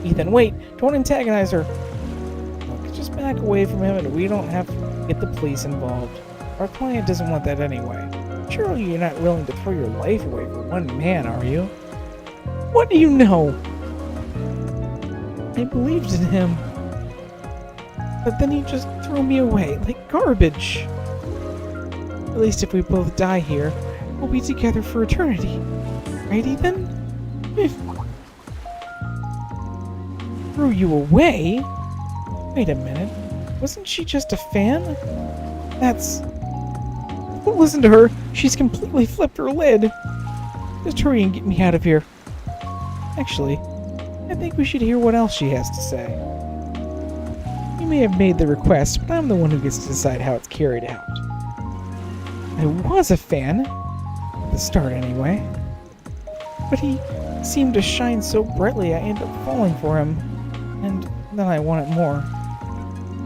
S13: Ethan, wait! Don't antagonize her! Look, just back away from him and we don't have to get the police involved. Our client doesn't want that anyway. Surely you're not willing to throw your life away for one man, are you? What do you know? I believed in him. But then he just threw me away like garbage. At least if we both die here, we'll be together for eternity. Right, Ethan? Threw you away? Wait a minute. Wasn't she just a fan? That's... Listen to her. She's completely flipped her lid. Just hurry and get me out of here. Actually, I think we should hear what else she has to say. You may have made the request, but I'm the one who gets to decide how it's carried out. I was a fan, at the start anyway, but he seemed to shine so brightly I ended up falling for him, and then I wanted more.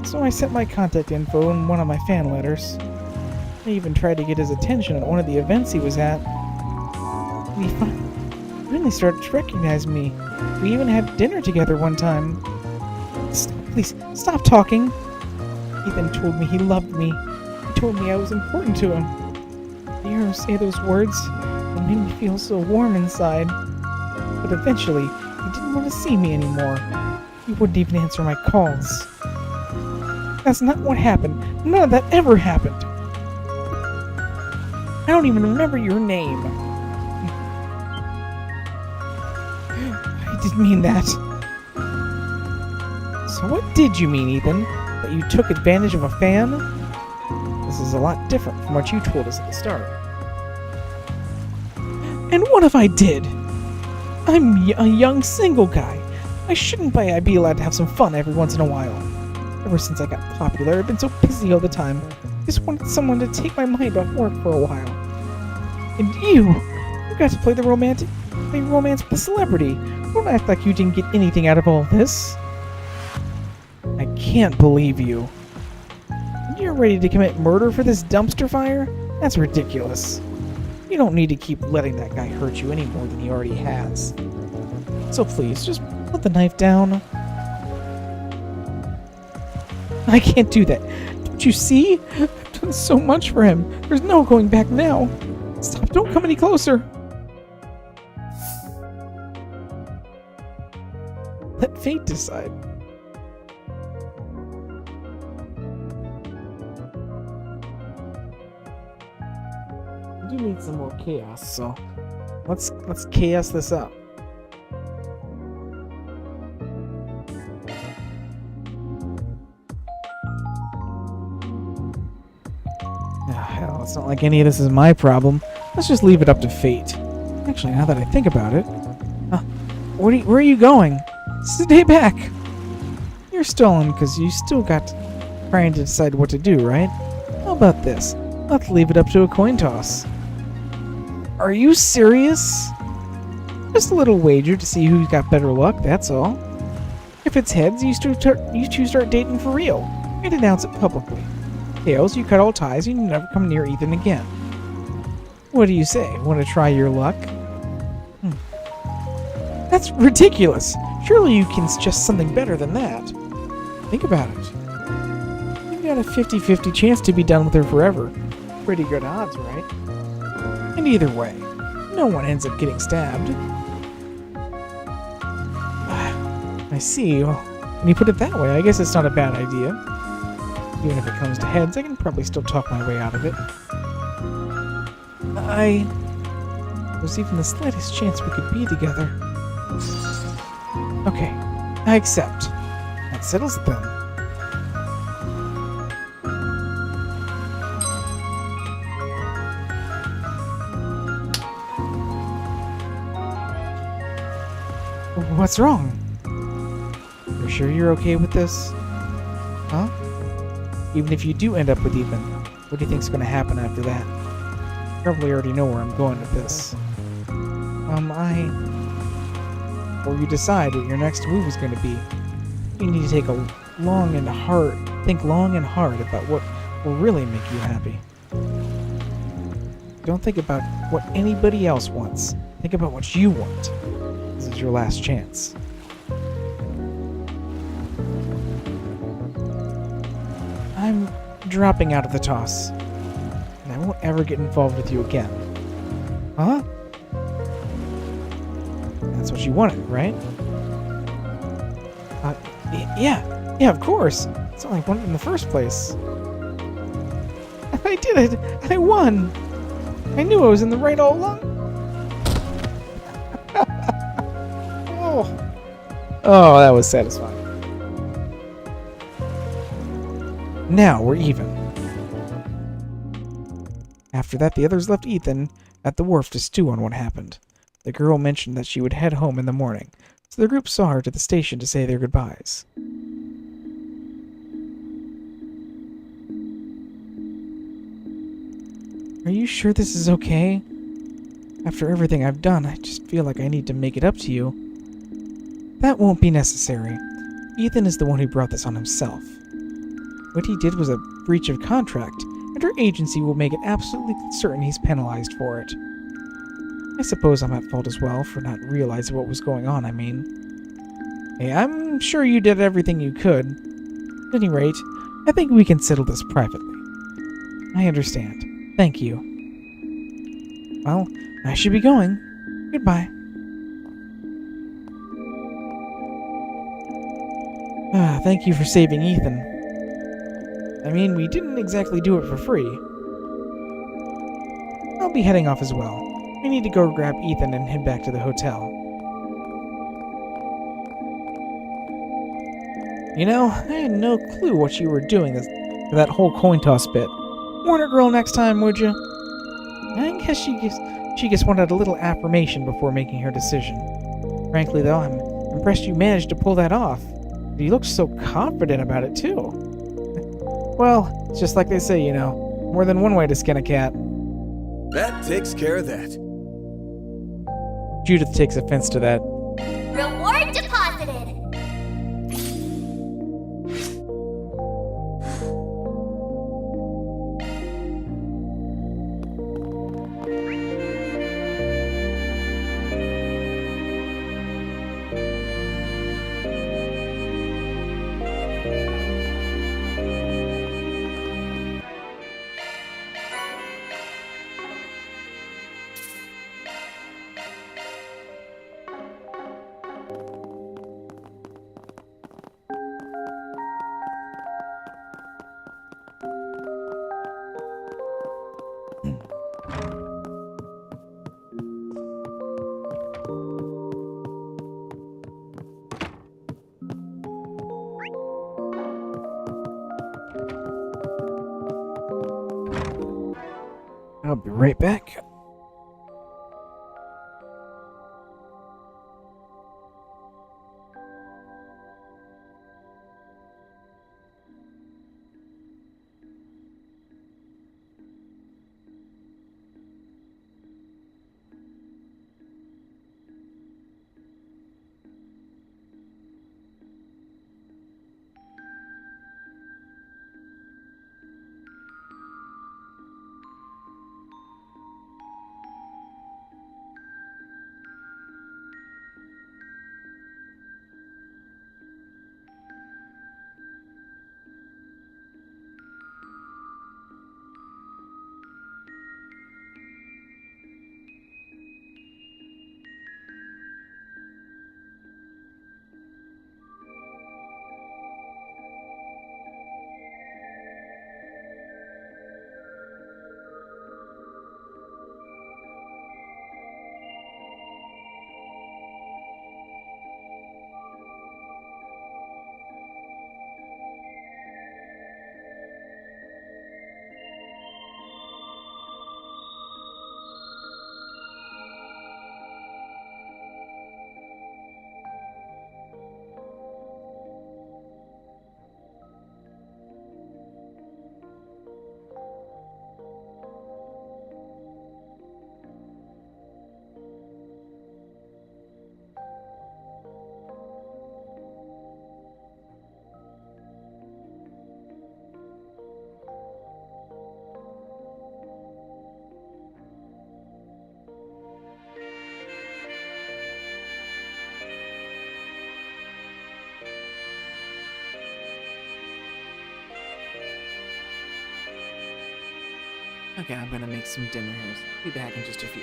S13: So I sent my contact info in one of my fan letters. I even tried to get his attention at one of the events he was at. And he finally started to recognize me. We even had dinner together one time. Please, stop talking. Ethan told me he loved me. He told me I was important to him. To hear him say those words, it made me feel so warm inside. But eventually, he didn't want to see me anymore. He wouldn't even answer my calls. That's not what happened. None of that ever happened. I don't even remember your name. I didn't mean that. So what did you mean, Ethan? That you took advantage of a fan? This is a lot different from what you told us at the start. And what if I did? I'm a young single guy. I shouldn't be allowed to have some fun every once in a while. Ever since I got popular, I've been so busy all the time. I just wanted someone to take my mind off work for a while. And you got to play romance with a celebrity. Don't act like you didn't get anything out of all this. I can't believe you. You're ready to commit murder for this dumpster fire? That's ridiculous. You don't need to keep letting that guy hurt you any more than he already has. So please, just put the knife down. I can't do that. Don't you see? I've done so much for him. There's no going back now. Stop, don't come any closer. Let fate decide. We do need some more chaos, so let's chaos this up. Hell, it's not like any of this is my problem. Let's just leave it up to fate. Actually, now that I think about it, where are you going? Stay back. You're stolen because you still got trying to decide what to do, right? How about this? Let's leave it up to a coin toss. Are you serious? Just a little wager to see who's got better luck, that's all. If it's heads, you two start dating for real and announce it publicly. Tails, you cut all ties and you never come near Ethan again. What do you say? Want to try your luck? That's ridiculous. Surely you can suggest something better than that. Think about it. You've got a 50-50 chance to be done with her forever. Pretty good odds, right? And either way, no one ends up getting stabbed. I see. Well, when you put it that way, I guess it's not a bad idea. Even if it comes to heads, I can probably still talk my way out of it. There's even the slightest chance we could be together. Okay, I accept. That settles it then. What's wrong? You're sure you're okay with this? Huh? Even if you do end up with Ethan, what do you think's gonna happen after that? Probably already know where I'm going with this. Or you decide what your next move is going to be. You need to think long and hard about what will really make you happy. Don't think about what anybody else wants. Think about what you want. This is your last chance. I'm dropping out of the toss. And I won't ever get involved with you again. Huh? That's what you wanted, right? Yeah, of course. It's not like I wanted it in the first place. I did it! I won! I knew I was in the right all along. Oh, that was satisfying. Now we're even. After that, the others left Ethan at the wharf to stew on what happened. The girl mentioned that she would head home in the morning, so the group saw her to the station to say their goodbyes. Are you sure this is okay? After everything I've done, I just feel like I need to make it up to you. That won't be necessary. Ethan is the one who brought this on himself. What he did was a breach of contract, and our agency will make it absolutely certain he's penalized for it. I suppose I'm at fault as well for not realizing what was going on, I mean. Hey, I'm sure you did everything you could. At any rate, I think we can settle this privately. I understand. Thank you. Well, I should be going. Goodbye. Thank you for saving Ethan. I mean, we didn't exactly do it for free. I'll be heading off as well. I need to go grab Ethan and head back to the hotel. You know, I had no clue what you were doing for that whole coin toss bit. Warn her girl next time, would you? I guess she just wanted a little affirmation before making her decision. Frankly, though, I'm impressed you managed to pull that off. You looked so confident about it, too. Well, it's just like they say, you know, more than one way to skin a cat.
S9: That takes care of that.
S13: Judith takes offense to that.
S2: Reward deposited!
S13: I'll be right back.
S6: Okay, I'm gonna make some dinner here. Be back in just a few.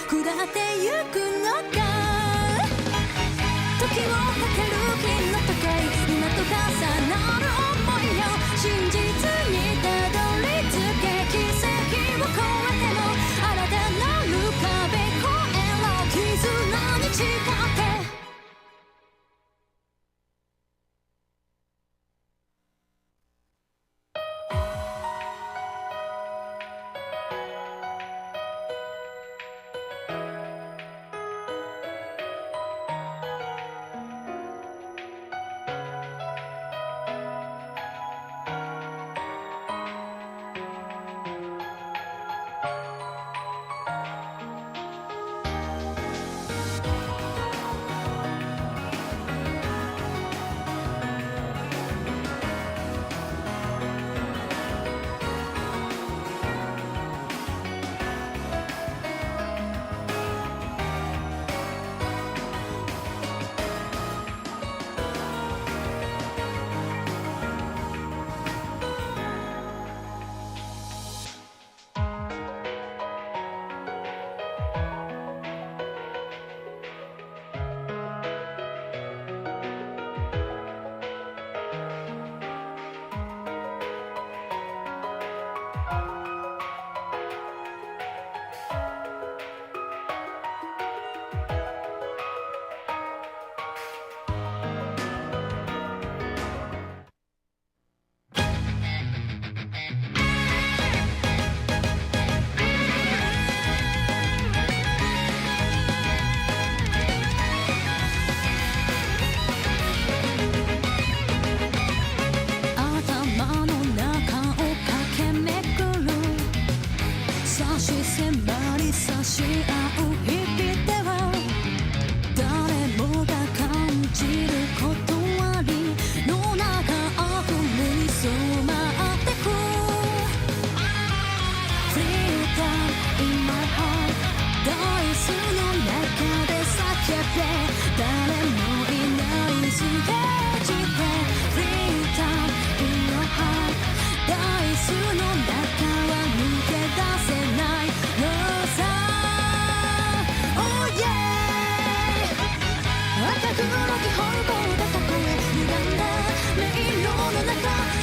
S12: 下ってゆくのか時をかける日の時計今と重なる想いよ真実にたどり着け奇跡を越えても新たなる壁越えろ絆に誓って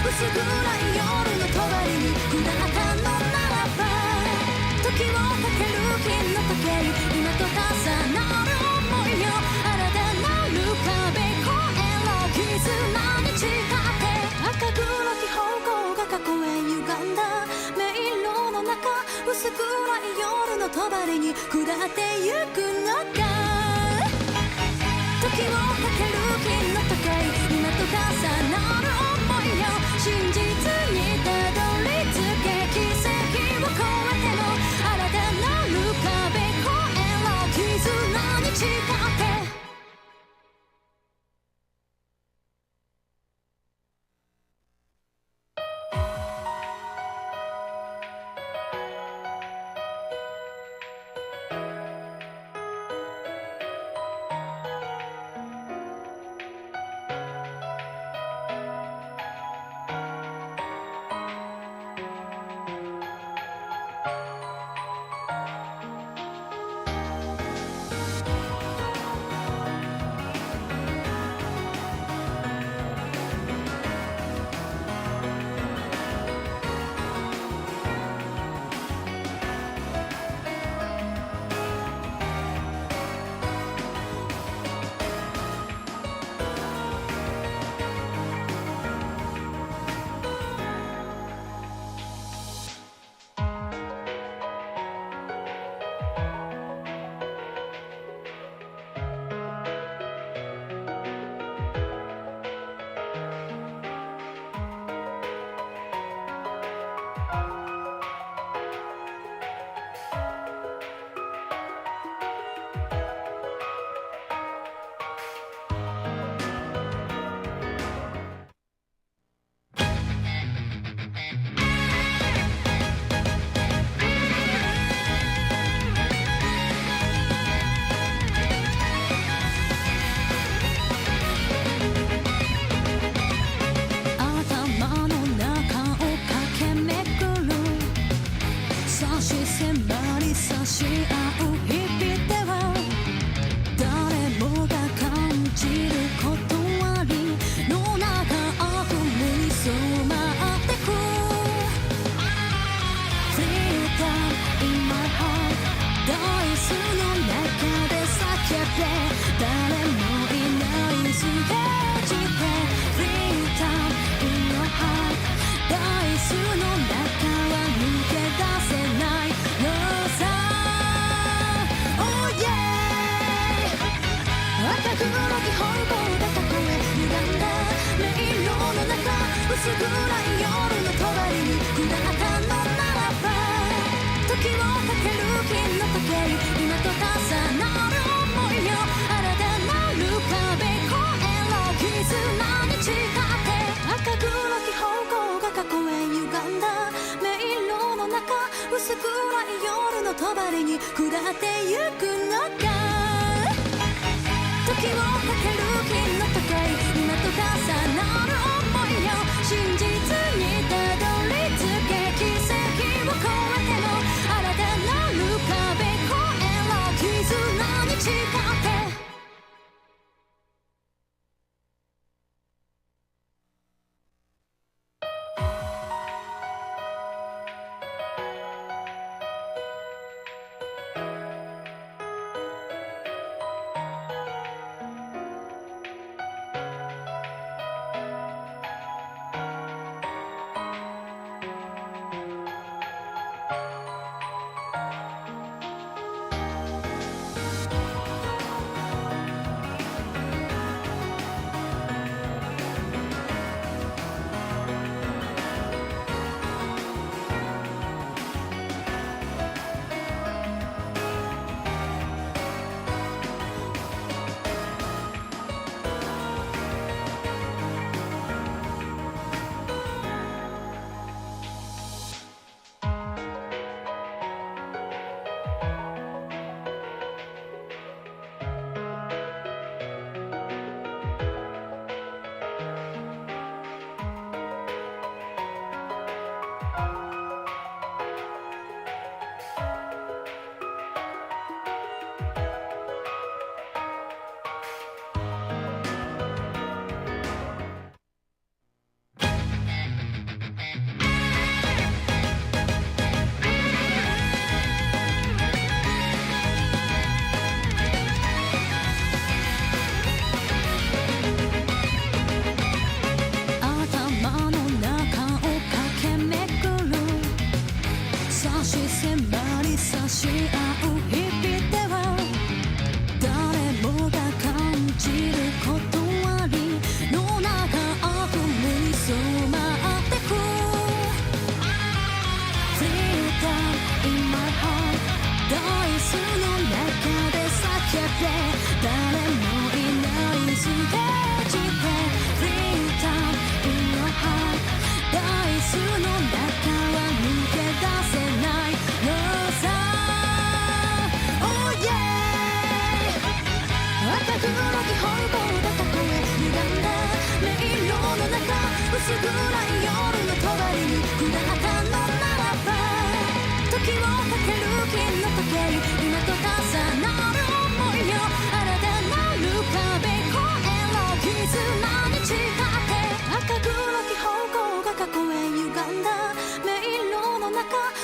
S12: 薄暗い夜の隣に船がのならば時をかける日の時計今と重なる想いよ新たなる壁越えろ絆に誓って赤黒き方向が過去へ歪んだ迷路の中薄暗い夜の帳に下ってゆくのか時をかける日の時計今と重なる想いよ真実に黒き方向が過去へ歪んだ迷路の中薄暗い夜の帳に砕かたのならば時をかける金の時計今と重なる想いよ新たなる壁越えろ絆に誓って赤黒き方向が過去へ歪んだ迷路の中薄暗い夜の帳に下ってゆくのか時をかける金の時計今と重なる想いよ真実にたどり着け奇跡を越えても新たなる壁越えろ絆に誓って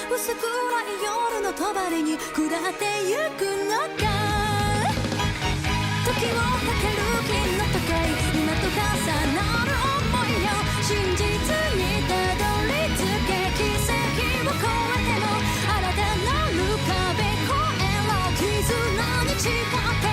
S12: 薄暗い夜の帳に下ってゆくのか時をかける金の時計今と重なる想いよ真実にたどり着け奇跡を越えても新たなる壁越えろ絆に誓って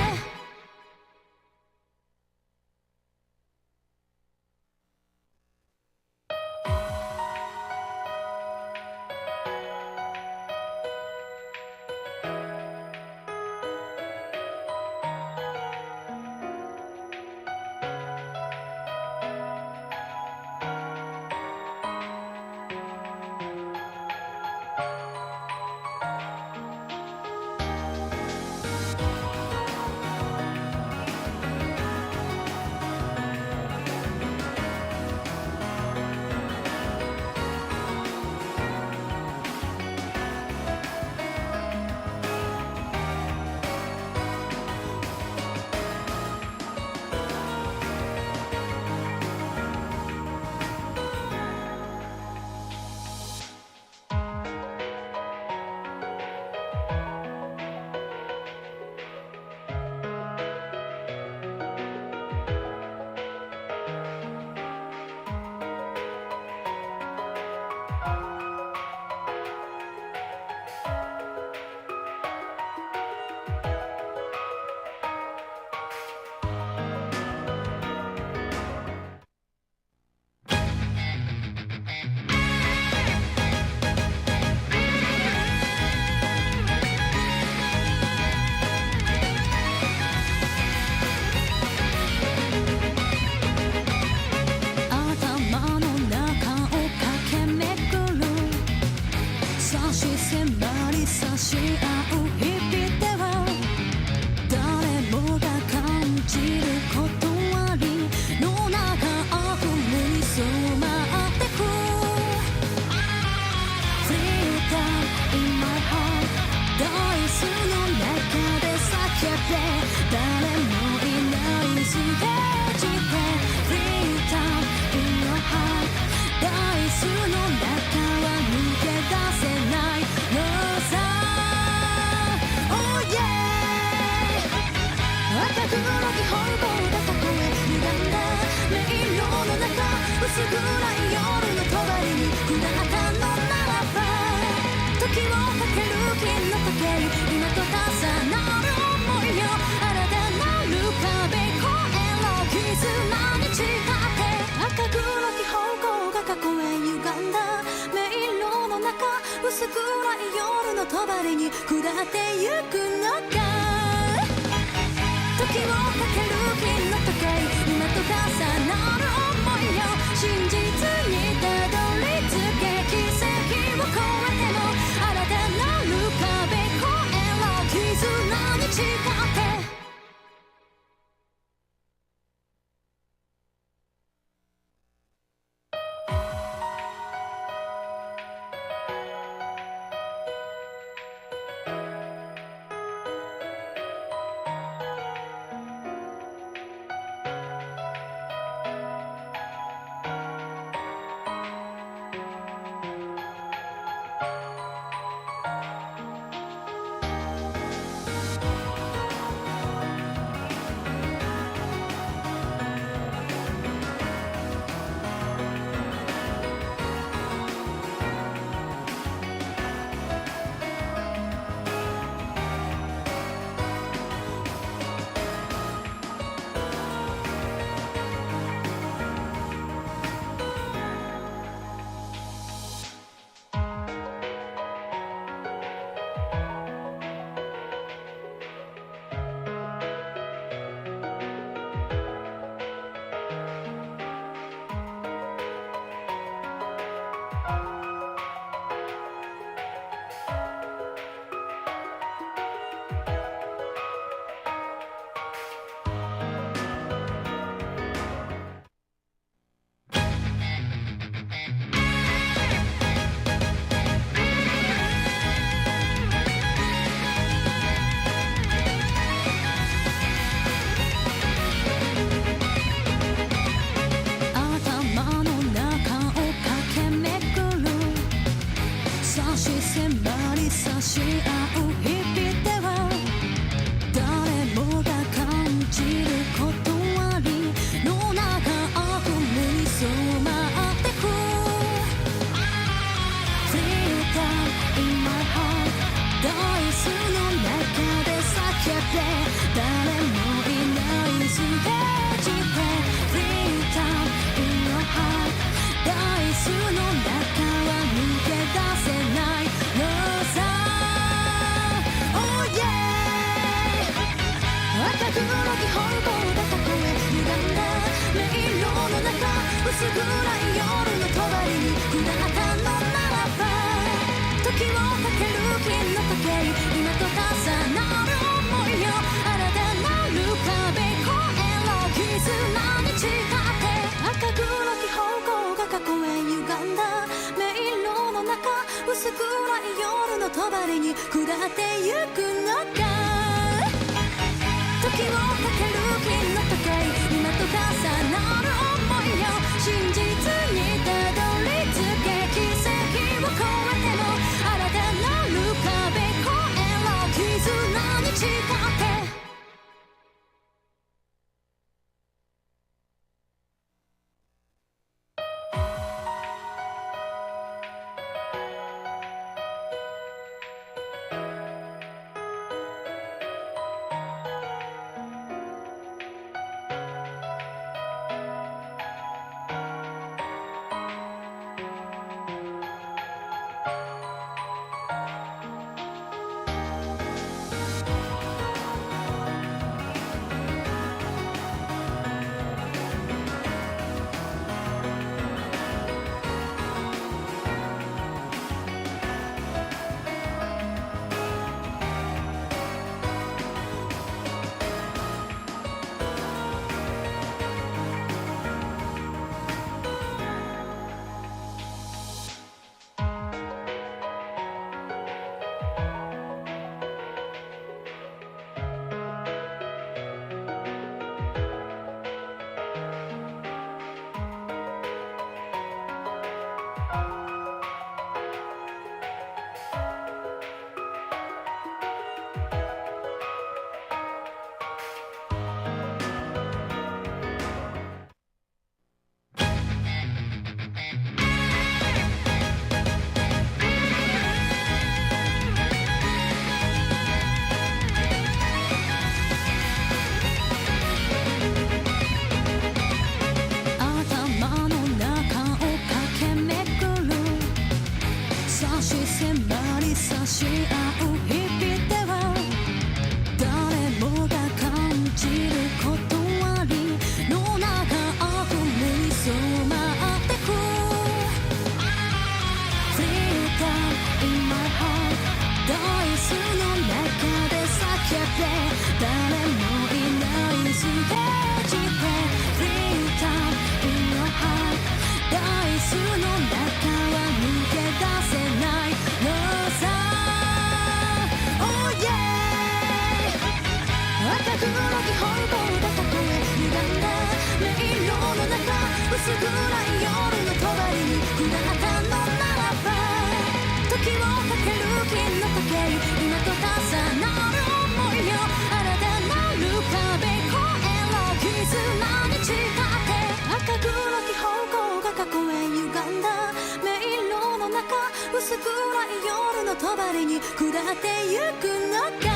S12: りに下ってゆくのか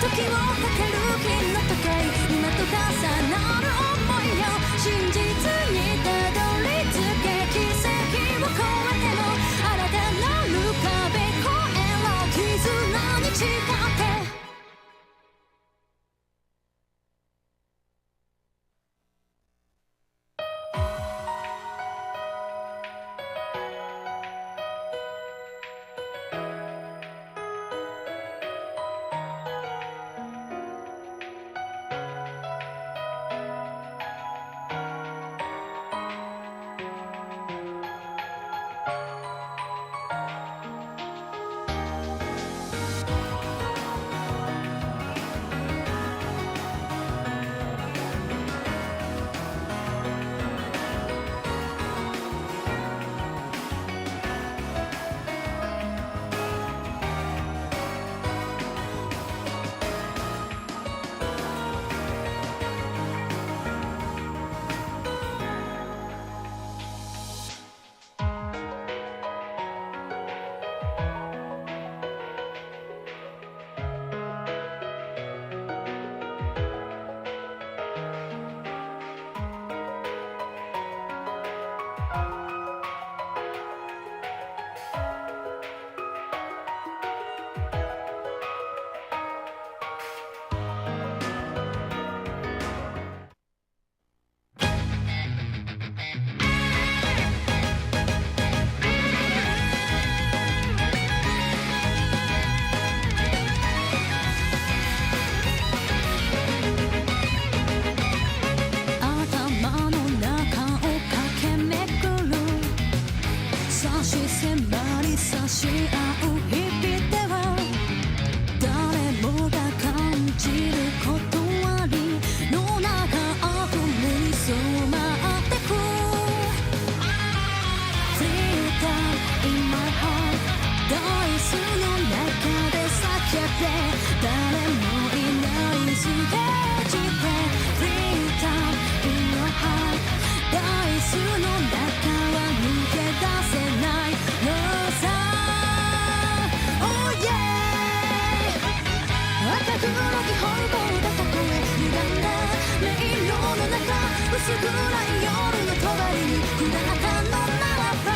S12: 時をかける日の時計今と重なる想いよ真実にたどり着け奇跡を越えても新たなる壁越えろ絆に誓って薄暗い夜の帳に下ったのならば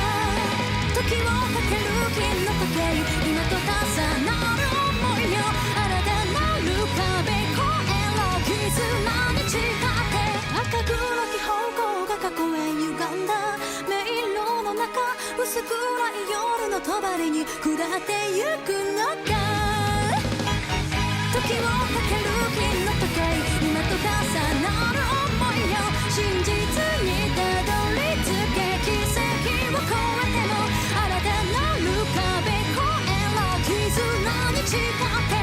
S12: 時をかける金の時計今と重なる想いよ新たなる壁越えろ絆に誓って赤黒き方向が過去へ歪んだ迷路の中薄暗い夜の帳に下ってゆくのか時をかける金の時計今と重なる想いよ真実にたどり着け奇跡を越えても新たなる壁越えろ絆に誓って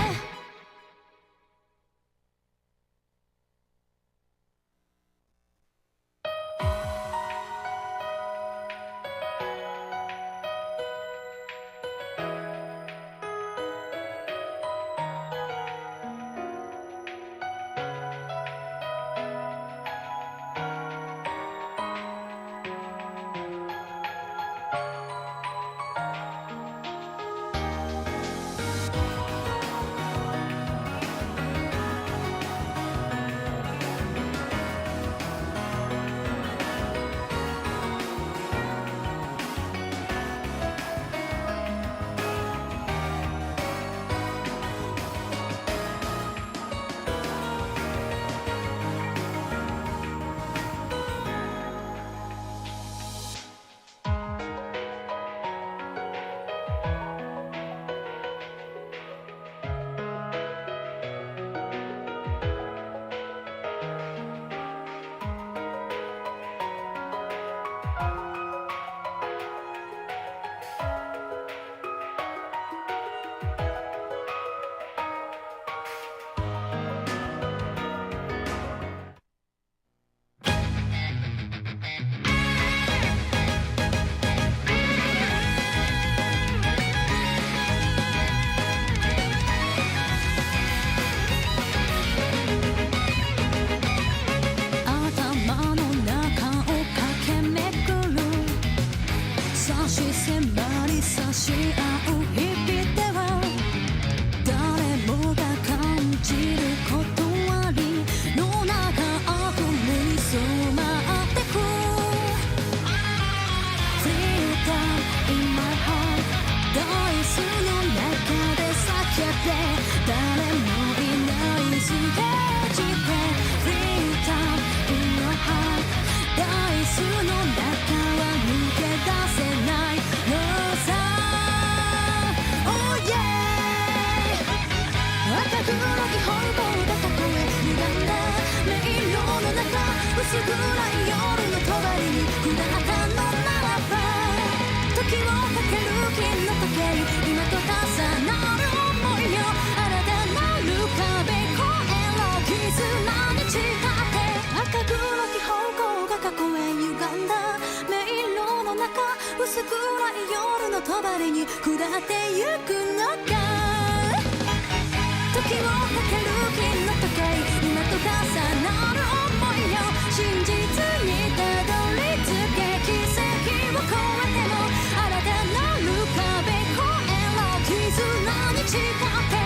S12: 薄暗い夜の帳に札赤のならば時をかける金の時計今と重なる想いよ新たなる壁越えろ絆に誓って赤黒き方向が過去へ歪んだ迷路の中薄暗い夜の帳に下ってゆくのか時をかける金の時計今と重なる想いよ真実にたどり着け奇跡を超えても新たなる壁越えろ絆に誓って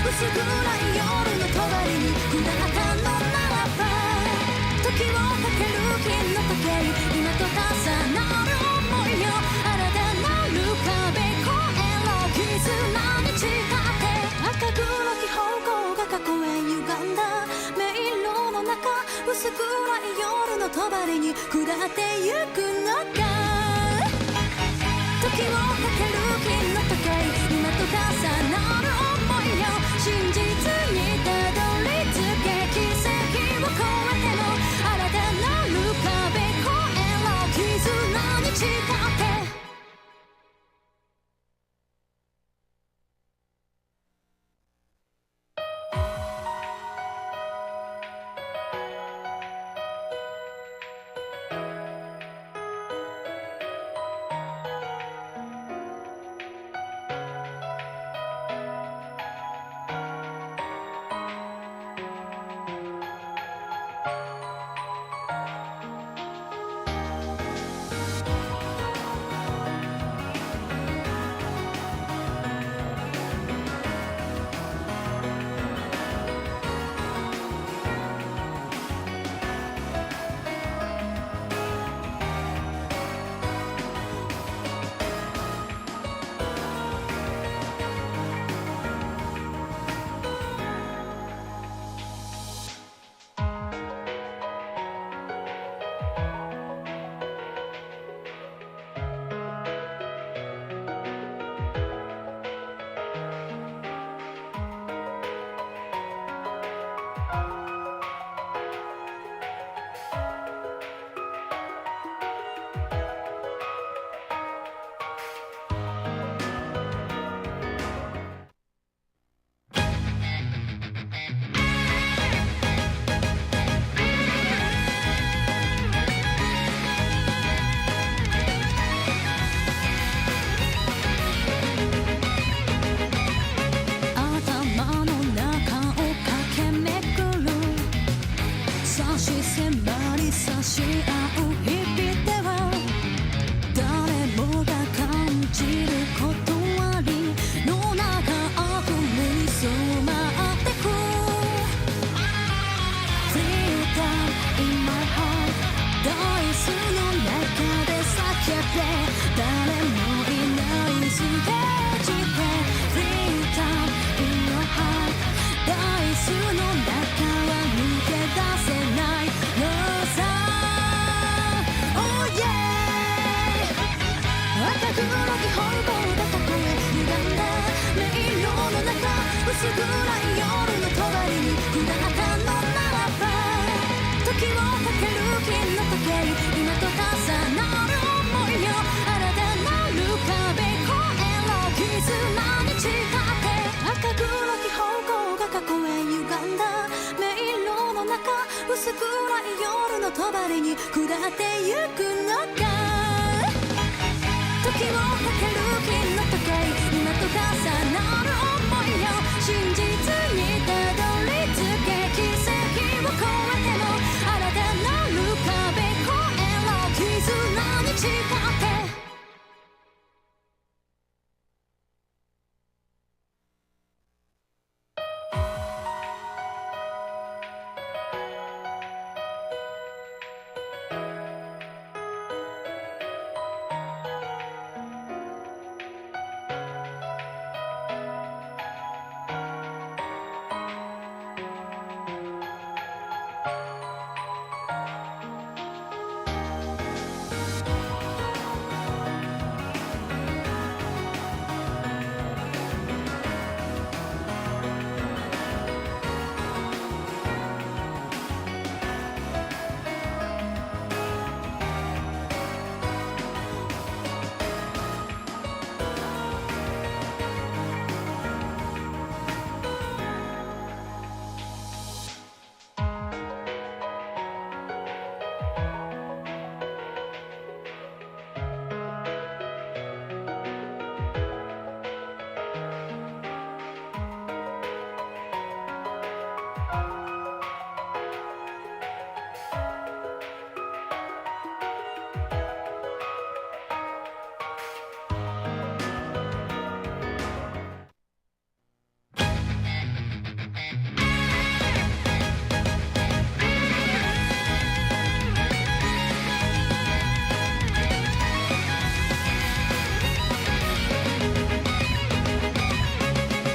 S12: 薄暗い夜の帳に札赤のならば時をかける金の時計今と重なる想いよ新たなる壁越えろ絆に誓って赤黒き方向が過去へ歪んだ迷路の中薄暗い夜の帳に下ってゆくのか時をかける金の時計今と重なる想いよ真実にたどり着け奇跡を超えても新たなる壁越えろ絆に誓ってし合う日々では誰もが感じる断りの中悪夢に染まってく Freedom in my heart ダイスの中で叫べ誰もいないステージで Freedom in your heart ダイスの中は抜け出せないのさ Oh yeah 赤黒き方向が過去へ歪んだ迷路の中薄暗い夜の帳に砕かのならば時をかける金の時計今と重なる想いよ新たなる壁越えろ絆に誓って赤黒き方向が過去へ歪んだ迷路の中薄暗い夜の帳に下ってゆくのか時をかける金の時計今と重なる想いよ真実にたどり着け奇跡を超えても新たなる壁越えろ絆に誓って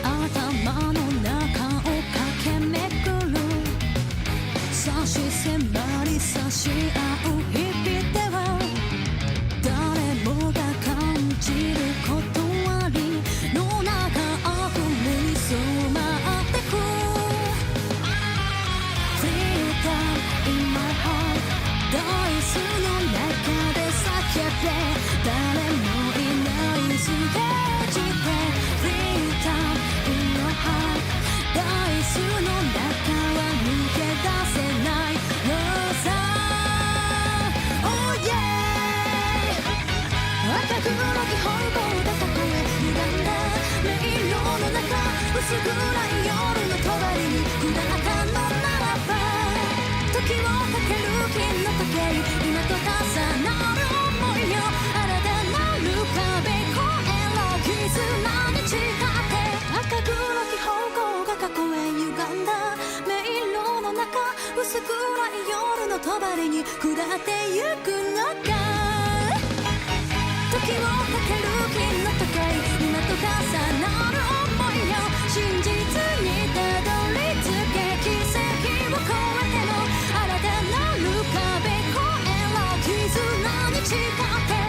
S12: 頭の中を駆け巡る差し迫り差し合う日々では誰もが感じる断りの中悪夢に染まってく Freedom in my heart ダイスの中で叫べ誰もいないステージで Freedom in your heart ダイスの中は抜け出せないのさ Oh yeah 赤黒き方向が過去へ歪んだ迷路の中薄暗い夜の帳に砕かのならば時をかける金の時計今と重なる想いよ新たなる壁越えろ絆に誓って赤黒き方向が過去へ歪んだ迷路の中薄暗い夜の帳に下ってゆくのか時をかける金の時計今と重なる想いよ真実にたどり着け奇跡を超えても新たなる壁越えろ絆に誓って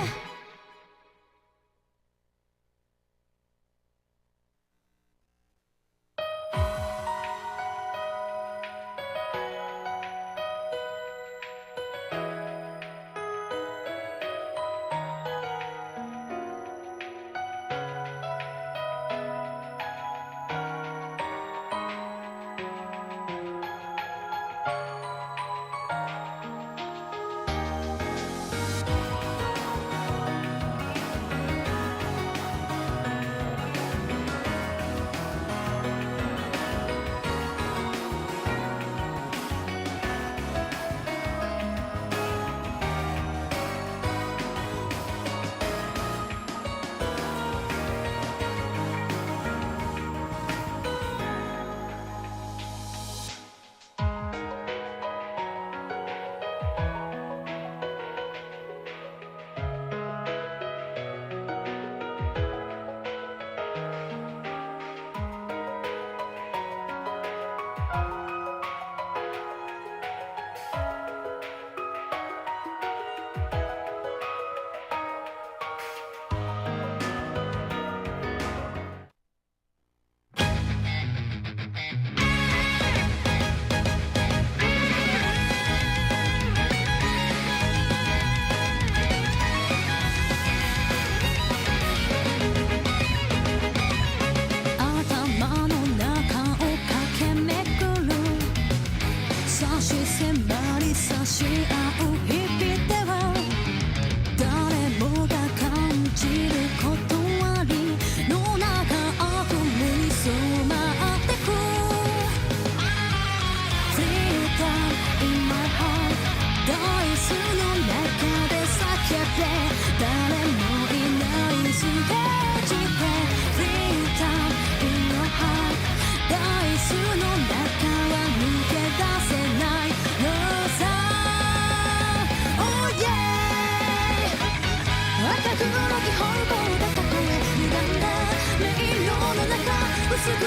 S12: 薄暗い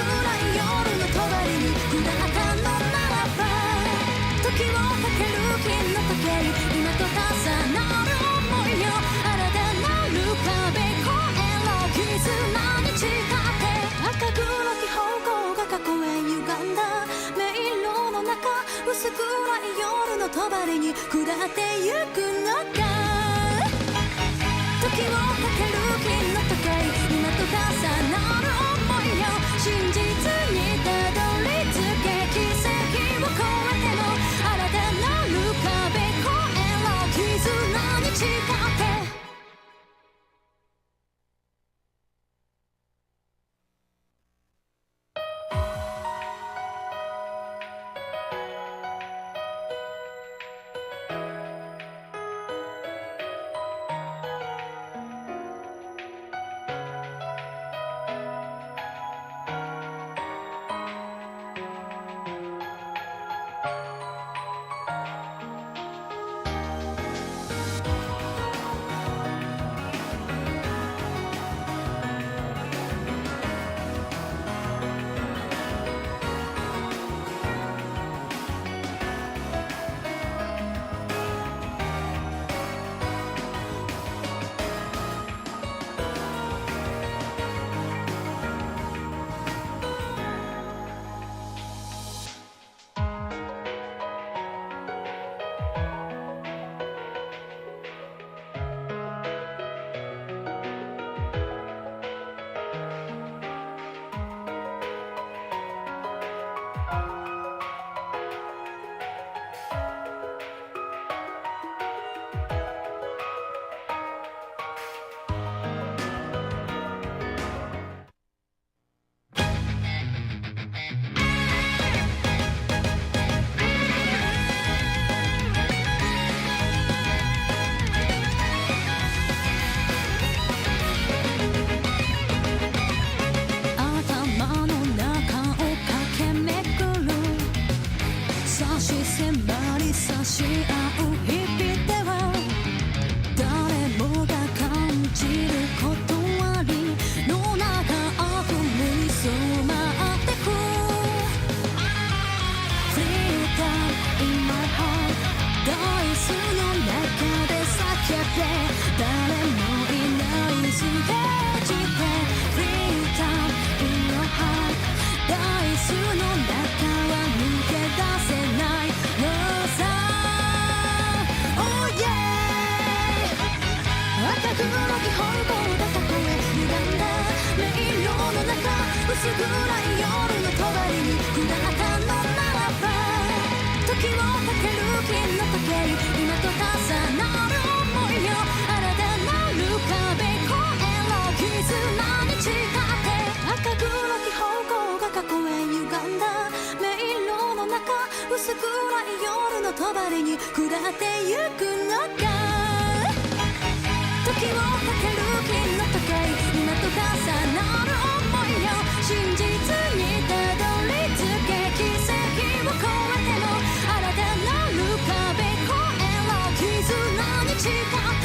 S12: 夜の帳に札赤のならば時をかける金の時計今と重なる想いよ新たなる壁越えろ絆に誓って赤黒き方向が過去へ歪んだ迷路の中薄暗い夜の帳に下ってゆくのか時をかける金の時計今と重なる想いよ真実にたどり着け奇跡を超えても新たなる壁越えろ絆に誓って薄暗い夜の帳に札赤のならば時をかける金の時計今と重なる想いよ新たなる壁越えろ絆に誓って赤黒き方向が過去へ歪んだ迷路の中薄暗い夜の帳に下ってゆくのか時をかける金の時計今と重なる想いよ真実にたどり着け奇跡を超えても新たなる壁越えろ絆に誓って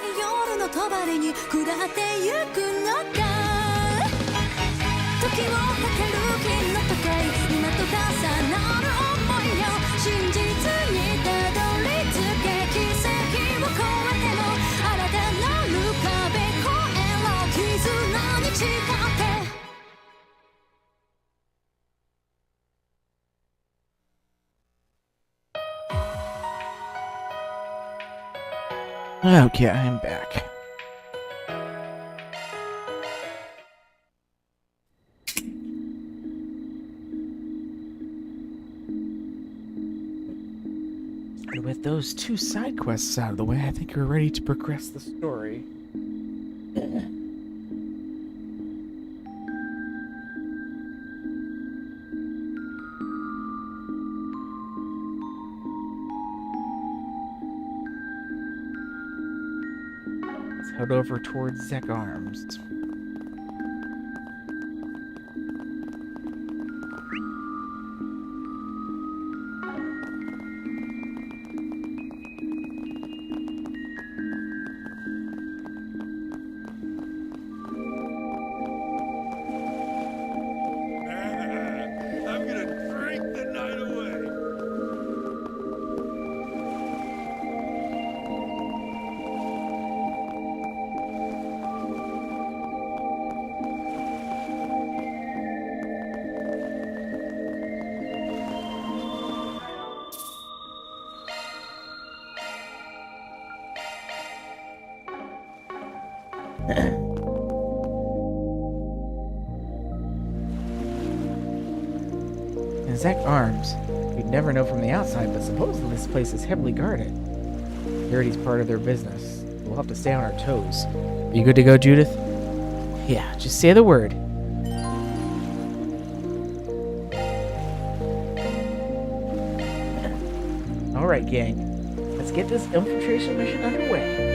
S12: 夜の帳に下ってゆくのか時をかける日の時計今と重なる想いよ真実にたどり着け奇跡を越えても新たなる壁越えろ絆に誓って
S13: Okay, I'm back. And with those two side quests out of the way, I think we're ready to progress the story. Head over towards Zek Arms.
S4: I'm gonna drink the night away.
S13: And Zek Arms. You'd never know from the outside, but supposedly this place is heavily guarded. Security's part of their business. We'll have to stay on our toes. Are you good to go, Judith? Yeah, just say the word. Alright, gang. Let's get this infiltration mission underway.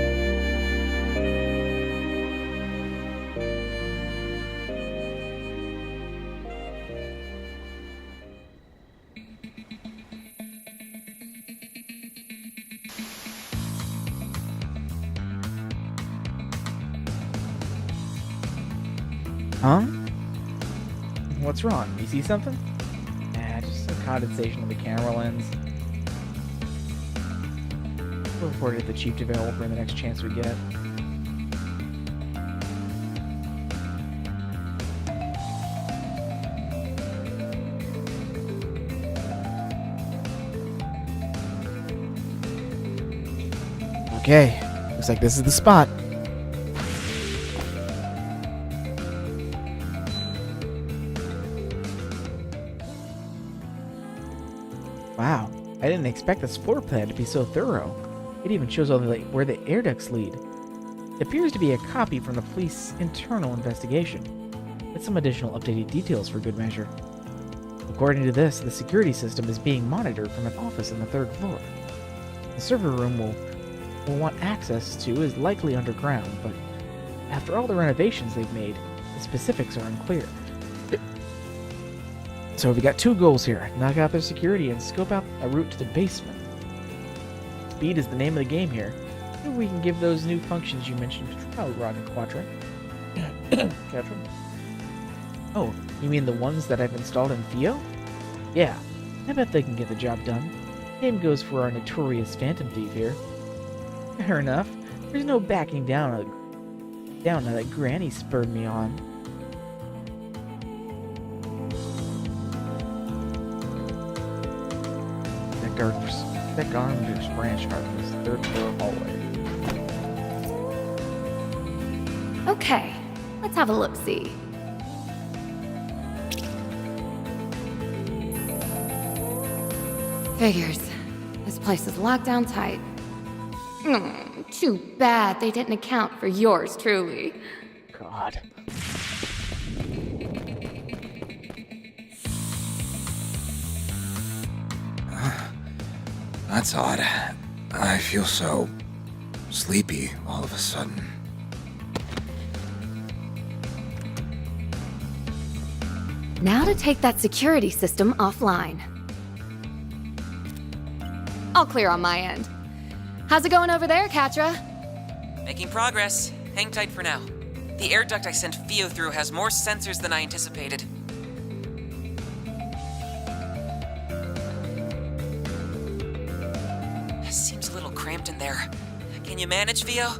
S13: Huh? What's wrong? You see something? Nah, just some condensation of the camera lens. We'll report it to the chief developer in the next chance we get. Okay, looks like this is the spot. Wow, I didn't expect this floor plan to be so thorough. It even shows where the air ducts lead. It appears to be a copy from the police internal investigation, with some additional updated details for good measure. According to this, the security system is being monitored from an office on the 3rd floor. The server room we'll want access to is likely underground, but after all the renovations they've made, the specifics are unclear. So we got two goals here: knock out their security and scope out a route to the basement. Speed is the name of the game here. Maybe we can give those new functions you mentioned a trial run in Quadra. Oh, you mean the ones that I've installed in Theo? Yeah, I bet they can get the job done. Same goes for our notorious Phantom Thief here. Fair enough. There's no backing down now that Granny spurred me on. That Arms branch harvest, 3rd floor hallway.
S5: Okay, let's have a look-see. Figures. This place is locked down tight. Too bad they didn't account for yours truly.
S13: God.
S14: That's odd. I feel so sleepy all of a sudden.
S5: Now to take that security system offline. All clear on my end. How's it going over there, Katra?
S10: Making progress. Hang tight for now. The air duct I sent Fio through has more sensors than I anticipated. Seems a little cramped in there. Can you manage, Fio?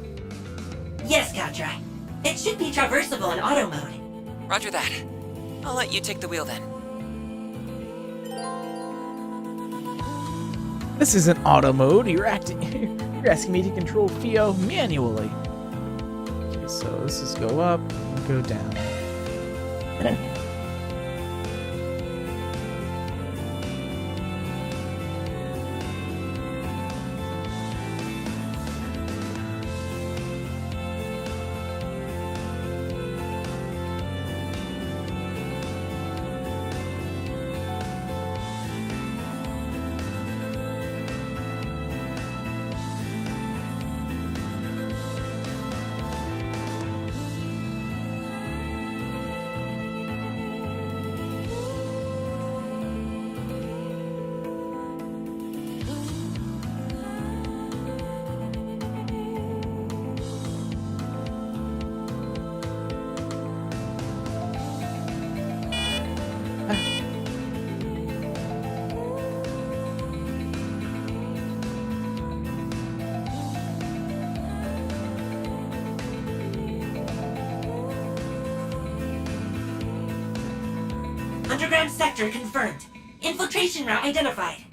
S18: Yes, Gatra. It should be traversable in auto mode.
S10: Roger that. I'll let you take the wheel then.
S1: This isn't auto mode. You're asking me to control Fio manually. Okay, so let's just go up and go down.
S18: Underground sector confirmed. Infiltration route identified.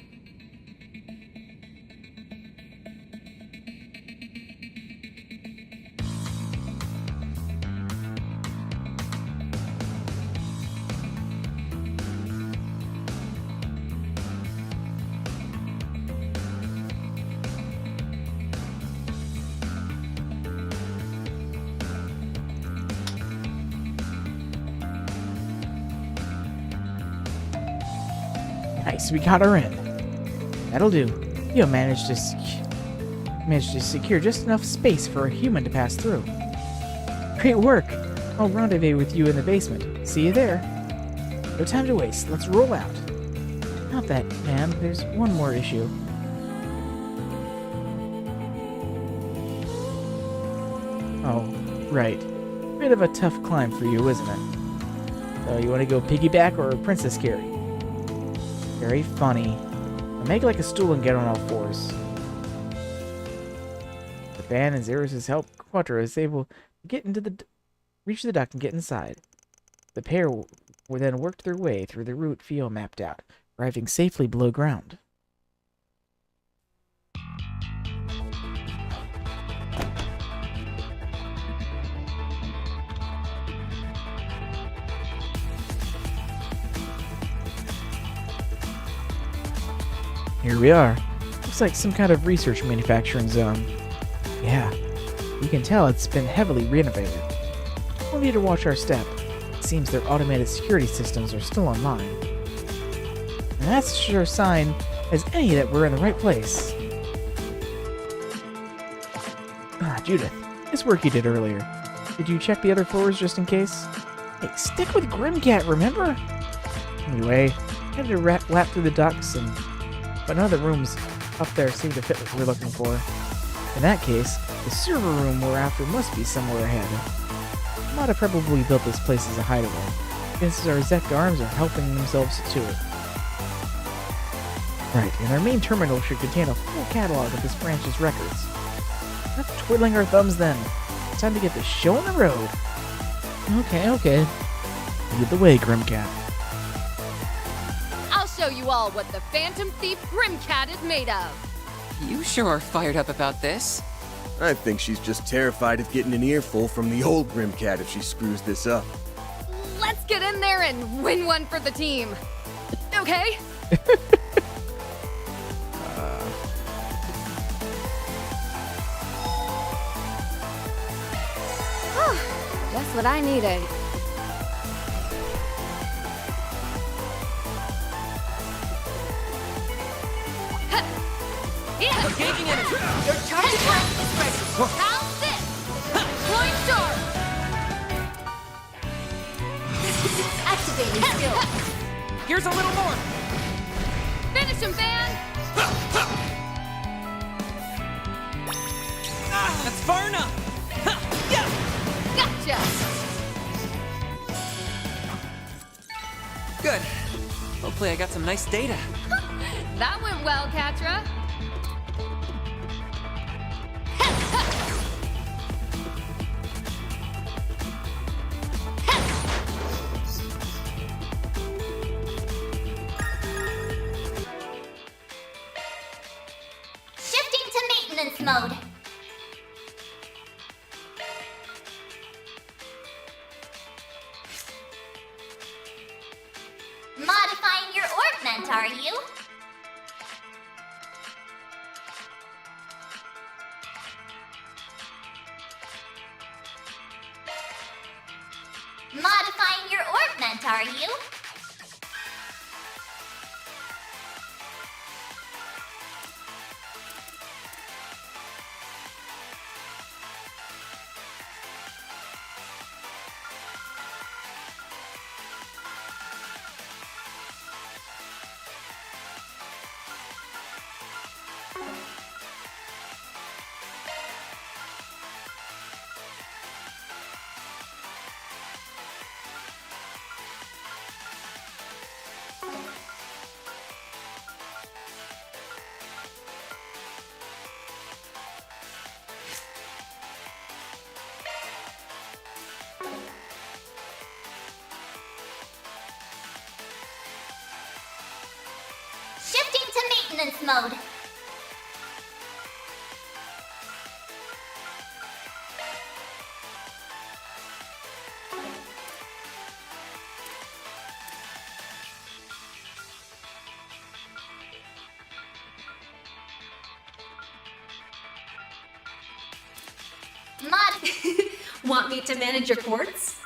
S1: Nice, we got her in. That'll do. You managed to secure just enough space for a human to pass through. Great work. I'll rendezvous with you in the basement. See you there. No time to waste. Let's roll out. Not that, ma'am. There's one more issue. Oh, right. Bit of a tough climb for you, isn't it? So you want to go piggyback or Princess Carrie? Very funny. Now make like a stool and get on all fours. With Ban and Xeris' help, Quattro is able to get into reach the duct and get inside. The pair will then work their way through the route Fio mapped out, arriving safely below ground. Here we are. Looks like some kind of research manufacturing zone. Yeah, you can tell it's been heavily renovated. We'll need to watch our step. It seems their automated security systems are still online. And that's a sure sign as any that we're in the right place. Ah, Judith, nice work you did earlier. Did you check the other floors just in case? Hey, stick with Grimcat, remember? Anyway, I had to lap through the ducts but none of the rooms up there seem to fit what we're looking for. In that case, the server room we're after must be somewhere ahead. Might have probably built this place as a hideaway, since our Zek arms are helping themselves to it. Right, and our main terminal should contain a full catalog of this branch's records. Enough twiddling our thumbs then. It's time to get the show on the road. Okay. Lead the way, Grimcat.
S5: Show you all what the Phantom Thief Grimcat is made of.
S10: You sure are fired up about this.
S9: I think she's just terrified of getting an earful from the old Grimcat if she screws this up.
S5: Let's get in there and win one for the team. Okay? Just what I needed.
S12: Engaging enemy. Your charge attack is ready.
S5: How's this? Point star.
S12: Activating skill.
S10: Here's a little more.
S5: Finish him, Van.
S10: That's far enough.
S5: Gotcha!
S10: Good. Hopefully I got some nice data.
S5: That went well, Katra.
S2: Shifting to maintenance mode. Modifying your orbment, are you? Modifying your orbment, are you? Shifting to maintenance mode.
S17: Want me to manage your quartz?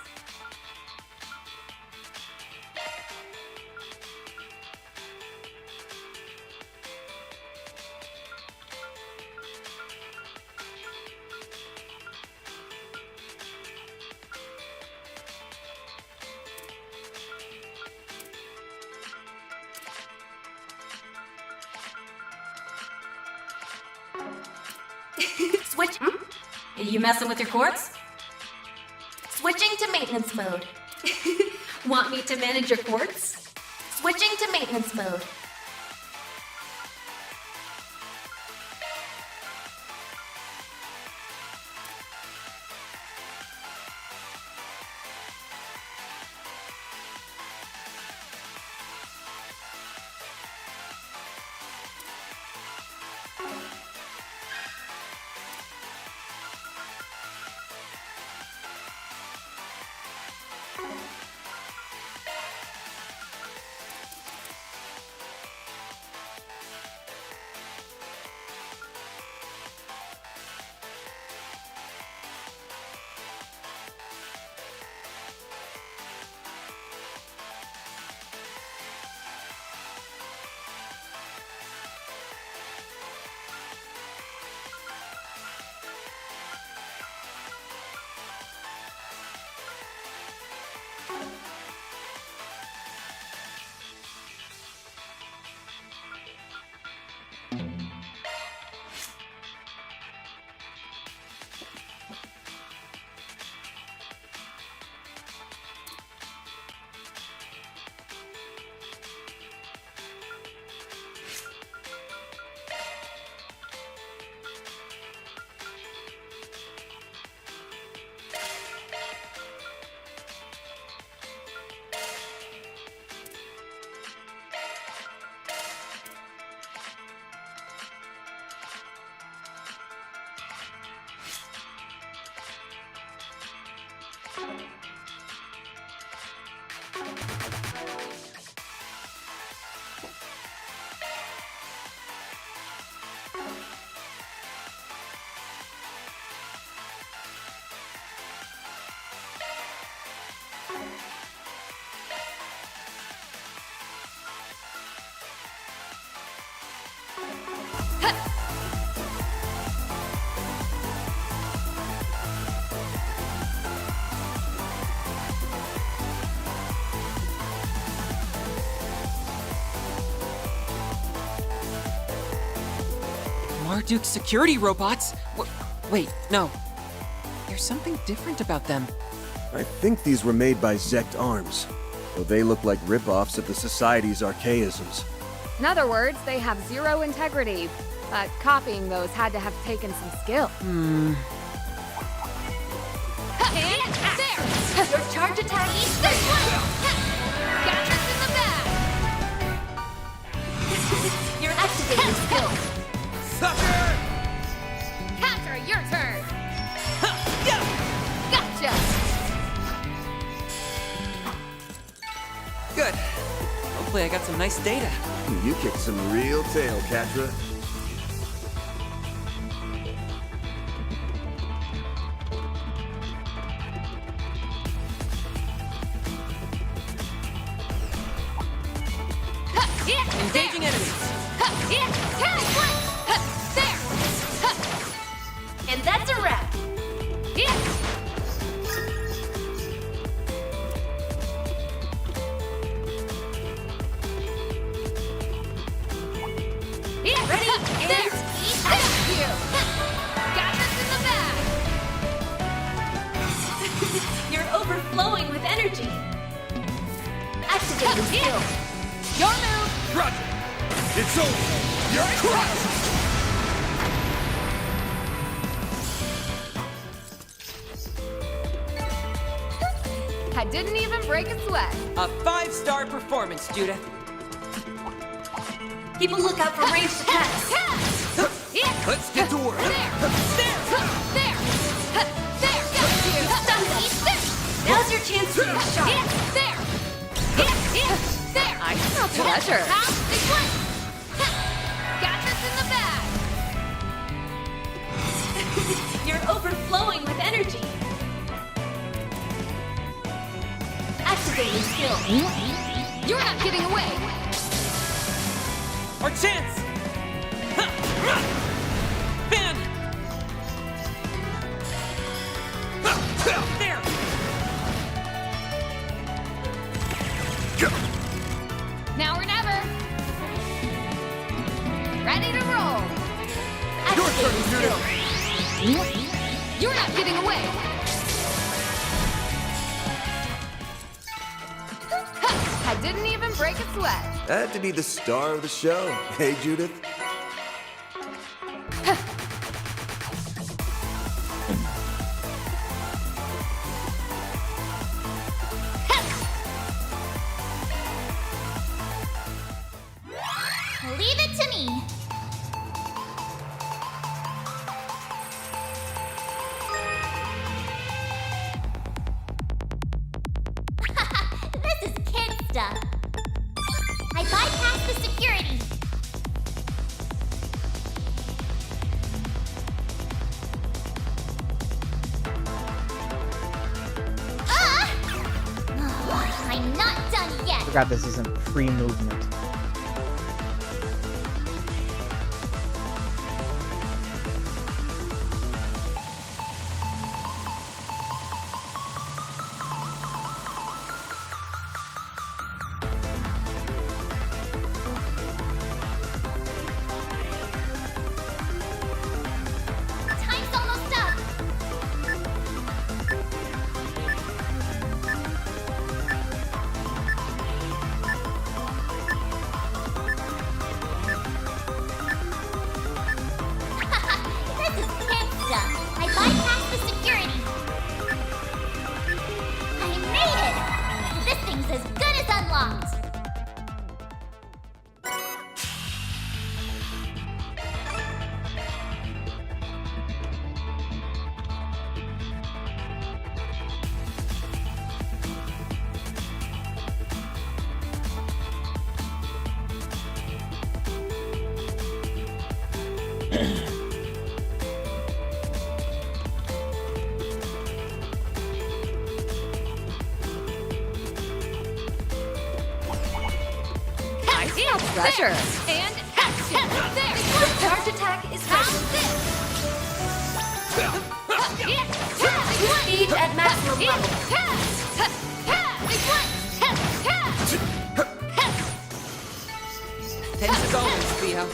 S8: Switch. You messing with your quartz?
S2: Switching to maintenance mode.
S17: Want me to manage your quartz?
S2: Switching to maintenance mode.
S10: Marduk's security robots? Wait, no. There's something different about them.
S9: I think these were made by Zect Arms, though they look like rip-offs of the Society's archaisms.
S5: In other words, they have zero integrity, but copying those had to have taken some skill.
S8: And there! Your charge attack is this one! Got this in the bag! You're activating skill.
S7: Sucker!
S5: Capture, your turn! Gotcha!
S7: Good. Hopefully I got some nice data.
S9: You kicked some real tail, Catra.
S7: Engaging enemies.
S8: There! And that's a wrap. Ready? There! Thank you! Got this in the bag! You're overflowing with energy. Activating skill. Your move!
S4: Roger! It's over! You're crushed!
S5: I didn't even break a sweat.
S7: A 5-star performance, Judith.
S8: Keep a lookout for ranged attacks.
S7: Let's get to work.
S8: Now's your chance to be sharp.
S5: I smell pleasure. Got this in the bag.
S8: You're overflowing with energy. Activating skill.
S5: You're not getting away.
S7: Our chance! Ben! There!
S5: Now or never. Ready to roll.
S8: Activating skill.
S5: You're not getting away. I didn't even break a sweat.
S9: Had to be the star of the show. Hey, Judith?
S2: Leave it to me. This is kid stuff. I bypassed the security. I'm not done yet.
S13: Forgot this isn't free movement.
S2: Time's almost up. This is kid stuff. I bypassed the security. I made it! This thing's as good as unlocked.
S5: I smell pleasure.
S8: And action. There. Your charge attack is ready. Speed at maximum level.
S7: 10 seconds, Theo.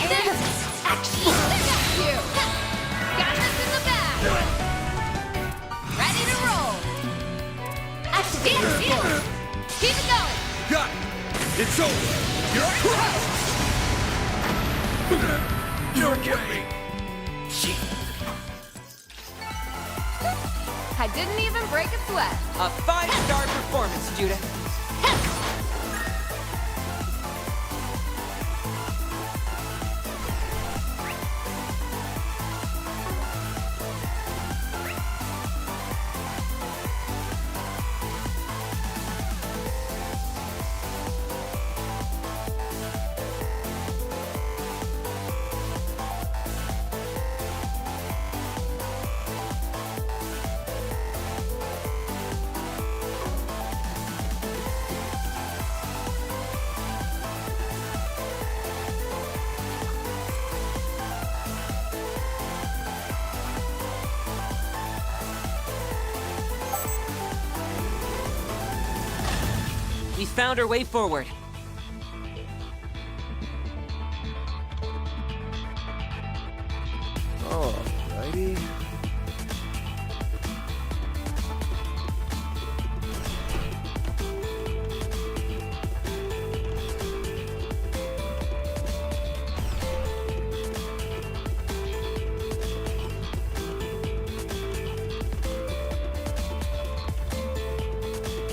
S8: Action! Got you! Got this in the bag! Ready to roll! Activate your force! Keep it going!
S4: Got it! It's over! You're way!
S5: I didn't even break a sweat.
S7: A 5-star performance, Judith. We found our way forward.
S9: Alrighty.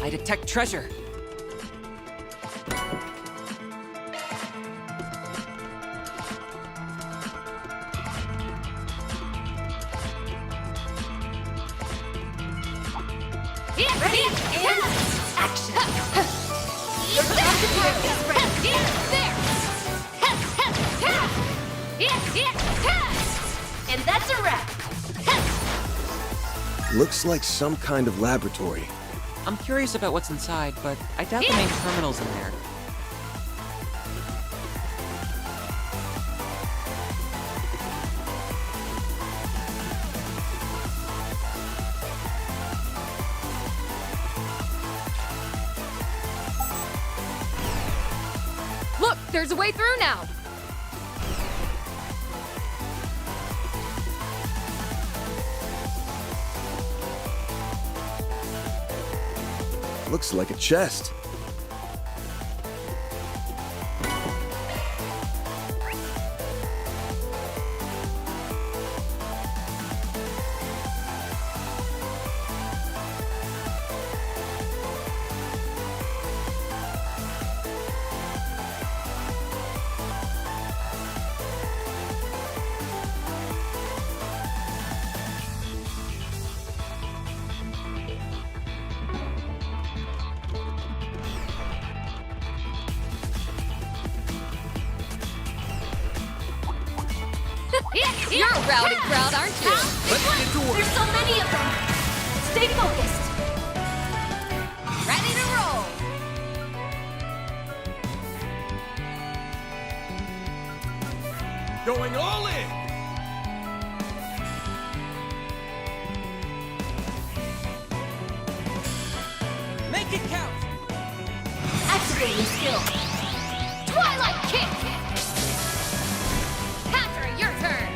S7: I detect treasure.
S8: And that's a wrap!
S9: Looks like some kind of laboratory.
S7: I'm curious about what's inside, but I doubt the main terminal's in there.
S5: Look, there's a way through now.
S9: Looks like a chest.
S5: You're a rowdy crowd, aren't you?
S8: Let's get to work! There's so many of them! Stay focused! Ready to roll!
S4: Going all in!
S7: Make it count!
S8: Activating skill! Twilight Kick! After your turn!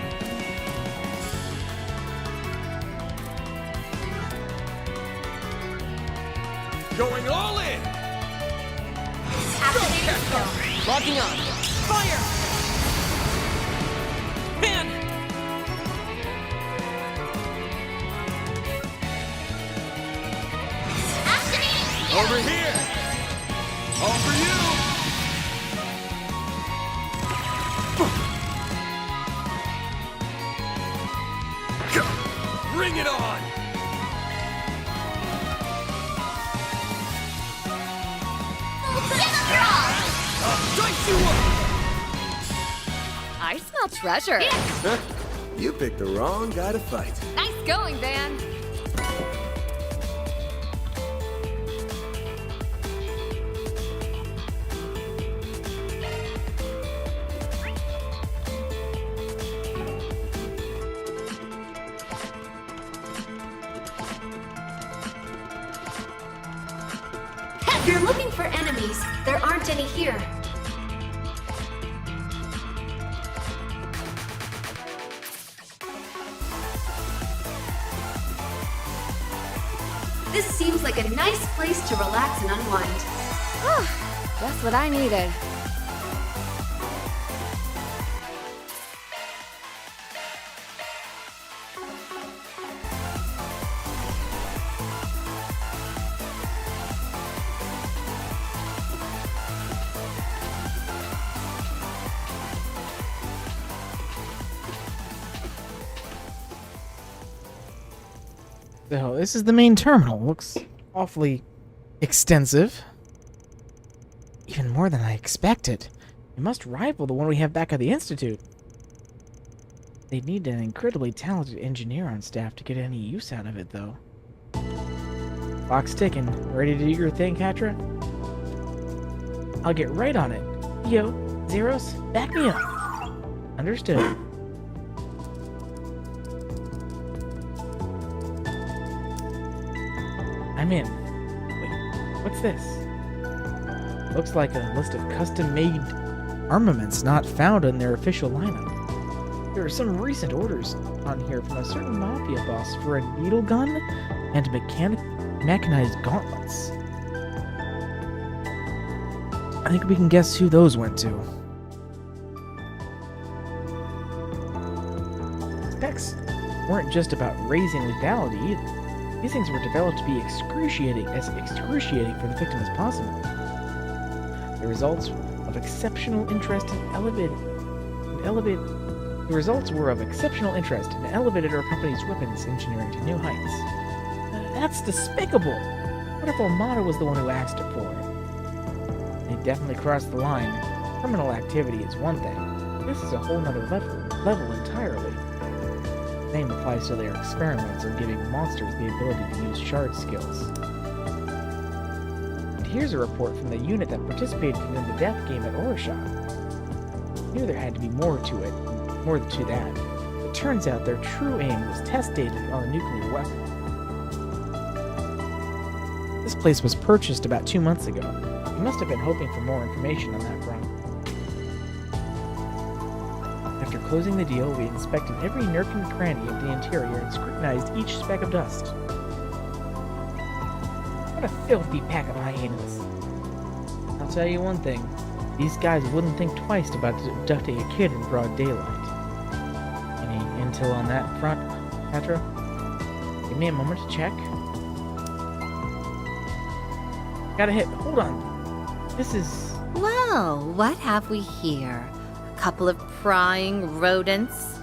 S4: Going all in!
S8: Activating skill!
S7: Locking on. Fire! Man!
S8: Activating skill!
S4: Over here! All for you! Bring it on! Dice you up!
S5: I smell treasure.
S9: Huh? You picked the wrong guy to fight.
S5: Nice going, Van.
S17: You're looking for enemies. There aren't any here. this seems like a nice place to relax and unwind.
S5: That's what I needed.
S13: So, this is the main terminal. Looks awfully extensive. Even more than I expected. It must rival the one we have back at the Institute. They'd need an incredibly talented engineer on staff to get any use out of it, though. Clock's ticking. Ready to do your thing, Katra? I'll get right on it. Yo, Zeros, back me up. Understood. I'm in. Wait, what's this? Looks like a list of custom-made armaments not found in their official lineup. There are some recent orders on here from a certain mafia boss for a needle gun and mechanized gauntlets. I think we can guess who those went to. Specs weren't just about raising lethality either. These things were developed to be excruciating for the victim as possible. The results were of exceptional interest and elevated our company's weapons engineering to new heights. That's despicable! What if Armada was the one who asked it for it? They definitely crossed the line. Criminal activity is one thing. This is a whole nother level entirely. The same applies to their experiments of giving monsters the ability to use shard skills. And here's a report from the unit that participated in the death game at Orishop. I knew there had to be more to that. It turns out their true aim was test data on a nuclear weapon. This place was purchased about 2 months ago. We must have been hoping for more information on that front. After closing the deal, we inspected every nook and cranny of the interior and scrutinized each speck of dust. What a filthy pack of hyenas. I'll tell you one thing. These guys wouldn't think twice about abducting a kid in broad daylight. Any intel on that front, Petra? Give me a moment to check. Got a hit. Hold on. This is...
S20: Well, what have we here? A couple of prying rodents?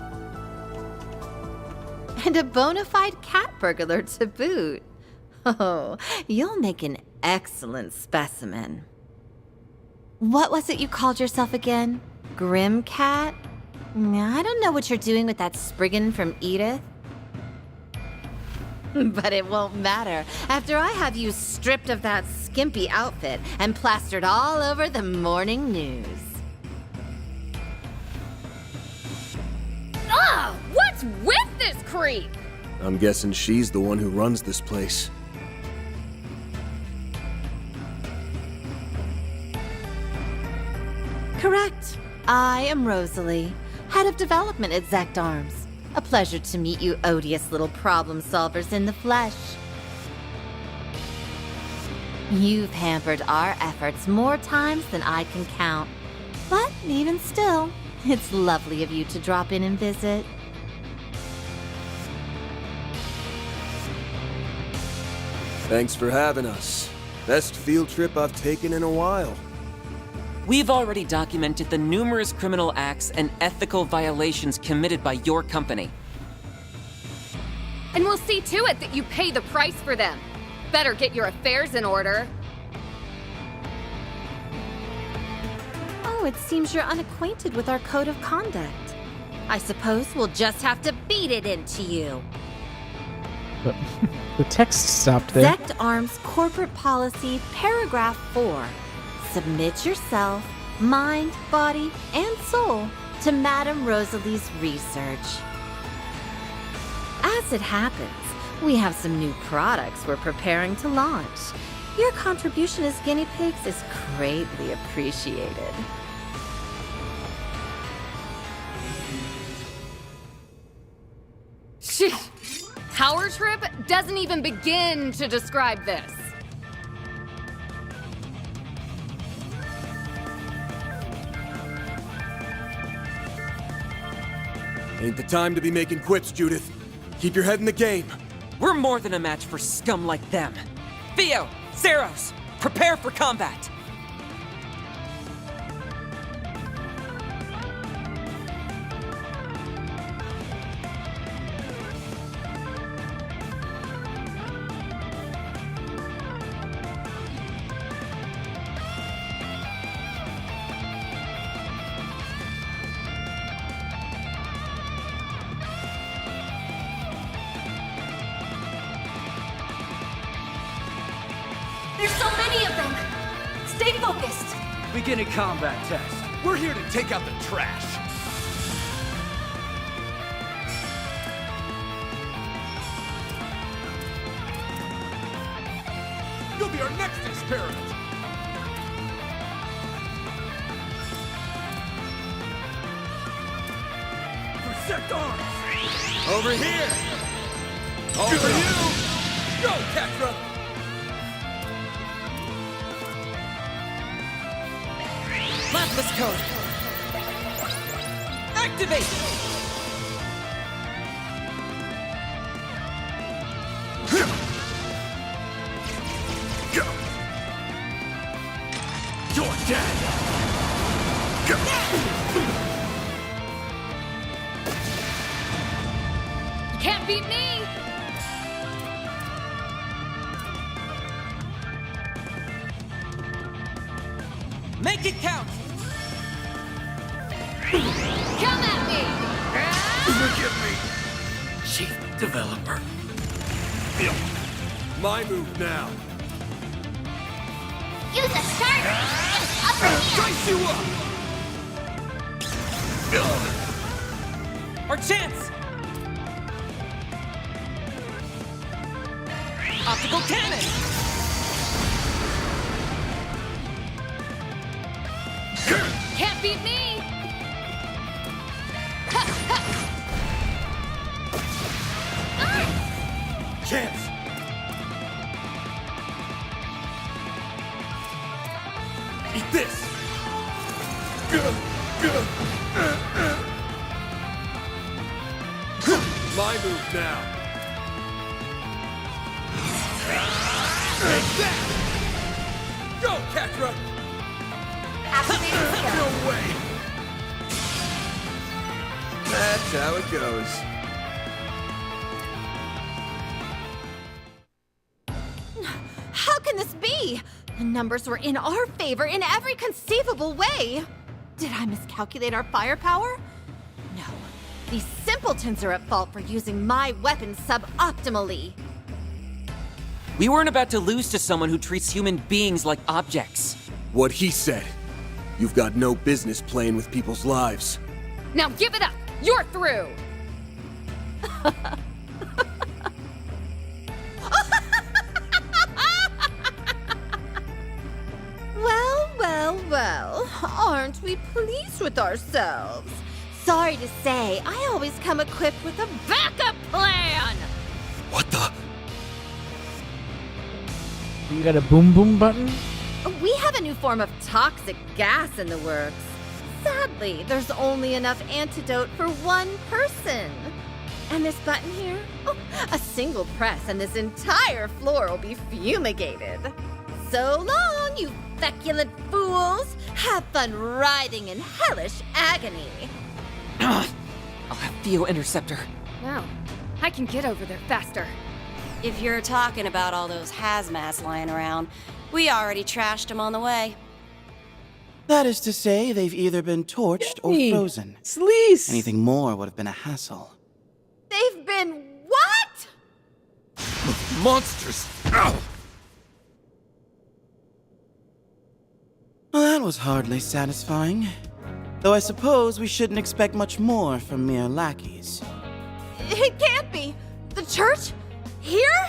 S20: And a bona fide cat burglar to boot. Oh, you'll make an excellent specimen. What was it you called yourself again? Grim Cat? I don't know what you're doing with that Spriggan from Edith. But it won't matter after I have you stripped of that skimpy outfit and plastered all over the morning news.
S5: Oh, what's with this creep?
S9: I'm guessing she's the one who runs this place.
S20: Correct. I am Rosalie, head of development at Zect Arms. A pleasure to meet you odious little problem solvers in the flesh. You've hampered our efforts more times than I can count. But even still, it's lovely of you to drop in and visit.
S9: Thanks for having us. Best field trip I've taken in a while.
S10: We've already documented the numerous criminal acts and ethical violations committed by your company.
S5: And we'll see to it that you pay the price for them. Better get your affairs in order.
S20: Oh, it seems you're unacquainted with our code of conduct. I suppose we'll just have to beat it into you.
S13: But the text stopped there.
S20: Zect Arms Corporate Policy, Paragraph 4. Submit yourself, mind, body, and soul to Madame Rosalie's research. As it happens, we have some new products we're preparing to launch. Your contribution as guinea pigs is greatly appreciated.
S5: power trip doesn't even begin to describe this.
S9: Ain't the time to be making quips, Judith. Keep your head in the game.
S7: We're more than a match for scum like them. Theo, Zeros, prepare for combat.
S12: There's so many of them! Stay focused!
S15: Beginning combat test. We're here to take out the trash. You'll be our next experiment. Protect arms.
S4: Over here!
S15: Over you! Go, Tetra!
S7: Lapis code. Activate!
S15: You're dead!
S5: You can't beat me!
S7: Make it count!
S5: Come at me!
S15: Forgive me, Chief Developer.
S4: My move now.
S2: Use a sharp and upper hand.
S15: Dice you up!
S7: Our chance! Optical cannon!
S5: Can't beat me!
S4: Chance! Eat this! My move now.
S15: Take that! Go, Tetra! No way!
S9: That's how it goes.
S20: How can this be? The numbers were in our favor in every conceivable way. Did I miscalculate our firepower? No. These simpletons are at fault for using my weapons suboptimally.
S7: We weren't about to lose to someone who treats human beings like objects.
S9: What he said. You've got no business playing with people's lives.
S5: Now give it up! You're through!
S20: Well, aren't we pleased with ourselves? Sorry to say, I always come equipped with a backup plan!
S9: What the?
S13: You got a boom boom button?
S20: We have a new form of toxic gas in the works. Sadly, there's only enough antidote for one person. And this button here? Oh, a single press and this entire floor will be fumigated. So long, you feculent fools! Have fun writhing in hellish agony.
S7: I'll have Theo intercept her.
S5: Wow, I can get over there faster.
S21: If you're talking about all those hazmats lying around, we already trashed them on the way.
S6: That is to say, they've either been torched or
S13: Yay.
S6: frozen.
S13: Sleaze!
S6: Anything more would have been a hassle.
S20: They've been what?
S4: Monsters! Ow!
S6: Well, that was hardly satisfying. Though I suppose we shouldn't expect much more from mere lackeys.
S20: It can't be. The church? Here?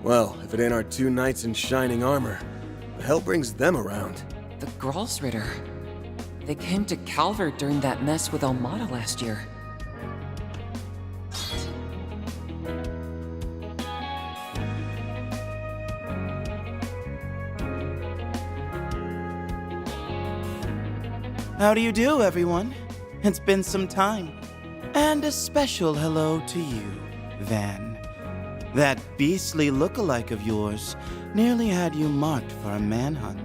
S9: Well, if it ain't our two knights in shining armor, the hell brings them around?
S7: The Grolsritter. They came to Calvert during that mess with Almada last year.
S6: How do you do, everyone? It's been some time. And a special hello to you, Van. That beastly look-alike of yours nearly had you marked for a manhunt.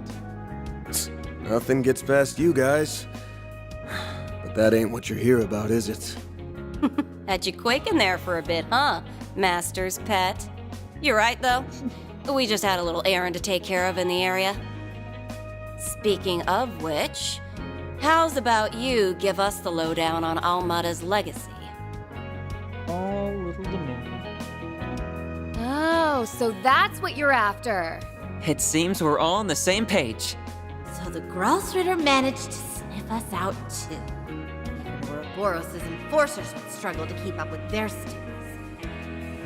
S9: Nothing gets past you guys. But that ain't what you're here about, is it?
S21: Had you quaking there for a bit, huh, Master's pet? You're right, though. We just had a little errand to take care of in the area. Speaking of which, how's about you give us the lowdown on Almada's legacy?
S1: All little Dominion.
S5: Oh, so that's what you're after.
S10: It seems we're all on the same page.
S20: So the Grosritter managed to sniff us out too. Even Ouroboros' enforcers would struggle to keep up with their students.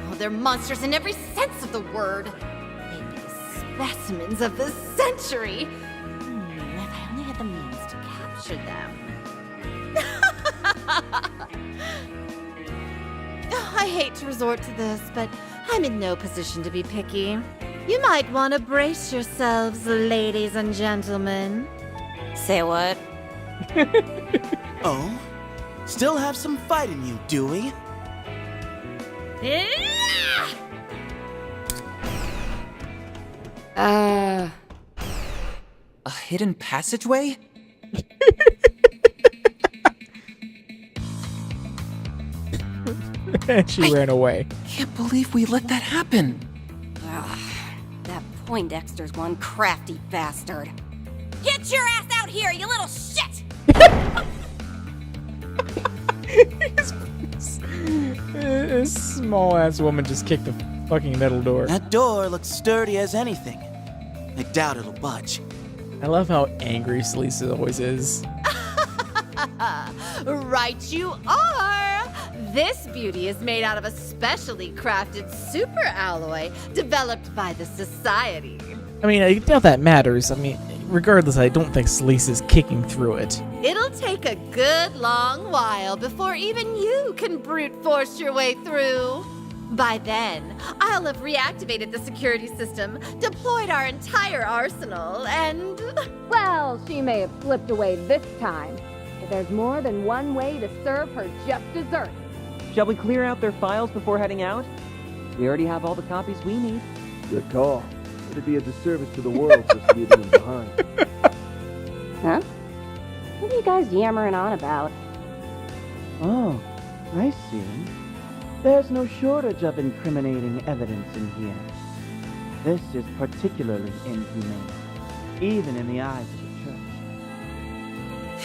S20: Oh, they're monsters in every sense of the word. They'd be the specimens of the century. If I only had the means to capture them. I hate to resort to this, but I'm in no position to be picky. You might want to brace yourselves, ladies and gentlemen.
S21: Say what?
S6: Oh? Still have some fight in you, do we?
S10: A hidden passageway?
S1: And she ran away.
S10: Can't believe we let that happen.
S21: Ugh, that Poindexter's one crafty bastard. Get your ass out here, you little shit!
S1: This small ass woman just kicked the fucking metal door.
S6: That door looks sturdy as anything. I doubt it'll budge.
S1: I love how angry Selisa always is.
S20: Right you are! This beauty is made out of a specially crafted super alloy developed by the Society.
S1: I mean, I doubt that matters. I mean, regardless, I don't think Selisa's kicking through it.
S20: It'll take a good long while before even you can brute force your way through. By then, I'll have reactivated the security system, deployed our entire arsenal, and...
S5: Well, she may have slipped away this time, but there's more than one way to serve her just dessert.
S16: Shall we clear out their files before heading out? We already have all the copies we need.
S22: Good call. It'd be a disservice to the world just leaving them behind.
S21: Huh? What are you guys yammering on about?
S23: Oh, I see. There's no shortage of incriminating evidence in here. This is particularly inhumane, even in the eyes of the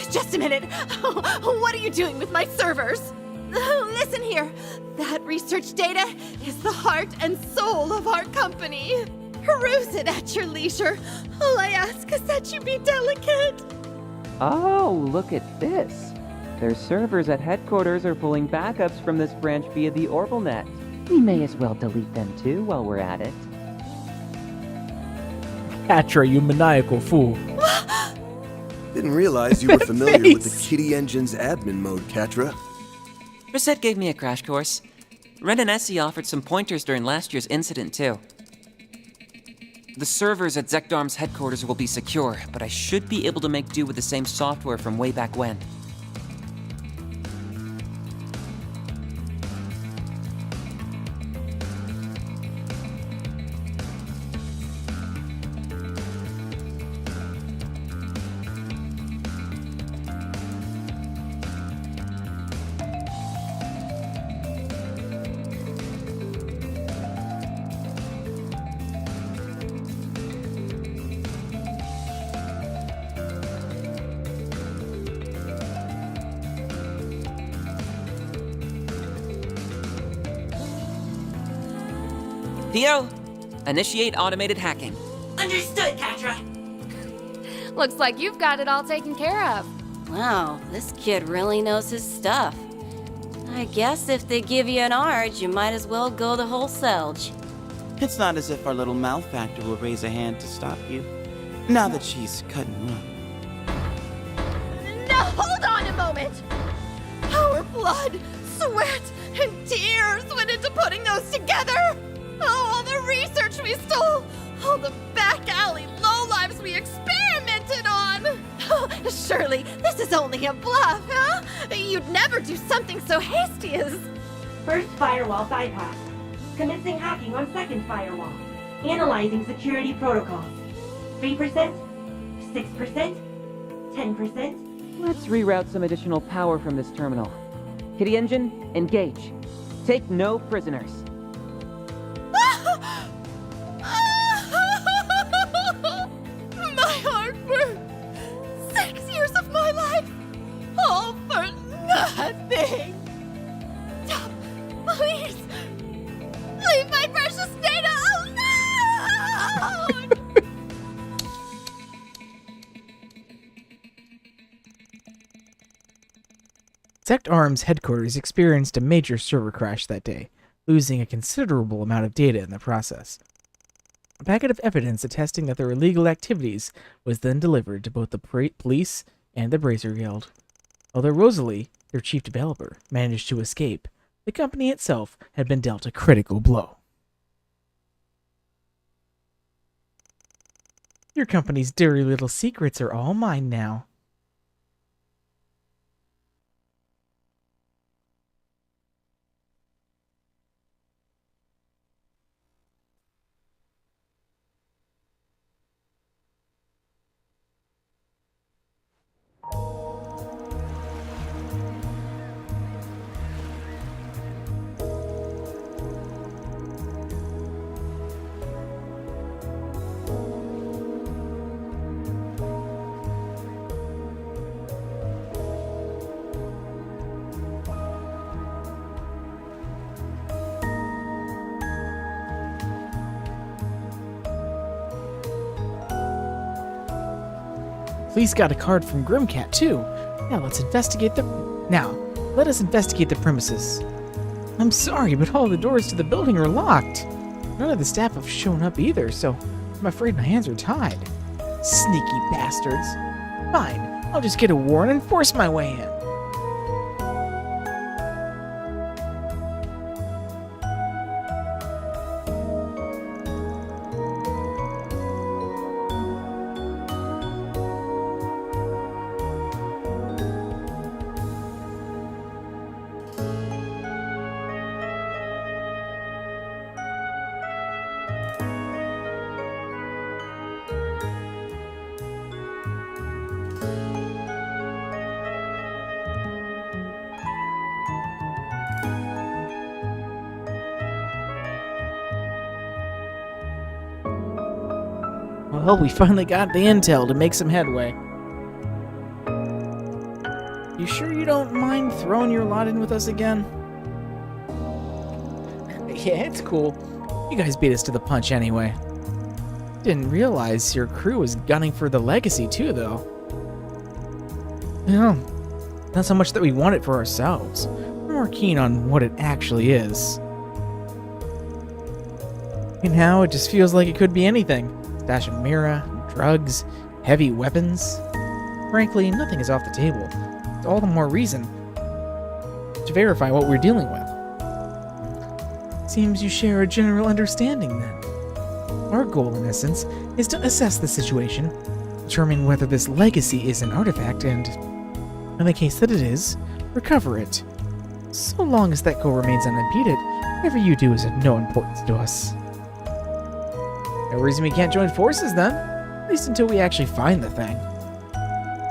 S23: church.
S20: Just a minute! What are you doing with my servers? Listen here. That research data is the heart and soul of our company. Peruse it at your leisure. All I ask is that you be delicate.
S16: Oh, look at this. Their servers at headquarters are pulling backups from this branch via the OrbitalNet. We may as well delete them too while we're at it.
S1: Patra, you maniacal fool.
S9: Didn't realize you were familiar with the Kitty Engine's admin mode, Katra.
S10: Rosette gave me a crash course. Ren and Essie offered some pointers during last year's incident, too. The servers at Zekdarm's headquarters will be secure, but I should be able to make do with the same software from way back when. Theo, initiate automated hacking.
S18: Understood, Katra.
S5: Looks like you've got it all taken care of.
S21: Wow, this kid really knows his stuff. I guess if they give you an Arge, you might as well go the whole Selge.
S6: It's not as if our little malefactor will raise a hand to stop you, now that she's cut and run.
S20: Now hold on a moment! Our blood, sweat, and tears went into putting those together! Oh, all the research we stole! All the back alley lowlives we experimented on! Surely this is only a bluff, huh? You'd never do something so hasty as...
S18: First firewall bypass. Commencing hacking on second firewall. Analyzing security protocols. 3%, 6%, 10%.
S16: Let's reroute some additional power from this terminal. Kitty engine, engage. Take no prisoners.
S20: My heart for 6 years of my life, all for nothing. Stop, please. Leave my precious data alone.
S1: Zect Arm's headquarters experienced a major server crash that day, losing a considerable amount of data in the process. A packet of evidence attesting that their illegal activities was then delivered to both the police and the Brazier Guild. Although Rosalie, their chief developer, managed to escape, the company itself had been dealt a critical blow. Your company's dirty little secrets are all mine now. Police got a card from Grimcat, too. Now let us investigate the premises. I'm sorry, but all the doors to the building are locked. None of the staff have shown up either, so I'm afraid my hands are tied. Sneaky bastards. Fine, I'll just get a warrant and force my way in. Well, we finally got the intel to make some headway. You sure you don't mind throwing your lot in with us again? Yeah, it's cool. You guys beat us to the punch anyway. Didn't realize your crew was gunning for the legacy too, though. You know, not so much that we want it for ourselves. We're more keen on what it actually is. And now it just feels like it could be anything. Stash of Mira, drugs, heavy weapons. Frankly, nothing is off the table. It's all the more reason to verify what we're dealing with. Seems you share a general understanding, then. Our goal, in essence, is to assess the situation, determine whether this legacy is an artifact, and, in the case that it is, recover it. So long as that goal remains unimpeded, whatever you do is of no importance to us. No reason we can't join forces, then. At least until we actually find the thing.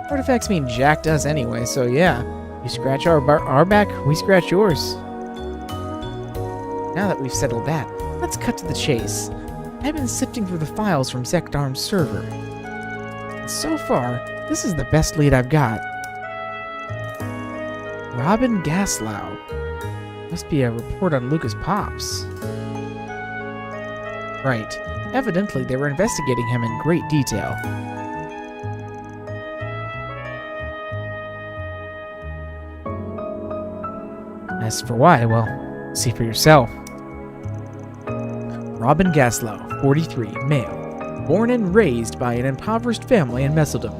S1: Artifacts mean jack to us anyway, so yeah. You scratch our back, we scratch yours. Now that we've settled that, let's cut to the chase. I've been sifting through the files from Zekdarm's server. And so far, this is the best lead I've got. Robin Gaslow. Must be a report on Lucas Pops. Right. Evidently, they were investigating him in great detail. As for why, well, see for yourself. Robin Gaslow, 43, male. Born and raised by an impoverished family in Messeldom.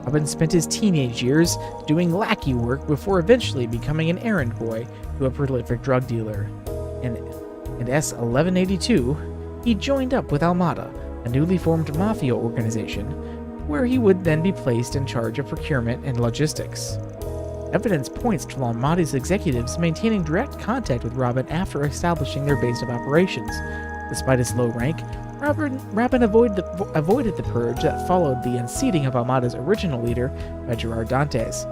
S1: Robin spent his teenage years doing lackey work before eventually becoming an errand boy to a prolific drug dealer. In S1182, he joined up with Almada, a newly formed mafia organization, where he would then be placed in charge of procurement and logistics. Evidence points to Armada's executives maintaining direct contact with Robin after establishing their base of operations. Despite his low rank, Robin avoided the purge that followed the unseating of Armada's original leader by Gerard Dantes.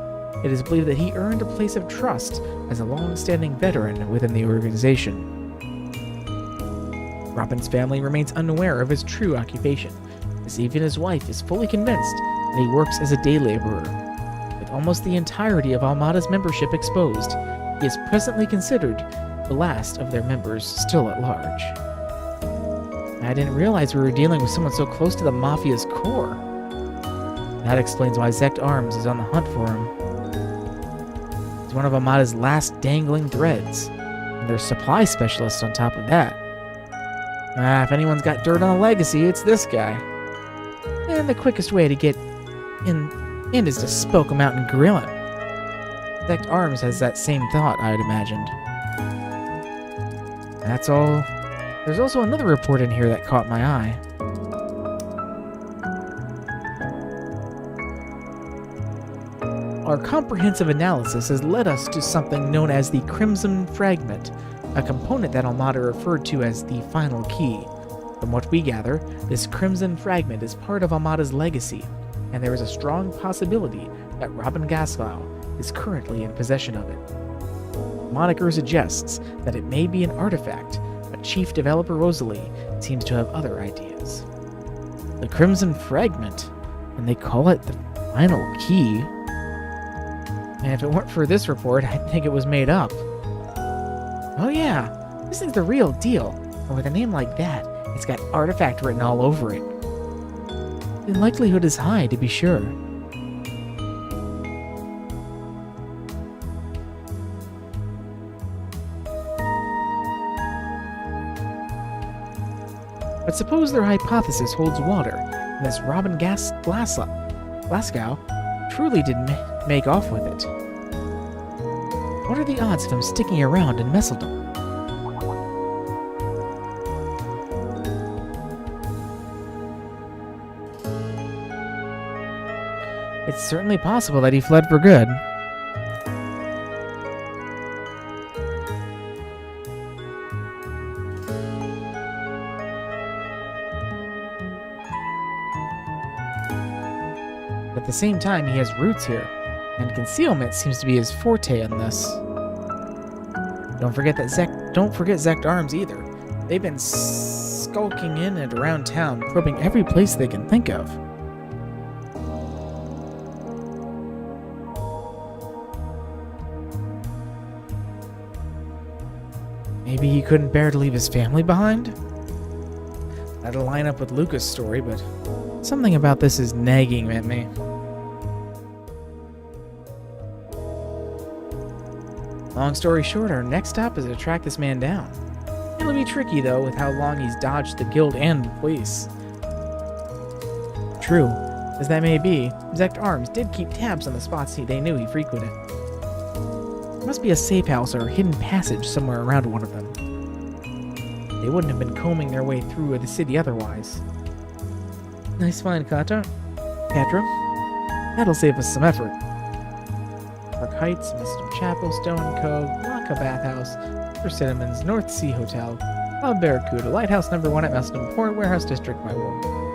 S1: It is believed that he earned a place of trust as a long-standing veteran within the organization. Robin's family remains unaware of his true occupation, as even his wife is fully convinced that he works as a day laborer. With almost the entirety of Armada's membership exposed, he is presently considered the last of their members still at large. I didn't realize we were dealing with someone so close to the Mafia's core. That explains why Zect Arms is on the hunt for him. He's one of Armada's last dangling threads, and their supply specialist on top of that. If anyone's got dirt on a legacy, it's this guy. And the quickest way to get in is to spoke him out and grill him. Zect Arms has that same thought, I'd imagined. That's all. There's also another report in here that caught my eye. Our comprehensive analysis has led us to something known as the Crimson Fragment, a component that Armada referred to as the final key. From what we gather, this Crimson Fragment is part of Armada's legacy, and there is a strong possibility that Robin Gaslow is currently in possession of it. Moniker suggests that it may be an artifact, but Chief Developer Rosalie seems to have other ideas. The Crimson Fragment, and they call it the final key. And if it weren't for this report, I'd think it was made up. Oh yeah, this is the real deal, and with a name like that, it's got artifact written all over it. The likelihood is high, to be sure. But suppose their hypothesis holds water, and this Robin Glasgow truly did make off with it. What are the odds of him sticking around in Messeldom? It's certainly possible that he fled for good. At the same time, he has roots here, and concealment seems to be his forte in this. Don't forget Zect Arms either. They've been skulking in and around town, probing every place they can think of. Maybe he couldn't bear to leave his family behind? That'll line up with Luca's story, but something about this is nagging at me. Long story short, our next stop is to track this man down. It'll be tricky, though, with how long he's dodged the guild and the police. True, as that may be, Zect Arms did keep tabs on the spots they knew he frequented. There must be a safe house or a hidden passage somewhere around one of them. They wouldn't have been combing their way through the city otherwise. Nice find, Catra. That'll save us some effort. Park Heights, Messeldom Chapel, Stone Cove, Laka Bathhouse, Persimmons, North Sea Hotel, Cloud Barracuda, Lighthouse No. 1 at Messeldom Port, Warehouse District by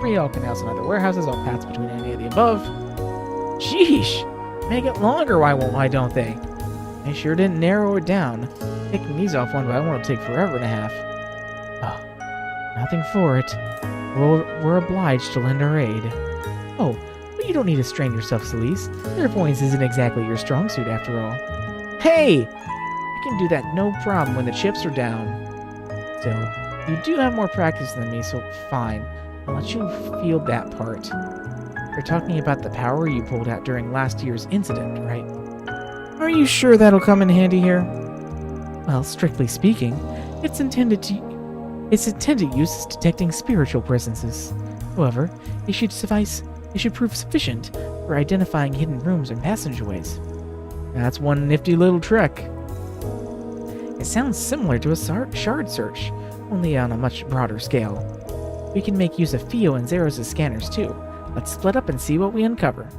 S1: Real Canals and other warehouses, all paths between any of the above. Sheesh! Make it longer, why don't they? They sure didn't narrow it down. Picking these off one by one will take forever and a half. Oh, nothing for it. We're obliged to lend our aid. Oh, but you don't need to strain yourself, Celise. Clairvoyance isn't exactly your strong suit after all. Hey! I can do that no problem when the chips are down. So, you do have more practice than me, so fine. I'll let you field that part. You're talking about the power you pulled out during last year's incident, right? Are you sure that'll come in handy here? Well, strictly speaking, its intended use is detecting spiritual presences. However, it should prove sufficient for identifying hidden rooms and passageways. That's one nifty little trick. It sounds similar to a shard search, only on a much broader scale. We can make use of Fio and Zeros' scanners too,
S13: Let's split up and see what we uncover.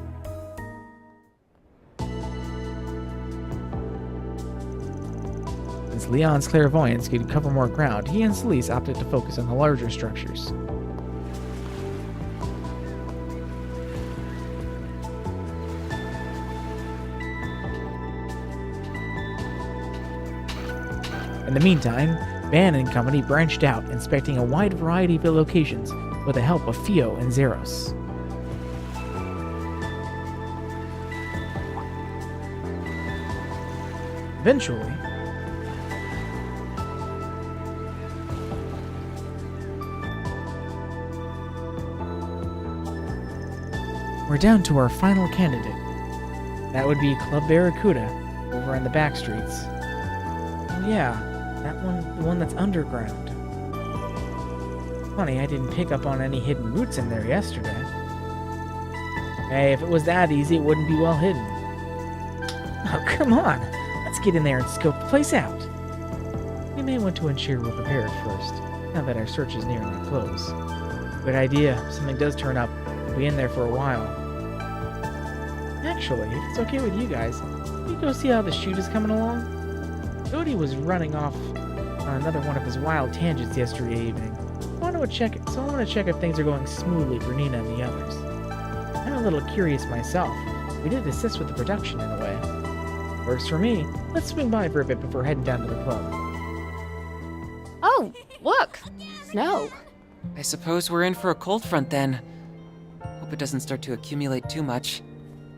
S13: Since Leon's clairvoyance could cover more ground, he and Celeste opted to focus on the larger structures. In the meantime, Van and company branched out, inspecting a wide variety of locations with the help of Fio and Zeros. Eventually, we're down to our final candidate. That would be Club Barracuda, over in the back streets. Oh yeah, that one, the one that's underground. Funny, I didn't pick up on any hidden routes in there yesterday. Hey, if it was that easy, it wouldn't be well hidden. Oh, come on! Let's get in there and scope the place out. We may want to ensure we're prepared first, now that our search is nearing a close. Good idea. If something does turn up, we'll be in there for a while. Actually, if it's okay with you guys, can you go see how the shoot is coming along? Cody was running off on another one of his wild tangents yesterday evening. I want to check if things are going smoothly for Nina and the others. I'm a little curious myself. We did assist with the production in a way. Works for me. Let's swing by for a bit before heading down to the club.
S5: Oh, look! Snow.
S10: I suppose we're in for a cold front then. Hope it doesn't start to accumulate too much.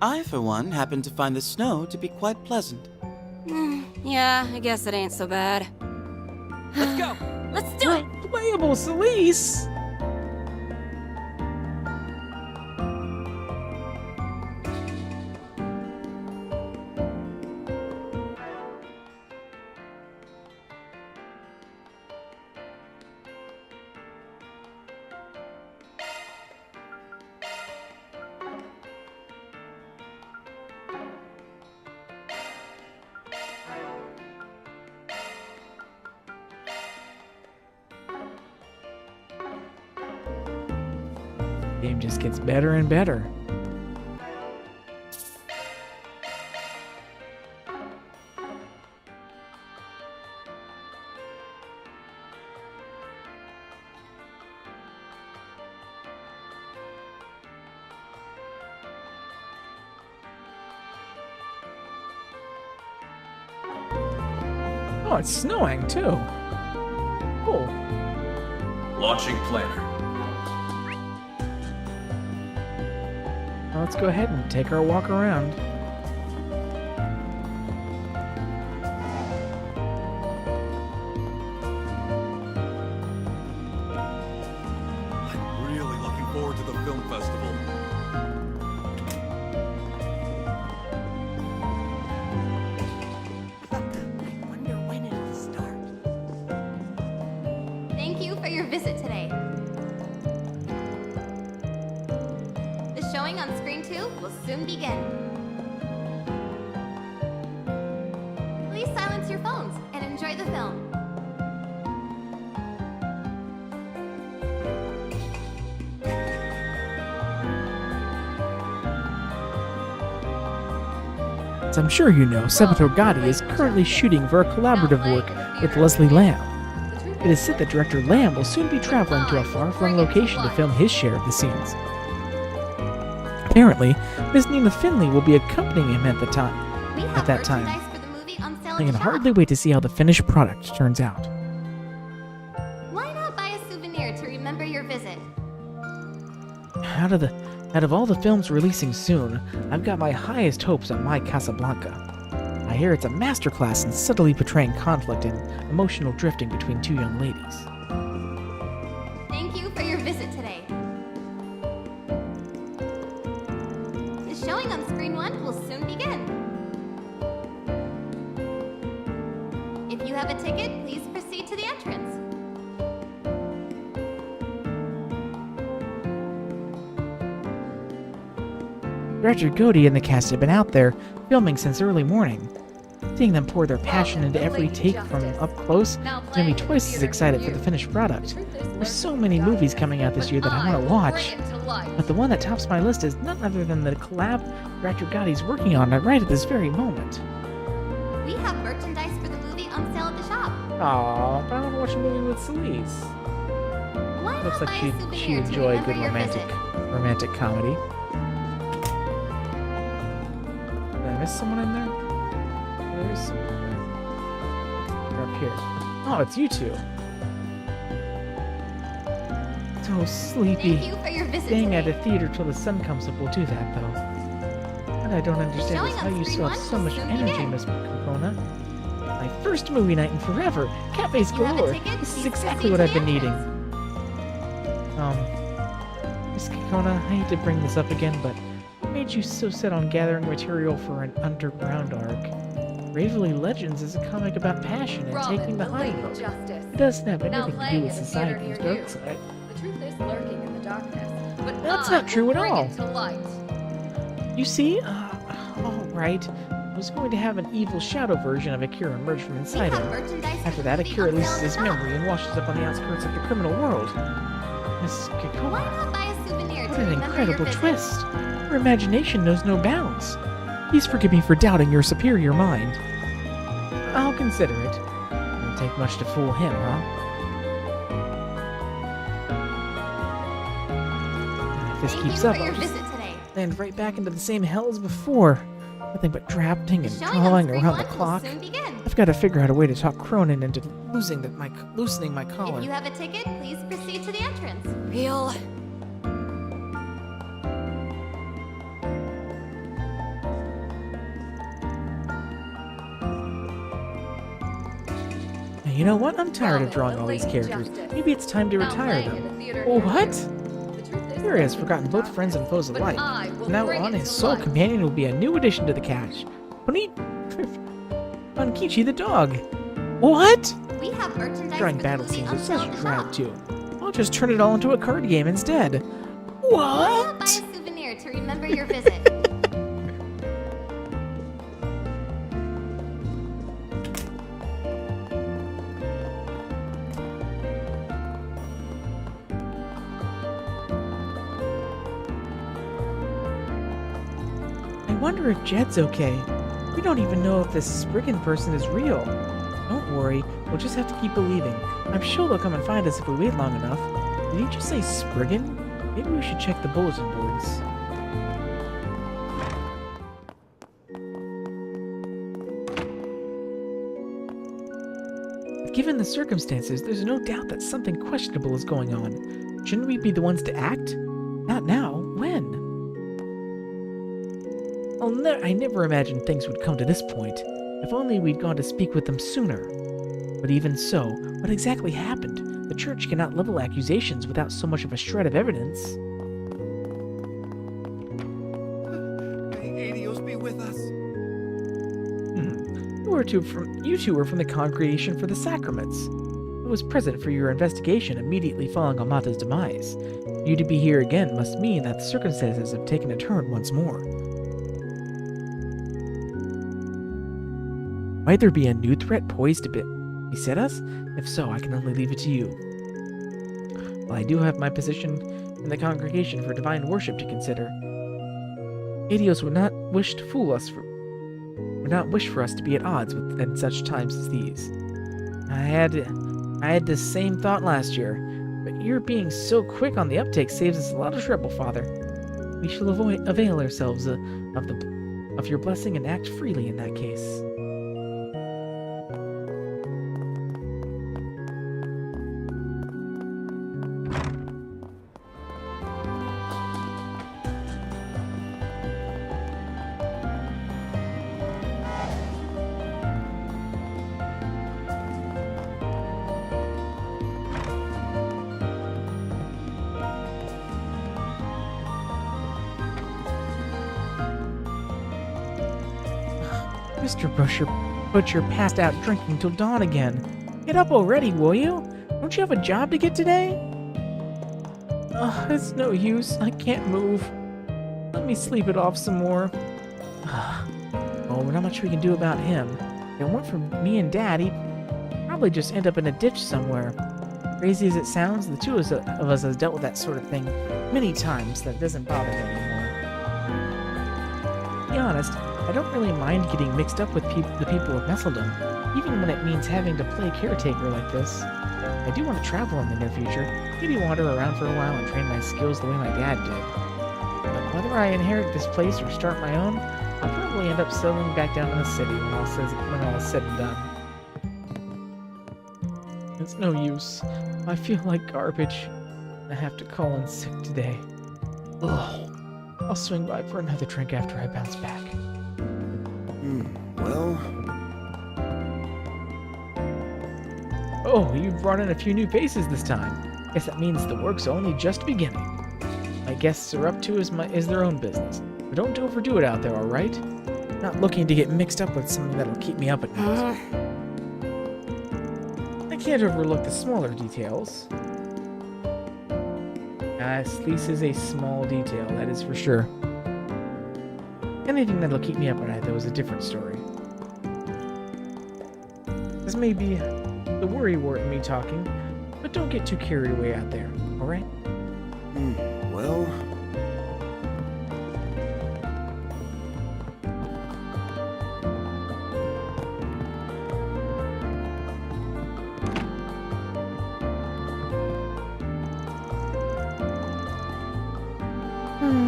S6: I, for one, happen to find the snow to be quite pleasant.
S21: Yeah, I guess it ain't so bad.
S7: Let's go!
S21: Let's do it!
S13: Playable Celeste! Game just gets better and better. Oh, it's snowing too. Cool.
S3: Launching planner.
S13: Well, let's go ahead and take our walk around.
S4: I'm really looking forward to the film festival.
S8: I wonder when it'll start. Thank you for your visit today. The showing on screen 2 will soon begin. Please silence your phones and enjoy the film.
S13: As I'm sure you know, Salvatore Gotti is currently shooting for a collaborative work with Leslie Lamb. It is said that director Lamb will soon be traveling to a far-flung location to film his share of the scenes. Apparently, Miss Nina Finley will be accompanying him at that time. I can hardly wait to see how the finished product turns out.
S8: Why not buy a souvenir to remember your visit?
S13: Out of all the films releasing soon, I've got my highest hopes on My Casablanca. I hear it's a masterclass in subtly portraying conflict and emotional drifting between two young ladies.
S8: Thank you for your visit today. The showing on screen 1 will soon begin. If you have a ticket, please proceed to the entrance.
S13: Director Gotti and the cast have been out there filming since early morning. Seeing them pour their passion into every take from up close makes me twice as excited for the finished product. There's so many movies coming out this year that I want to watch.
S5: light.
S13: But the one that tops my list is none other than the collab Director Gotti's working on right at this very moment.
S2: We have merchandise for the movie on sale at the shop.
S13: Aw, but I want to watch a movie with Celise.
S2: Why
S13: Looks
S2: not
S13: like
S2: buy a
S13: she'd
S2: souvenir to
S13: enjoy a
S2: remember
S13: good
S2: your
S13: romantic comedy. Did I miss someone in there? There's someone in there. They're up here. Oh, it's you two. So sleepy.
S2: Thank you for your visit
S13: Staying
S2: today.
S13: at a theater till the sun comes up will do that, though. What I don't understand
S2: Showing
S13: is how
S2: on
S13: you
S2: screen
S13: still have
S2: one
S13: so
S2: will
S13: much
S2: soon
S13: energy,
S2: begin.
S13: Miss Kokona. My first movie night in forever. Cafes
S2: You have a
S13: galore.
S2: ticket?
S13: This is
S2: Please
S13: exactly
S2: proceed
S13: what
S2: to
S13: I've
S2: the
S13: been needing. Miss Kokona, I hate to bring this up again, but what made you so set on gathering material for an underground arc? Bravely Legends is a comic about passion and
S5: Robin,
S13: taking the
S5: the
S13: high
S5: Lady
S13: road.
S5: Justice.
S13: It doesn't have
S5: Now
S13: anything to do
S5: playing
S13: with
S5: in a theater
S13: society's
S5: near you.
S13: dark side.
S5: The truth is lurking in the darkness, but
S13: That's
S5: I
S13: not true
S5: will
S13: at
S5: bring
S13: all.
S5: it to light.
S13: You see, alright. I was going to have an evil shadow version of Akira emerge from inside him. After that, Akira loses his memory and washes up on the outskirts of the criminal world. Miss
S2: Why
S13: Kokona,
S2: not buy a souvenir
S13: what
S2: to
S13: an
S2: remember
S13: incredible
S2: your visit?
S13: twist. Your imagination knows no bounds. Please forgive me for doubting your superior mind. I'll consider it. Won't take much to fool him, huh? If this
S2: Thank
S13: keeps
S2: you
S13: up,
S2: for your
S13: I'll just
S2: visit today.
S13: land right back into the same hell as before. Nothing but drafting and
S2: Showing on
S13: drawing
S2: screen
S13: around the
S2: one will
S13: clock.
S2: soon begin.
S13: I've got to figure out a way to talk Cronin into loosening my collar.
S2: If you have a ticket, please proceed to the entrance.
S21: Real.
S13: Now, you know what? I'm tired of
S5: Robin,
S13: drawing
S5: the
S13: all these
S5: Lady
S13: characters.
S5: Justice.
S13: Maybe it's time to
S5: Now
S13: retire
S5: playing in a
S13: them.
S5: theater
S13: Oh,
S5: near
S13: what?
S5: you. The truth is
S13: Fury has
S5: lurking
S13: forgotten
S5: in the
S13: both friends and foes
S5: but
S13: alike.
S5: I will
S13: From now
S5: bring
S13: on,
S5: it
S13: his
S5: to
S13: sole
S5: light.
S13: companion will be a new addition to the cast. Pankichi the dog. What?
S2: We have merchandise
S13: Drawing
S2: for the
S13: battle
S2: movie
S13: scenes
S2: on
S13: is
S2: sale
S13: such
S2: at
S13: a
S2: the
S13: drag,
S2: shop.
S13: too. I'll just turn it all into a card game instead.
S2: Why not buy
S13: What?
S2: a souvenir to remember your visit?
S13: I wonder if Jed's okay. We don't even know if this Spriggan person is real. Don't worry, we'll just have to keep believing. I'm sure they'll come and find us if we wait long enough. Did he just say Spriggan? Maybe we should check the bulletin boards. Given the circumstances, there's no doubt that something questionable is going on. Shouldn't we be the ones to act? Not now. When? I never imagined things would come to this point. If only we'd gone to speak with them sooner. But even so, what exactly happened? The church cannot level accusations without so much of a shred of evidence.
S4: May Adios be with us.
S13: You two were from the Congregation for the Sacraments. I was present for your investigation immediately following Amata's demise. You to be here again must mean that the circumstances have taken a turn once more. Might there be a new threat poised to beset us? If so, I can only leave it to you. While I do have my position in the Congregation for Divine Worship to consider, Adios would not wish for us to be at odds with in such times as these. I had this same thought last year, but your being so quick on the uptake saves us a lot of trouble, Father. We shall avail ourselves of your blessing and act freely in that case. Mr. Butcher passed out drinking till dawn again. Get up already, will you? Don't you have a job to get today? It's no use. I can't move. Let me sleep it off some more. Oh, not much we can do about him. If it weren't for me and Dad, he'd probably just end up in a ditch somewhere.
S1: Crazy as it sounds, the two of us have dealt with that sort of thing many times that it doesn't bother me anymore. To be honest, I don't really mind getting mixed up with the people of Messeldom, even when it means having to play caretaker like this. I do want to travel in the near future, maybe wander around for a while and train my skills the way my dad did. But whether I inherit this place or start my own, I'll probably end up settling back down in the city when all is said and done. It's no use. I feel like garbage. I have to call in sick today. Ugh. I'll swing by for another drink after I bounce back.
S9: Well...
S1: Oh, you've brought in a few new faces this time. Guess that means the work's only just beginning. My guests are up to is their own business. But don't overdo it out there, alright? Not looking to get mixed up with something that'll keep me up at night. I can't overlook the smaller details. This is a small detail, that is for sure. Anything that'll keep me up at night, though, is a different story. This may be the worrywart in me talking, but don't get too carried away out there, alright?
S9: Well...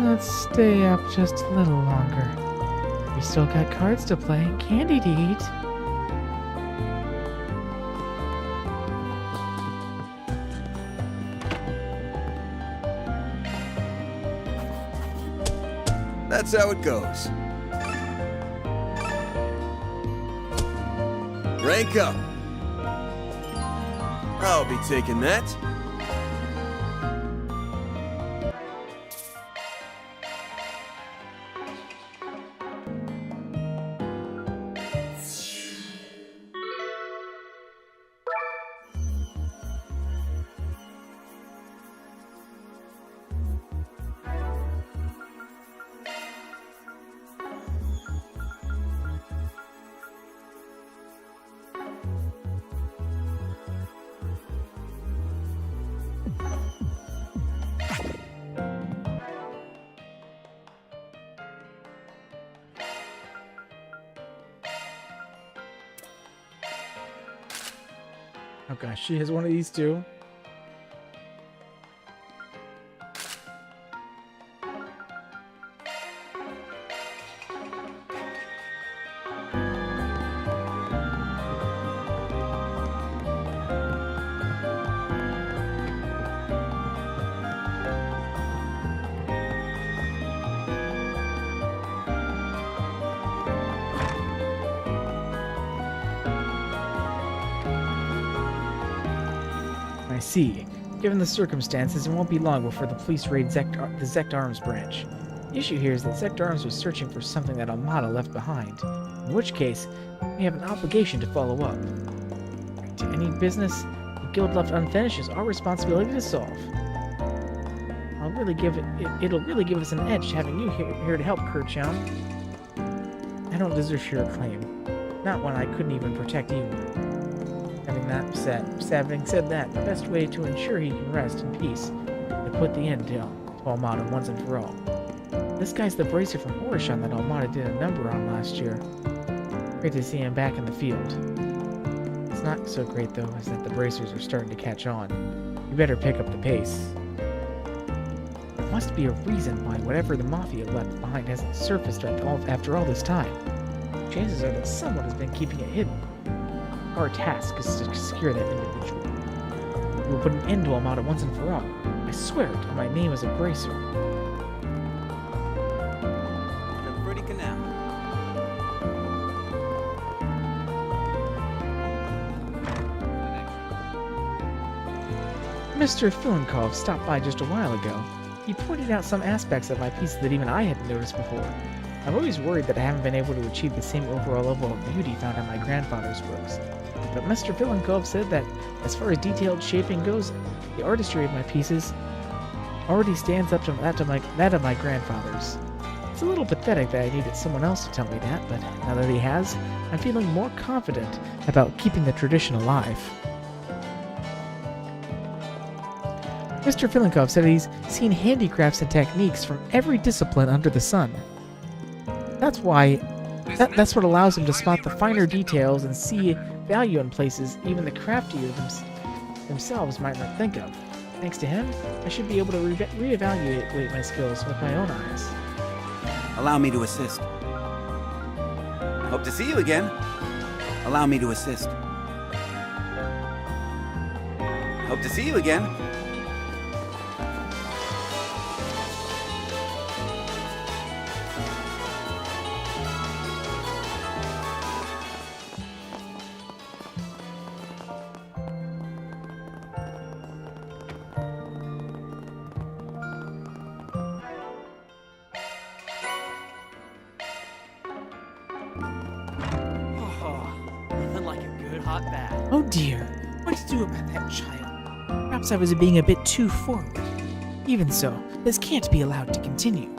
S1: Let's stay up just a little longer. We still got cards to play and candy to eat.
S9: That's how it goes. Rank up. I'll be taking that.
S1: Oh gosh, she has one of these too. I see. Given the circumstances, it won't be long before the police raid the Zect Arms branch. The issue here is that Zect Arms was searching for something that Armada left behind, in which case, we have an obligation to follow up. To any business the guild left unfinished is our responsibility to solve. It'll really give us an edge having you here to help, Kerchown. I don't deserve your acclaim. Not when I couldn't even protect you. Having said that, the best way to ensure he can rest in peace is to put the end to Armada once and for all. This guy's the bracer from Orishan that Armada did a number on last year. Great to see him back in the field. It's not so great, though, is that the bracers are starting to catch on. You better pick up the pace. There must be a reason why whatever the Mafia left behind hasn't surfaced after all this time. Chances are that someone has been keeping it hidden. Our task is to secure that individual. We will put an end to Armada once and for all. I swear it, my name is a bracer.
S6: A pretty canal.
S1: Mr. Filenkov stopped by just a while ago. He pointed out some aspects of my piece that even I hadn't noticed before. I've always worried that I haven't been able to achieve the same overall level of beauty found in my grandfather's works. But Mr. Filenkov said that, as far as detailed shaping goes, the artistry of my pieces already stands up to that of my grandfather's. It's a little pathetic that I needed someone else to tell me that, but now that he has, I'm feeling more confident about keeping the tradition alive. Mr. Filenkov said he's seen handicrafts and techniques from every discipline under the sun. That's why, that's what allows him to spot the finer details and see value in places even the craftier themselves might not think of. Thanks to him, I should be able to reevaluate my skills with my own eyes.
S6: Allow me to assist. Hope to see you again. Allow me to assist. Hope to see you again.
S7: Nothing like a good hot bath.
S1: Oh dear, what to do about that child? Perhaps I was being a bit too forward. Even so, this can't be allowed to continue.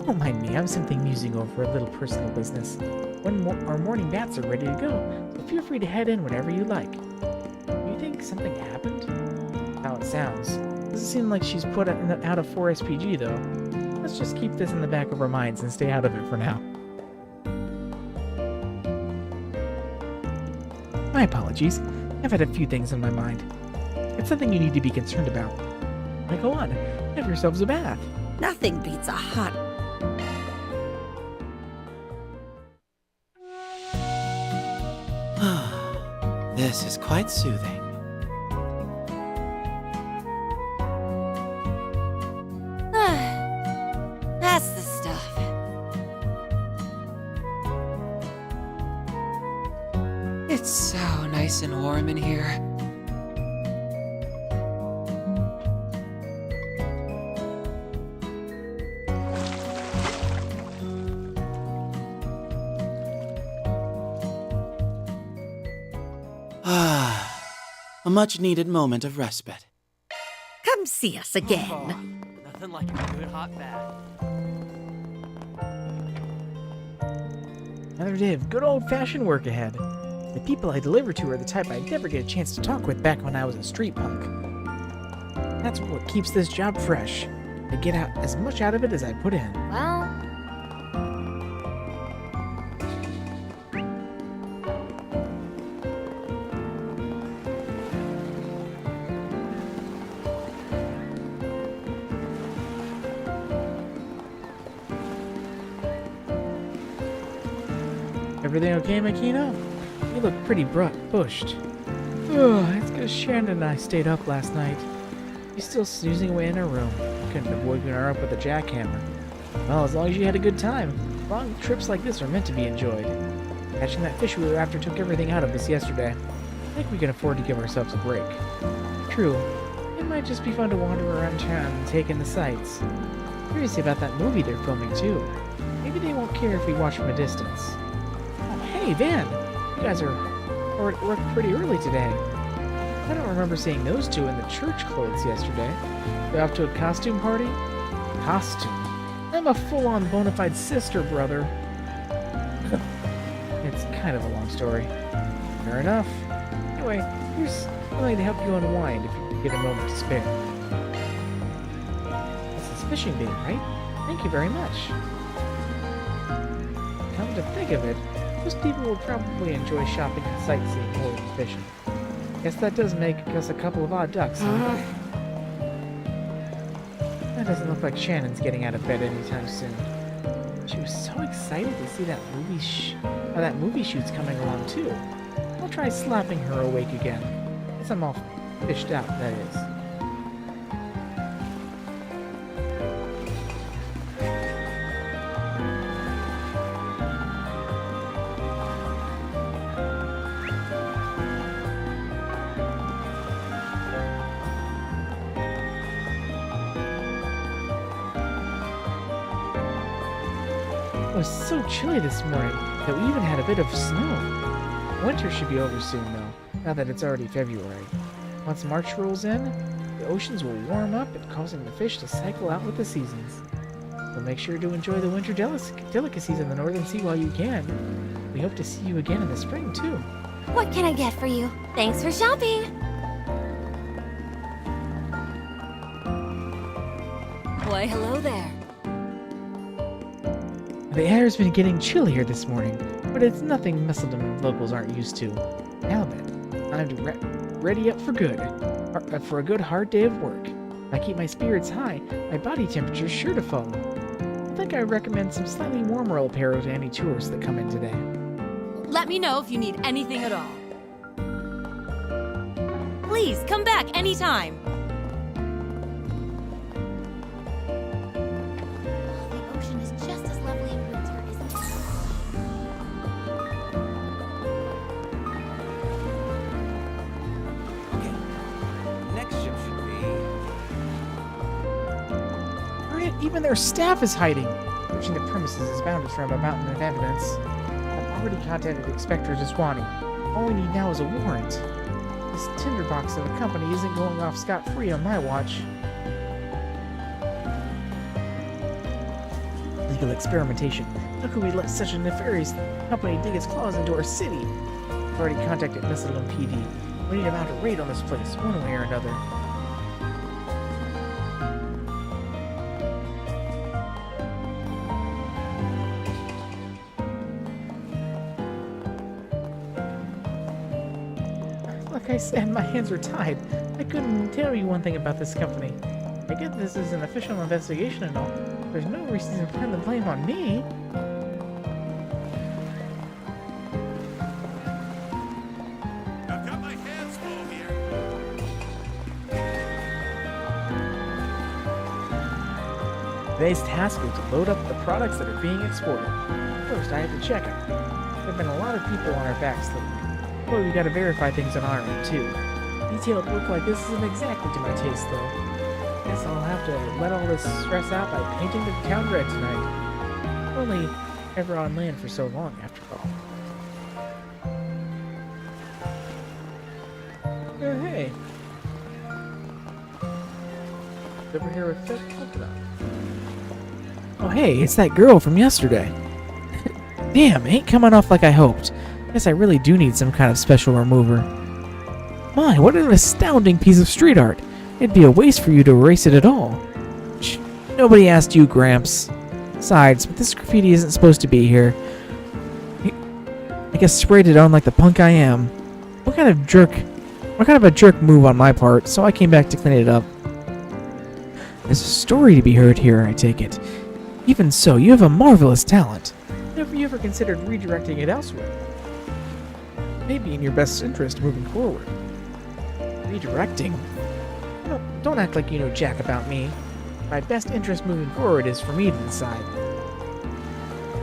S1: Don't mind me, I'm simply musing over a little personal business. Our morning baths are ready to go, so feel free to head in whenever you like. You think something happened? How it sounds. Doesn't seem like she's put out of 4 SPG though. Let's just keep this in the back of our minds and stay out of it for now. My apologies. I've had a few things on my mind. It's something you need to be concerned about. Now go on, have yourselves a bath.
S18: Nothing beats a hot...
S6: This is quite soothing.
S21: That's the stuff.
S10: It's so nice and warm in here.
S6: A much-needed moment of respite.
S18: Come see us again.
S7: Nothing like a good hot bath.
S1: Another day of good old-fashioned work ahead. The people I deliver to are the type I'd never get a chance to talk with back when I was a street punk. That's what keeps this job fresh. I get out as much out of it as I put in.
S2: Well,
S1: Everything okay, Makino? You look pretty bushed. Oh, it's because Shannon and I stayed up last night. She's still snoozing away in her room. Couldn't avoid waking her up with a jackhammer. Well, as long as you had a good time. Long trips like this are meant to be enjoyed. Catching that fish we were after took everything out of us yesterday. I think we can afford to give ourselves a break. True, it might just be fun to wander around town and take in the sights. Curious about that movie they're filming too. Maybe they won't care if we watch from a distance. Hey, Van! You guys are at work pretty early today. I don't remember seeing those two in the church clothes yesterday. You off to a costume party? Costume? I'm a full-on bona fide sister, brother. It's kind of a long story. Fair enough. Anyway, here's something to help you unwind if you get a moment to spare. This is fishing bait, right? Thank you very much. Come to think of it, most people will probably enjoy shopping and sightseeing more than fishing. Guess that does make us a couple of odd ducks, huh? That doesn't look like Shannon's getting out of bed anytime soon. She was so excited to see that movie shoot's coming along too. I'll try slapping her awake again. Guess I'm all fished out, that is. It was so chilly this morning that we even had a bit of snow. Winter should be over soon, though, now that it's already February. Once March rolls in, the oceans will warm up and causing the fish to cycle out with the seasons. So make sure to enjoy the winter delicacies in the Northern Sea while you can. We hope to see you again in the spring, too.
S2: what can I get for you? Thanks for shopping.
S5: Why, hello there.
S13: The air's been getting chillier this morning, but it's nothing Messeldom locals aren't used to. Now then, I'm ready up for good. For a good hard day of work. If I keep my spirits high, my body temperature's sure to fall. I think I recommend some slightly warmer apparel to any tourists that come in today.
S5: Let me know if you need anything at all. Please, come back anytime.
S2: The ocean is just as lovely in winter, isn't it?
S9: Next ship should be...
S13: Alright, even their staff is hiding. Searching the premises is bound to throw up a mountain of evidence. I've already contacted Inspector Jaswani. All we need now is a warrant. This tinderbox of a company isn't going off scot-free on my watch. Legal experimentation. How could we let such a nefarious company dig its claws into our city? I've already contacted Messeldom PD. We need to mount a raid on this place, one way or another. Like I said, my hands are tied. I couldn't tell you one thing about this company. I get this is an official investigation and all. There's no reason to pin the blame on me.
S4: I've got my hands full here.
S13: Today's task is to load up the products that are being exported. First, I have to check them. There have been a lot of people on our backs lately. Boy, we gotta verify things on our end, too. Detailed work like this isn't exactly to my taste, though. Guess I'll have to let all this stress out by painting the town red tonight. Only ever on land for so long, after all. Oh, hey. Over here with that polka dot. Oh, hey, it's that girl from yesterday. Damn, ain't coming off like I hoped. Guess I really do need some kind of special remover. My, what an astounding piece of street art. It'd be a waste for you to erase it at all. Shh, nobody asked you, Gramps. Besides, but this graffiti isn't supposed to be here. I guess sprayed it on like the punk I am. What kind of a jerk move on my part, so I came back to clean it up. There's a story to be heard here, I take it. Even so, you have a marvelous talent. Have you ever considered redirecting it elsewhere? Maybe in your best interest moving forward. Redirecting? Don't act like you know jack about me. My best interest moving forward is for me to decide.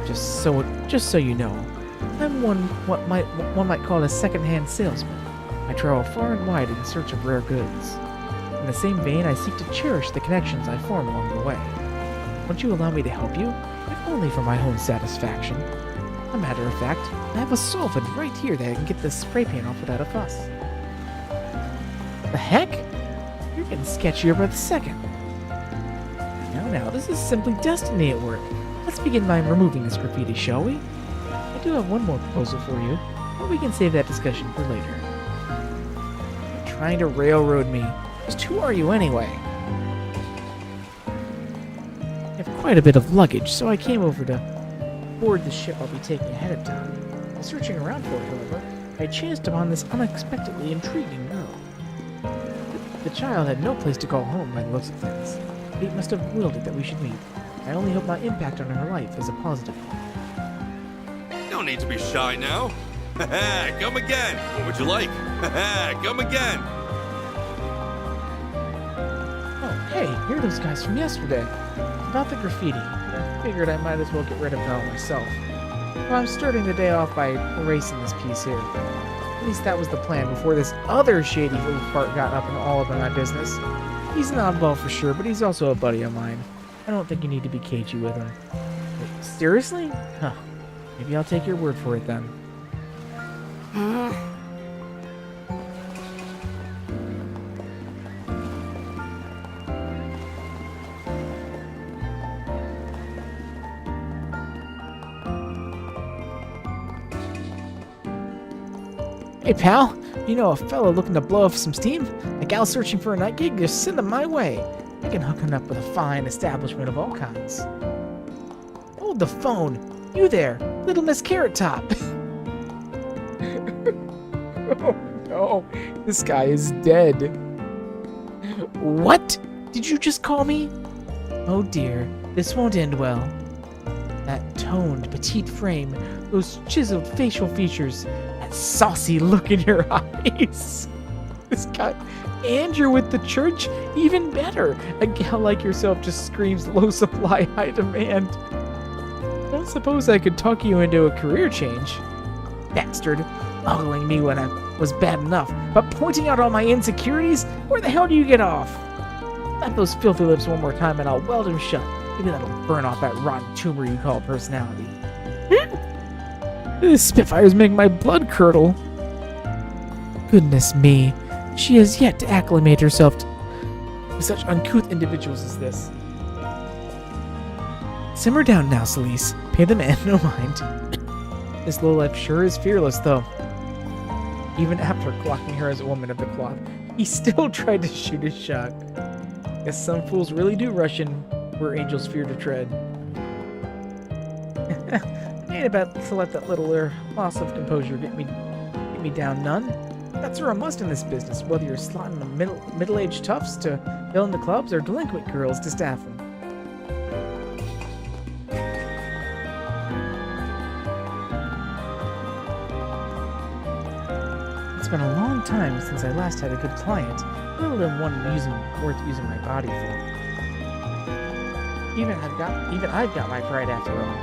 S13: Just so you know, I'm one might call a second-hand salesman. I travel far and wide in search of rare goods. In the same vein, I seek to cherish the connections I form along the way. Won't you allow me to help you? If only for my own satisfaction. As a matter of fact, I have a solvent right here that I can get this spray paint off without a fuss. The heck? You're getting sketchier by the second. Now, this is simply destiny at work. Let's begin by removing this graffiti, shall we? I do have one more proposal for you, but we can save that discussion for later. You're trying to railroad me. Just who are you anyway? I have quite a bit of luggage, so I came over to board the ship I'll be taking ahead of time. While searching around for it, however, I chanced upon this unexpectedly intriguing girl. The child had no place to call home by the looks of things. Fate must have willed it that we should meet. I only hope my impact on her life is a positive one.
S4: No need to be shy now. Come again. What would you like? Come again.
S13: Oh, hey, here are those guys from yesterday. About the graffiti. Figured I might as well get rid of it all myself. Well, I'm starting the day off by erasing this piece here. At least that was the plan before this other shady little fart got up in all of my business. He's an oddball for sure, but he's also a buddy of mine. I don't think you need to be cagey with him. Wait, seriously? Huh. Maybe I'll take your word for it then. Hey pal, you know a fella looking to blow off some steam? A gal searching for a night gig? Just send them my way.
S1: I can hook him up with a fine establishment of all kinds. Hold the phone! You there, little Miss Carrot Top! Oh no, this guy is dead. What? Did you just call me? Oh dear, this won't end well. That toned, petite frame, those chiseled facial features, that saucy look in your eyes. This guy, and you're with the church? Even better. A gal like yourself just screams low supply, high demand. Don't suppose I could talk you into a career change. Bastard, ogling me when I was bad enough, but pointing out all my insecurities? Where the hell do you get off? Let those filthy lips one more time and I'll weld him shut. Maybe that'll burn off that rotten tumor you call personality. This Spitfire's making my blood curdle. Goodness me, she has yet to acclimate herself to such uncouth individuals as this. Simmer down now, Celise. Pay the man no mind. This lowlife sure is fearless, though. Even after clocking her as a woman of the cloth, he still tried to shoot his shot. Guess some fools really do rush in where angels fear to tread. I ain't about to let that little loss of composure get me down none. That's a must in this business, whether you're slotting the middle-aged toughs to fill in the clubs or delinquent girls to staff them. It's been a long time since I last had a good client, let alone one worth using my body for. Even I've got my pride after all.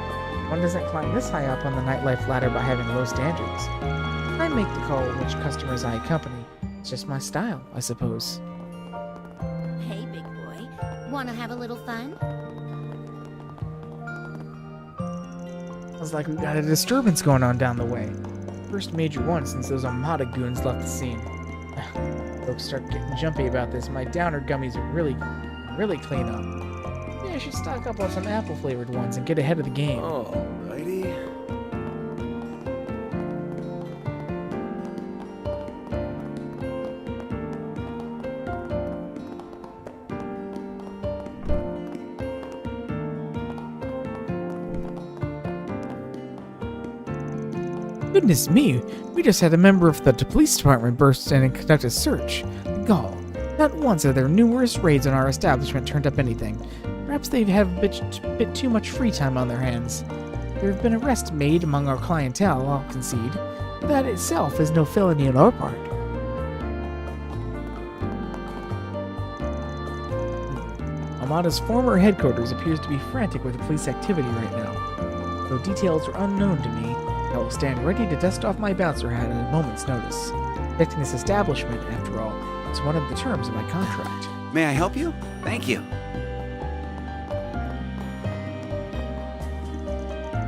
S1: One doesn't climb this high up on the nightlife ladder by having low standards. I make the call which customers I accompany. It's just my style, I suppose.
S2: Hey, big boy. Wanna have a little fun?
S1: Sounds like we've got a disturbance going on down the way. First major one since those Armada goons left the scene. Folks start getting jumpy about this. My downer gummies are really clean up. I should stock up on some apple-flavored ones and get ahead of the game.
S9: Alrighty.
S1: Goodness me, we just had a member of the police department burst in and conduct a search. Gall. Not once have their numerous raids on our establishment turned up anything. Perhaps they have a bit too much free time on their hands. There have been arrests made among our clientele, I'll concede, but that itself is no felony on our part. Armada's former headquarters appears to be frantic with police activity right now. Though details are unknown to me, I will stand ready to dust off my bouncer hat at a moment's notice. Protecting this establishment, after all, is one of the terms of my contract.
S6: May I help you? Thank you.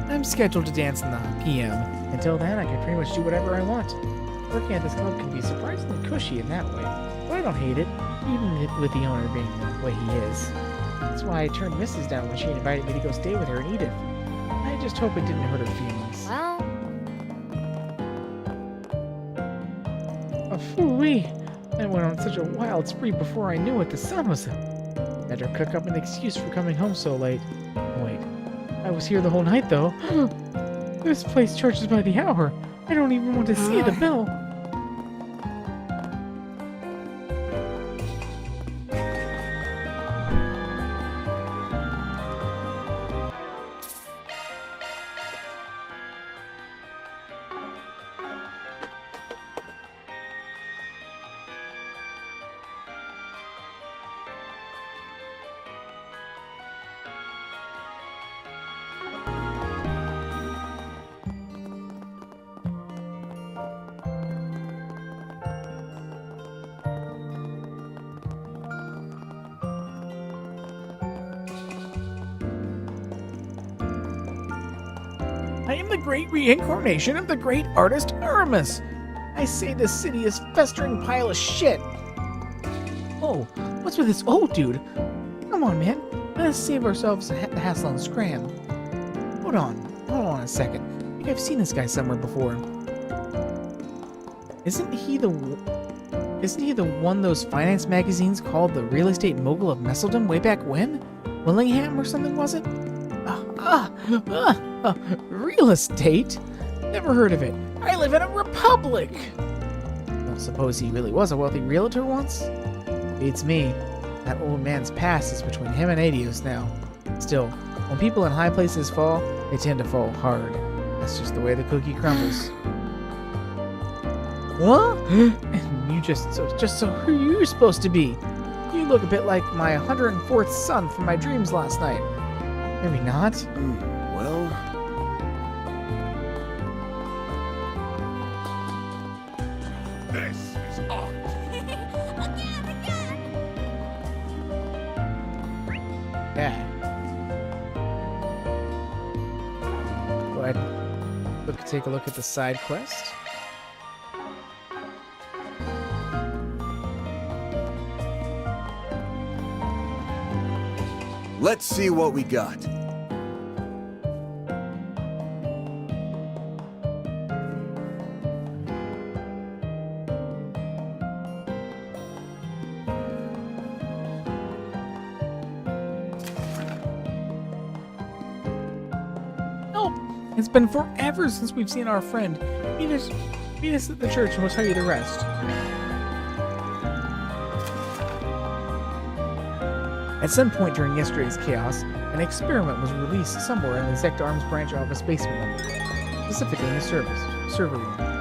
S1: I'm scheduled to dance in the PM. Until then, I can pretty much do whatever I want. Working at this club can be surprisingly cushy in that way, but I don't hate it, even with the owner being the way he is. That's why I turned Mrs. down when she invited me to go stay with her in Edith. I just hope it didn't hurt her feelings.
S2: Well...
S1: Oh, phooey! I went on such a wild spree before I knew it. The sun was up. Better cook up an excuse for coming home so late. Wait. I was here the whole night, though. This place charges by the hour. I don't even want to see the bill. I am the great reincarnation of the great artist Aramis. I say this city is a festering pile of shit. Oh, what's with this old dude? Come on, man. Let us save ourselves the hassle and scram. Hold on a second. I think I've seen this guy somewhere before. Isn't he the Isn't he the one those finance magazines called the real estate mogul of Messeldom way back when? Willingham or something, was it? Real estate? Never heard of it. I live in a republic! Don't suppose he really was a wealthy realtor once? Beats me. That old man's past is between him and Adios now. Still, when people in high places fall, they tend to fall hard. That's just the way the cookie crumbles. What? And you just so who you're supposed to be. You look a bit like my 104th son from my dreams last night. Maybe not.
S9: Well...
S12: This is art.
S1: Yeah. Go ahead. Take a look at the side quest.
S9: Let's see what we got.
S1: It's been forever since we've seen our friend. Meet us at the church and we'll tell you the rest. At some point during yesterday's chaos, an experiment was released somewhere in the Zect Arms branch office basement room, specifically in the server room.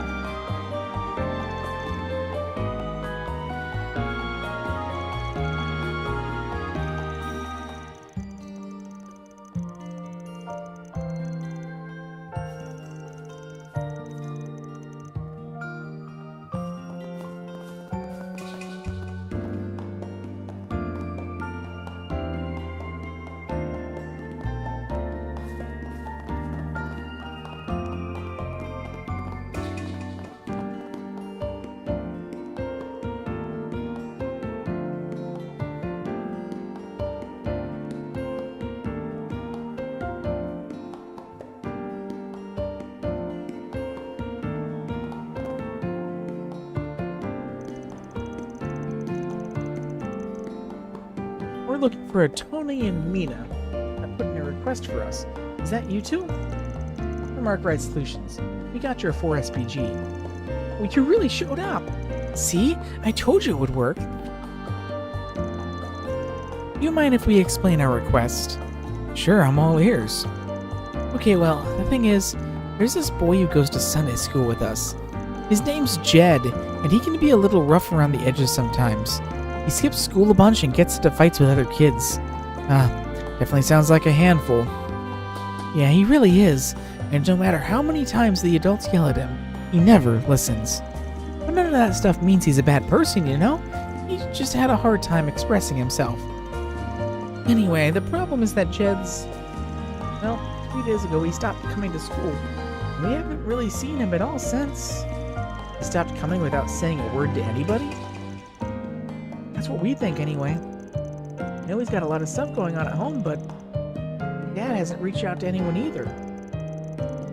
S1: We're looking for a Tony and Mina. I put in a request for us. Is that you two? Mark Right Solutions. We got your 4 SPG. Well, you really showed up. See? I told you it would work. You mind if we explain our request? Sure, I'm all ears. Okay, well, the thing is, there's this boy who goes to Sunday school with us. His name's Jed, and he can be a little rough around the edges sometimes. He skips school a bunch and gets into fights with other kids. Definitely sounds like a handful. Yeah, he really is, and no matter how many times the adults yell at him, he never listens. But none of that stuff means he's a bad person, you know? He just had a hard time expressing himself. Anyway, the problem is that Jed's... Well, 3 days ago he stopped coming to school. We haven't really seen him at all since. He stopped coming without saying a word to anybody? That's what we think, anyway. I know he's got a lot of stuff going on at home, but Dad hasn't reached out to anyone either.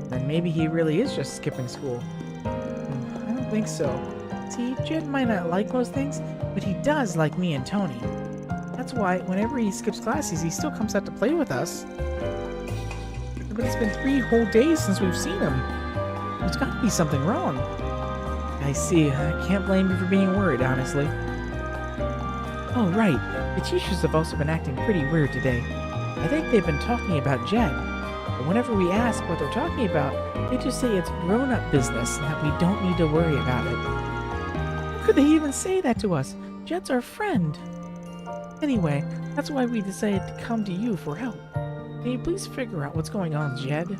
S1: Then maybe he really is just skipping school. I don't think so. See, Jed might not like most things, but he does like me and Tony. That's why whenever he skips classes, he still comes out to play with us. But it's been 3 whole days since we've seen him. There's got to be something wrong. I see. I can't blame you for being worried, honestly. Oh, right. The teachers have also been acting pretty weird today. I think they've been talking about Jed. But whenever we ask what they're talking about, they just say it's grown-up business and that we don't need to worry about it. How could they even say that to us? Jed's our friend. Anyway, that's why we decided to come to you for help. Can you please figure out what's going on, Jed?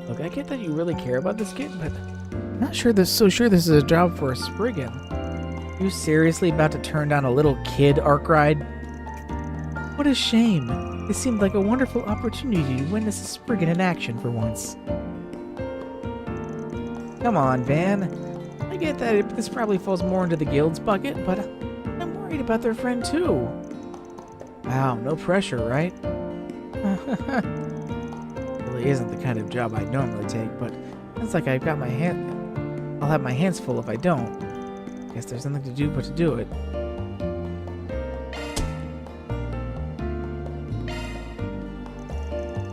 S1: Look, I get that you really care about this kid, but I'm not so sure this is a job for a Spriggan. You seriously about to turn down a little kid arc ride? What a shame. It seemed like a wonderful opportunity to witness a Spriggan in action for once. Come on, Van. I get that this probably falls more into the guild's bucket, but I'm worried about their friend too. Wow, no pressure, right? Really isn't the kind of job I'd normally take, but it's like I'll have my hands full if I don't.
S13: Guess there's nothing to do but to do it.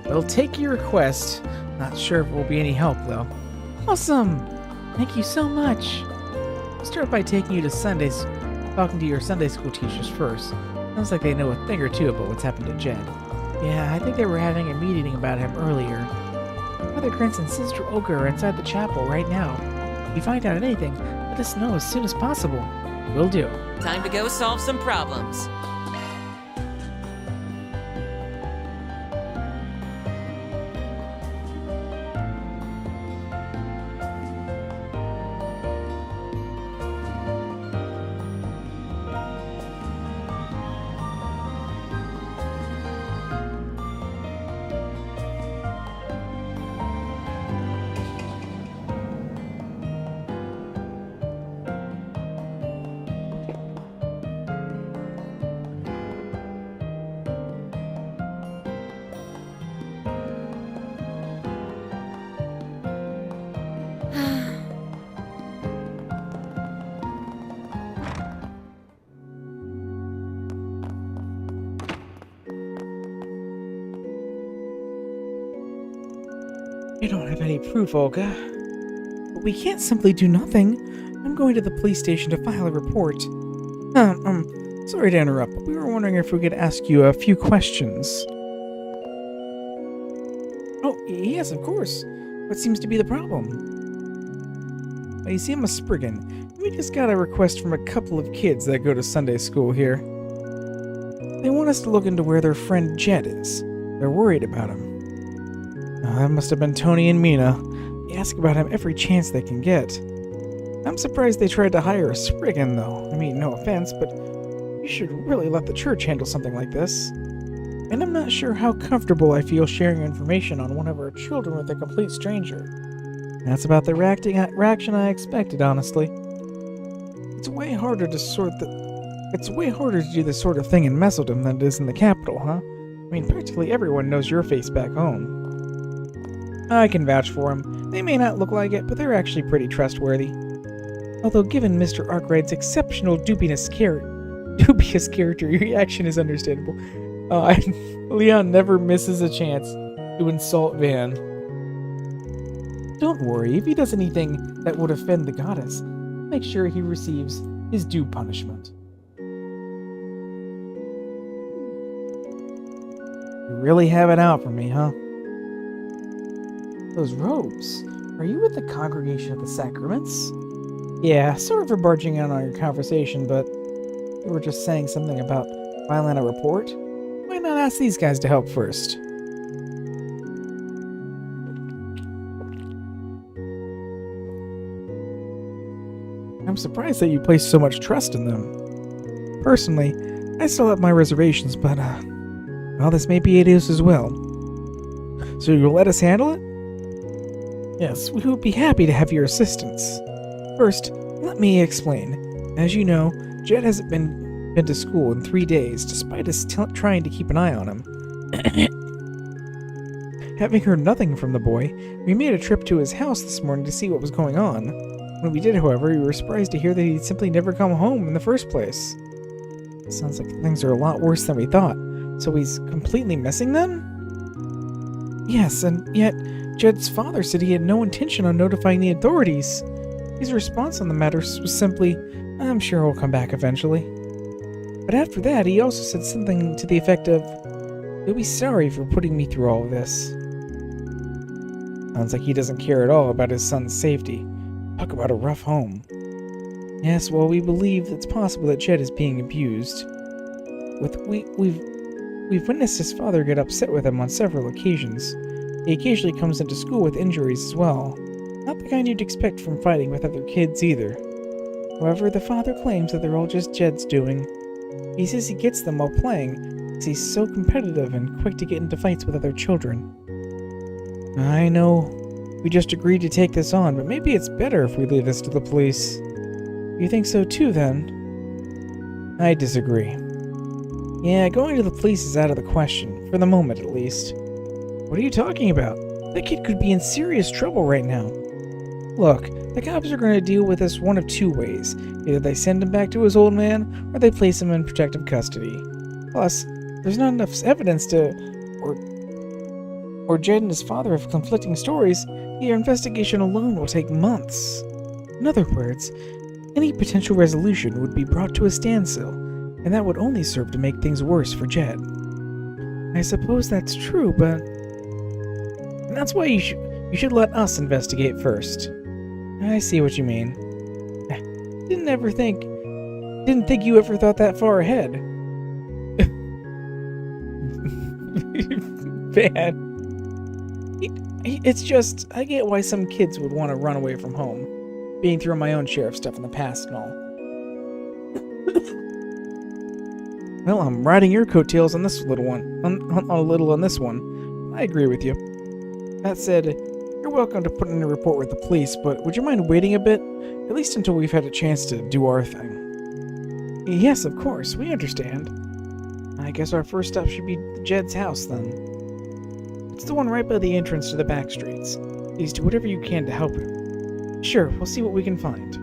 S13: We'll take your request. Not sure if it will be any help, though. Awesome! Thank you so much. I'll start by taking you to Sundays, talking to your Sunday school teachers first. Sounds like they know a thing or two about what's happened to Jed. Yeah, I think they were having a meeting about him earlier. Mother Prince and Sister Olga are inside the chapel right now. If you find out anything, let us know as soon as possible. Will do.
S10: Time to go solve some problems.
S13: You don't have any proof, Olga. But we can't simply do nothing. I'm going to the police station to file a report. Sorry to interrupt, but we were wondering if we could ask you a few questions. Oh, yes, of course. What seems to be the problem? You see, I'm a Spriggan. We just got a request from a couple of kids that go to Sunday school here. They want us to look into where their friend Jed is. They're worried about him. That must have been Tony and Mina. They ask about him every chance they can get. I'm surprised they tried to hire a Spriggan, though. I mean, no offense, but you should really let the church handle something like this. And I'm not sure how comfortable I feel sharing information on one of our children with a complete stranger. That's about the reaction I expected, honestly. It's way harder to do this sort of thing in Messeldom than it is in the capital, huh? I mean, practically everyone knows your face back home. I can vouch for them. They may not look like it, but they're actually pretty trustworthy. Although given Mr. Arkwright's exceptional dubious character, your reaction is understandable. Leon never misses a chance to insult Van. Don't worry, if he does anything that would offend the goddess, make sure he receives his due punishment. You really have it out for me, huh? Those robes. Are you with the Congregation of the Sacraments? Yeah, sorry for barging in on your conversation, but you were just saying something about filing a report? Why not ask these guys to help first? I'm surprised that you place so much trust in them. Personally, I still have my reservations, but, well, this may be Eidos as well. So you'll let us handle it? Yes, we would be happy to have your assistance. First, let me explain. As you know, Jed hasn't been to school in 3 days, despite us trying to keep an eye on him. Having heard nothing from the boy, we made a trip to his house this morning to see what was going on. When we did, however, we were surprised to hear that he'd simply never come home in the first place. Sounds like things are a lot worse than we thought. So he's completely missing then? Yes, and yet Jed's father said he had no intention on notifying the authorities. His response on the matter was simply, I'm sure he'll come back eventually. But after that, he also said something to the effect of, he'll be sorry for putting me through all of this. Sounds like he doesn't care at all about his son's safety. Talk about a rough home. Yes, well, we believe it's possible that Jed is being abused. We've witnessed his father get upset with him on several occasions. He occasionally comes into school with injuries as well. Not the kind you'd expect from fighting with other kids either. However, the father claims that they're all just Jed's doing. He says he gets them while playing, because he's so competitive and quick to get into fights with other children. I know we just agreed to take this on, but maybe it's better if we leave this to the police. You think so too, then? I disagree. Yeah, going to the police is out of the question, for the moment at least. What are you talking about? That kid could be in serious trouble right now. Look, The cops are going to deal with this one of two ways. Either they send him back to his old man, or they place him in protective custody. Plus, there's not enough evidence or Jed and his father have conflicting stories. Your investigation alone will take months. In other words, any potential resolution would be brought to a standstill, and that would only serve to make things worse for Jed. I suppose that's true, but that's why you should let us investigate first. I see what you mean. Didn't think you ever thought that far ahead. Bad. It's just, I get why some kids would want to run away from home, being through my own share of stuff in the past and all. Well, I'm riding your coattails on this little one, on this one. I agree with you. That said, you're welcome to put in a report with the police, but would you mind waiting a bit? At least until we've had a chance to do our thing. Yes, of course, we understand. I guess our first stop should be Jed's house, then. It's the one right by the entrance to the back streets. Please do whatever you can to help him. Sure, we'll see what we can find.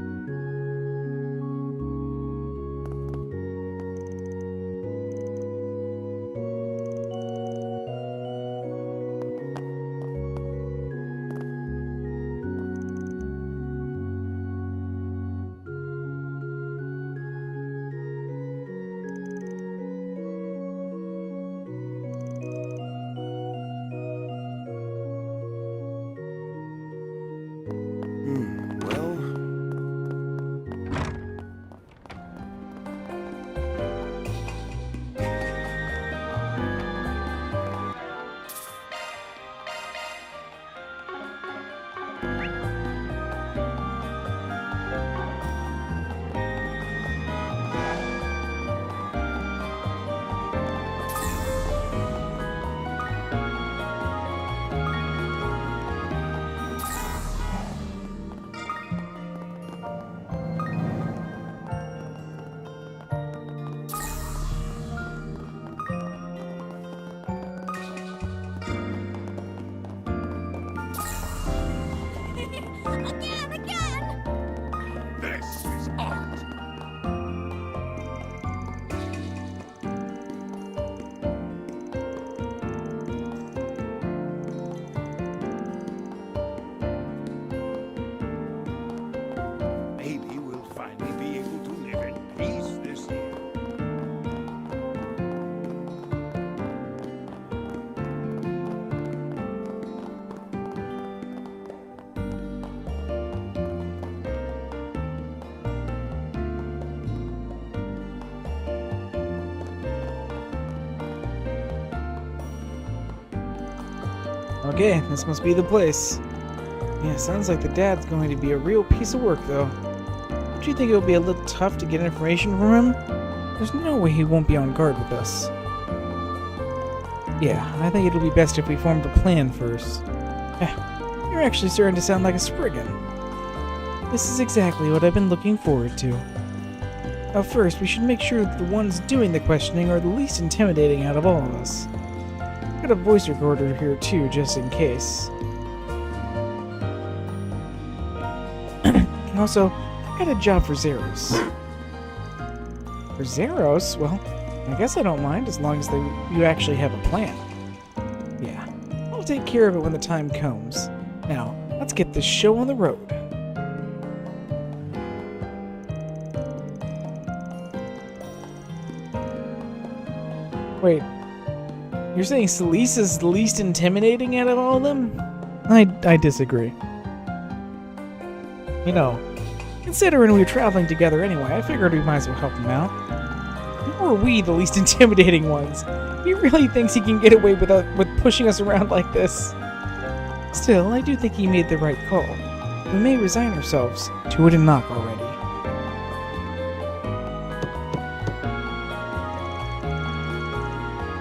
S13: Okay, this must be the place. Yeah, sounds like the dad's going to be a real piece of work, though. Don't you think it'll be a little tough to get information from him? There's no way he won't be on guard with us. Yeah, I think it'll be best if we formed a plan first. You're actually starting to sound like a Spriggan. This is exactly what I've been looking forward to. Now first, we should make sure that the ones doing the questioning are the least intimidating out of all of us. Got a voice recorder here too, just in case. And also, I got a job for Zeros. For Zeros? Well, I guess I don't mind as long as you actually have a plan. Yeah, I'll take care of it when the time comes. Now, let's get this show on the road. Wait, you're saying Celise is the least intimidating out of all of them? I disagree. You know, considering we were traveling together anyway, I figured we might as well help him out. Or are we the least intimidating ones? He really thinks he can get away with pushing us around like this. Still, I do think he made the right call. We may resign ourselves to it and knock already.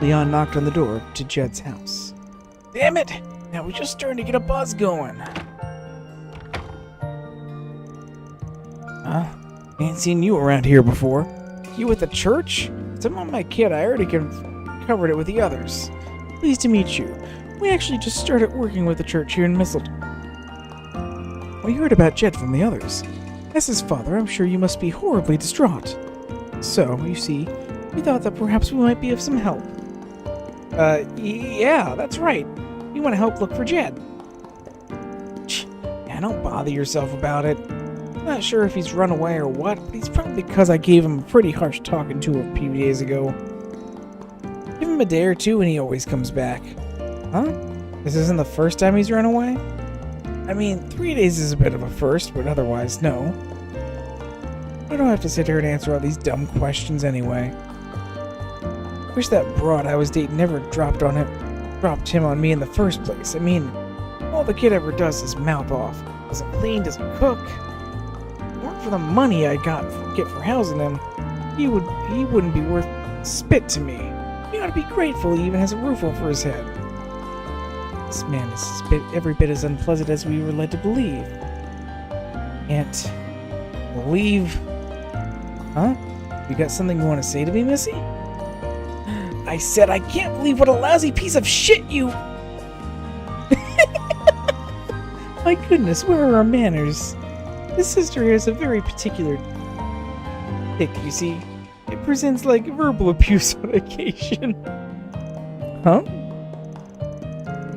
S13: Leon knocked on the door to Jed's house. Damn it! Now we're just starting to get a buzz going. Ain't seen you around here before. You at the church? Some on my kid, I already covered it with the others. Pleased to meet you. We actually just started working with the church here in Mistletoe. We heard about Jed from the others. As his father, I'm sure you must be horribly distraught. So, you see, we thought that perhaps we might be of some help. Yeah, that's right. We want to help look for Jed. Yeah, don't bother yourself about it. Not sure if he's run away or what, but it's probably because I gave him a pretty harsh talking to a few days ago. Give him a day or two and he always comes back. Huh? This isn't the first time he's run away? I mean, 3 days is a bit of a first, but otherwise, no. I don't have to sit here and answer all these dumb questions anyway. Wish that broad I was dating never dropped him on me in the first place. I mean, all the kid ever does is mouth off. Doesn't clean, doesn't cook. If it weren't for the money I get for housing him, he wouldn't be worth spit to me. He ought to be grateful he even has a roof over his head. This man is every bit as unpleasant as we were led to believe. Can't believe... Huh? You got something you want to say to me, Missy? I said I can't believe what a lousy piece of shit you... My goodness, where are our manners? This sister here is a very particular tick, you see. It presents like verbal abuse on occasion. Huh?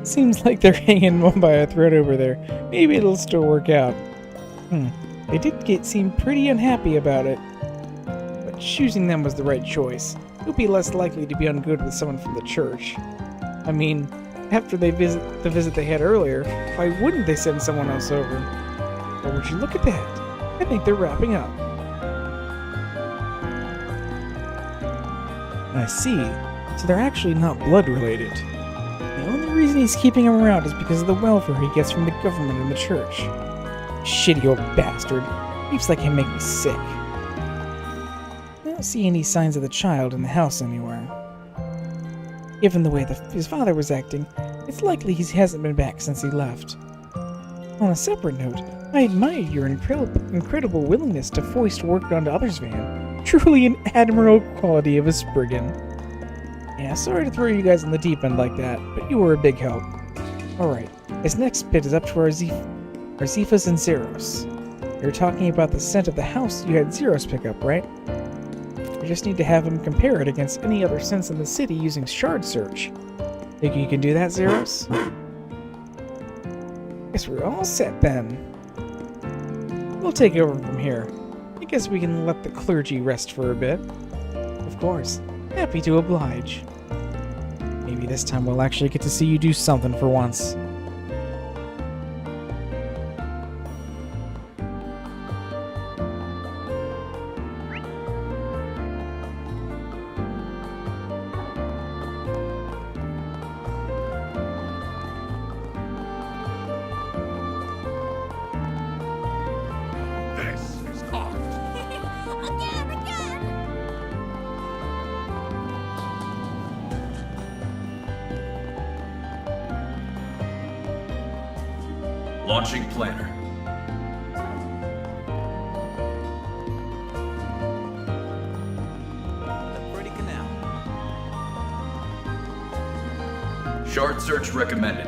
S13: Seems like they're hanging on by a thread over there. Maybe it'll still work out. They did seem pretty unhappy about it. But choosing them was the right choice. You'll be less likely to be on good with someone from the church. I mean, after the visit they had earlier, why wouldn't they send someone else over? Or would you look at that? I think they're wrapping up. I see. So they're actually not blood related. The only reason he's keeping him around is because of the welfare he gets from the government and the church. Shitty old bastard. Beeps like him make me sick. I don't see any signs of the child in the house anywhere. Given the way his father was acting, it's likely he hasn't been back since he left. On a separate note, I admire your incredible willingness to foist work onto others, Van. Truly an admirable quality of a Spriggan. Yeah, sorry to throw you guys in the deep end like that, but you were a big help. Alright, this next bit is up to Zephas and Zeros. You're talking about the scent of the house you had Zeros pick up, right? I just need to have him compare it against any other scents in the city using shard search. Think you can do that, Zeros? Guess we're all set then. We'll take over from here. I guess we can let the clergy rest for a bit. Of course. Happy to oblige. Maybe this time we'll actually get to see you do something for once.
S3: Launching planner.
S7: Pretty canal.
S3: Shard search recommended.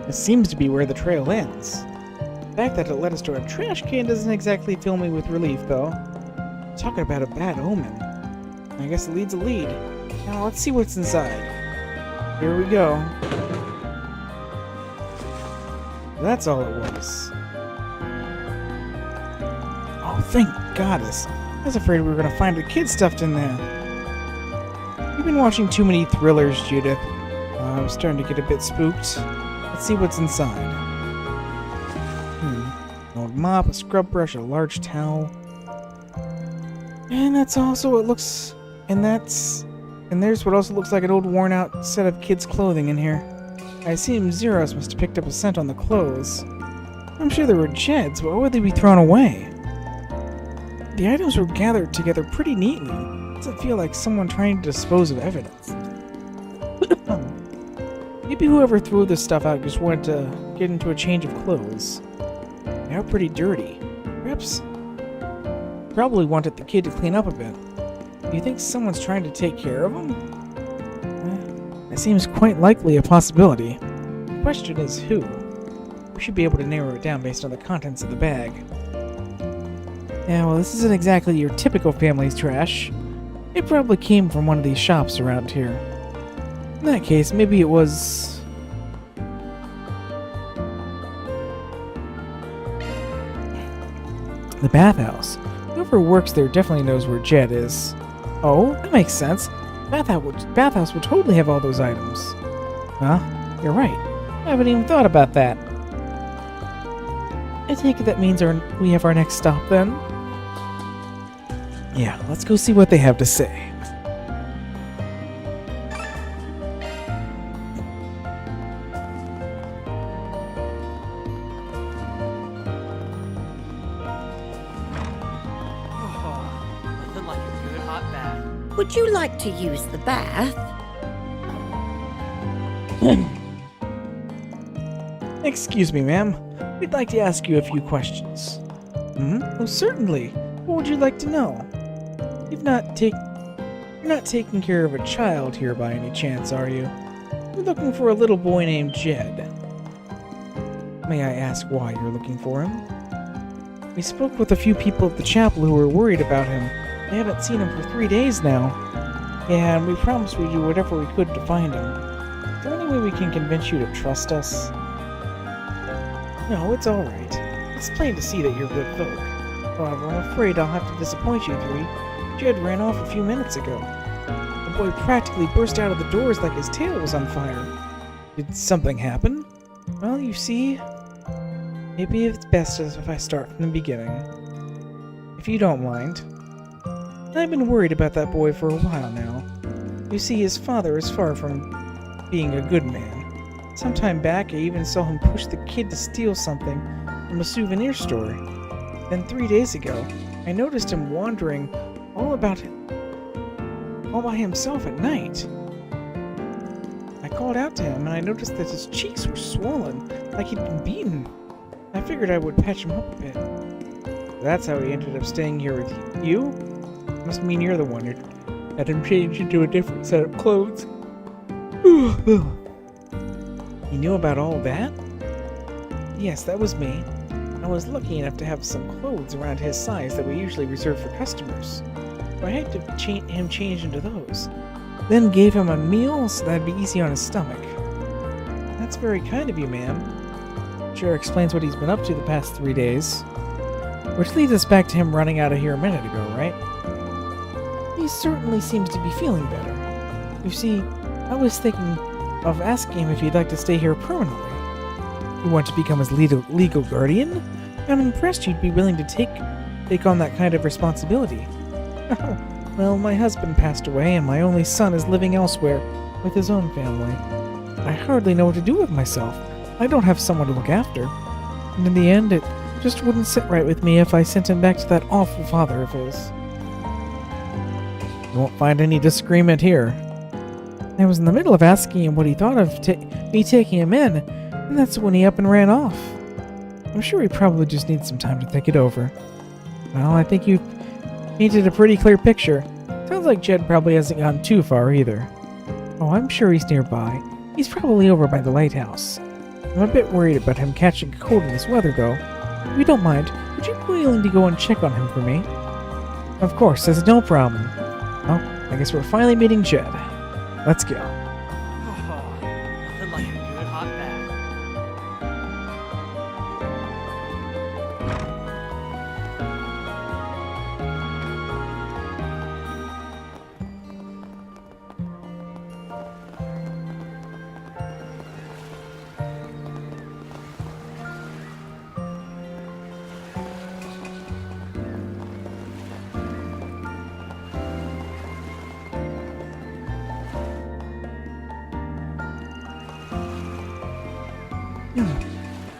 S13: This seems to be where the trail ends. The fact that it led us to a trash can doesn't exactly fill me with relief, though. Talking about a bad omen. I guess it leads a lead. Now let's see what's inside. Here we go. That's all it was. Oh, thank goddess. I was afraid we were going to find a kid stuffed in there. You've been watching too many thrillers, Judith. I was starting to get a bit spooked. Let's see what's inside. An old mop, a scrub brush, a large towel. And that's also what looks... And there's what also looks like an old worn out set of kids' clothing in here. I assume Zeros must have picked up a scent on the clothes. I'm sure they were Jed's, but why would they be thrown away? The items were gathered together pretty neatly. Doesn't feel like someone trying to dispose of evidence. Maybe whoever threw this stuff out just wanted to get into a change of clothes. They are pretty dirty. Perhaps... Probably wanted the kid to clean up a bit. Do you think someone's trying to take care of him? That seems quite likely a possibility. The question is who? We should be able to narrow it down based on the contents of the bag. Yeah, well, this isn't exactly your typical family's trash. It probably came from one of these shops around here. In that case, maybe it was... the bathhouse. Whoever works there definitely knows where Jed is. Oh, that makes sense. Bathhouse would totally have all those items. Huh? You're right. I haven't even thought about that. I take it that means we have our next stop then? Yeah, let's go see what they have to say.
S7: Nothing like a good hot bath.
S20: Would you like to use the bath?
S13: Excuse me, ma'am. We'd like to ask you a few questions. Oh, certainly. What would you like to know? You're not taking care of a child here by any chance, are you? We're looking for a little boy named Jed. May I ask why you're looking for him? We spoke with a few people at the chapel who were worried about him. They haven't seen him for 3 days now. Yeah, and we promised we'd do whatever we could to find him. Is there any way we can convince you to trust us? No, it's alright. It's plain to see that you're good folk. However, I'm afraid I'll have to disappoint you three. Jed ran off a few minutes ago. The boy practically burst out of the doors like his tail was on fire. Did something happen? Well, you see, maybe it's best if I start from the beginning. If you don't mind. I've been worried about that boy for a while now. You see, his father is far from being a good man. Some time back, I even saw him push the kid to steal something from a souvenir store. Then 3 days ago, I noticed him wandering all by himself at night. I called out to him and I noticed that his cheeks were swollen, like he'd been beaten. I figured I would patch him up a bit. That's how he ended up staying here with you? Must mean you're the one who had him change into a different set of clothes. You knew about all that? Yes, that was me. I was lucky enough to have some clothes around his size that we usually reserve for customers. So I had to change into those. Then gave him a meal so that'd be easy on his stomach. That's very kind of you, ma'am. Sure explains what he's been up to the past 3 days. Which leads us back to him running out of here a minute ago, right? He certainly seems to be feeling better. You see, I was thinking of asking him if he'd like to stay here permanently. You want to become his legal guardian? I'm impressed you'd be willing to take on that kind of responsibility. Well, my husband passed away and my only son is living elsewhere with his own family. I hardly know what to do with myself. I don't have someone to look after. And in the end, it just wouldn't sit right with me if I sent him back to that awful father of his. You won't find any disagreement here. I was in the middle of asking him what he thought of me taking him in, and that's when he up and ran off. I'm sure he probably just needs some time to think it over. Well, I think you've painted a pretty clear picture. Sounds like Jed probably hasn't gone too far either. Oh, I'm sure he's nearby. He's probably over by the lighthouse. I'm a bit worried about him catching a cold in this weather, though. If you don't mind, would you be willing to go and check on him for me? Of course, that's no problem. Well, I guess we're finally meeting Jed. Let's go.
S7: Nothing like a good hot bath.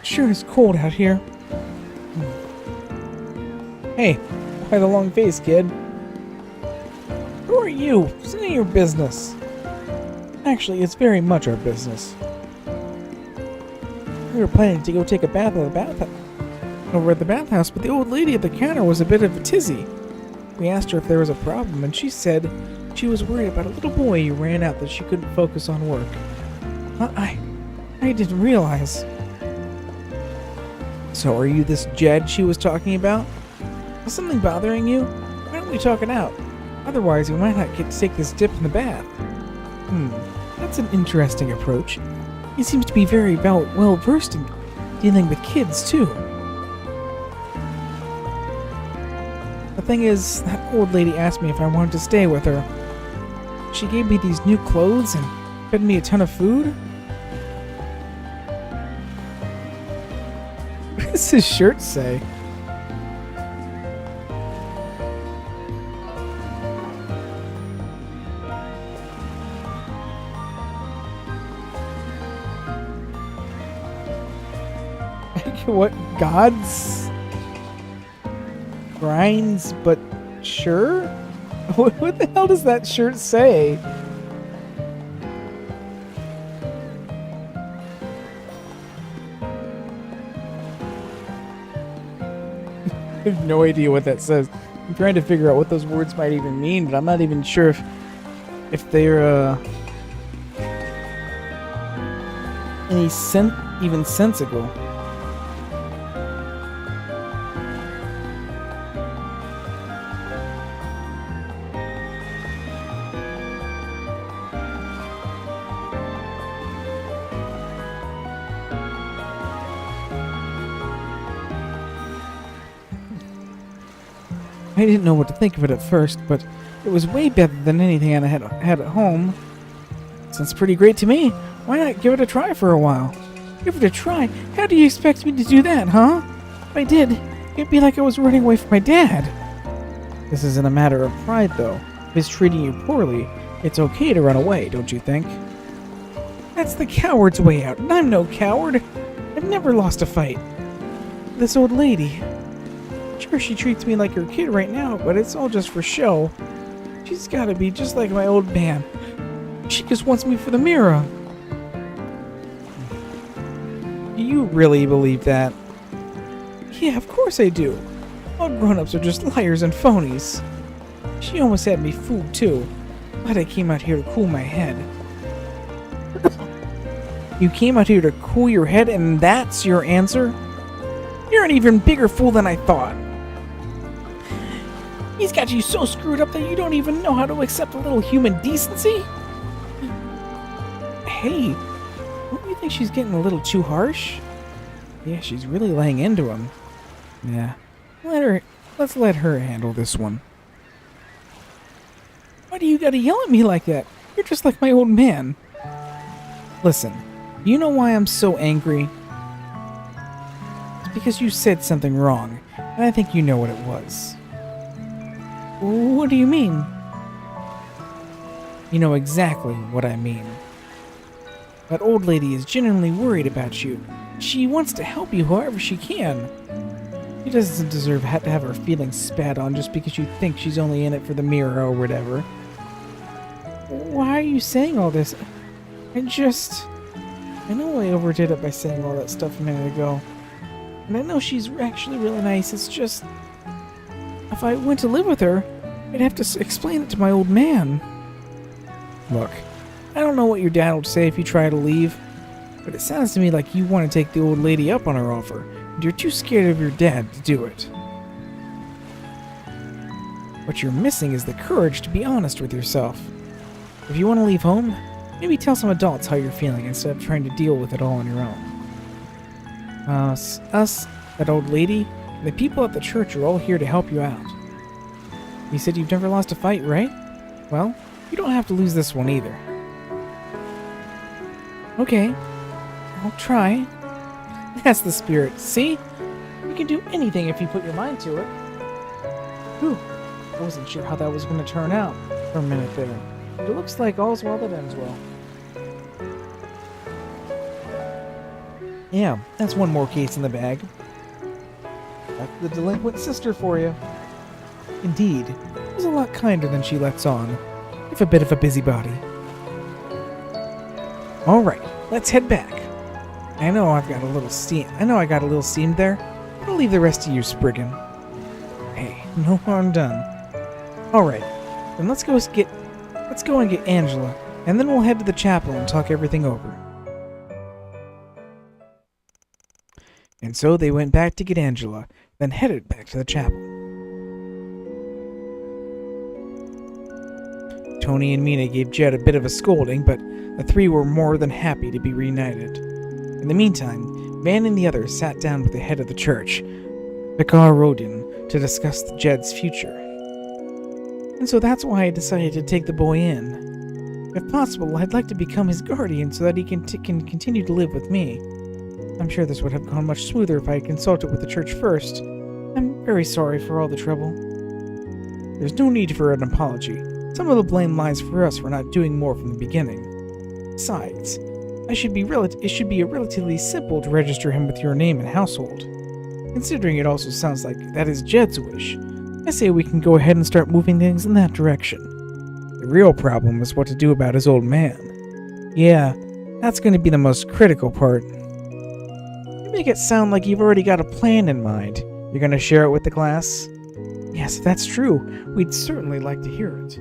S13: Sure is cold out here. Hey, why the long face, kid? Who are you? It's none of your business. Actually, it's very much our business. We were planning to go take a bath in the bathhouse. over at the bathhouse, but the old lady at the counter was a bit of a tizzy. We asked her if there was a problem, and she said she was worried about a little boy who ran out that she couldn't focus on work. I didn't realize. So are you this Jed she was talking about? Is something bothering you? Why don't we talk it out? Otherwise, we might not get to take this dip in the bath. That's an interesting approach. He seems to be very well-versed in dealing with kids, too. The thing is, that old lady asked me if I wanted to stay with her. She gave me these new clothes and fed me a ton of food. What does his shirt say? What? Gods? Grinds, but sure? What the hell does that shirt say? I have no idea what that says. I'm trying to figure out what those words might even mean, but I'm not even sure if they're even sensible. I didn't know what to think of it at first, but it was way better than anything I had at home. Sounds pretty great to me. Why not give it a try for a while? Give it a try? How do you expect me to do that, huh? If I did, it'd be like I was running away from my dad. This isn't a matter of pride, though. If he's treating you poorly, it's okay to run away, don't you think? That's the coward's way out, and I'm no coward. I've never lost a fight. This old lady... Sure, she treats me like her kid right now, but it's all just for show. She's gotta be just like my old man. She just wants me for the mirror. Do you really believe that? Yeah, of course I do. All grown-ups are just liars and phonies. She almost had me fooled, too. Glad I came out here to cool my head. You came out here to cool your head, and that's your answer? You're an even bigger fool than I thought. He's got you so screwed up that you don't even know how to accept a little human decency? Hey, don't you think she's getting a little too harsh? Yeah, she's really laying into him. Yeah, let's let her handle this one. Why do you gotta yell at me like that? You're just like my old man. Listen, you know why I'm so angry? It's because you said something wrong, and I think you know what it was. What do you mean? You know exactly what I mean. That old lady is genuinely worried about you. She wants to help you however she can. She doesn't deserve to have her feelings spat on just because you think she's only in it for the mirror or whatever. Why are you saying all this? I know I overdid it by saying all that stuff a minute ago. And I know she's actually really nice, it's just... If I went to live with her, I'd have to explain it to my old man. Look, I don't know what your dad would say if you try to leave, but it sounds to me like you want to take the old lady up on her offer, and you're too scared of your dad to do it. What you're missing is the courage to be honest with yourself. If you want to leave home, maybe tell some adults how you're feeling instead of trying to deal with it all on your own. Us, that old lady, and the people at the church are all here to help you out. You said you've never lost a fight, right? Well, you don't have to lose this one either. Okay, I'll try. That's the spirit, see? You can do anything if you put your mind to it. Whew, I wasn't sure how that was going to turn out for a minute there. But it looks like all's well that ends well. Yeah, that's one more case in the bag. That's the delinquent sister for you. Indeed, she's a lot kinder than she lets on, if a bit of a busybody. Alright, let's head back. I know I got a little steam there, I'll leave the rest to you, Spriggan. Hey, no harm done. Alright, then let's go and get Angela, and then we'll head to the chapel and talk everything over. And so they went back to get Angela, then headed back to the chapel. Tony and Mina gave Jed a bit of a scolding, but the three were more than happy to be reunited. In the meantime, Van and the others sat down with the head of the church, Vicar Rodin, to discuss Jed's future. And so that's why I decided to take the boy in. If possible, I'd like to become his guardian so that he can continue to live with me. I'm sure this would have gone much smoother if I had consulted with the church first. I'm very sorry for all the trouble. There's no need for an apology. Some of the blame lies for us for not doing more from the beginning. Besides, it should be relatively simple to register him with your name and household. Considering it also sounds like that is Jed's wish, I say we can go ahead and start moving things in that direction. The real problem is what to do about his old man. Yeah, that's going to be the most critical part. You make it sound like you've already got a plan in mind. You're going to share it with the class? Yes, if that's true, we'd certainly like to hear it.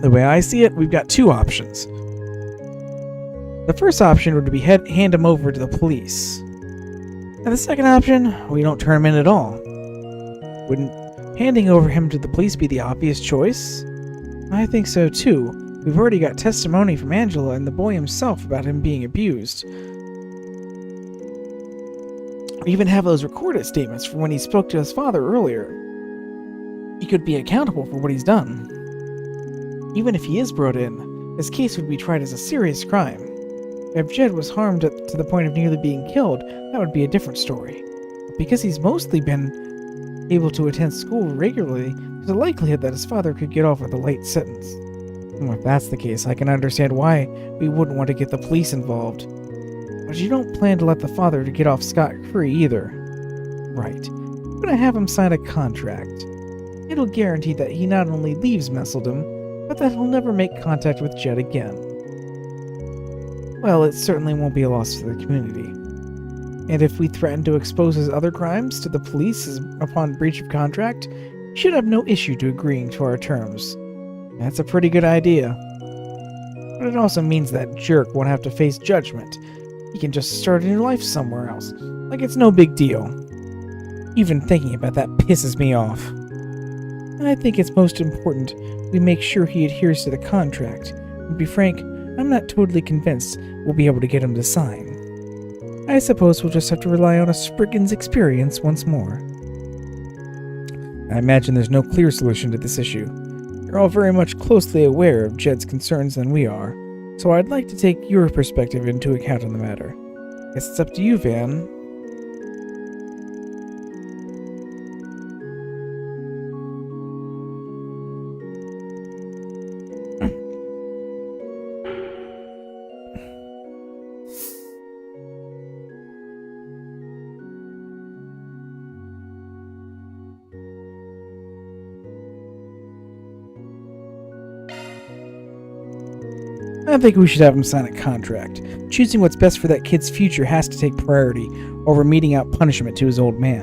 S13: The way I see it, we've got two options. The first option would be hand him over to the police. And the second option, we don't turn him in at all. Wouldn't handing over him to the police be the obvious choice? I think so too. We've already got testimony from Angela and the boy himself about him being abused. We even have those recorded statements from when he spoke to his father earlier. He could be accountable for what he's done. Even if he is brought in, his case would be tried as a serious crime. If Jed was harmed to the point of nearly being killed, that would be a different story. But because he's mostly been able to attend school regularly, there's a likelihood that his father could get off with a light sentence. And if that's the case, I can understand why we wouldn't want to get the police involved. But you don't plan to let the father to get off scot-free either. Right. I'm gonna have him sign a contract. It'll guarantee that he not only leaves Messeldom, but that he'll never make contact with Jed again. Well, it certainly won't be a loss to the community. And if we threaten to expose his other crimes to the police upon breach of contract, he should have no issue to agreeing to our terms. That's a pretty good idea. But it also means that jerk won't have to face judgment. He can just start a new life somewhere else, like it's no big deal. Even thinking about that pisses me off. And I think it's most important we make sure he adheres to the contract. And to be frank, I'm not totally convinced we'll be able to get him to sign. I suppose we'll just have to rely on a Spriggan's experience once more. I imagine there's no clear solution to this issue. You're all very much closely aware of Jed's concerns than we are, so I'd like to take your perspective into account on the matter. It's up to you, Van. I think we should have him sign a contract. Choosing what's best for that kid's future has to take priority over meting out punishment to his old man.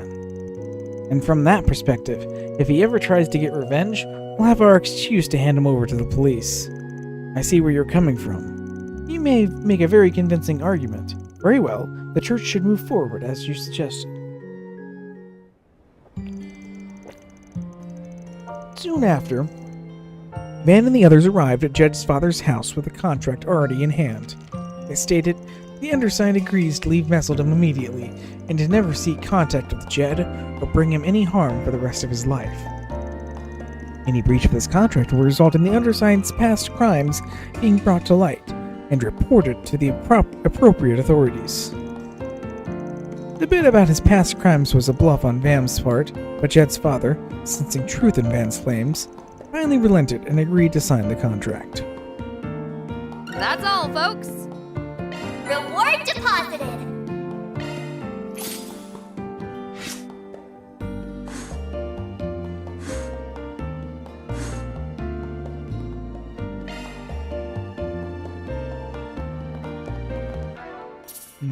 S13: And from that perspective, if he ever tries to get revenge, we'll have our excuse to hand him over to the police. I see where you're coming from. You may make a very convincing argument. Very well, the church should move forward as you suggested. Soon after, Van and the others arrived at Jed's father's house with a contract already in hand. They stated, the undersigned agrees to leave Messeldom immediately and to never seek contact with Jed or bring him any harm for the rest of his life. Any breach of this contract will result in the undersigned's past crimes being brought to light and reported to the appropriate authorities. The bit about his past crimes was a bluff on Van's part, but Jed's father, sensing truth in Van's claims, finally relented and agreed to sign the contract.
S5: That's all, folks.
S2: Reward deposited.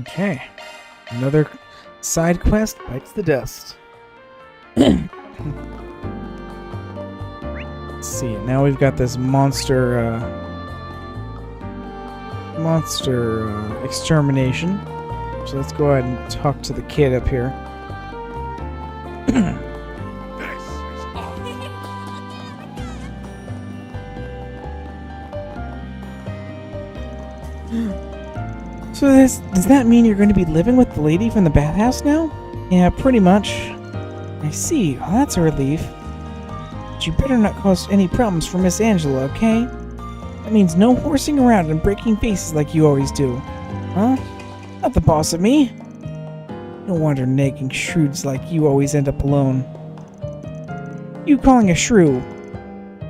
S13: Okay. Another side quest bites the dust. Let's see. Now we've got this monster extermination. So let's go ahead and talk to the kid up here. So does that mean you're going to be living with the lady from the bathhouse now? Yeah, pretty much. I see. Well, that's a relief. But you better not cause any problems for Miss Angela, okay? That means no horsing around and breaking faces like you always do. Huh? Not the boss of me. No wonder nagging shrewds like you always end up alone. You calling a shrew?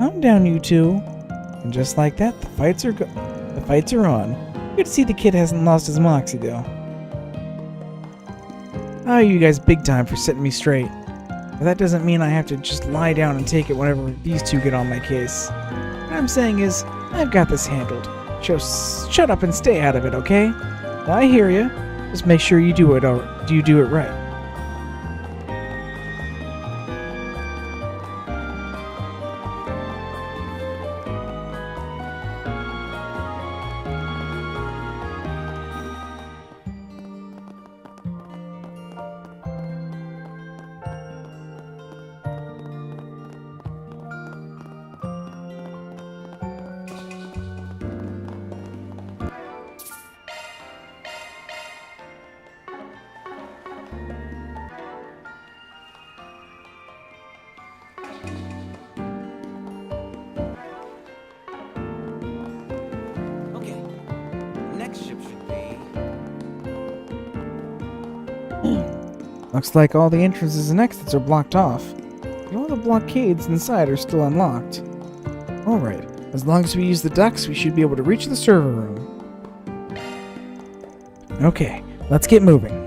S13: I'm down, you two. And just like that, the fights are on. Good to see the kid hasn't lost his moxie, though. Oh, you guys big time for setting me straight. But that doesn't mean I have to just lie down and take it whenever these two get on my case. What I'm saying is, I've got this handled. Just shut up and stay out of it, okay? I hear ya. Just make sure you do it right. Looks like all the entrances and exits are blocked off, but all the blockades inside are still unlocked. Alright, as long as we use the ducts, we should be able to reach the server room. Okay, let's get moving.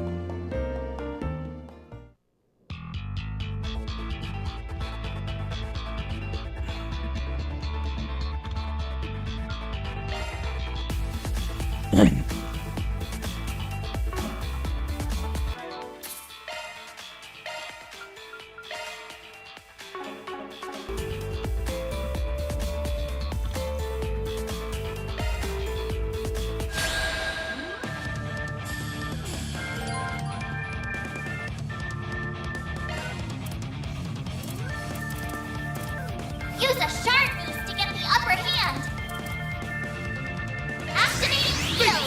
S2: Use a sharp boost to get the upper hand. Activating skill.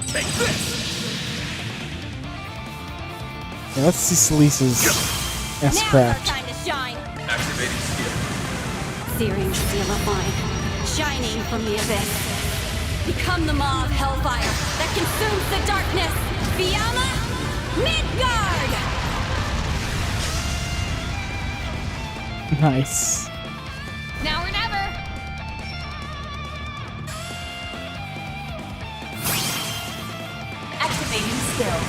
S4: Take this.
S13: Yeah, let's see Selisa's S-Craft.
S21: Time to shine.
S3: Activating skill.
S21: Searing steel of mine, shining from the abyss. Become the maw of hellfire that consumes the darkness. Fiamma Midgard!
S13: Nice.
S8: Now or never.
S18: Activating skill.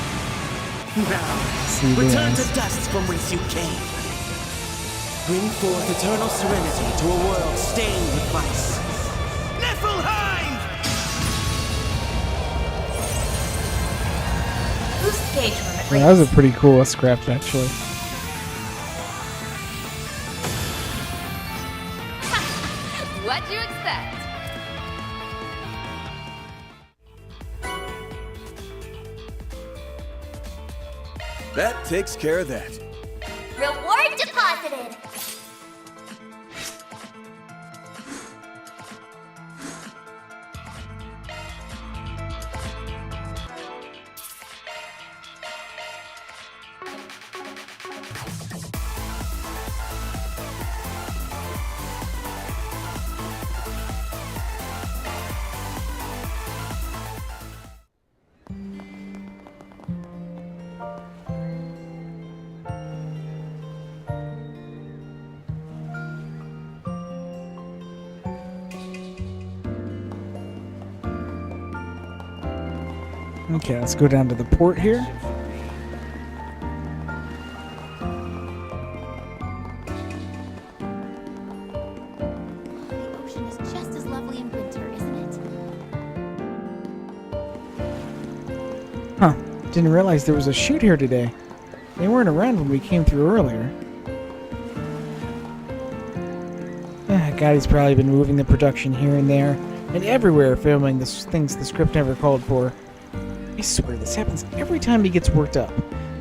S23: Now,
S13: See the
S23: return
S13: ones.
S23: to dust from whence you came. Bring forth eternal serenity to a world stained with vice. Niflheim!
S18: Boost gauge limit
S13: Yeah, that was a pretty cool S-Craft, actually.
S8: What'd you expect?
S9: That takes care of that.
S2: Reward deposited.
S13: Okay, let's go down to the port here.
S2: The ocean is just as lovely in winter, isn't it?
S13: Huh, Didn't realize there was a shoot here today. They weren't around when we came through earlier. Gotti's probably been moving the production here and there, and everywhere filming the things the script never called for. I swear, this happens every time he gets worked up.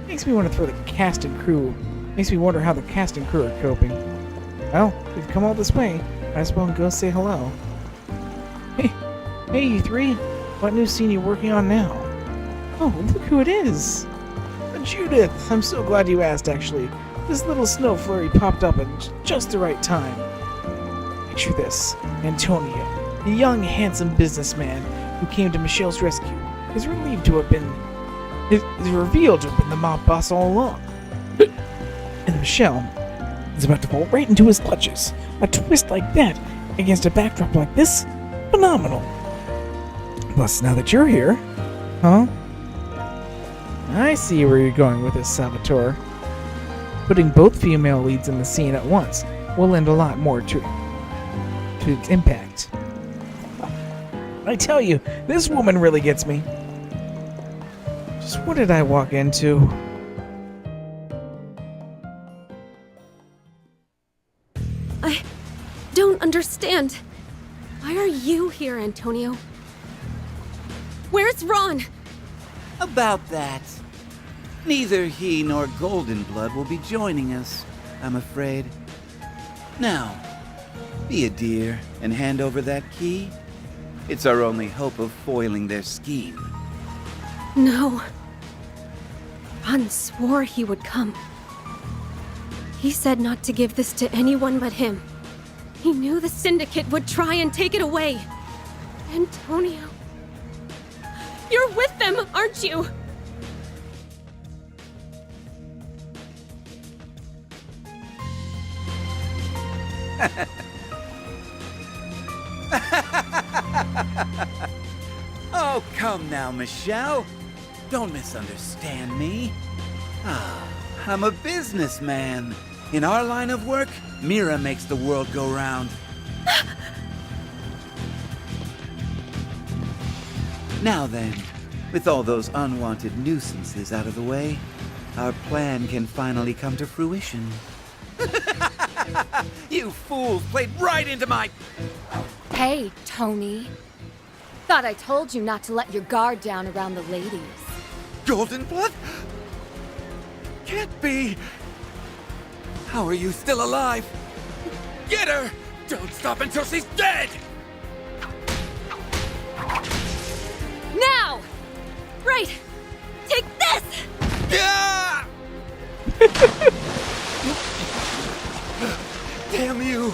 S13: Makes me want to throw the cast and crew. Makes me wonder how the cast and crew are coping. Well, we've come all this way. Might as well go say hello. Hey, you three. What new scene are you working on now? Oh, look who it is. Judith. I'm so glad you asked, actually. This little snow flurry popped up at just the right time. Picture this. Antonio, the young, handsome businessman who came to Michelle's rescue, is revealed to have been the mob boss all along. And Michelle is about to fall right into his clutches. A twist like that against a backdrop like this? Phenomenal. Plus, now that you're here, huh? I see where you're going with this, Salvatore. Putting both female leads in the scene at once will lend a lot more to its impact. I tell you, this woman really gets me. Just what did I walk into?
S17: I don't understand. Why are you here, Antonio? Where's Ron?
S6: About that. Neither he nor Golden Blood will be joining us, I'm afraid. Now, be a dear and hand over that key. It's our only hope of foiling their scheme.
S17: No. Ron swore he would come. He said not to give this to anyone but him. He knew the Syndicate would try and take it away. Antonio. You're with them, aren't you?
S6: Oh, come now, Michelle. Don't misunderstand me. I'm a businessman. In our line of work, Mira makes the world go round. Now then, with all those unwanted nuisances out of the way, our plan can finally come to fruition. You fools played right into my...
S5: Hey, Tony. Thought I told you not to let your guard down around the ladies.
S6: Golden Blood? Can't be. How are you still alive? Get her! Don't stop until she's dead!
S17: Now! Right! Take this!
S6: Yeah! Damn you!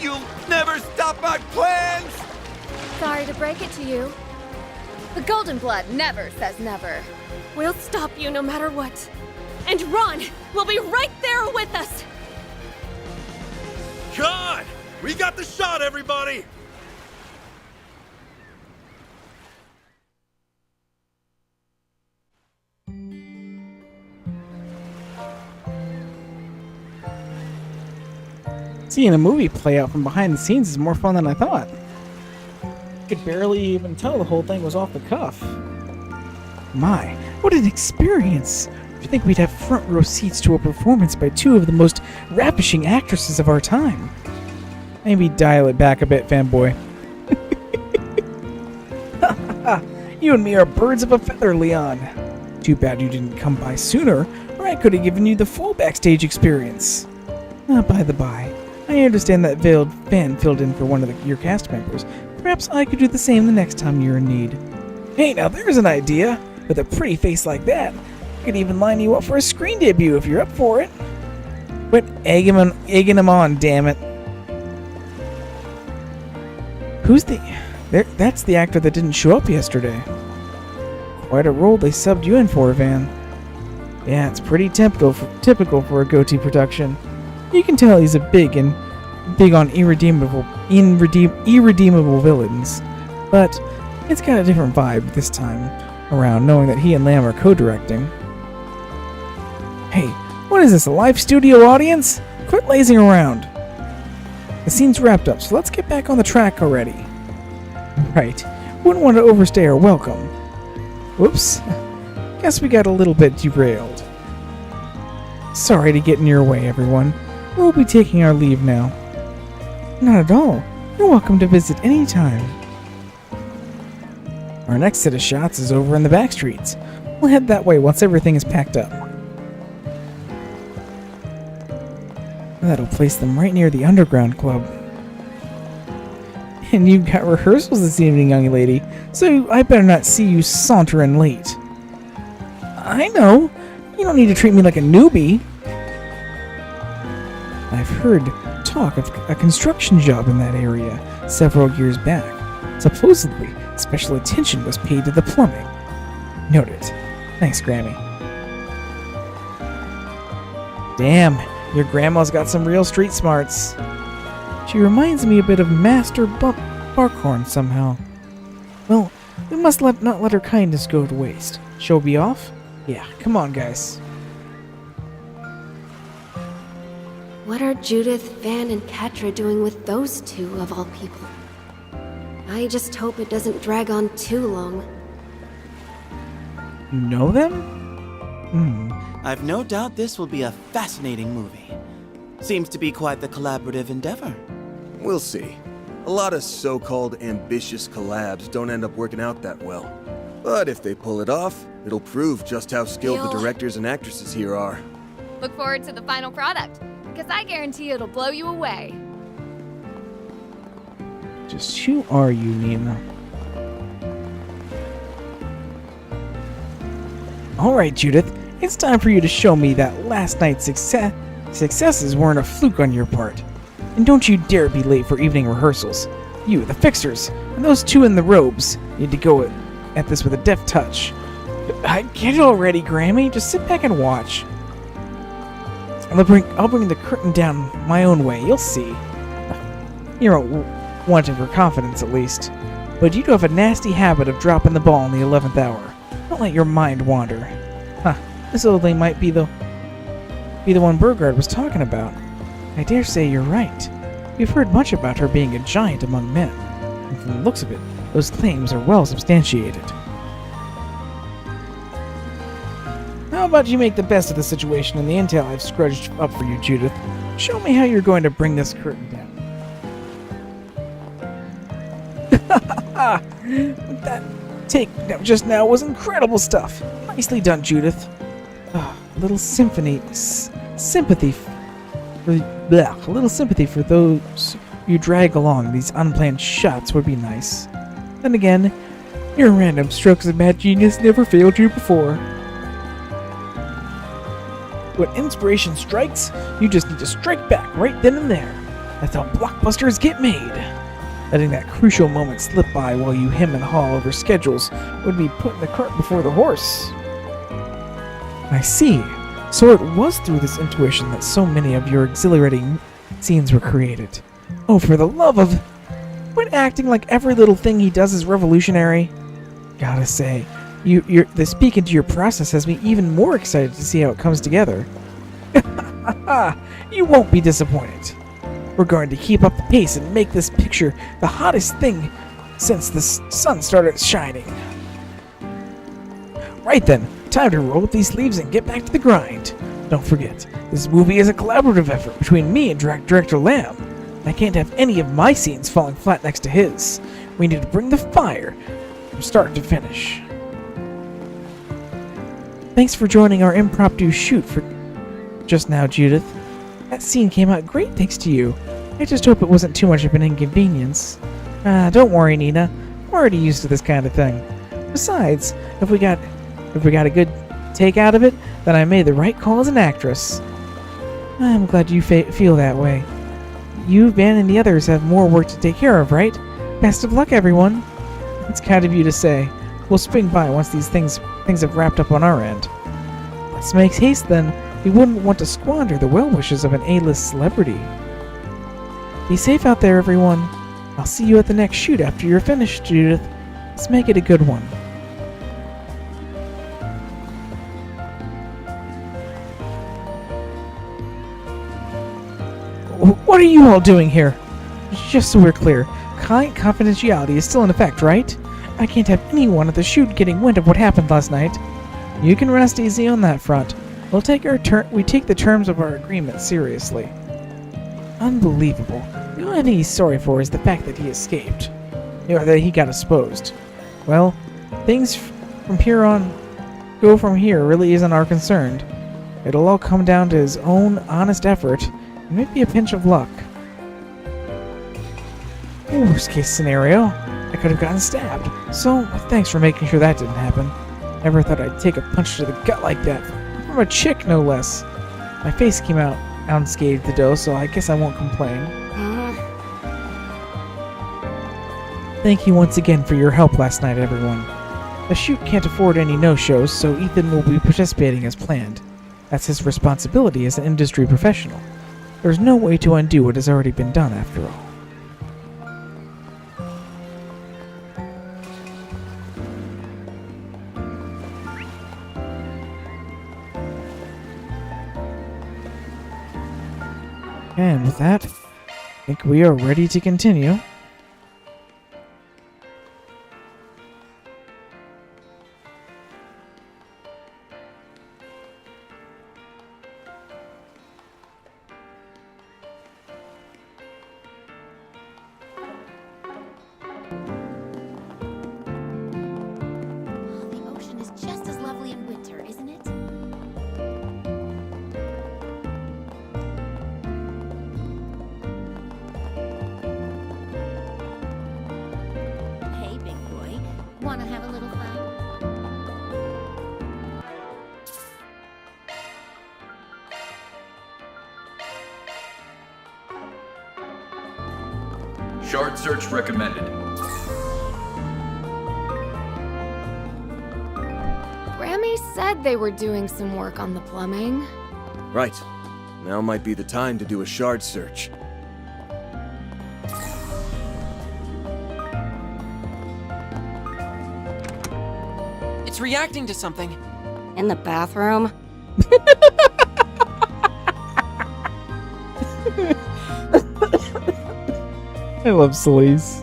S6: You'll never stop my plans!
S5: Sorry to break it to you. The Golden Blood never says never.
S17: We'll stop you no matter what. And Ron will be right there with us!
S4: God! We got the shot, everybody!
S13: Seeing a movie play out from behind the scenes is more fun than I thought. I could barely even tell the whole thing was off the cuff. My, what an experience! I think we'd have front row seats to a performance by two of the most ravishing actresses of our time. Maybe dial it back a bit, fanboy. You and me are birds of a feather, Leon. Too bad you didn't come by sooner, or I could have given you the full backstage experience. By the by, I understand that veiled fan filled in for one of your cast members. Perhaps I could do the same the next time you're in need. Hey, now there's an idea. With a pretty face like that, I could even line you up for a screen debut if you're up for it. Quit egging him on, damn it. Who's the... That's the actor that didn't show up yesterday. Quite a role they subbed you in for, Van. Yeah, it's pretty typical for a goatee production. You can tell he's big on irredeemable villains. But it's got a different vibe this time around, knowing that he and Lamb are co-directing. Hey, what is this, a live studio audience? Quit lazing around. The scene's wrapped up, so let's get back on the track already. Right, wouldn't want to overstay our welcome. Whoops. Guess we got a little bit derailed. Sorry to get in your way, everyone. We'll be taking our leave now. Not at all. You're welcome to visit any time. Our next set of shots is over in the back streets. We'll head that way once everything is packed up. That'll place them right near the Underground Club. And you've got rehearsals this evening, young lady, so I better not see you sauntering late. I know. You don't need to treat me like a newbie. I've heard talk of a construction job in that area several years back. Supposedly, special attention was paid to the plumbing. Noted. Thanks, Grammy. Damn, your grandma's got some real street smarts. She reminds me a bit of Master Barkhorn somehow. Well, we must not let her kindness go to waste. She'll be off? Yeah, come on, guys.
S17: What are Judith, Van, and Katra doing with those two, of all people? I just hope it doesn't drag on too long.
S13: You know them?
S6: I've no doubt this will be a fascinating movie. Seems to be quite the collaborative endeavor.
S9: We'll see. A lot of so-called ambitious collabs don't end up working out that well. But if they pull it off, it'll prove just how skilled the directors and actresses here are.
S8: Look forward to the final product, because I guarantee it'll blow you away.
S13: Just who are you, Nina? Alright, Judith. It's time for you to show me that last night's successes weren't a fluke on your part. And don't you dare be late for evening rehearsals. You, the fixers, and those two in the robes need to go at this with a deft touch. I get it already, Grammy. Just sit back and watch. I'll bring the curtain down my own way. You'll see. You're wanting for confidence, at least. But you do have a nasty habit of dropping the ball in the 11th hour. Don't let your mind wander. Huh. This old thing might be the one Burgard was talking about. I dare say you're right. We've heard much about her being a giant among men. And from the looks of it, those claims are well substantiated. How about you make the best of the situation and the intel I've scrudged up for you, Judith? Show me how you're going to bring this curtain down. That take just now was incredible stuff. Nicely done, Judith. A little sympathy for those you drag along these unplanned shots would be nice. Then again, your random strokes of mad genius never failed you before. When inspiration strikes, you just need to strike back right then and there. That's how blockbusters get made. Letting that crucial moment slip by while you hem and haw over schedules would be putting the cart before the horse. I see. So it was through this intuition that so many of your exhilarating scenes were created. Oh, for the love of... Quit acting like every little thing he does is revolutionary. Gotta say, the speak into your process has me even more excited to see how it comes together. You won't be disappointed. We're going to keep up the pace and make this picture the hottest thing since the sun started shining. Right then, time to roll up these sleeves and get back to the grind. Don't forget, this movie is a collaborative effort between me and Director Lamb. I can't have any of my scenes falling flat next to his. We need to bring the fire from start to finish. Thanks for joining our impromptu shoot for just now, Judith. That scene came out great thanks to you. I just hope it wasn't too much of an inconvenience. Don't worry, Nina. I'm already used to this kind of thing. Besides, if we got a good take out of it, then I made the right call as an actress. I'm glad you feel that way. You, Ben, and the others have more work to take care of, right? Best of luck, everyone. It's kind of you to say. We'll swing by once these things have wrapped up on our end. Let's make haste then. We wouldn't want to squander the well wishes of an A-list celebrity. Be safe out there, everyone. I'll see you at the next shoot after you're finished, Judith. Let's make it a good one. What are you all doing here? Just so we're clear, client confidentiality is still in effect, right? I can't have anyone at the shoot getting wind of what happened last night. You can rest easy on that front. We take the terms of our agreement seriously. Unbelievable. The only thing he's sorry for is the fact that he escaped. Or that he got exposed. Well, things from here really isn't our concern. It'll all come down to his own honest effort and maybe a pinch of luck. Worst case scenario, I could have gotten stabbed. So, thanks for making sure that didn't happen. Never thought I'd take a punch to the gut like that. From a chick, no less. My face came out unscathed though, so I guess I won't complain. Thank you once again for your help last night, everyone. The shoot can't afford any no-shows, so Ethan will be participating as planned. That's his responsibility as an industry professional. There's no way to undo what has already been done, after all. And with that, I think we are ready to continue.
S2: The ocean is just as lovely in winter, isn't it? Hey, big boy. Wanna have a little fun?
S3: Shard search recommended.
S5: Grammy said they were doing some work on the plumbing.
S9: Right. Now might be the time to do a shard search.
S10: It's reacting to something.
S21: In the bathroom?
S13: I love Celeste.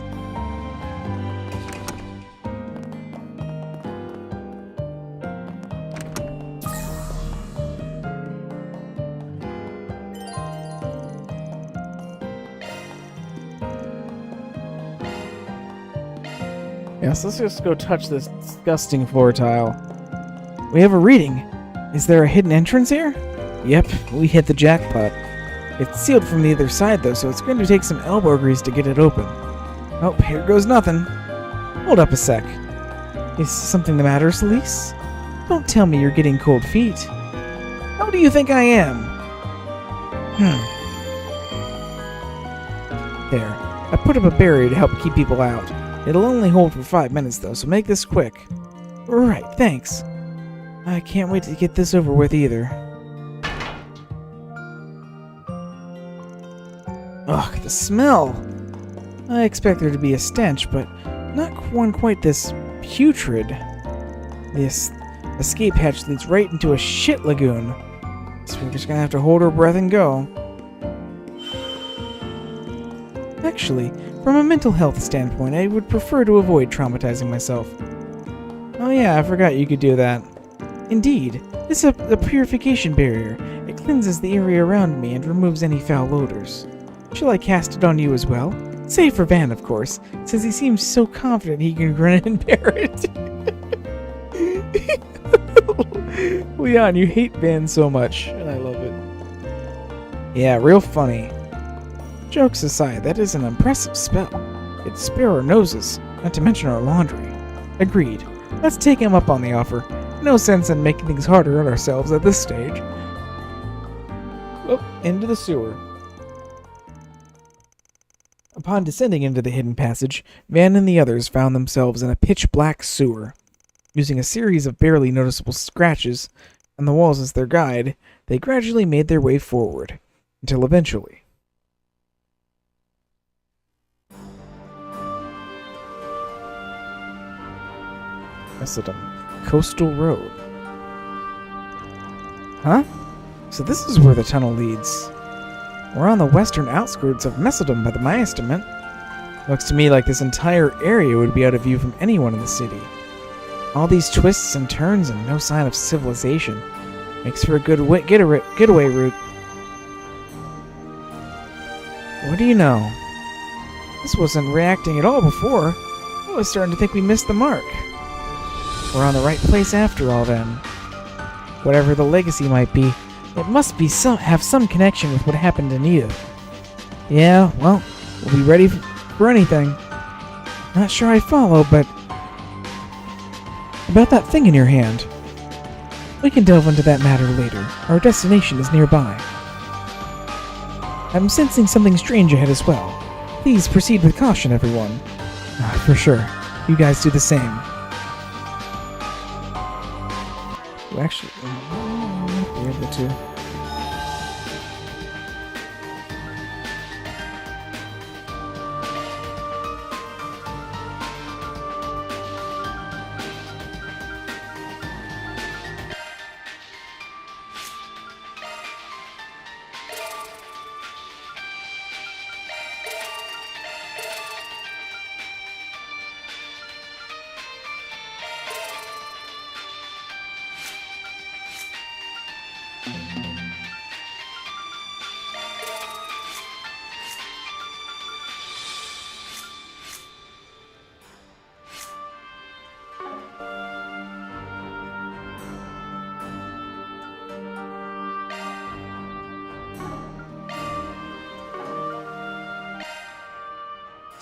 S13: Yes, let's just go touch this disgusting floor tile. We have a reading. Is there a hidden entrance here? Yep, we hit the jackpot. It's sealed from the other side though, so it's going to take some elbow grease to get it open. Oh, here goes nothing. Hold up a sec. Is something the matter, Celeste? Don't tell me you're getting cold feet. How do you think I am? There. I put up a barrier to help keep people out. It'll only hold for 5 minutes though, so make this quick. Right, thanks. I can't wait to get this over with either. Ugh, the smell! I expect there to be a stench, but not one quite this putrid. This escape hatch leads right into a shit lagoon. So we're just gonna have to hold our breath and go. Actually, from a mental health standpoint, I would prefer to avoid traumatizing myself. Oh yeah, I forgot you could do that. Indeed, this is a purification barrier. It cleanses the area around me and removes any foul odors. Shall I cast it on you as well? Save for Van, of course, since he seems so confident he can grin and bear it. Leon, you hate Van so much, and I love it. Yeah, real funny. Jokes aside, that is an impressive spell. It'd spare our noses, not to mention our laundry. Agreed. Let's take him up on the offer. No sense in making things harder on ourselves at this stage. Oh, into the sewer. Upon descending into the hidden passage, Van and the others found themselves in a pitch-black sewer. Using a series of barely noticeable scratches on the walls as their guide, they gradually made their way forward, until eventually... Mesodum. Coastal Road. Huh? So this is where the tunnel leads. We're on the western outskirts of Mesodum by my estimate. Looks to me like this entire area would be out of view from anyone in the city. All these twists and turns and no sign of civilization. Makes for a good getaway route. What do you know? This wasn't reacting at all before. I was starting to think we missed the mark. We're on the right place after all, then. Whatever the legacy might be, it must be have some connection with what happened to Nita. Yeah, well, we'll be ready for anything. Not sure I follow, but... About that thing in your hand. We can delve into that matter later. Our destination is nearby. I'm sensing something strange ahead as well. Please proceed with caution, everyone. For sure. You guys do the same. Well, actually, be able to.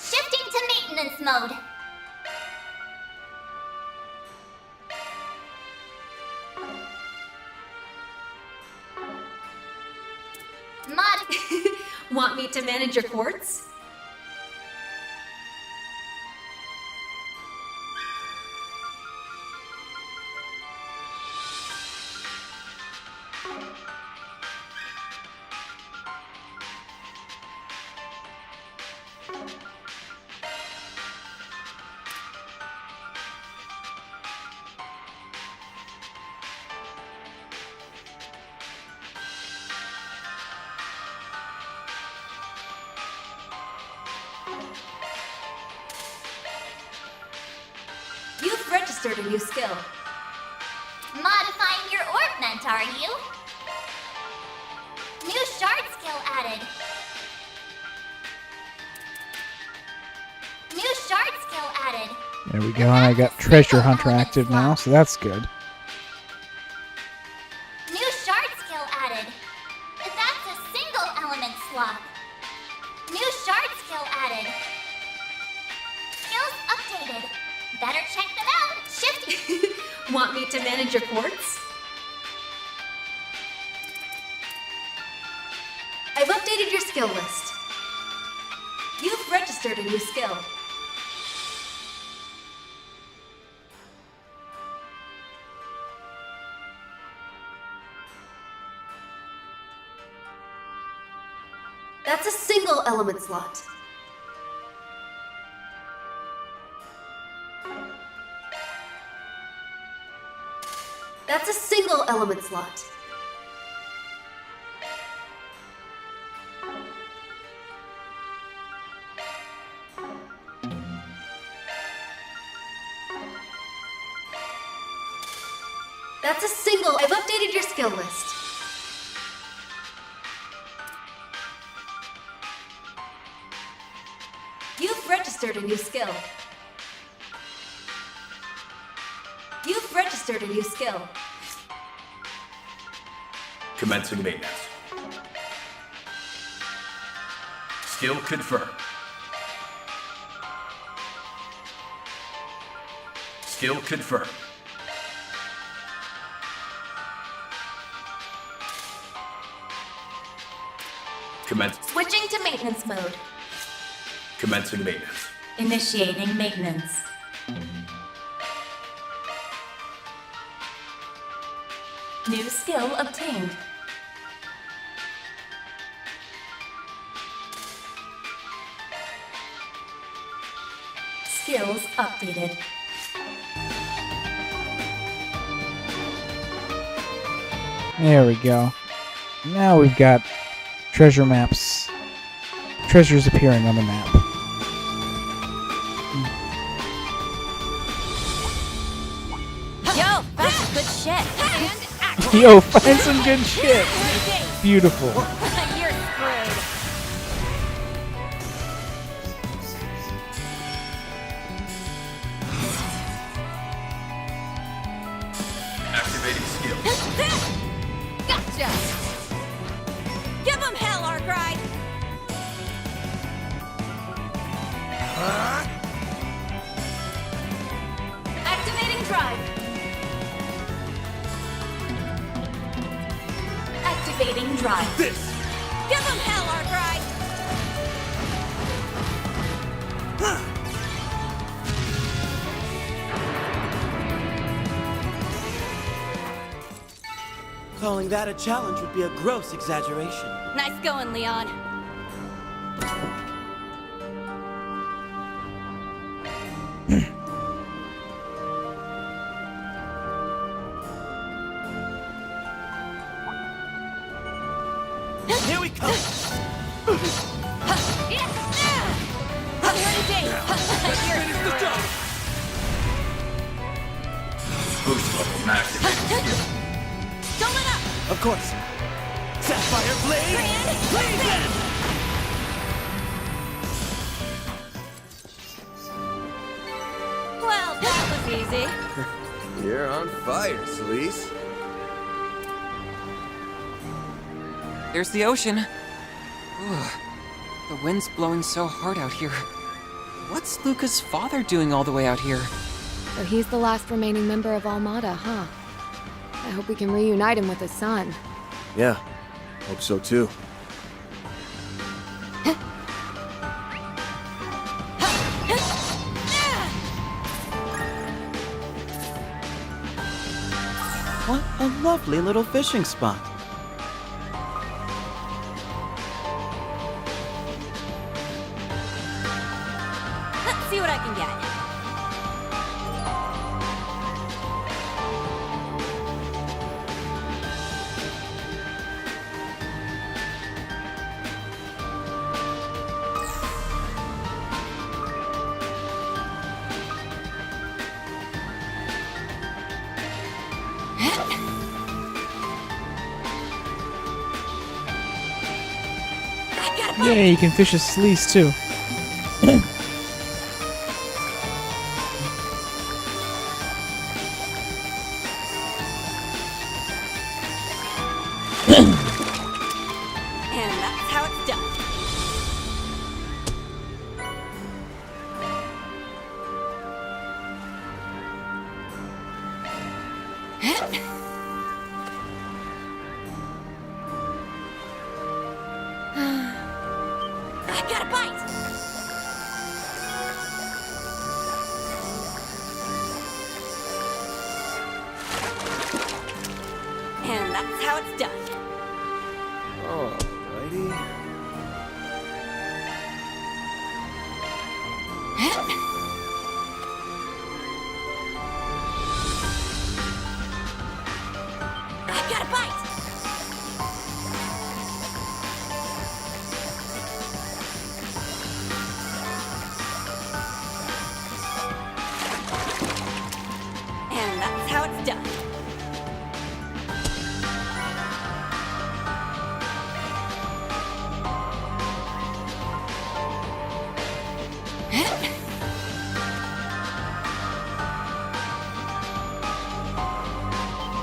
S2: Shifting to maintenance mode.
S17: Want me to manage your quartz?
S2: You've registered a new skill. Modifying your ornament, are you? New shard skill added. New shard skill added.
S13: There we go, and I got Treasure Hunter active now, so that's good.
S2: New shard skill added. That's a single element slot. New shard skill added. Skills updated. Better check them out. Shift.
S17: Want me to manage your quartz? I've updated your skill list. You've registered a new skill. That's a single element slot. That's a single element slot. That's a single. I've updated your skill list. You've registered a new skill. You've registered a new skill.
S3: Commencing maintenance. Skill confirmed. Skill confirmed.
S2: Switching to maintenance mode.
S3: Commencing maintenance.
S18: Initiating maintenance. New skill obtained. Skills updated.
S13: There we go. Now we've got treasure maps. Treasures appearing on the map.
S8: good shit. And act.
S13: Yo, find some good shit. Beautiful.
S8: You're screwed.
S3: Activating skill.
S8: Gotcha. Give him hell, Arkwright. Activating drive. Activating drive.
S4: This!
S8: Give him hell, Arkwright.
S6: Calling that a challenge would be a gross exaggeration.
S8: Nice going, Leon.
S6: Here we come!
S3: Boost level activating skill.
S8: Don't let up!
S6: Of course. Sapphire Blade! Blade Blade!
S8: Well, that was easy.
S9: You're on fire, Celise.
S10: There's the ocean. Ugh, the wind's blowing so hard out here. What's Luca's father doing all the way out here?
S5: So he's the last remaining member of Almada, huh? I hope we can reunite him with his son.
S9: Yeah, hope so too.
S6: What a lovely little fishing spot.
S8: Let's see what I can get.
S13: Yeah, you can fish a Sleece too.
S8: And that's how it's done. I got a bite! And that's how it's done.
S9: Alrighty.
S8: I got a bite! And that's how it's done.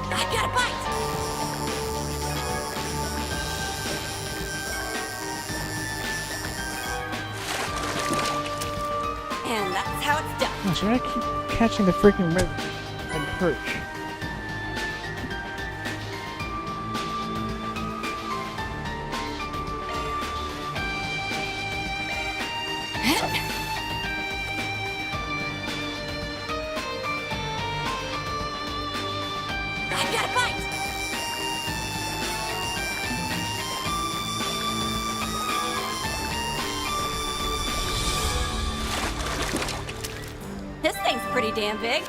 S8: I got a bite! And that's how it's done.
S13: Gosh, I keep catching the freaking red perch.
S8: I got a bite! This thing's pretty damn big.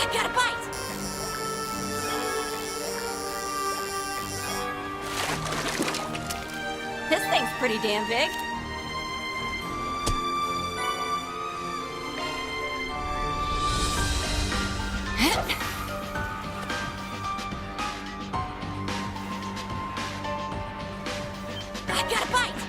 S8: I got a bite!
S21: This thing's pretty damn big.
S8: I got a bite!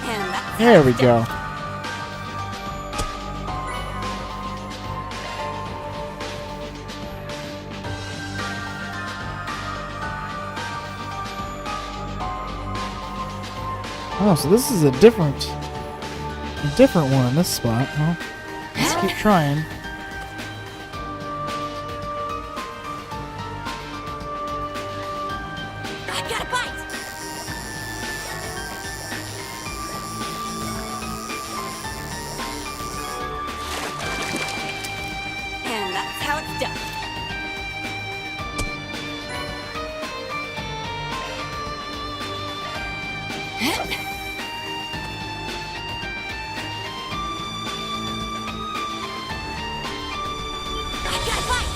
S21: And that's
S13: There we go. Oh, so this is a different one in this spot. Well, let's keep trying.
S8: I got a bite!
S21: And that's how it's done.
S8: I got a bite!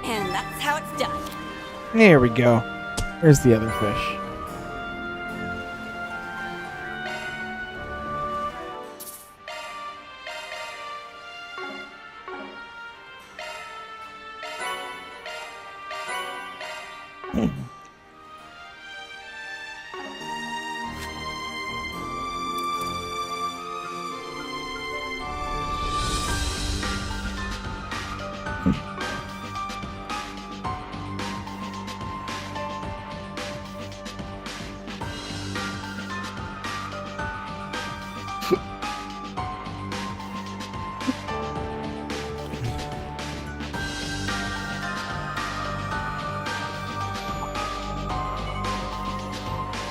S21: And that's how it's done.
S13: There we go. There's the other fish.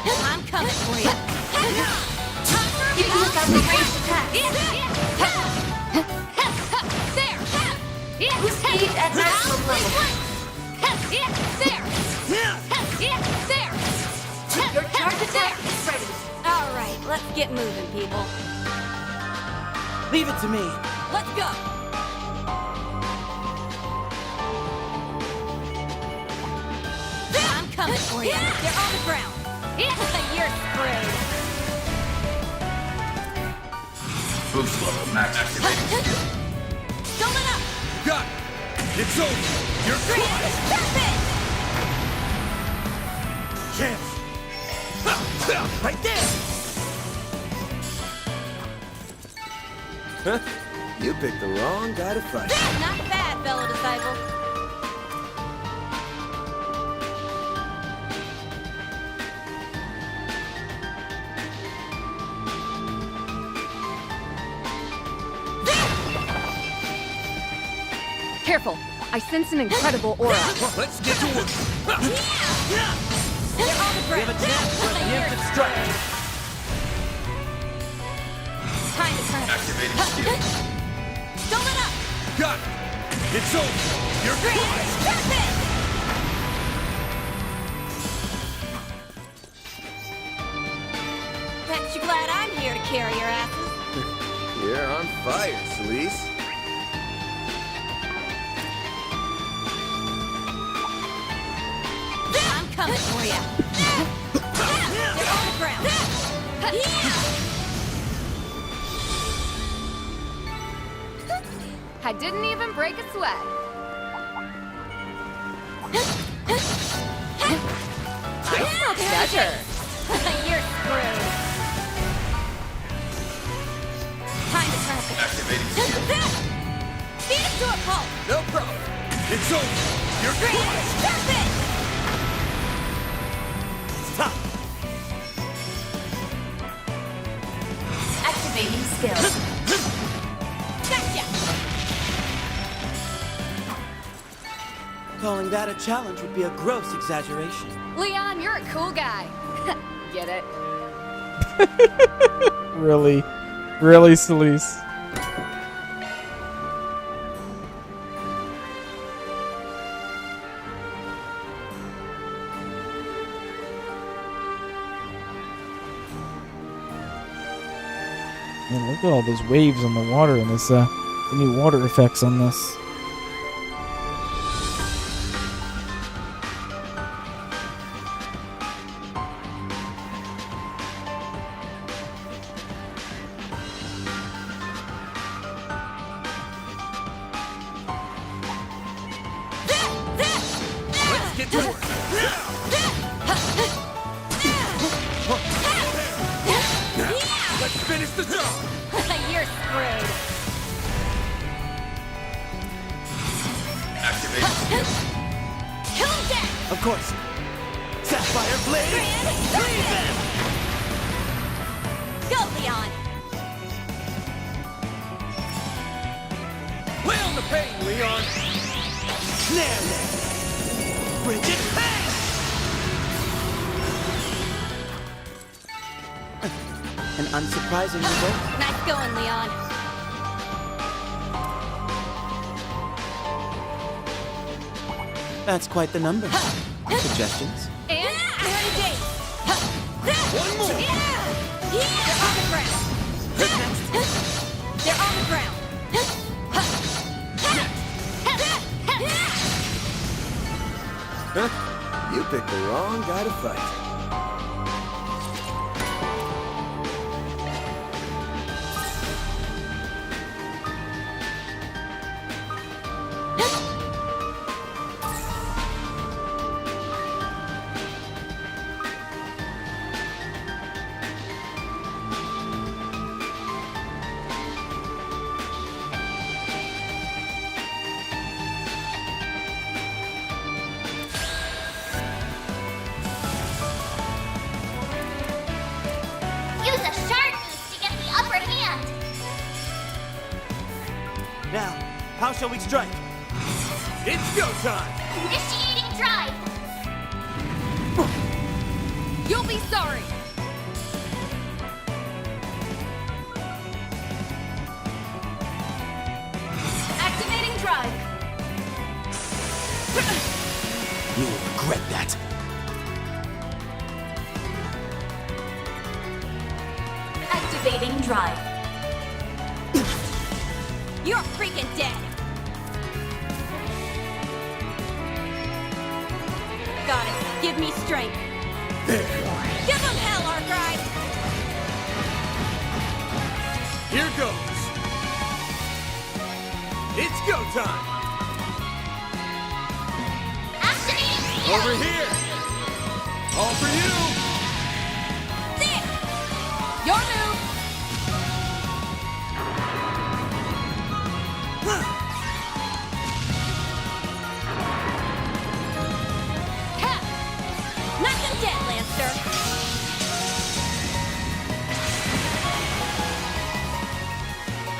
S8: I'm coming for you! You can look out the ranged attack! There!
S18: Who's speed at maximum level?
S8: There!
S18: Your charge attack is ready.
S21: Alright, let's get moving, people.
S6: Leave it to me.
S21: Let's go! I'm coming for you. They're on the ground. You're screwed.
S3: Boost level max activated.
S21: Fill it up!
S4: Got it! It's over! You're
S21: Great! Perfect!
S4: Chance! Right there!
S9: Huh? You picked the wrong guy to fight.
S21: Not bad, fellow disciple.
S5: Careful! I sense an incredible aura.
S15: Let's get to work.
S21: They're on the ground.
S15: Preemptive strike.
S21: Time to turn.
S3: Activating skill.
S21: Fill it up!
S4: Got it! It's over! You're
S21: Great!
S4: finished!
S21: Perfect! Bet you glad I'm here to carry your asses.
S9: You're on fire, Celise.
S21: I'm coming for you. They're on the ground.
S5: I didn't even break a sweat.
S21: Better. You're screwed. Time to turn up the
S3: Activating skill.
S21: Beat it to a pulp.
S4: No problem. It's over. You're
S21: Great.
S4: finished!
S21: Perfect.
S4: Stop!
S18: Activating skills.
S21: Gotcha.
S6: Calling that a challenge would be a gross exaggeration.
S5: Leon, you're a cool guy. Get it?
S13: Really? Really, Celise? Man, look at all those waves on the water and this, the new water effects on this.
S15: Let's get to work. Let's finish the job.
S8: You're screwed.
S3: Activate.
S8: Kill him dead.
S6: Of course. Sapphire Blade!
S8: Leave him! Go, Leon.
S15: Lay on the pain, Leon.
S6: Snare them! Bridget, bang! An unsurprising result.
S8: Nice going, Leon.
S6: That's quite the number. Suggestions?
S8: And engage.
S15: One more.
S8: They're on the ground. They're on the ground.
S9: Huh? You picked the wrong guy to fight.
S2: Use a sharp boost to get the upper hand.
S6: Now, how shall we strike?
S15: It's go time.
S2: Initiating drive.
S5: You'll be sorry.
S8: Activating drive.
S6: You will regret that.
S8: Activating drive. You're freaking dead. Got it. Give me strength. Give him hell, Archive.
S15: Here goes. It's go time.
S2: Activating
S15: Over here. All for you.
S8: There. Your move. Ha! Knock him dead, Lancer.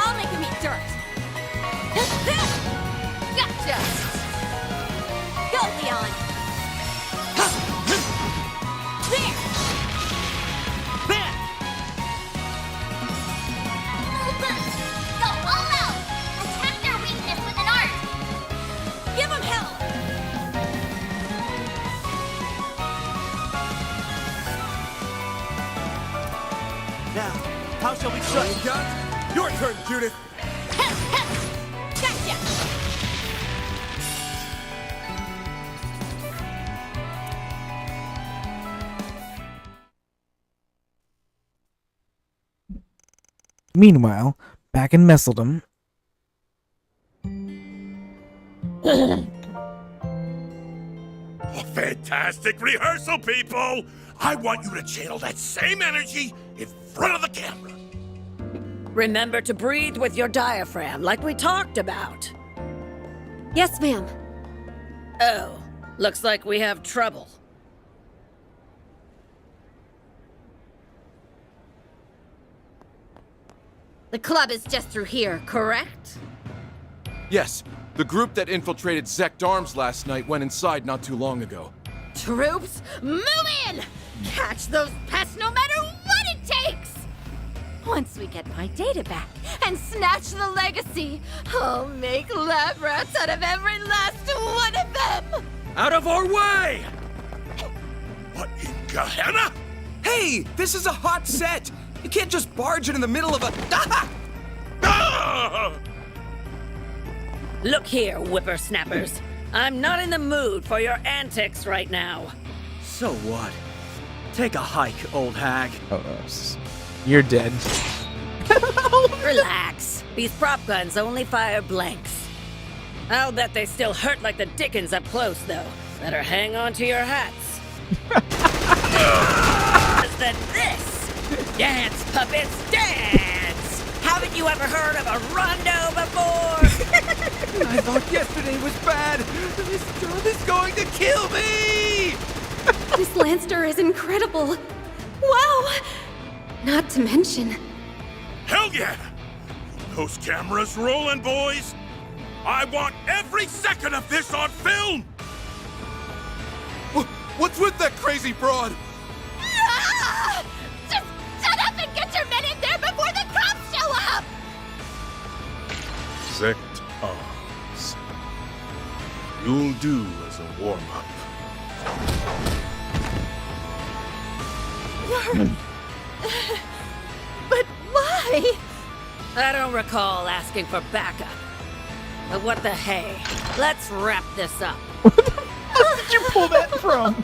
S8: I'll make him eat dirt. Gotcha! Go, Leon! There!
S6: There!
S2: full boost. Go all out. Attack their weakness with an art.
S8: Give him hell!
S6: Now, how shall we strike?
S15: Got your turn, Judith.
S8: Gotcha!
S13: Meanwhile, back in Messeldom,
S11: Fantastic rehearsal, people! I want you to channel that same energy in front of the camera.
S14: Remember to breathe with your diaphragm, like we talked about.
S17: Yes, ma'am.
S14: Oh, looks like we have trouble.
S20: The club is just through here, correct?
S19: Yes, the group that infiltrated Zect Arms last night went inside not too long ago.
S20: Troops, move in! Catch those pests no matter what it takes! Once we get my data back and snatch the legacy, I'll make lab rats out of every last one of them!
S15: Out of our way!
S11: What in Gehenna?
S24: Hey, this is a hot set!
S9: You can't just barge in the middle of a...
S14: Look here, whippersnappers. I'm not in the mood for your antics right now.
S12: So what? Take a hike, old hag.
S13: You're dead.
S14: Relax. These prop guns only fire blanks. I'll bet they still hurt like the dickens up close, though. Better hang on to your hats. Than this! Dance, puppets, dance! Haven't you ever heard of a rondo before?
S12: I thought yesterday was bad. This job is going to kill me!
S17: This Lanster is incredible. Wow! Not to mention...
S11: Hell yeah! Those cameras rolling, boys! I want every second of this on film!
S19: What's with that crazy broad?
S8: Ah! Just shut up and get your men in there before the cops show up!
S11: Zect Arms. You'll do as a warm-up.
S14: But why? I don't recall asking for backup. But what the hey? Let's wrap this up.
S13: Where did you pull that from?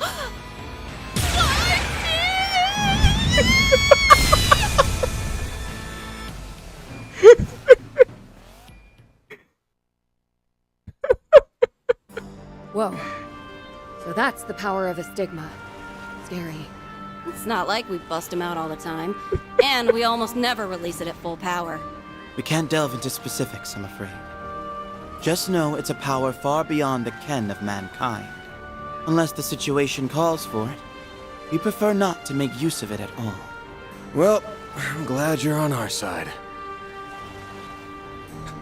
S5: Whoa. So that's the power of a stigma. Scary.
S21: It's not like we bust him out all the time. And we almost never release it at full power.
S6: We can't delve into specifics, I'm afraid. Just know it's a power far beyond the ken of mankind. Unless the situation calls for it, we prefer not to make use of it at all.
S9: Well, I'm glad you're on our side.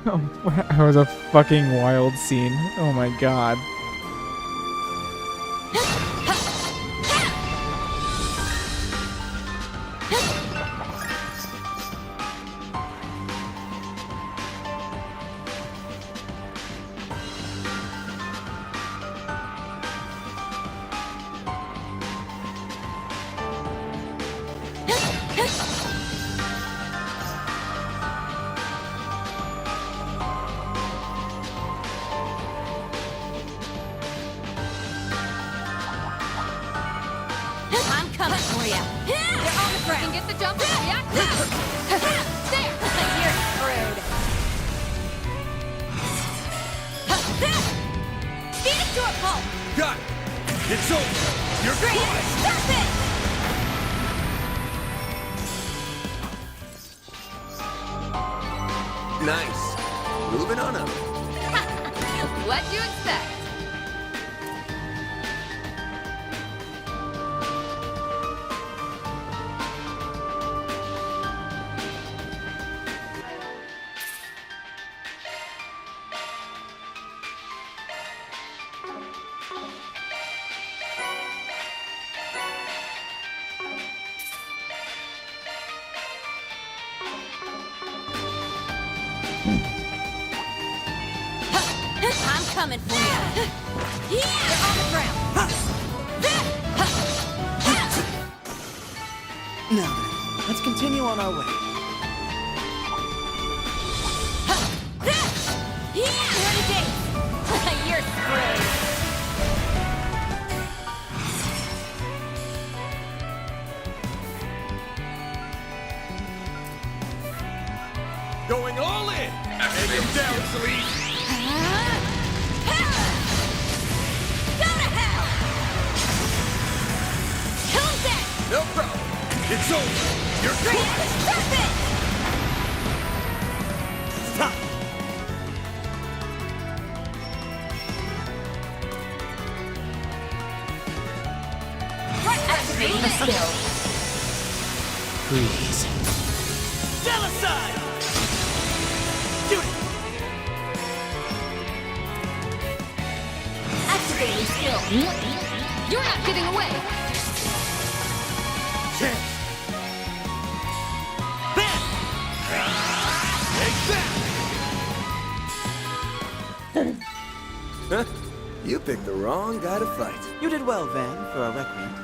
S13: That was a fucking wild scene. Oh my god.
S8: I'm coming for you. You're on the ground. You can get the jump and react fast. There. You're screwed. Speed it to a pulp.
S11: Got it. It's over. You're
S8: Great.
S11: close.
S8: Stop it.
S9: Nice. Moving on up.
S8: What'd you expect? I'm coming for you. You're on the ground.
S6: Now, let's continue on our way.
S8: Ready, Dave? You're screwed.
S11: Going all in. Take him down, Celine.
S8: Go to hell! Kill him dead!
S11: No problem. It's over. You're
S8: Great!
S11: close.
S8: Stop it!
S11: Stop.
S8: Activating the skill.
S6: Please.
S12: Genocide! Shoot it!
S8: Activating skill.
S5: You're not getting away!
S11: Chance.
S12: Bam!
S11: Take that.
S9: Huh? You picked the wrong guy to fight.
S6: You did well, Van, for a recreant.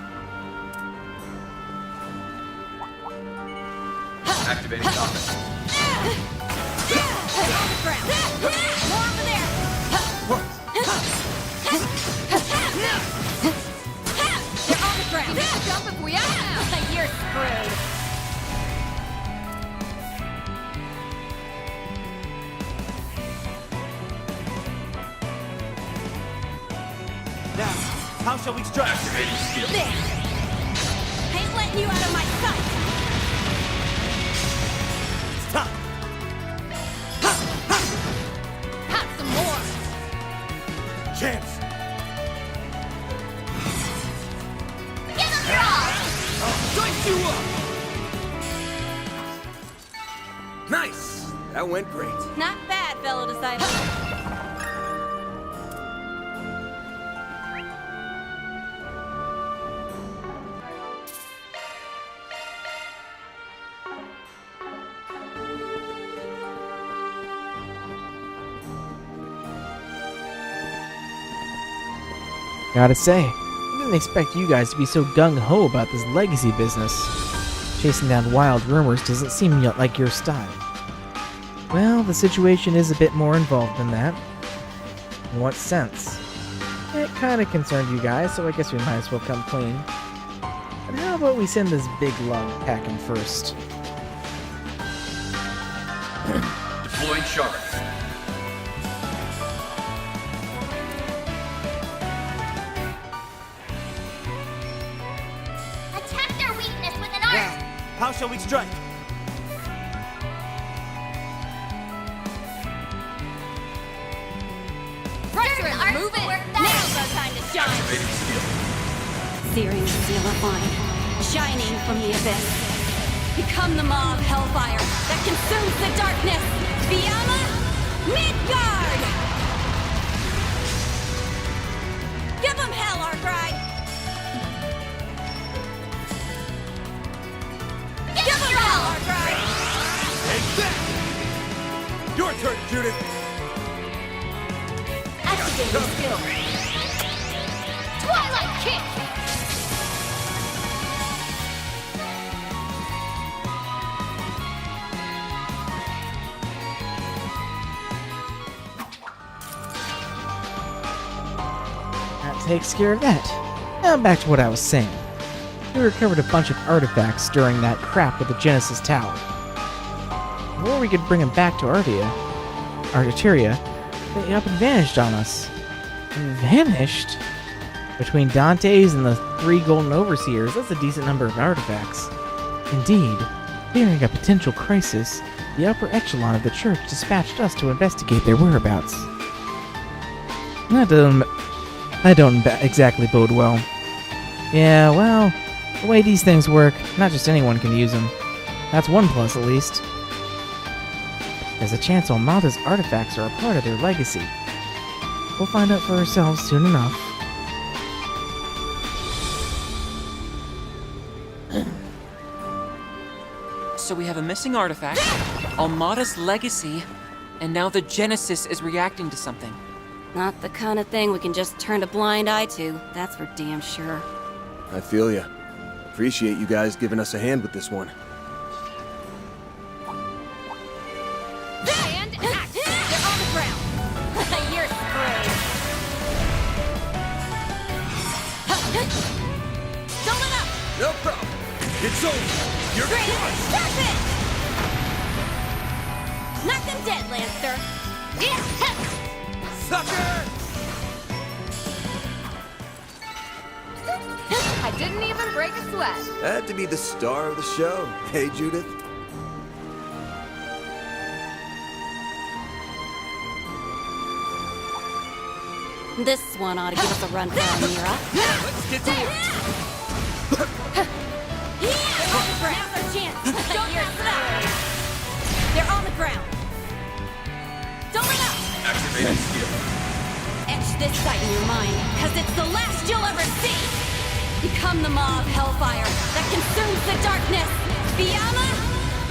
S3: Activating offense.
S8: On the ground. More over there. You're on the ground.
S5: Jump if we have!
S8: You're screwed.
S6: Now, how shall we strike?
S3: Activating skill.
S8: There. Ain't letting you out of my sight.
S6: Stop!
S8: Have some more.
S6: Chance!
S8: Give them your all.
S12: Dice you up!
S9: Nice! That went great.
S21: Not bad, fellow disciple.
S13: Gotta say, I didn't expect you guys to be so gung-ho about this legacy business. Chasing down wild rumors doesn't seem like your style. Well, the situation is a bit more involved than that. In what sense? It kinda concerned you guys, so I guess we might as well come clean. But how about we send this big lug packing first?
S3: Deploying shark.
S2: Attack their weakness with an arc!
S6: How shall we strike?
S8: Pressure, move it. Now's our time to shine.
S3: Activating skill.
S21: Searing steel of mine, shining from the abyss. Become the maw of hellfire that consumes the darkness. Fiamma Midgard! Give them hell, Arkride! Give them hell, Arkride!
S6: Take that! Your turn, Judith!
S8: Activating skill. Twilight kick!
S13: That takes care of that. Now back to what I was saying. We recovered a bunch of artifacts during that crap with the Genesis Tower. Before we could bring them back to Arteria, they up and vanished on us. Vanished? Between Dante's and the 3 Golden Overseers, that's a decent number of artifacts. Indeed, fearing a potential crisis, the upper echelon of the church dispatched us to investigate their whereabouts. That don't exactly bode well. Yeah, well, the way these things work, not just anyone can use them. That's one plus, at least. There's a chance Almata's artifacts are a part of their legacy. We'll find out for ourselves soon enough.
S10: So we have a missing artifact, Almata's legacy, and now the Genesis is reacting to something.
S21: Not the kind of thing we can just turn a blind eye to, that's for damn sure.
S9: I feel ya. Appreciate you guys giving us a hand with this one.
S8: And act! They're on the ground! You're screwed! Don't let up!
S11: No problem. It's over. You're
S8: Great!
S11: crushed.
S8: Stop it! Knock them dead, Lancer!
S12: Sucker!
S5: I didn't even break a sweat.
S9: Had to be the star of the show. Hey, Judith?
S21: This one ought to give us a run for our Mira.
S12: Let's get to work.
S8: Now's our chance! You're screwed! They're on the ground! Don't let up!
S3: Activating skill.
S21: Etch this sight in your mind, because it's the last you'll ever see! Become the maw of hellfire that consumes the darkness! Fiamma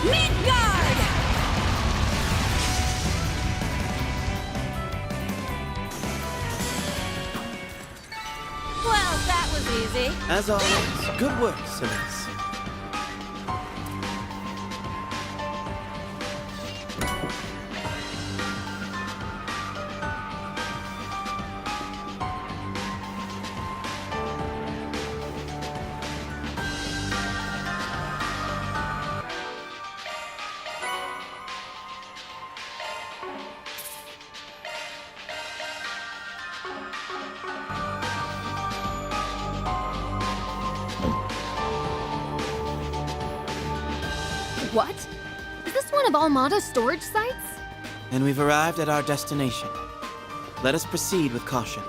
S21: Midgard! Well, that was easy.
S6: As always, good work, Celeste.
S5: What? Is this one of Almada's storage sites?
S6: And we've arrived at our destination. Let us proceed with caution.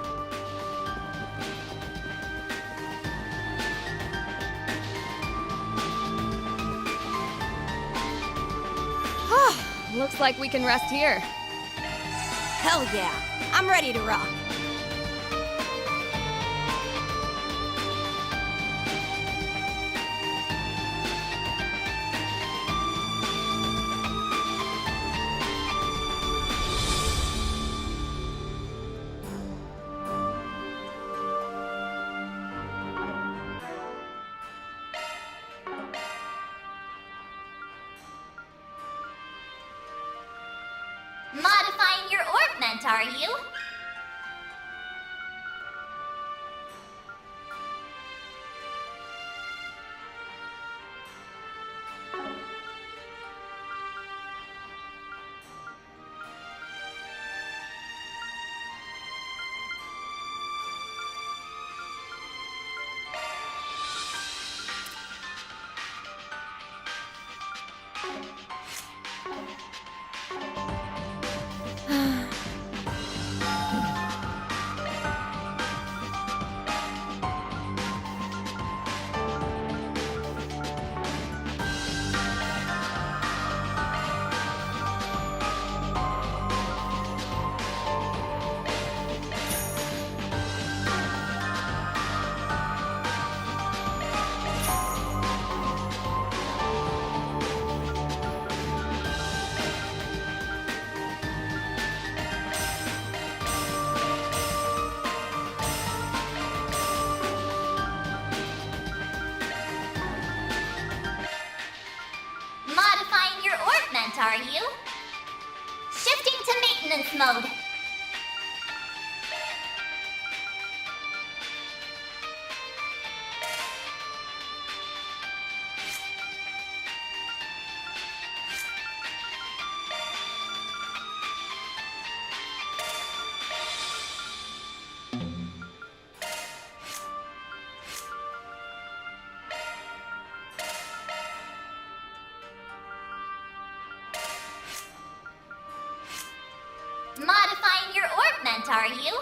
S5: Looks like we can rest here.
S21: Hell yeah, I'm ready to rock.
S2: Modifying your orbment, are you? Modifying your orbment, are you? Shifting to maintenance mode. Modifying your orbment, are you?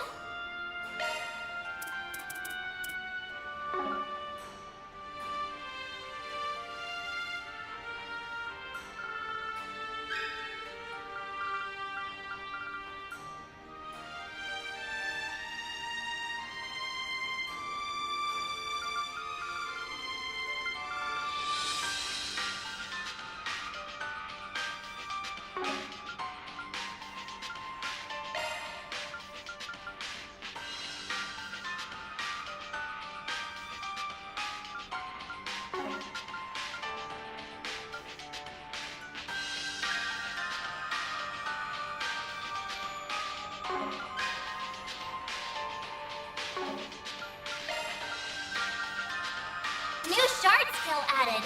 S2: New shard skill added.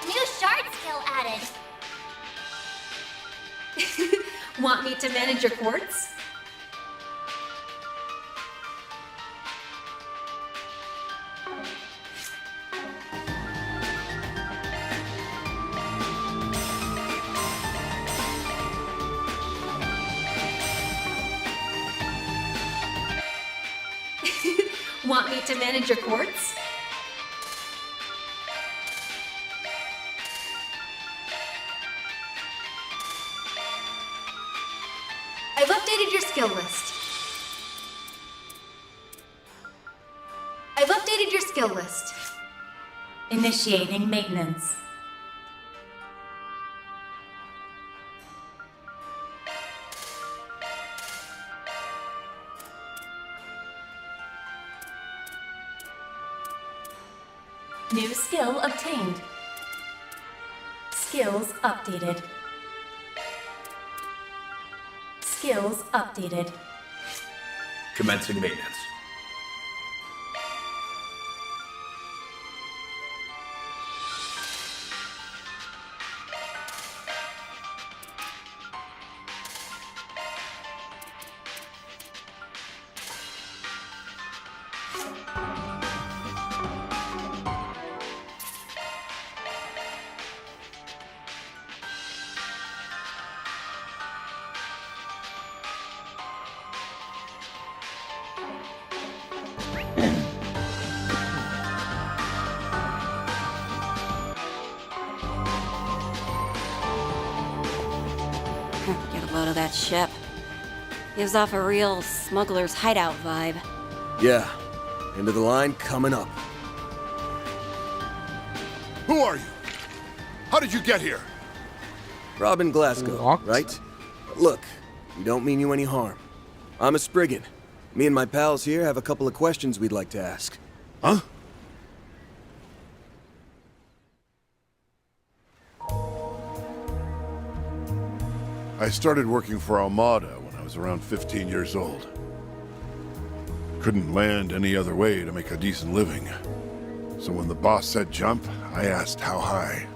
S2: New shard skill added.
S17: Want me to manage your quartz? Want me to manage your quartz? I've updated your skill list. I've updated your skill list.
S18: Initiating maintenance. New skill obtained. Skills updated. Skills updated.
S3: Commencing maintenance.
S21: afloat of that ship. Gives off a real smuggler's hideout vibe.
S9: Yeah. End of the line coming up.
S11: Who are you? How did you get here?
S9: Robin Glasgow, right? Look, we don't mean you any harm. I'm a Spriggan. Me and my pals here have a couple of questions we'd like to ask.
S11: Huh? I started working for Armada when I was around 15 years old. Couldn't land any other way to make a decent living. So when the boss said jump, I asked how high.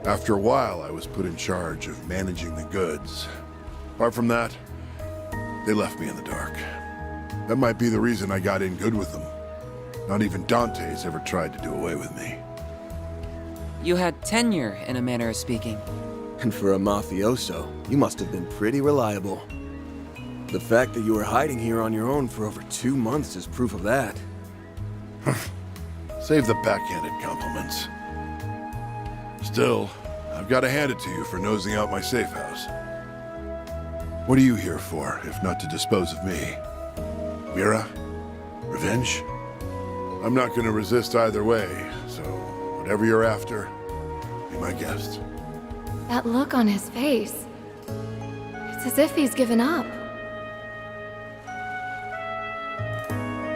S11: After a while, I was put in charge of managing the goods. Apart from that, they left me in the dark. That might be the reason I got in good with them. Not even Dante's ever tried to do away with me.
S10: You had tenure, in a manner of speaking.
S9: And for a mafioso, you must have been pretty reliable. The fact that you were hiding here on your own for over 2 months is proof of that.
S11: Save the backhanded compliments. Still, I've got to hand it to you for nosing out my safe house. What are you here for, if not to dispose of me? Mira? Revenge? I'm not going to resist either way, so whatever you're after, be my guest.
S5: That look on his face. It's as if he's given up.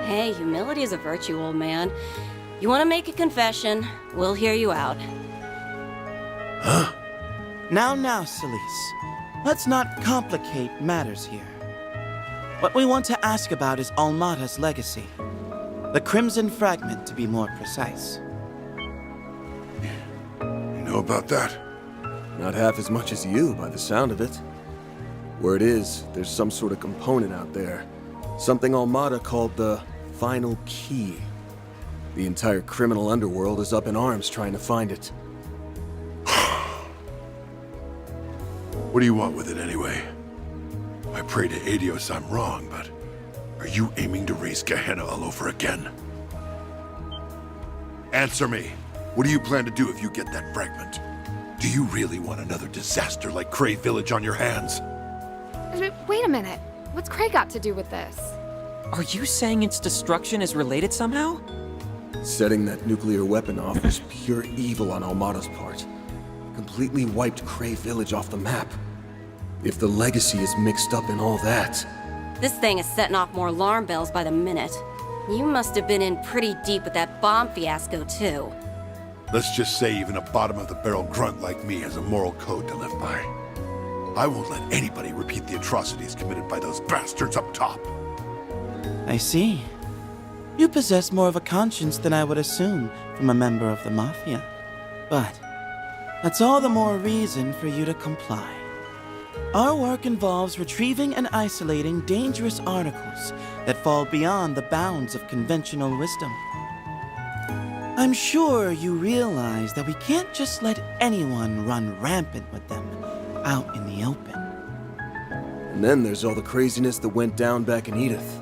S21: Hey, humility is a virtue, old man. You want to make a confession, we'll hear you out.
S9: Huh?
S6: Now, Celise. Let's not complicate matters here. What we want to ask about is Almata's legacy. The Crimson Fragment, to be more precise.
S11: You know about that?
S9: Not half as much as you, by the sound of it. Word is, there's some sort of component out there. Something Almada called the Final Key. The entire criminal underworld is up in arms trying to find it.
S11: What do you want with it anyway? I pray to Adios I'm wrong, but are you aiming to raise Gehenna all over again? Answer me. What do you plan to do if you get that fragment? Do you really want another disaster like Cray Village on your hands?
S5: Wait a minute. What's Cray got to do with this?
S10: Are you saying its destruction is related somehow?
S9: Setting that nuclear weapon off was pure evil on Almada's part. Completely wiped Cray Village off the map. If the legacy is mixed up in all that...
S21: This thing is setting off more alarm bells by the minute. You must have been in pretty deep with that bomb fiasco, too.
S11: Let's just say even a bottom-of-the-barrel grunt like me has a moral code to live by. I won't let anybody repeat the atrocities committed by those bastards up top.
S6: I see. You possess more of a conscience than I would assume from a member of the Mafia. But that's all the more reason for you to comply. Our work involves retrieving and isolating dangerous articles that fall beyond the bounds of conventional wisdom. I'm sure you realize that we can't just let anyone run rampant with them out in the open.
S9: And then there's all the craziness that went down back in Edith.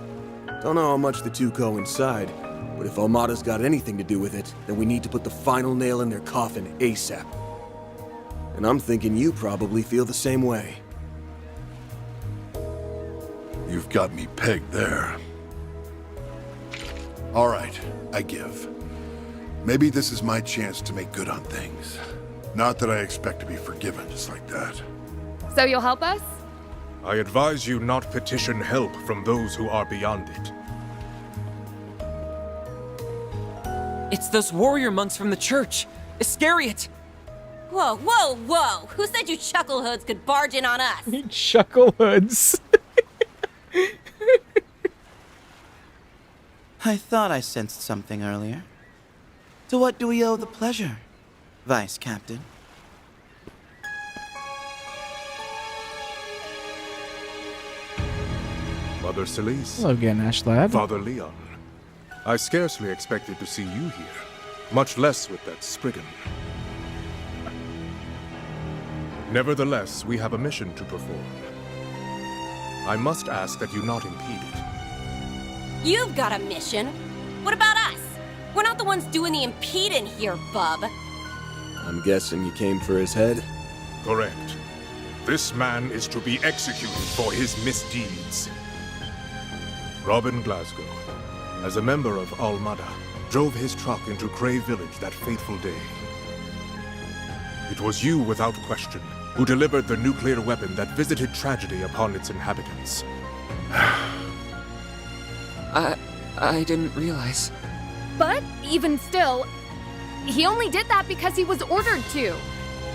S9: Don't know how much the two coincide, but if Almada's got anything to do with it, then we need to put the final nail in their coffin ASAP. And I'm thinking you probably feel the same way.
S11: You've got me pegged there. All right, I give. Maybe this is my chance to make good on things. Not that I expect to be forgiven just like that.
S5: So you'll help us?
S1: I advise you not petition help from those who are beyond it.
S10: It's those warrior monks from the church. Iscariot!
S21: Whoa, whoa, whoa! Who said you chucklehoods could barge in on us?
S13: Chucklehoods.
S6: I thought I sensed something earlier. To what do we owe the pleasure, Vice Captain?
S1: Mother Celise.
S13: Hello again, Ashlad.
S1: Father Leon. I scarcely expected to see you here, much less with that Spriggan. Nevertheless, we have a mission to perform. I must ask that you not impede it.
S21: You've got a mission. What about us? We're not the ones doing the impeding here, bub.
S9: I'm guessing you came for his head?
S1: Correct. This man is to be executed for his misdeeds. Robin Glasgow, as a member of Almada, drove his truck into Cray Village that fateful day. It was you, without question, who delivered the nuclear weapon that visited tragedy upon its inhabitants.
S10: I didn't realize.
S5: But even still, he only did that because he was ordered to.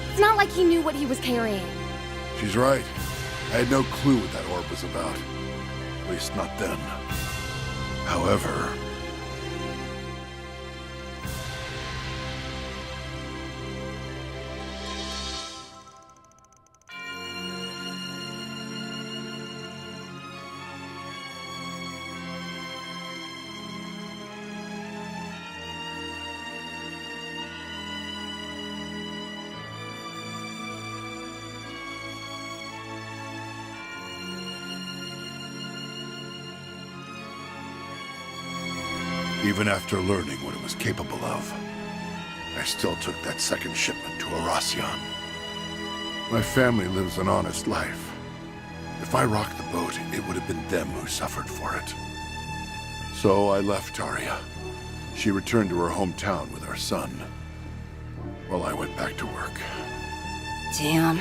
S5: It's not like he knew what he was carrying.
S11: She's right. I had no clue what that orb was about. At least not then. However... Even after learning what it was capable of, I still took that second shipment to Arasion. My family lives an honest life. If I rocked the boat, it would have been them who suffered for it. So I left Taria. She returned to her hometown with our son, while I went back to work.
S21: Damn.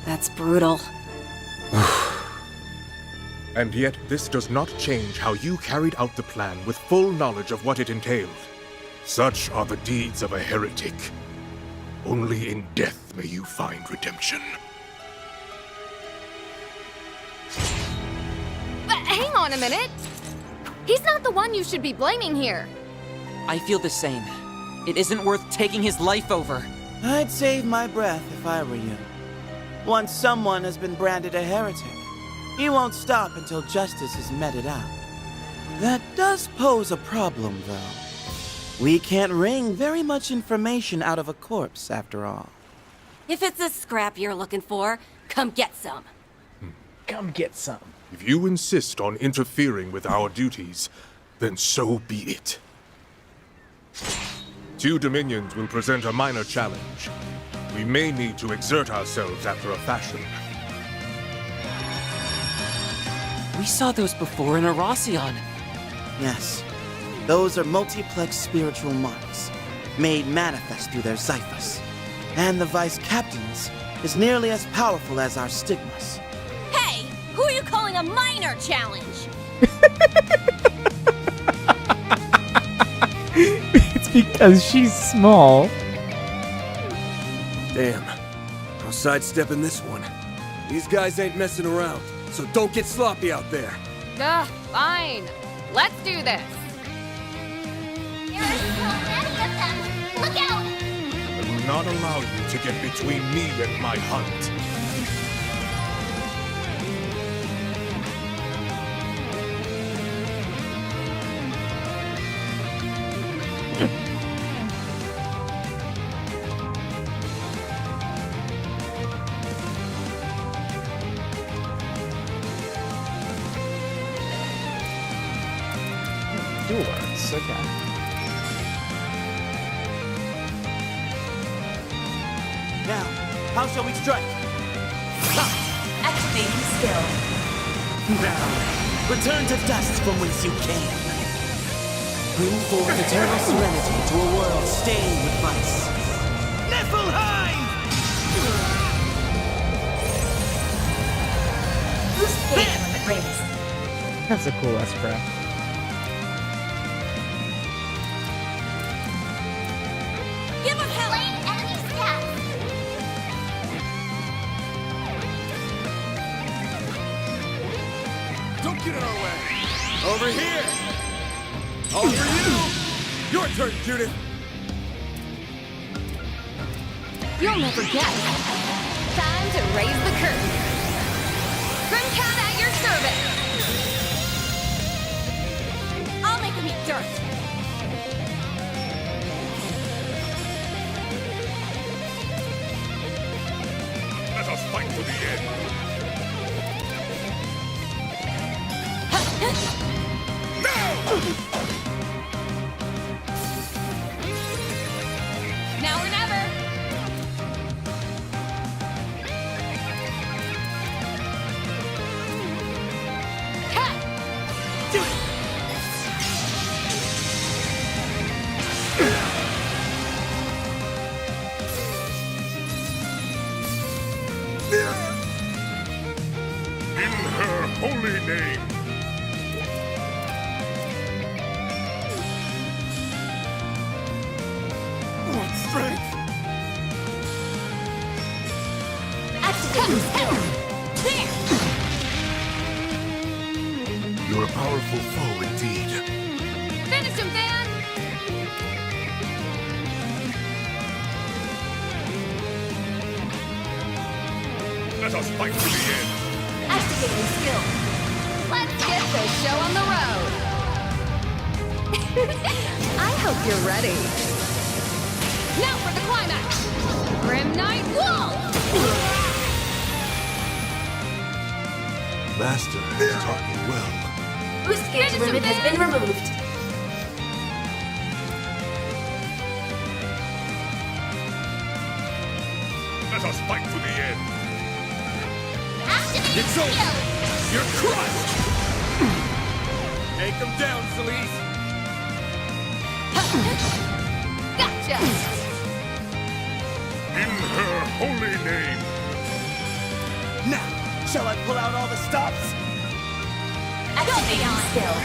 S21: That's brutal.
S1: And yet, this does not change how you carried out the plan with full knowledge of what it entailed. Such are the deeds of a heretic. Only in death may you find redemption.
S5: But hang on a minute! He's not the one you should be blaming here.
S10: I feel the same. It isn't worth taking his life over.
S6: I'd save my breath if I were you. Once someone has been branded a heretic, he won't stop until justice is meted out. That does pose a problem, though. We can't wring very much information out of a corpse, after all.
S21: If it's a scrap you're looking for, come get some.
S13: Come get some.
S1: If you insist on interfering with our duties, then so be it. Two Dominions will present a minor challenge. We may need to exert ourselves after a fashion.
S10: We saw those before in Arasion.
S6: Yes, those are multiplex spiritual marks, made manifest through their ciphers. And the Vice Captain's is nearly as powerful as our stigmas.
S8: Hey, who are you calling a minor challenge?
S13: It's because she's small.
S9: Damn. I'll sidestepping this one. These guys ain't messing around, so don't get sloppy out there.
S5: Ugh, fine. Let's do this.
S2: There are so many of them! Look out!
S1: I will not allow you to get between me and my hunt.
S13: Doors, okay.
S6: Now, how shall we strike?
S18: Activating skill.
S6: Now, return to dust from whence you came. Bring forth eternal serenity to a world stained with vice. Niflheim!
S18: Boost gauge limit raised.
S13: That's a cool S-craft.
S2: Give him hell! Lane enemy stats!
S19: Don't get in our way! Over here! All for you! Your turn, Judith!
S5: You'll never guess. Time to raise the curtain. Grimcat at your service!
S8: I'll make him eat dirt.
S1: Let us fight to the end.
S5: Now or never!
S1: name.
S4: What strength!
S8: Activating skill. There!
S1: You're a powerful foe indeed.
S8: Finish him, Van!
S1: Let us fight to the end.
S8: Activating skill. Let's get this show on the road.
S5: I hope you're ready.
S8: Now for the climax! Grim Knight Wolf!
S1: Master has taught me well.
S8: Boost gauge limit has been removed.
S1: Let us fight to the end.
S8: Activating
S4: It's over!
S8: skill!
S4: You're crushed! Take him down, Celeste!
S8: Gotcha!
S1: In her holy name.
S12: Now, shall I pull out all the stops?
S8: Activating skill.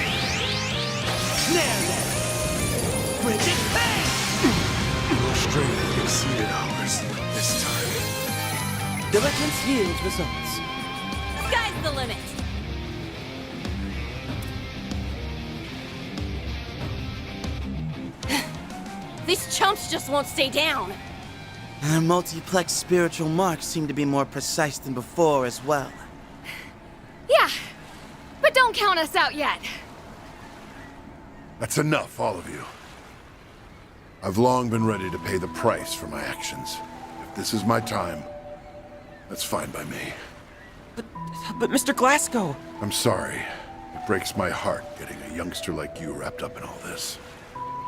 S12: Snare them! Bridget Bang!
S1: Your strength exceeded ours this time.
S12: Diligence yields results.
S8: Sky's the limit. These chumps just won't stay down.
S6: Our multiplex spiritual marks seem to be more precise than before as well.
S5: Yeah, but don't count us out yet.
S11: That's enough, all of you. I've long been ready to pay the price for my actions. If this is my time, that's fine by me.
S10: But Mr. Glasgow...
S11: I'm sorry. It breaks my heart getting a youngster like you wrapped up in all this.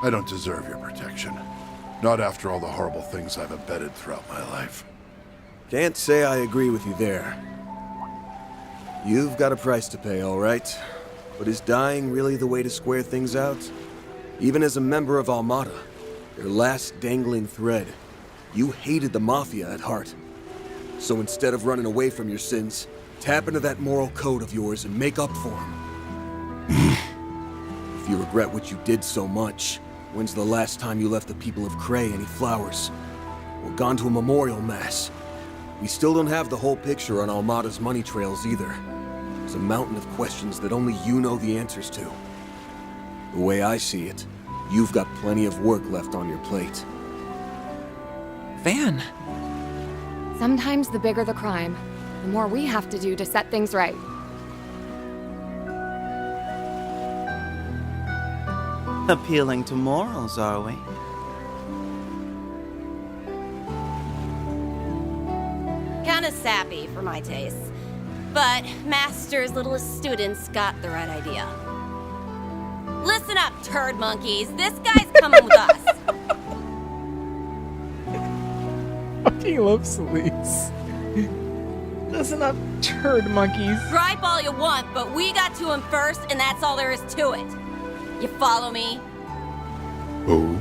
S11: I don't deserve your protection. Not after all the horrible things I've abetted throughout my life.
S9: Can't say I agree with you there. You've got a price to pay, all right. But is dying really the way to square things out? Even as a member of Almada, their last dangling thread, you hated the Mafia at heart. So instead of running away from your sins, tap into that moral code of yours and make up for them. If you regret what you did so much, when's the last time you left the people of Cray any flowers? Or gone to a memorial mass? We still don't have the whole picture on Almada's money trails either. There's a mountain of questions that only you know the answers to. The way I see it, you've got plenty of work left on your plate.
S10: Van.
S5: Sometimes the bigger the crime, the more we have to do to set things right.
S6: Appealing to morals, are we?
S21: Kinda sappy for my taste. But Master's littlest students got the right idea. Listen up, turd monkeys. This guy's coming with us.
S13: Fucking love Celeste. Listen up, turd monkeys.
S21: Gripe all you want, but we got to him first, and that's all there is to it. You follow me?
S1: Oh?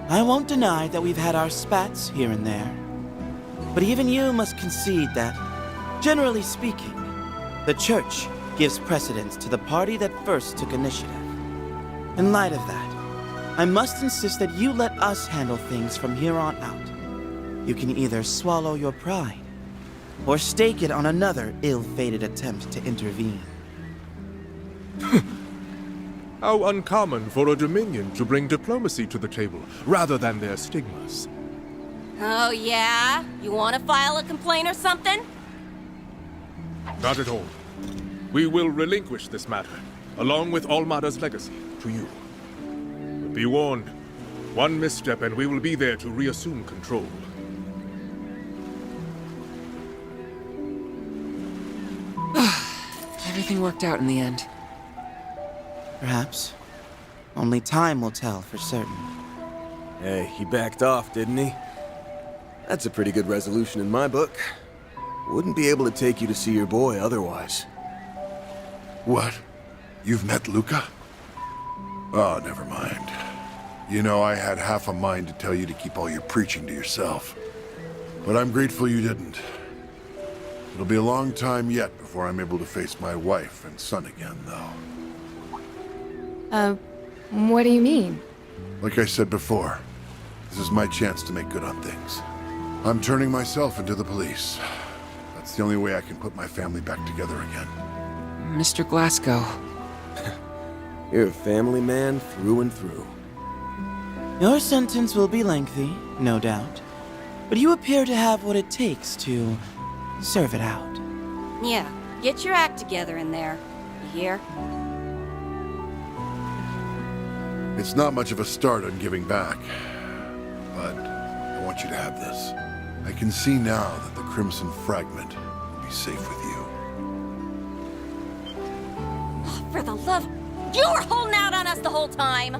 S6: I won't deny that we've had our spats here and there. But even you must concede that, generally speaking, the Church gives precedence to the party that first took initiative. In light of that, I must insist that you let us handle things from here on out. You can either swallow your pride, or stake it on another ill-fated attempt to intervene.
S1: How uncommon for a Dominion to bring diplomacy to the table, rather than their stigmas.
S21: Oh, yeah? You want to file a complaint or something?
S1: Not at all. We will relinquish this matter, along with Almada's legacy, to you. But be warned, one misstep and we will be there to reassume control.
S10: Everything worked out in the end.
S6: Perhaps. Only time will tell for certain.
S9: Hey, he backed off, didn't he? That's a pretty good resolution in my book. Wouldn't be able to take you to see your boy otherwise.
S11: What? You've met Luca? Oh, never mind. You know, I had half a mind to tell you to keep all your preaching to yourself. But I'm grateful you didn't. It'll be a long time yet before I'm able to face my wife and son again, though.
S5: What do you mean?
S11: Like I said before, this is my chance to make good on things. I'm turning myself into the police. That's the only way I can put my family back together again.
S10: Mr. Glasgow.
S9: You're a family man through and through.
S6: Your sentence will be lengthy, no doubt, but you appear to have what it takes to serve it out.
S21: Yeah, get your act together in there. You hear?
S11: It's not much of a start on giving back, but I want you to have this. I can see now that the Crimson Fragment will be safe with you.
S21: For the love... You were holding out on us the whole time!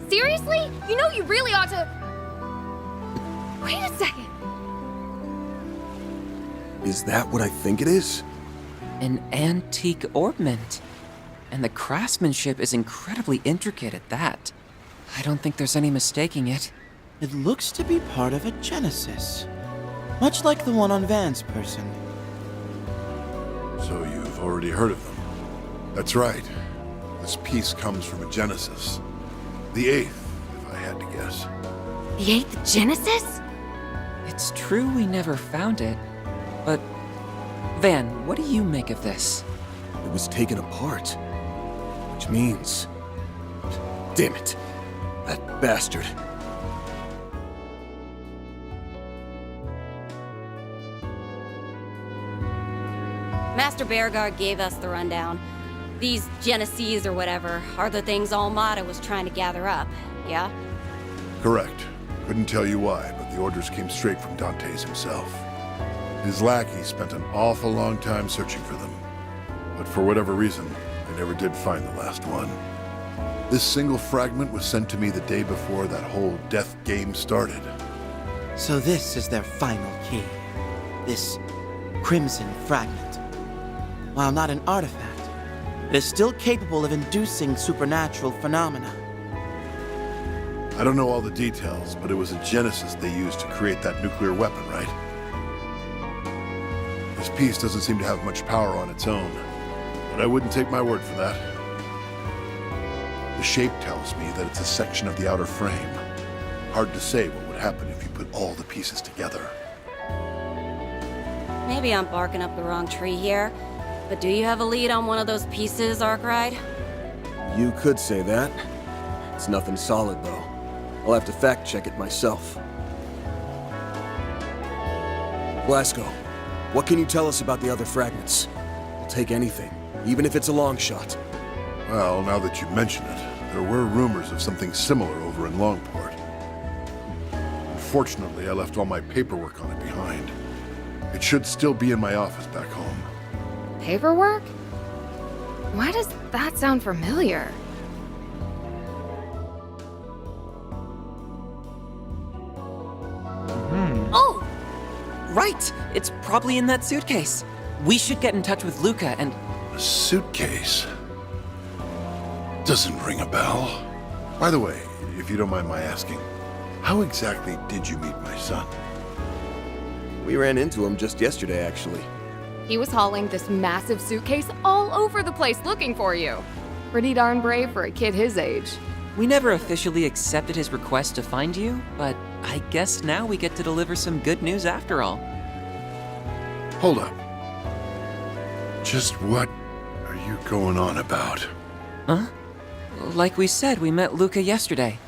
S5: Seriously? You know you really ought to... Wait a second.
S9: Is that what I think it is?
S10: An antique ornament. And the craftsmanship is incredibly intricate at that. I don't think there's any mistaking it.
S6: It looks to be part of a Genesis, much like the one on Van's person.
S11: So you've already heard of them? That's right. This piece comes from a Genesis. The 8th, if I had to guess.
S5: The 8th Genesis?
S10: It's true we never found it, but... Van, what do you make of this?
S9: It was taken apart. Which means... Damn it. That bastard.
S21: Master Beauregard gave us the rundown. These Geneses or whatever are the things Almada was trying to gather up, yeah?
S11: Correct. Couldn't tell you why, but the orders came straight from Dantes himself. His lackey spent an awful long time searching for them. But for whatever reason, I never did find the last one. This single fragment was sent to me the day before that whole death game started.
S6: So this is their final key. This Crimson Fragment. While not an artifact, it is still capable of inducing supernatural phenomena.
S11: I don't know all the details, but it was a Genesis they used to create that nuclear weapon, right? This piece doesn't seem to have much power on its own, but I wouldn't take my word for that. The shape tells me that it's a section of the outer frame. Hard to say what would happen if you put all the pieces together.
S21: Maybe I'm barking up the wrong tree here, but do you have a lead on one of those pieces, Arkwright?
S9: You could say that. It's nothing solid, though. I'll have to fact-check it myself. Glasgow, what can you tell us about the other fragments? I'll take anything, even if it's a long shot.
S11: Well, now that you mention it, there were rumors of something similar over in Longport. Unfortunately, I left all my paperwork on it behind. It should still be in my office back home.
S5: Paperwork? Why does that sound familiar?
S10: Oh! Right! It's probably in that suitcase. We should get in touch with Luca and...
S11: A suitcase? Doesn't ring a bell. By the way, if you don't mind my asking, how exactly did you meet my son?
S9: We ran into him just yesterday, actually.
S5: He was hauling this massive suitcase all over the place looking for you. Pretty darn brave for a kid his age.
S10: We never officially accepted his request to find you, but I guess now we get to deliver some good news after all.
S11: Hold up. Just what are you going on about?
S10: Huh? Like we said, we met Luca yesterday.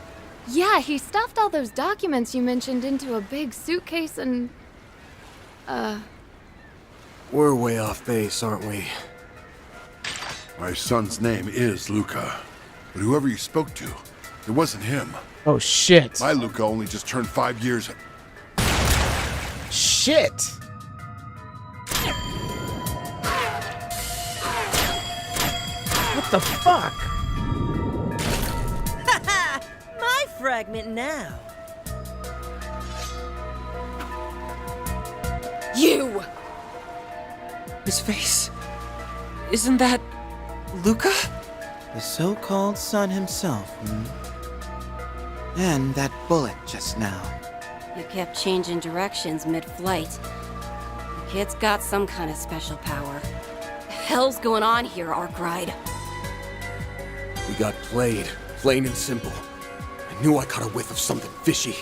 S5: Yeah, he stuffed all those documents you mentioned into a big suitcase and...
S9: We're way off base, aren't we?
S11: My son's name is Luca, but whoever you spoke to, it wasn't him.
S13: Oh, shit.
S11: My Luca only just turned 5 years.
S13: Shit! What the fuck?
S14: My fragment now.
S5: You!
S10: His face. Isn't that... Luca?
S6: The so-called son himself, And that bullet just now.
S21: You kept changing directions mid-flight. Kid's got some kind of special power. The hell's going on here, Arkwright?
S9: We got played, plain and simple. I knew I caught a whiff of something fishy.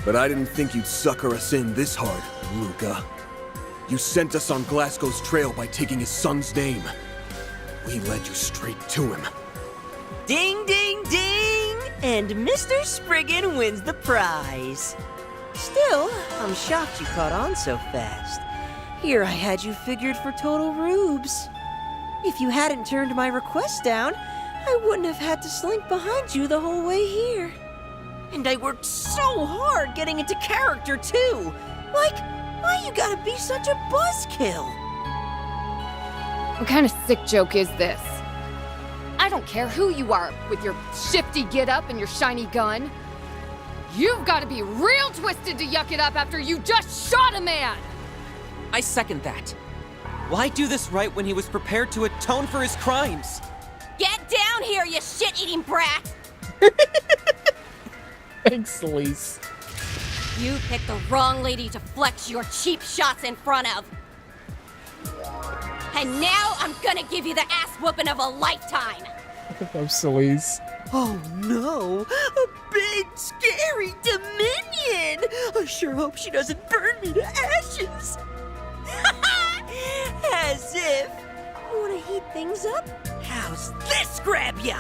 S9: But I didn't think you'd sucker us in this hard, Luca. You sent us on Glasgow's trail by taking his son's name. We led you straight to him.
S7: Ding, ding, ding! And Mr. Spriggan wins the prize. Still, I'm shocked you caught on so fast. Here I had you figured for total rubes. If you hadn't turned my request down, I wouldn't have had to slink behind you the whole way here. And I worked so hard getting into character, too. Like, why you gotta be such a buzzkill?
S5: What kind of sick joke is this? I don't care who you are with your shifty get-up and your shiny gun. You've got to be real twisted to yuck it up after you just shot a man!
S10: I second that. Why do this right when he was prepared to atone for his crimes?
S21: Get down here, you shit-eating brat!
S13: Thanks, Elise.
S21: You picked the wrong lady to flex your cheap shots in front of. And now I'm gonna give you the ass whooping of a lifetime!
S13: I'm Celise.
S7: Oh no! A big, scary Dominion! I sure hope she doesn't burn me to ashes! As if! You wanna heat things up? How's this grab ya?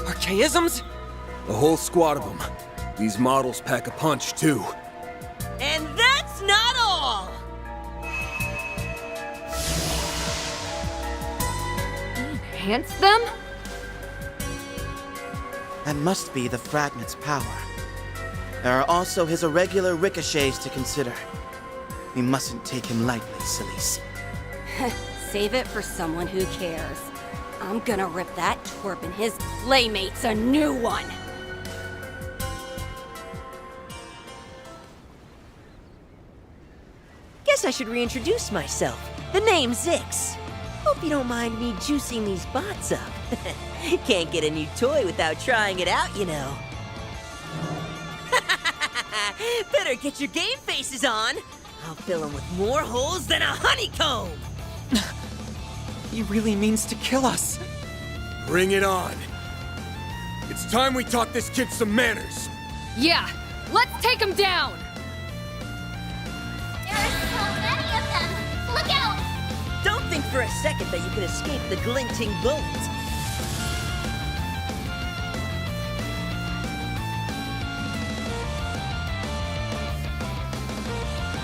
S10: Archaisms?
S9: The whole squad of them. These models pack a punch, too.
S7: And that's not all!
S5: Enhance them?
S6: That must be the fragment's power. There are also his irregular ricochets to consider. We mustn't take him lightly, Celise.
S21: Save it for someone who cares. I'm gonna rip that twerp and his playmates a new one!
S7: Guess I should reintroduce myself. The name's Zix. Hope you don't mind me juicing these bots up. Can't get a new toy without trying it out, you know. Better get your game faces on. I'll fill them with more holes than a honeycomb.
S10: He really means to kill us.
S9: Bring it on. It's time we taught this kid some manners.
S5: Yeah, let's take him down!
S2: There are so many of them! Look out!
S7: Don't think for a second that you can escape the glinting bolt.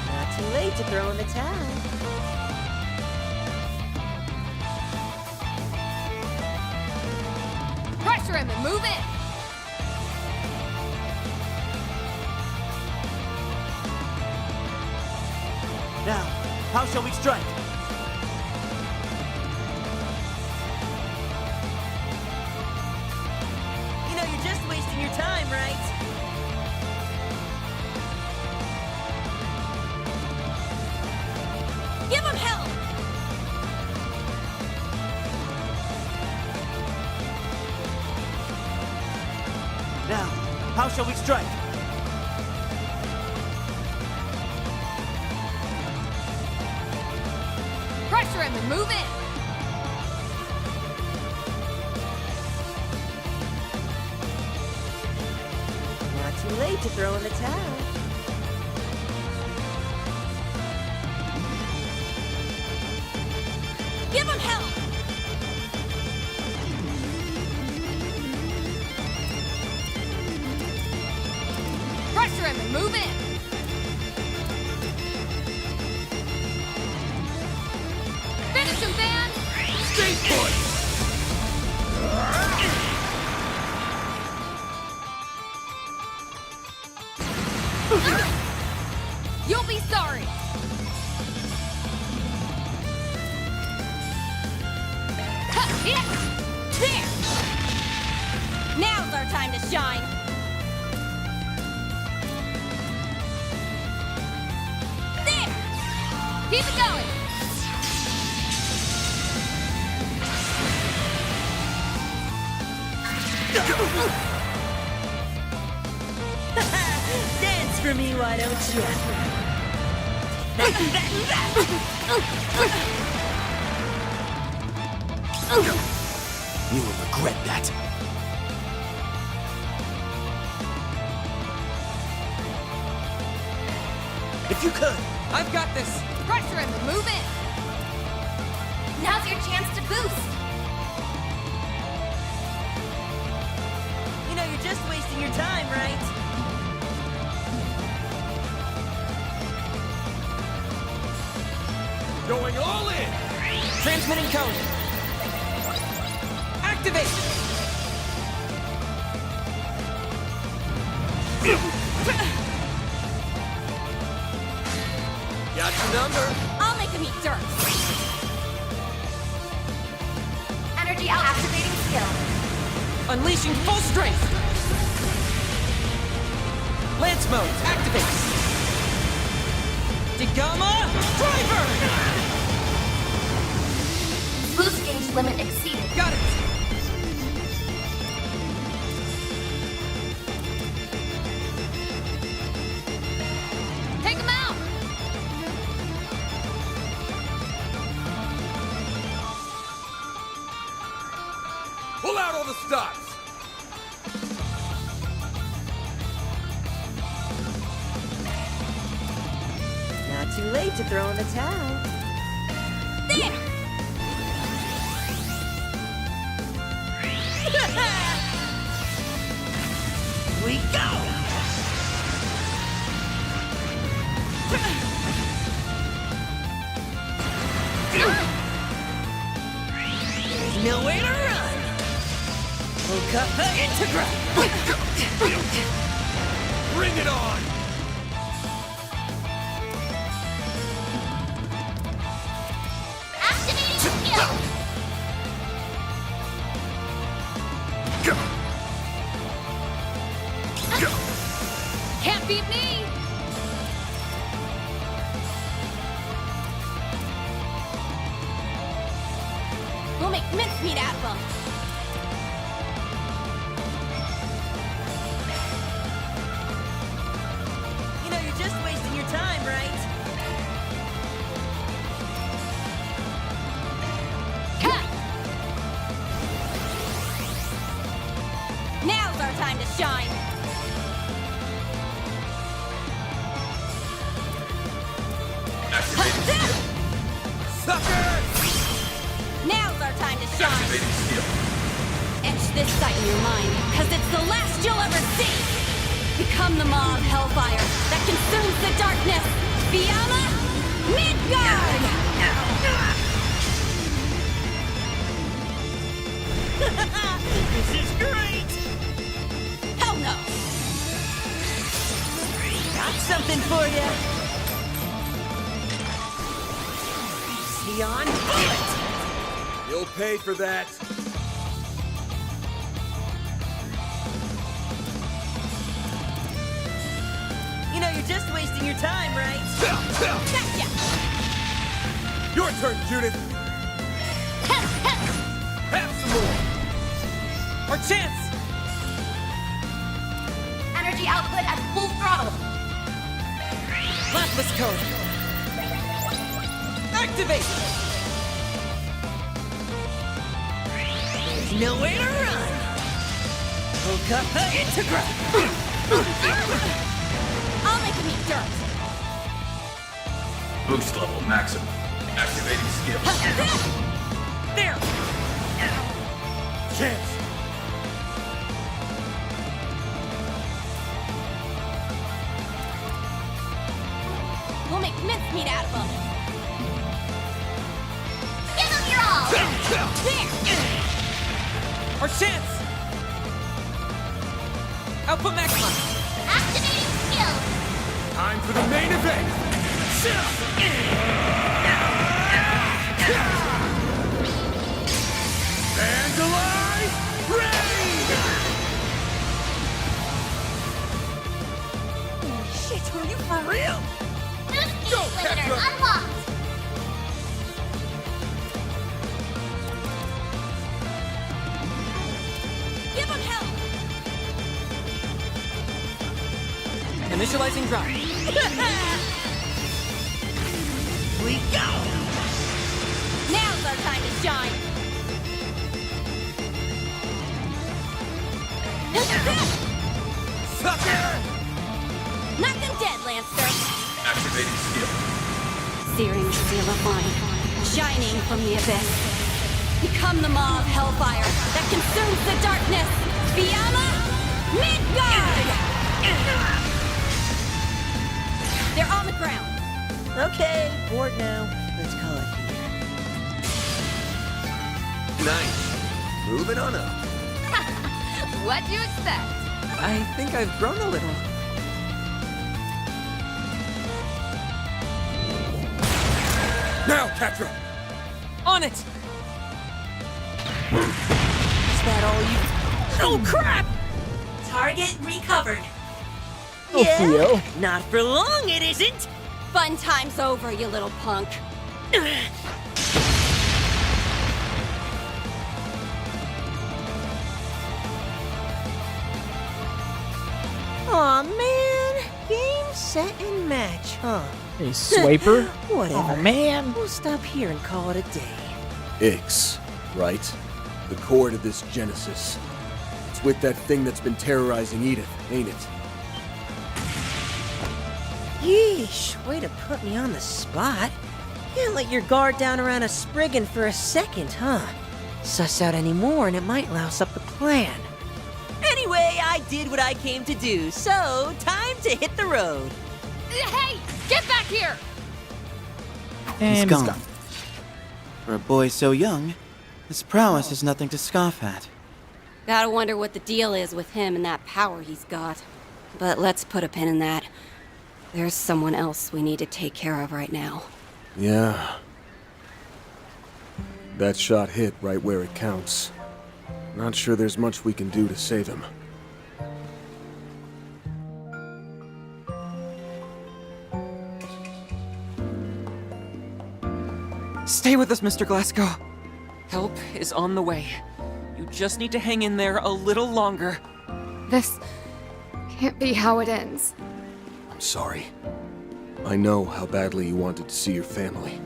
S7: Not too late to throw in the towel.
S5: Pressure him and move in!
S23: Now, how shall we strike?
S7: You know you're just wasting your time, right?
S21: Give him hell!
S23: Now, how shall we strike?
S5: Pressure him and move in!
S7: Not too late to throw in the towel.
S21: Give him hell!
S5: Pressure him and move in! Finish him, Van!
S11: Stay put!
S5: You'll be sorry!
S21: There! Now's our time to shine! There!
S5: Keep it going!
S7: for me, why don't you?
S12: You will regret that. If you could.
S5: I've got this.
S8: Pressure in the move in. Now's your chance to boost.
S7: You know, you're just wasting your time, right?
S12: Going all in.
S10: Transmitting code. Activate.
S12: Got your number.
S8: I'll make him eat dirt. Energy out. Activating skill.
S10: Unleashing full strength. Lance mode. Activate. Degama Driver.
S8: Boost gauge limit exceeded.
S10: Got it.
S8: Take him out.
S12: Pull out all the stops.
S7: Not too late to throw in the towel.
S8: There.
S7: We go! There's nowhere to run! Okapa Integra!
S12: Bring it on!
S8: Activating skill. Can't beat me. We'll make mincemeat out of them.
S7: You know, you're just wasting your time, right?
S8: Now's our time to shine.
S12: Sucker!
S8: Now's our time to shine.
S3: Activating skill.
S8: Etch this sight in your mind, because it's the last you'll ever see. Become the maw of hellfire that consumes the darkness. Fiamma Midgard!
S7: This is great!
S8: Hell no!
S7: Got something for you! Sion Bullet!
S12: You'll pay for that.
S7: You know, you're just wasting your time, right?
S8: Gotcha!
S12: Your turn, Judith. Have some more.
S10: Our chance.
S8: Energy output at full throttle.
S10: Lapis code. Activate.
S7: There's nowhere to run! Okapa Integra!
S8: I'll make him eat dirt.
S3: Boost level maximum. Activating skill.
S10: There.
S12: Chance.
S8: We'll make mincemeat out of them. Give them your all. There.
S10: Our chance. Output maximum.
S8: Activating skill.
S12: Time for the main event. Vandalize Rain!
S7: Holy shit, are you for real?
S8: Boost gauge limiter unlocked. Give him hell.
S10: Initializing drop.
S14: We go!
S21: Now's our time to shine!
S12: Sucker!
S21: Knock them dead, Lancer!
S3: Activating skill.
S21: Searing steel of mine, shining from the abyss. Become the maw of hellfire that consumes the darkness! Fiamma Midgard! They're on the ground!
S7: Okay, bored now. Let's call it here.
S12: Nice. Moving on up.
S21: What'd you expect?
S10: I think I've grown a little.
S12: Now, Catra!
S10: On it!
S7: Is that all you...
S14: Oh, crap!
S18: Target recovered.
S13: Oh, Theo.
S7: Not for long, it isn't!
S21: Fun time's over, you little punk.
S7: Aw, man. Game, set, and match, huh?
S13: A swiper?
S7: Whatever.
S13: Oh, man.
S7: We'll stop here and call it a day.
S9: Ix, right? The core to this Genesis. It's with that thing that's been terrorizing Edith, ain't it?
S7: Yeesh, way to put me on the spot. Can't let your guard down around a Spriggan for a second, huh? Suss out any more and it might louse up the plan. Anyway, I did what I came to do, so time to hit the road.
S5: Hey! Get back here!
S6: He's
S13: And
S6: gone. For a boy so young, his prowess is nothing to scoff at.
S21: Gotta wonder what the deal is with him and that power he's got. But let's put a pin in that. There's someone else we need to take care of right now.
S9: Yeah. That shot hit right where it counts. Not sure there's much we can do to save him.
S10: Stay with us, Mr. Glasgow. Help is on the way. You just need to hang in there a little longer.
S5: This can't be how it ends.
S9: I'm sorry. I know how badly you wanted to see your family.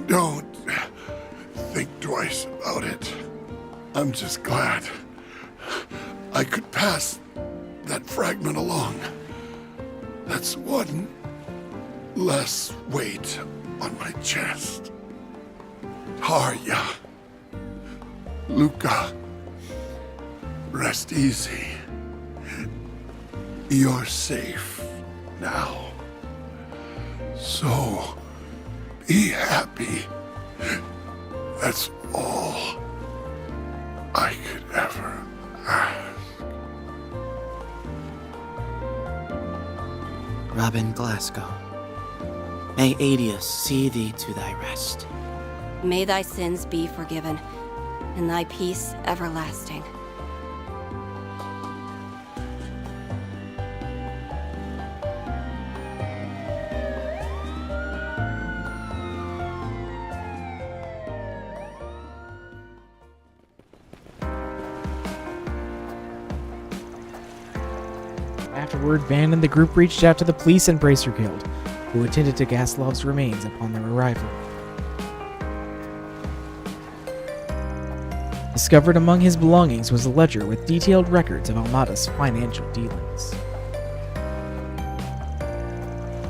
S11: Don't think twice about it. I'm just glad I could pass that fragment along. That's one less weight on my chest. Tarja, Luca, rest easy. You're safe now. So be happy. That's all I could ever ask.
S6: Robin Glasgow, may Adius see thee to thy rest.
S21: May thy sins be forgiven, and thy peace everlasting.
S13: Afterward, Van and the group reached out to the police and Bracer Guild, who attended to Gaslov's remains upon their arrival. Discovered among his belongings was a ledger with detailed records of Almada's financial dealings.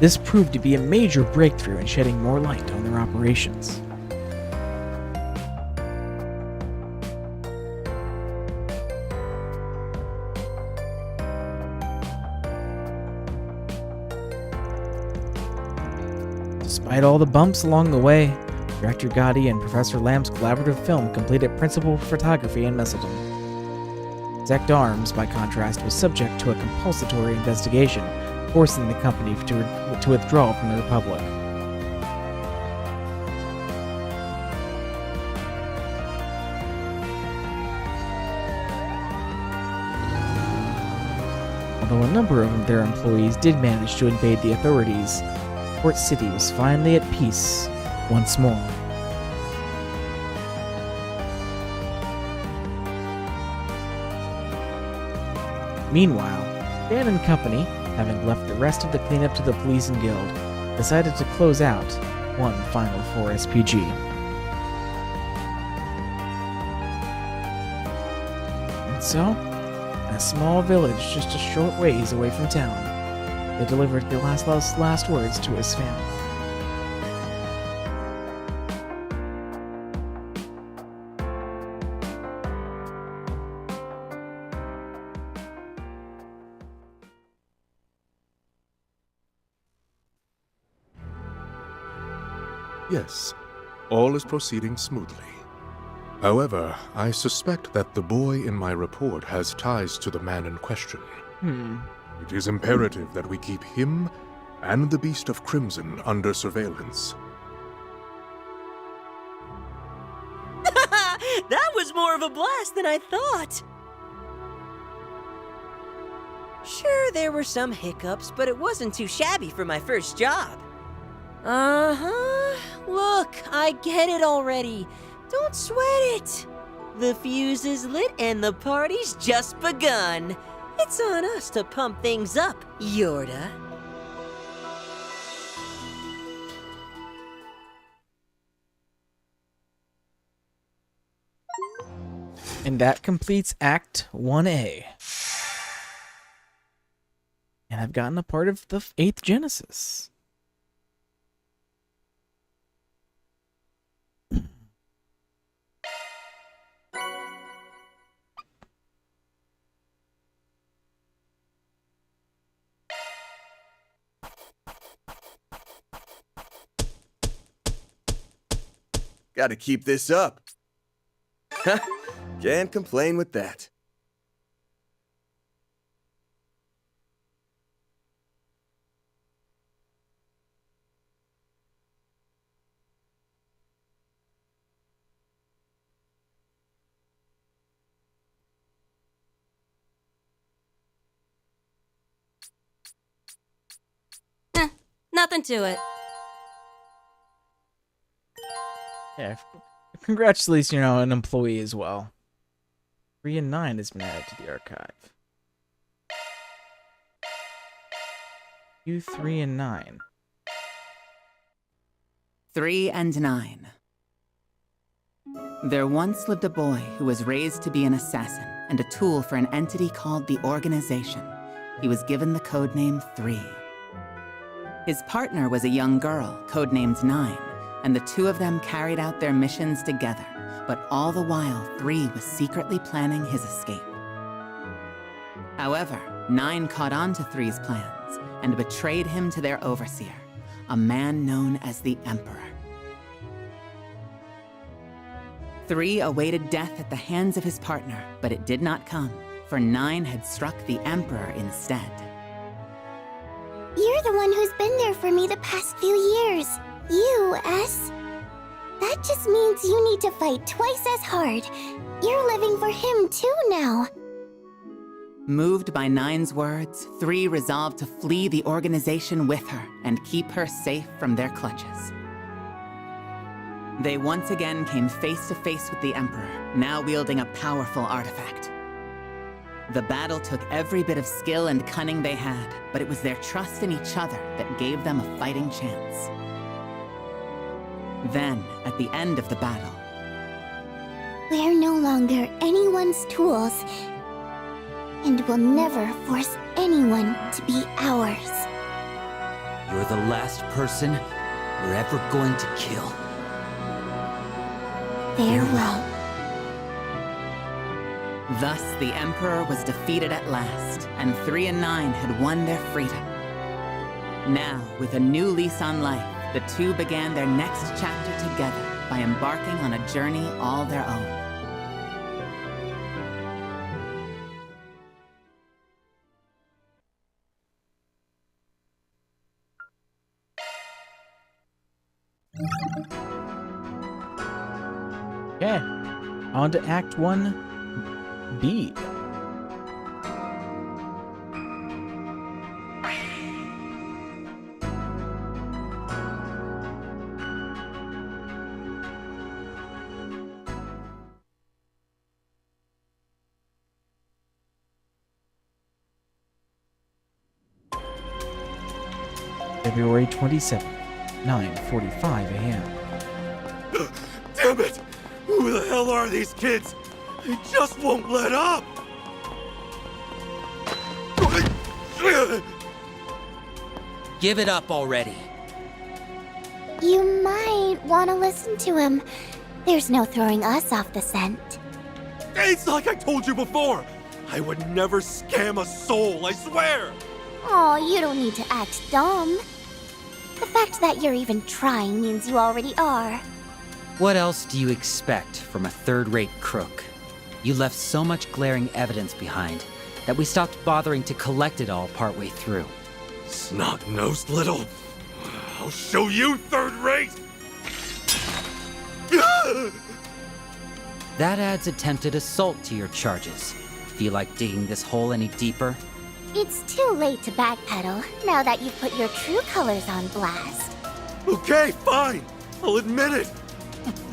S13: This proved to be a major breakthrough in shedding more light on their operations. Despite all the bumps along the way, Director Gotti and Professor Lamb's collaborative film completed principal photography in Messeldom. Zect Arms, by contrast, was subject to a compulsory investigation, forcing the company to withdraw from the Republic. Although a number of their employees did manage to invade the authorities, Port City was finally at peace once more. Meanwhile, Van and company, having left the rest of the cleanup to the police and guild, decided to close out one final 4 SPG. And so, in a small village just a short ways away from town, they delivered the last words to his family.
S1: Yes, all is proceeding smoothly. However, I suspect that the boy in my report has ties to the man in question. It is imperative that we keep him and the Beast of Crimson under surveillance.
S7: That was more of a blast than I thought! Sure, there were some hiccups, but it wasn't too shabby for my first job. Uh-huh. Look, I get it already. Don't sweat it. The fuse is lit and the party's just begun. It's on us to pump things up, Yorda.
S13: And that completes Act 1A. And I've gotten a part of the 8th Genesis.
S9: Gotta keep this up. Can't complain with that.
S21: Nothing to it.
S13: Yeah, congratulations, an employee as well. 3 and 9 has been added to the archive. You 3 and 9.
S16: 3 and 9. There once lived a boy who was raised to be an assassin and a tool for an entity called the Organization. He was given the codename 3. His partner was a young girl, codenamed 9, and the two of them carried out their missions together, but all the while 3 was secretly planning his escape. However, 9 caught on to 3's plans and betrayed him to their overseer, a man known as the Emperor. 3 awaited death at the hands of his partner, but it did not come, for 9 had struck the Emperor instead.
S2: You're the one who's been there for me the past few years. You, S. That just means you need to fight twice as hard. You're living for him too now.
S16: Moved by 9's words, 3 resolved to flee the Organization with her and keep her safe from their clutches. They once again came face to face with the Emperor, now wielding a powerful artifact. The battle took every bit of skill and cunning they had, but it was their trust in each other that gave them a fighting chance. Then, at the end of the battle,
S2: We're no longer anyone's tools, and will never force anyone to be ours.
S20: You're the last person we're ever going to kill.
S2: Farewell.
S16: thus the Emperor was defeated at last, and 3 and 9 had won their freedom. Now, with a new lease on life, the two began their next chapter together by embarking on a journey all their own.
S13: Okay, on to Act 1B. February 27th, 9:45 a.m.
S4: Damn it! Who the hell are these kids? They just won't let up!
S20: Give it up already.
S2: You might want to listen to him. There's no throwing us off the scent.
S4: It's like I told you before! I would never scam a soul, I swear!
S2: Aw, you don't need to act dumb. The fact that you're even trying means you already are.
S20: What else do you expect from a third-rate crook? You left so much glaring evidence behind that we stopped bothering to collect it all partway through.
S4: Snot-nosed little... I'll show you third rate!
S20: That adds attempted assault to your charges. Feel like digging this hole any deeper?
S2: It's too late to backpedal now that you've put your true colors on blast.
S4: Okay, fine. I'll admit it.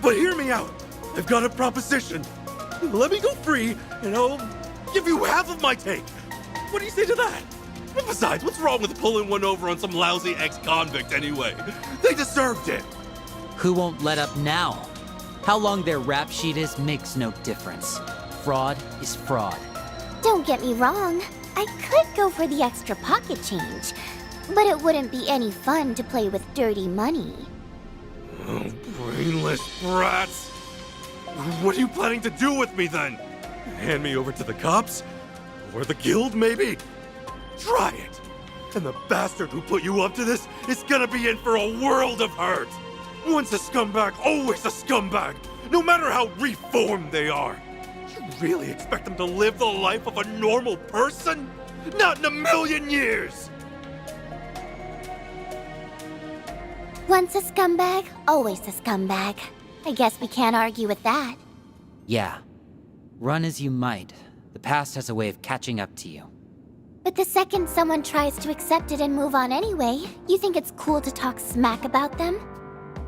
S4: But hear me out. I've got a proposition. Let me go free, and I'll give you half of my take. What do you say to that? And besides, what's wrong with pulling one over on some lousy ex-convict anyway? They deserved it.
S20: Who won't let up now? How long their rap sheet is makes no difference. Fraud is fraud.
S2: Don't get me wrong. I could go for the extra pocket change, but it wouldn't be any fun to play with dirty money.
S4: Oh, brainless brats! What are you planning to do with me then? Hand me over to the cops? Or the guild, maybe? Try it! And the bastard who put you up to this is gonna be in for a world of hurt! Once a scumbag, always a scumbag! No matter how reformed they are! You really expect them to live the life of a normal person? Not in a million years!
S2: Once a scumbag, always a scumbag. I guess we can't argue with that.
S20: Yeah. Run as you might, the past has a way of catching up to you.
S2: But the second someone tries to accept it and move on anyway, you think it's cool to talk smack about them?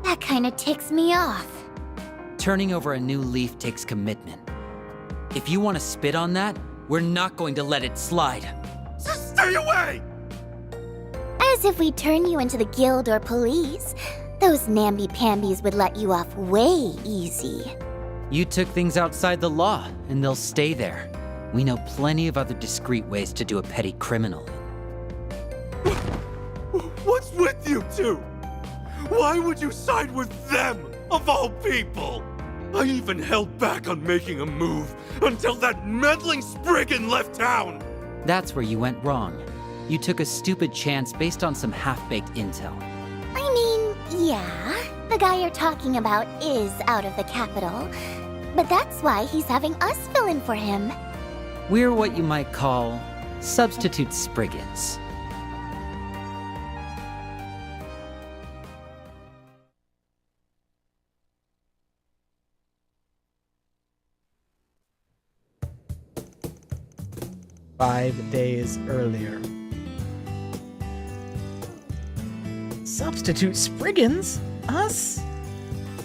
S2: That kinda ticks me off.
S20: Turning over a new leaf takes commitment. If you want to spit on that, we're not going to let it slide.
S4: Just stay away!
S2: As if we turn you into the guild or police. Those namby-pambies would let you off way easy.
S20: You took things outside the law, and they'll stay there. We know plenty of other discreet ways to do a petty criminal.
S4: What's with you two? Why would you side with them, of all people? I even held back on making a move until that meddling Spriggan left town!
S20: That's where you went wrong. You took a stupid chance based on some half-baked intel.
S2: I mean, yeah, the guy you're talking about is out of the capital. But that's why he's having us fill in for him.
S20: We're what you might call substitute Spriggans.
S13: "5 days earlier." Substitute Spriggans? Us?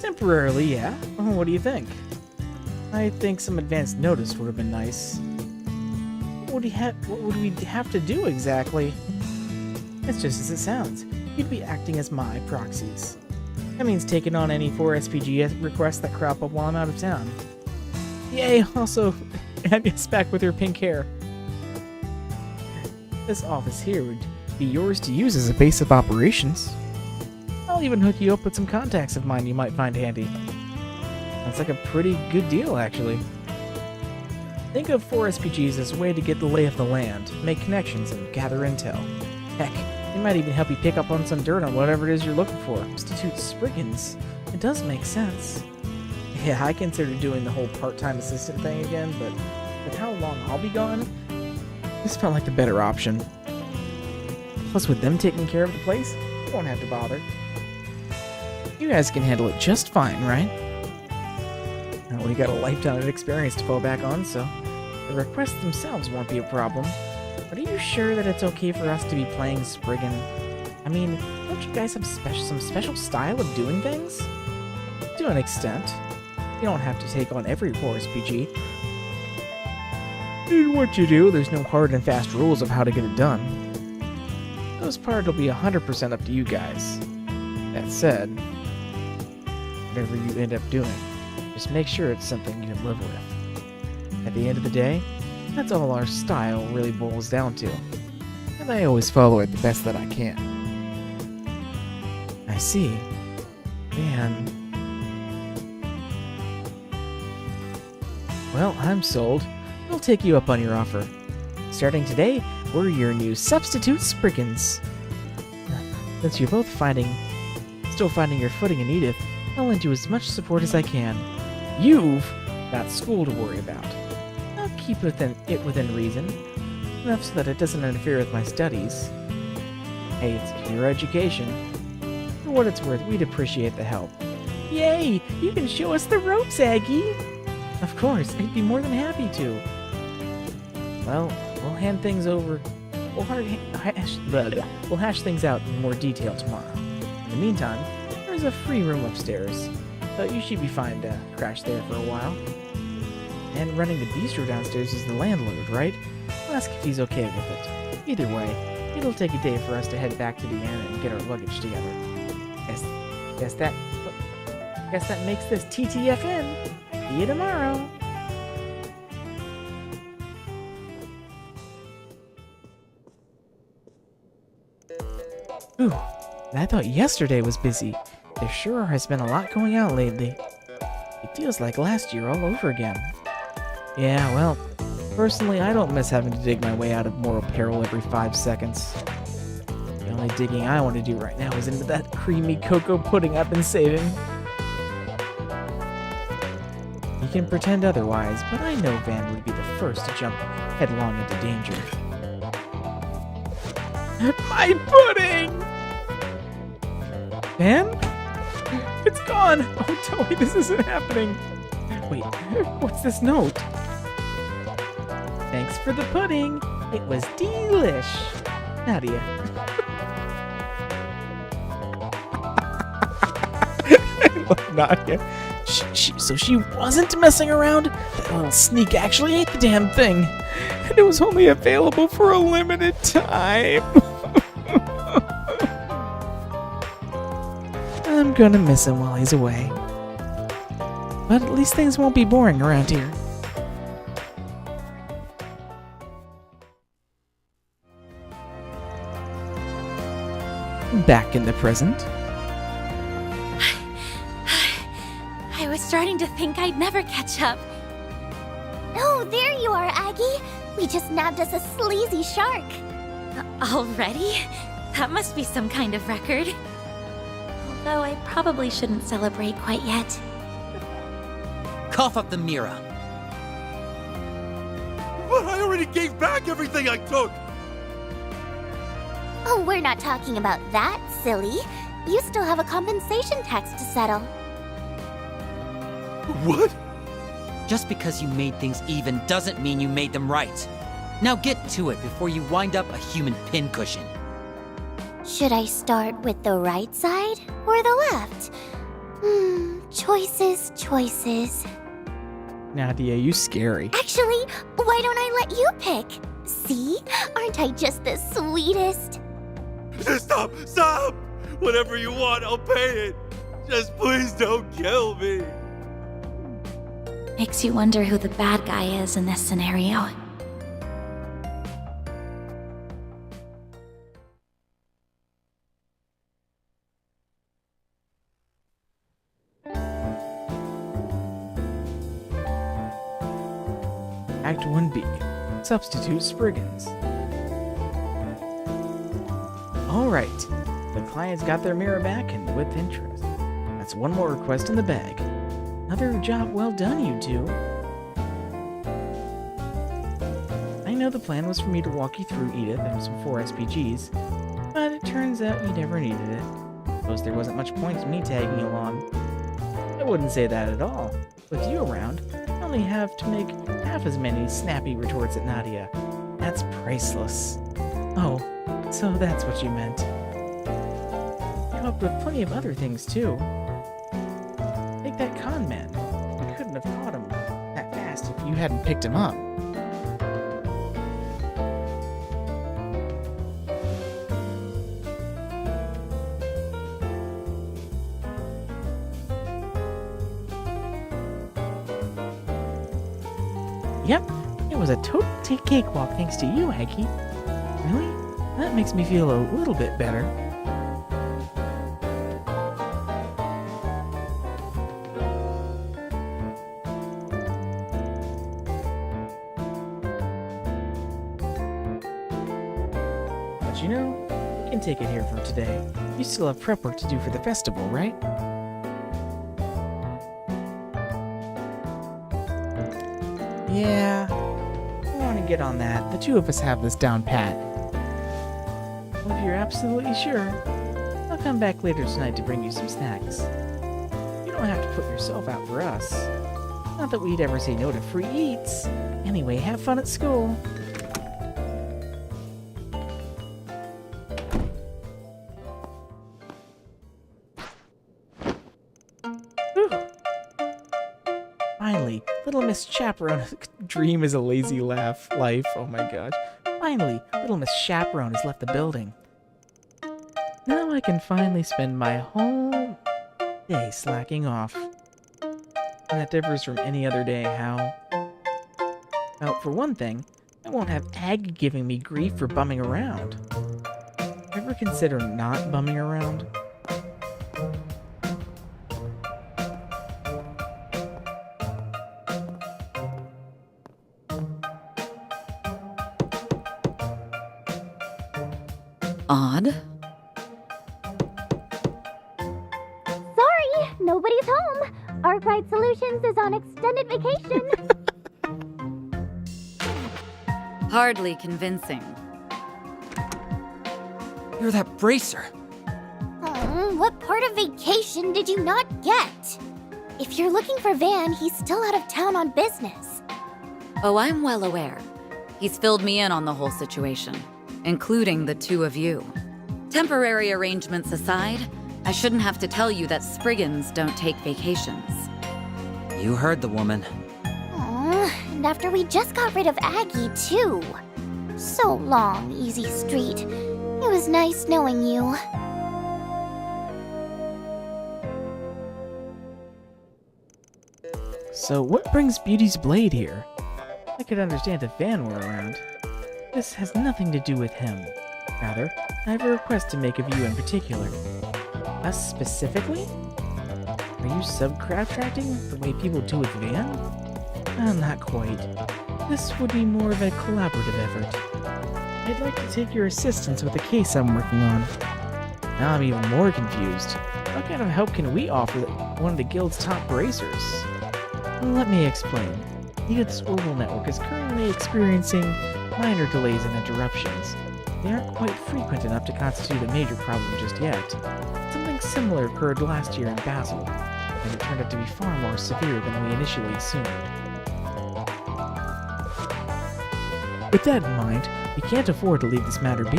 S13: Temporarily, yeah. What do you think? I think some advance notice would have been nice. What would we have to do exactly? It's just as it sounds. You'd be acting as my proxies. That means taking on any 4SPG requests that crop up while I'm out of town. Yay, also, have us back with your pink hair. This office here would be yours to use as a base of operations. I'll even hook you up with some contacts of mine you might find handy. That's like a pretty good deal, actually. Think of 4SPGs as a way to get the lay of the land, make connections, and gather intel. Heck, they might even help you pick up on some dirt on whatever it is you're looking for. Substitute Spriggans. It does make sense. Yeah, I considered doing the whole part-time assistant thing again, but with how long I'll be gone, this felt like the better option. Plus, with them taking care of the place, you won't have to bother. You guys can handle it just fine, right? Well, we got a lifetime of experience to fall back on, so the requests themselves won't be a problem. But are you sure that it's okay for us to be playing Spriggan? I mean, don't you guys have some special style of doing things? To an extent. You don't have to take on every 4SPG. In what you do, there's no hard and fast rules of how to get it done. most part, it'll be 100% up to you guys. That said, whatever you end up doing, just make sure it's something you can live with. At the end of the day, that's all our style really boils down to. And I always follow it the best that I can. I see. Man. Well, I'm sold. I'll take you up on your offer. Starting today, we're your new substitute Spriggans. Since you're both still finding your footing in Edith, I'll lend you as much support as I can. You've got school to worry about. I'll keep it within reason, enough so that it doesn't interfere with my studies. Hey, it's your education. For what it's worth, we'd appreciate the help. Yay! You can show us the ropes, Aggie! Of course, I'd be more than happy to. Well, we'll hand things over. We'll hash things out in more detail tomorrow. In the meantime, there's a free room upstairs, so you should be fine to crash there for a while. And running the bistro downstairs is the landlord, right? I'll ask if he's okay with it. Either way, it'll take a day for us to head back to the inn and get our luggage together. Guess that makes this TTFN. See you tomorrow. Ooh, I thought yesterday was busy. There sure has been a lot going out lately. It feels like last year all over again. Yeah, well, personally, I don't miss having to dig my way out of mortal peril every 5 seconds. The only digging I want to do right now is into that creamy cocoa pudding I've been saving. You can pretend otherwise, but I know Van would be the first to jump headlong into danger. My pudding! Van? It's gone! Oh, tell me this isn't happening. Wait, what's this note? Thanks for the pudding. It was delish. Nadia. I love Nadia. So she wasn't messing around? That little sneak actually ate the damn thing. And it was only available for a limited time. I'm gonna miss him while he's away. But at least things won't be boring around here. Back in the present.
S2: I was starting to think I'd never catch up. Oh, there you are, Aggie. We just nabbed us a sleazy shark.
S15: Already? That must be some kind of record. Although I probably shouldn't celebrate quite yet.
S20: Cough up the Mira.
S4: But I already gave back everything I took!
S2: Oh, we're not talking about that, silly. You still have a compensation tax to settle.
S4: What?
S20: Just because you made things even doesn't mean you made them right. Now get to it before you wind up a human pincushion.
S2: Should I start with the right side or the left? Choices.
S13: Nadia, you scary.
S2: Actually, why don't I let you pick? See? Aren't I just the sweetest?
S4: Stop! Whatever you want, I'll pay it. Just please don't kill me.
S15: Makes you wonder who the bad guy is in this scenario.
S13: Act 1B. Substitute Spriggans. Alright. The client's got their mirror back and with interest. That's one more request in the bag. Another job well done, you two. I know the plan was for me to walk you through Edith and some 4 SPGs, but it turns out you never needed it. Suppose there wasn't much point in me tagging along. I wouldn't say that at all. With you around, I only have to make half as many snappy retorts at Nadia. That's priceless. Oh, so that's what you meant. You helped with plenty of other things, too. Take that con man. You couldn't have caught him that fast if you hadn't picked him up. a total cakewalk thanks to you, Aggie. Really? That makes me feel a little bit better. But you know, we can take it here for today. You still have prep work to do for the festival, right? Yeah, I want to get on that. The two of us have this down pat. Well, if you're absolutely sure, I'll come back later tonight to bring you some snacks. You don't have to put yourself out for us. Not that we'd ever say no to free eats. Anyway, have fun at school. Finally, little Miss Chaperone. Dream is a lazy life. Oh my gosh. Finally, little Miss Chaperone has left the building. Now I can finally spend my whole day slacking off. And that differs from any other day, how? Well, for one thing, I won't have Aggie giving me grief for bumming around. Ever consider not bumming around?
S17: Odd.
S2: Sorry, nobody's home. Arkwright Solutions is on extended vacation.
S17: Hardly convincing.
S10: You're that bracer.
S2: What part of vacation did you not get? If you're looking for Van, he's still out of town on business.
S17: Oh, I'm well aware. He's filled me in on the whole situation, including the two of you. Temporary arrangements aside, I shouldn't have to tell you that Spriggans don't take vacations.
S20: You heard the woman.
S2: And after we just got rid of Aggie, too. So long, Easy Street. It was nice knowing you.
S13: So what brings Beauty's Blade here? I could understand if Van were around. This has nothing to do with him. Rather, I have a request to make of you in particular. Us specifically? Are you subcontracting the way people do with Van? Not quite. This would be more of a collaborative effort. I'd like to take your assistance with a case I'm working on. Now I'm even more confused. What kind of help can we offer one of the guild's top bracers? Let me explain. Edith's orbital network is currently experiencing minor delays and interruptions. They aren't quite frequent enough to constitute a major problem just yet. Something similar occurred last year in Basel, and it turned out to be far more severe than we initially assumed. With that in mind, we can't afford to leave this matter be.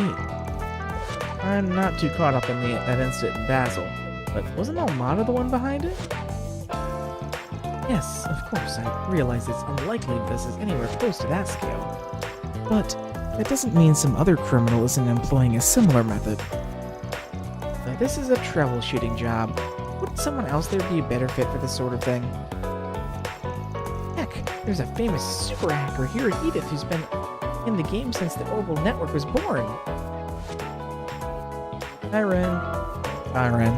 S13: I'm not too caught up in that incident in Basel, but wasn't Almada the one behind it? Yes, of course, I realize it's unlikely this is anywhere close to that scale. But that doesn't mean some other criminal isn't employing a similar method. Now, this is a troubleshooting job. Wouldn't someone else there be a better fit for this sort of thing? Heck, there's a famous super hacker here at Edith who's been in the game since the Orbital Network was born. Hi, Ren. Hi, Ren.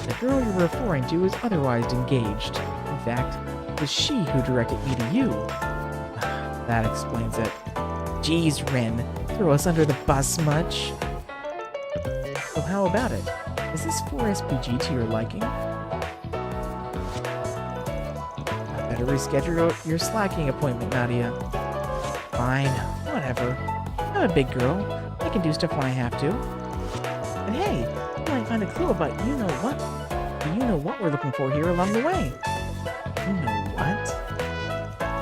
S13: The girl you're referring to is otherwise engaged. In fact, it was she who directed me to you. That explains it. Jeez, Ren, throw us under the bus much? So how about it? Is this 4SPG to your liking? I better reschedule your slacking appointment, Nadia. Fine, whatever. I'm a big girl. I can do stuff when I have to. And hey, you might find a clue about you know what we're looking for here along the way. You know what?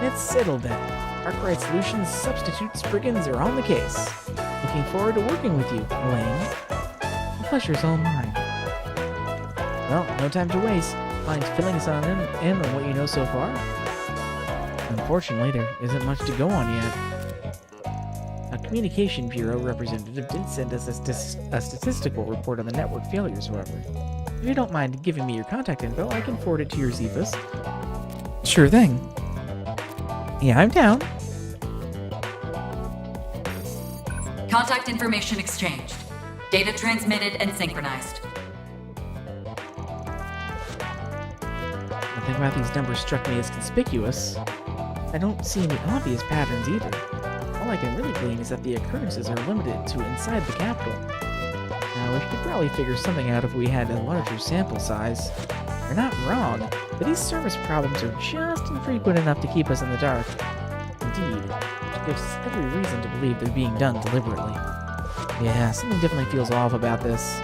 S13: It's settled then. Arkwright Solutions substitute Spriggans are on the case. Looking forward to working with you, Elaine. The pleasure's all mine. Well, no time to waste. Mind filling us in on what you know so far? Unfortunately, there isn't much to go on yet. A Communication Bureau representative did send us a statistical report on the network failures, however. If you don't mind giving me your contact info, I can forward it to your Zephas. Sure thing. Yeah, I'm down.
S17: Contact information exchanged. Data transmitted and synchronized.
S13: Nothing about these numbers struck me as conspicuous. I don't see any obvious patterns either. All I can really glean is that the occurrences are limited to inside the capital. Now, we could probably figure something out if we had a larger sample size. You're not wrong, but these service problems are just infrequent enough to keep us in the dark. Indeed, which gives us every reason to believe they're being done deliberately. Yeah, something definitely feels off about this.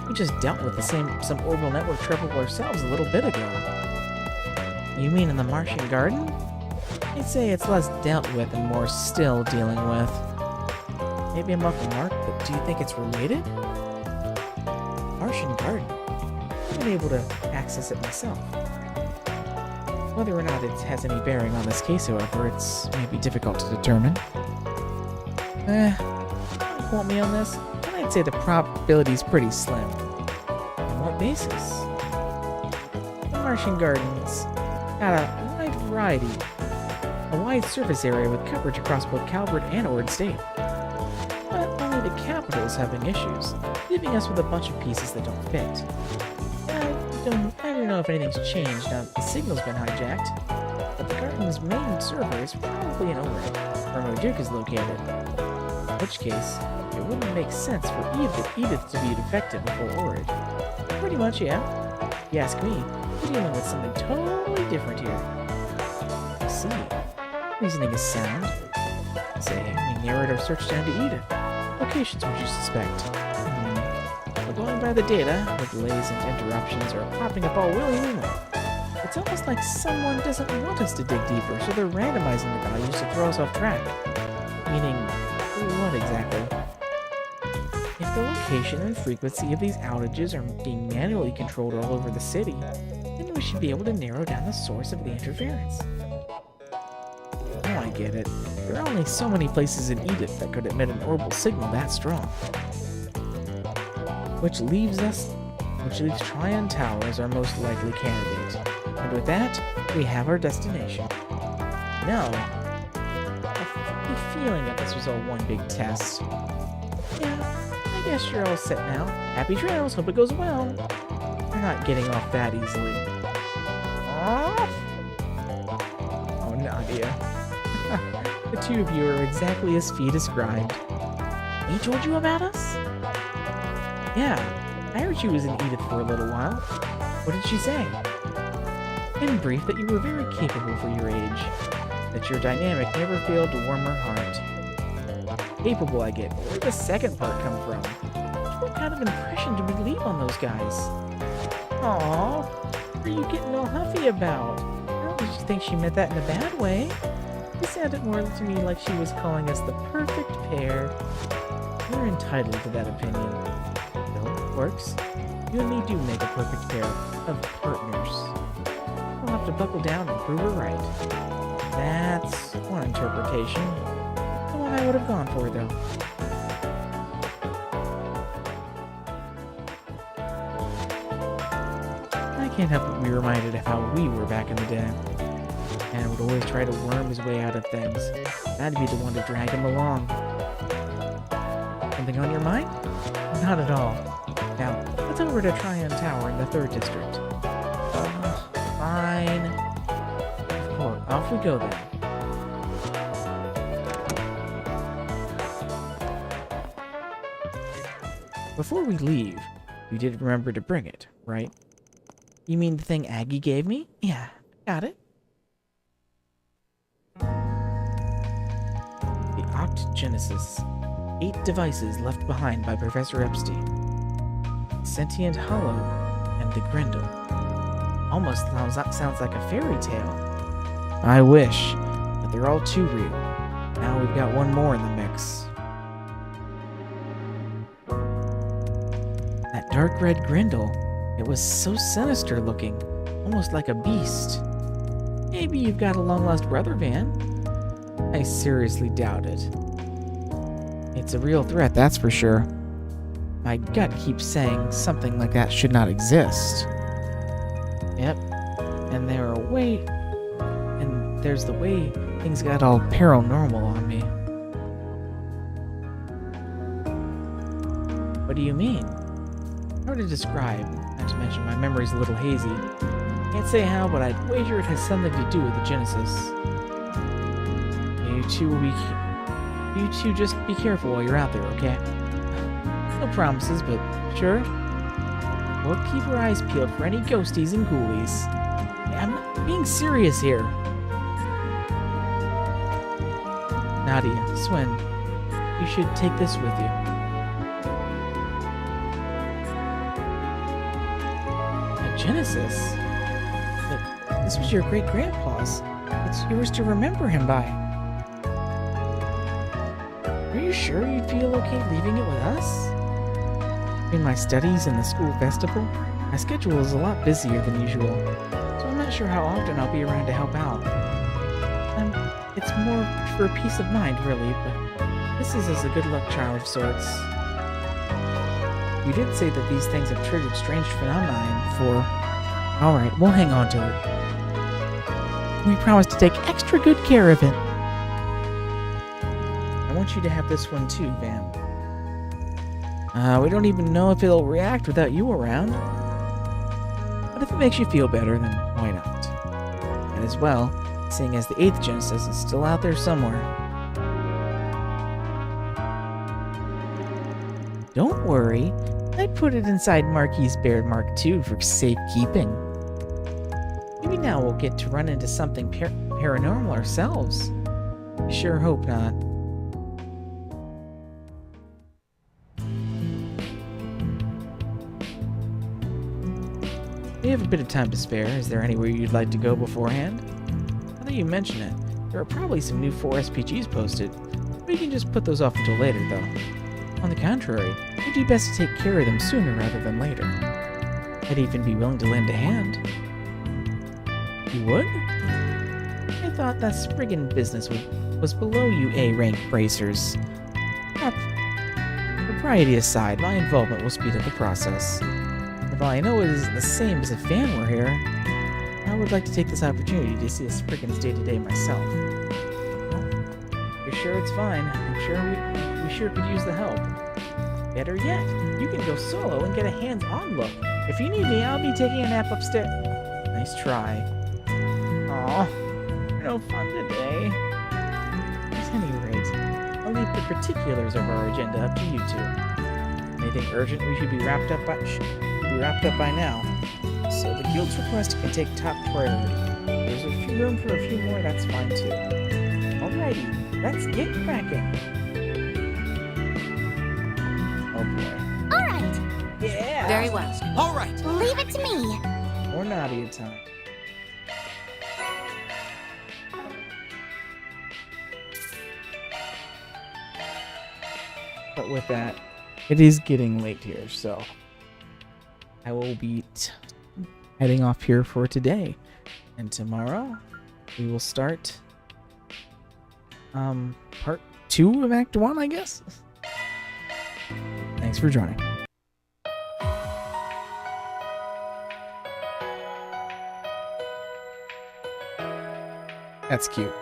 S13: We just dealt with some orbital network trouble ourselves a little bit ago. You mean in the Martian Garden? I'd say it's less dealt with and more still dealing with. Maybe I'm off the mark, but do you think it's related? Martian Garden? I've been able to access it myself. Whether or not it has any bearing on this case, however, it's maybe difficult to determine. Don't quote me on this, but I'd say the probability's pretty slim. On what basis? The Martian Gardens got a wide variety, a wide surface area with coverage across both Calvert and Ord State. But only the capital is having issues, leaving us with a bunch of pieces that don't fit. I don't know if anything's changed now that the signal's been hijacked, but the garden's main server is probably in Ord, where Moduke is located. In which case, it wouldn't make sense for Edith to be defected before Ord. Pretty much, yeah. If you ask me, we're dealing with something totally different here. I see. Reasoning is sound. Say, we narrowed our search down to Edith. Locations would you suspect? We're going by the data, the delays and interruptions are popping up all willy-nilly. It's almost like someone doesn't want us to dig deeper, so they're randomizing the values to throw us off track. Meaning, what exactly? If the location and frequency of these outages are being manually controlled all over the city, then we should be able to narrow down the source of the interference. Oh, I get it. There are only so many places in Edith that could emit an orbital signal that strong. Which leaves Tryon Tower as our most likely candidate. And with that, we have our destination. No, I have a feeling that this was all one big test. Yeah, I guess you're all set now. Happy trails, hope it goes well. You're not getting off that easily. Oh, Nadia. The two of you are exactly as Fee described. He told you about us? Yeah, I heard she was in Edith for a little while. What did she say? In brief, that you were very capable for your age. That your dynamic never failed to warm her heart. Capable, I get. Where'd the second part come from? What kind of impression did we leave on those guys? Aww, what are you getting all huffy about? I don't just think she meant that in a bad way. It sounded more to me like she was calling us the perfect pair. You're entitled to that opinion. Works. You and me do make a perfect pair of partners. We'll have to buckle down and prove her right. That's one interpretation. The one I would have gone for, though. I can't help but be reminded of how we were back in the day. And would always try to worm his way out of things. I'd be the one to drag him along. Something on your mind? Not at all. Now, let's over to Tryon Tower in the 3rd District. Fine. Of course, off we go then. Before we leave, you did remember to bring it, right? You mean the thing Aggie gave me? Yeah, got it. The Octogenesis. 8 devices left behind by Professor Epstein. Sentient Hollow, and the Grendel. Almost sounds like a fairy tale. I wish, but they're all too real. Now we've got one more in the mix. That dark red Grendel, it was so sinister looking, almost like a beast. Maybe you've got a long-lost brother, Van? I seriously doubt it. It's a real threat, that's for sure. My gut keeps saying something like that should not exist. Yep. And there's the way things got all paranormal on me. What do you mean? Hard to describe, not to mention my memory's a little hazy. Can't say how, but I'd wager it has something to do with the Genesis. You two just be careful while you're out there, okay? No promises, but sure. We'll keep our eyes peeled for any ghosties and ghoulies. I'm not being serious here. Nadia, Swin, you should take this with you. A Genesis? But this was your great-grandpa's. It's yours to remember him by. Are you sure you'd feel okay leaving it with us? In my studies and the school festival, my schedule is a lot busier than usual, so I'm not sure how often I'll be around to help out. It's more for peace of mind, really, but this is as a good luck charm of sorts. You did say that these things have triggered strange phenomena before. Alright, we'll hang on to it. We promise to take extra good care of it. I want you to have this one too, Van. We don't even know if it'll react without you around. But if it makes you feel better, then why not? And as well, seeing as the 8th Genesis is still out there somewhere. Don't worry, I put it inside Marquis Baird Mark II for safekeeping. Maybe now we'll get to run into something paranormal ourselves. I sure hope not. We have a bit of time to spare. Is there anywhere you'd like to go beforehand? Now that you mention it, there are probably some new 4 SPGs posted. We can just put those off until later, though. On the contrary, it'd be best to take care of them sooner rather than later. I'd even be willing to lend a hand. You would? I thought that Spriggan business was below you A-rank bracers. Propriety aside, my involvement will speed up the process. If I know it isn't the same as if Van were here, I would like to take this opportunity to see the Spriggan's day-to-day myself. Well, you're sure it's fine. I'm sure we sure could use the help. Better yet, you can go solo and get a hands-on look. If you need me, I'll be taking a nap upstairs. Nice try. Aw, no fun today. At any rate, I'll leave the particulars of our agenda up to you two. Anything urgent we should be wrapped up by now, so the guild's request can take top priority. There's room for a few more, that's fine too. Alrighty, let's get cracking. Oh boy.
S2: Alright.
S13: Yeah!
S14: Very well.
S12: All right.
S2: Leave it to me.
S13: More Nadia time. But with that, it is getting late here, so I will be heading off here for today. And tomorrow, we will start part 2 of Act 1, I guess? Thanks for joining. That's cute.